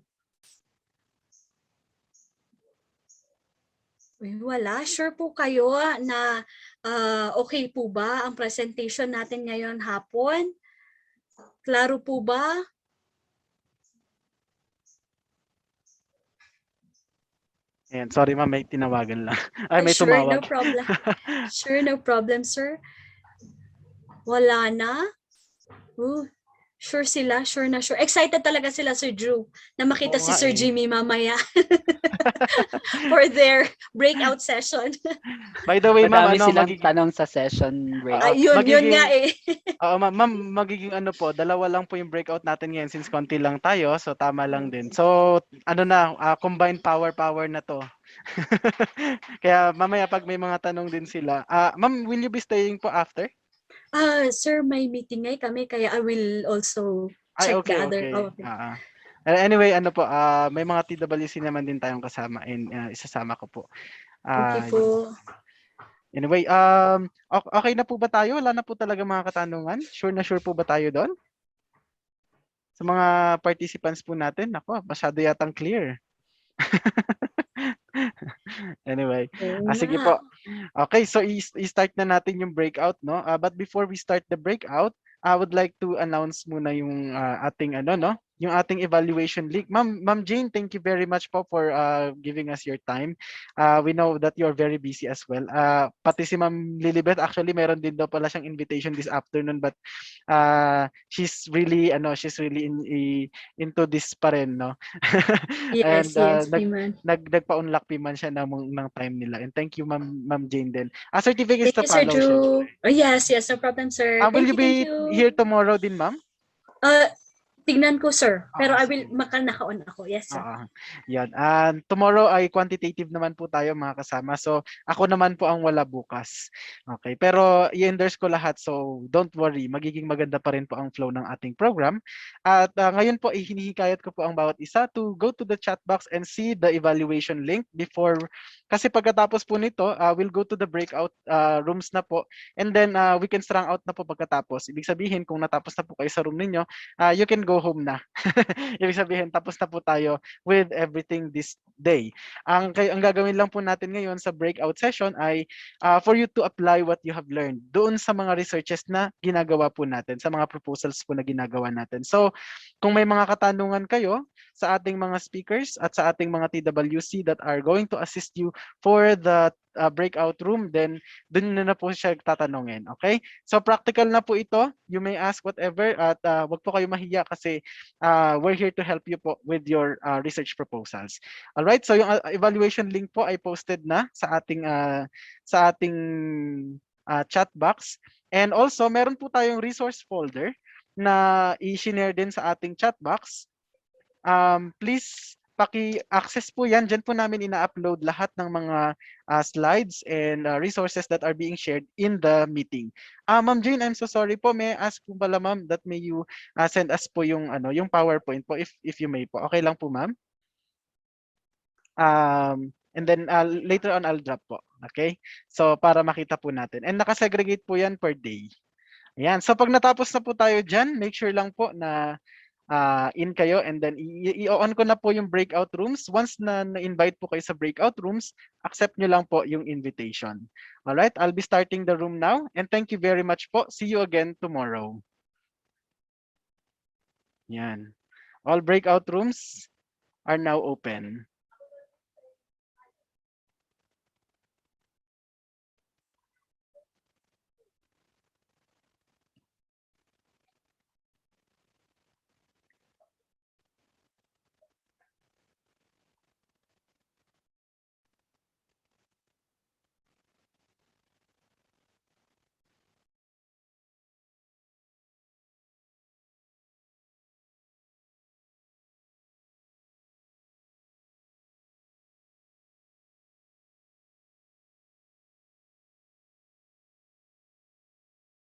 Uy, wala. Sure po kayo na okay po ba ang presentation natin ngayon hapon? Klaro po ba? Ayan, sorry ma'am, may tinawagan lang. Ay, may Sure, tumawag. no problem. Sure, no problem, sir. Wala na? Sure sila, sure na sure. Excited talaga sila, Sir Drew, na makita Oo si nga Sir eh. Jimmy mamaya for their breakout session. By the way, ma'am, Madami ano, silang tanong sa session break. Yun nga eh. Oo, ma'am, magiging ano po, dalawa lang po yung breakout natin ngayon since konti lang tayo, so tama lang din. So, ano na, combined power na to. Kaya mamaya pag may mga tanong din sila. Ma'am, will you be staying po after? Sir, may meeting ngay kami, kaya I will also Ay, check okay, the other. okay. Oh, okay. Anyway, ano po, may mga TWC naman din tayong kasama and isasama ko po. Okay po. Anyway, okay na po ba tayo? Wala na po talaga mga katanungan? Sure na sure po ba tayo doon? Sa mga participants po natin, ako, masyado yatang clear. Anyway, sige po. Okay, so i-start na natin yung breakout, no? But before we start the breakout, I would like to announce muna yung ating yung ating evaluation link. Ma'am Jane, thank you very much po for giving us your time. We know that you're very busy as well. Pati si Ma'am Lilibeth, actually meron din daw pala siyang invitation this afternoon, but she's really into this pa rin, no? Yes, And yes, Piman. nagpa-unlock man siya ng time nila. And thank you, Ma'am Jane din. Certificates to Thank you, Sir follow, Drew. syempre. Oh, yes, no problem, sir. Will you be Thank you. here tomorrow din, ma'am? Tignan ko, sir. Pero I will sige. naka-on ako. Yes, sir. Yan. Tomorrow ay quantitative naman po tayo, mga kasama. So, ako naman po ang wala bukas. Okay. Pero i-endorse ko lahat. So, don't worry. Magiging maganda pa rin po ang flow ng ating program. At ngayon po, hinihikayat ko po ang bawat isa to go to the chat box and see the evaluation link before. Kasi pagkatapos po nito, we'll go to the breakout rooms na po. And then, we can strung out na po pagkatapos. Ibig sabihin, kung natapos na po kayo sa room ninyo, you can go home na. Ibig sabihin, tapos na po tayo with everything this day. Ang gagawin lang po natin ngayon sa breakout session ay for you to apply what you have learned doon sa mga researches na ginagawa po natin, sa mga proposals po na ginagawa natin. So, kung may mga katanungan kayo sa ating mga speakers at sa ating mga TWC that are going to assist you for the breakout room, then dun na po siya tatanungin. Okay? So practical na po ito. You may ask whatever at wag po kayo mahiya kasi we're here to help you po with your research proposals. All right? So yung evaluation link po ay posted na sa ating chat box. And also meron po tayong resource folder na i-share din sa ating chat box. please paki-access po yan. Diyan po namin ina-upload lahat ng mga slides and resources that are being shared in the meeting. Ma'am Jane, I'm so sorry po. May I ask po pala ma'am that may you send us po yung yung PowerPoint po if you may po. Okay lang po ma'am? And then later on I'll drop po. Okay? So para makita po natin. And nakasegregate po yan per day. Ayan. So pag natapos na po tayo dyan, make sure lang po na in kayo and then i-on ko na po yung breakout rooms. Once na na-invite po kayo sa breakout rooms, accept nyo lang po yung invitation. Alright, I'll be starting the room now and thank you very much po. See you again tomorrow. Yan. All breakout rooms are now open.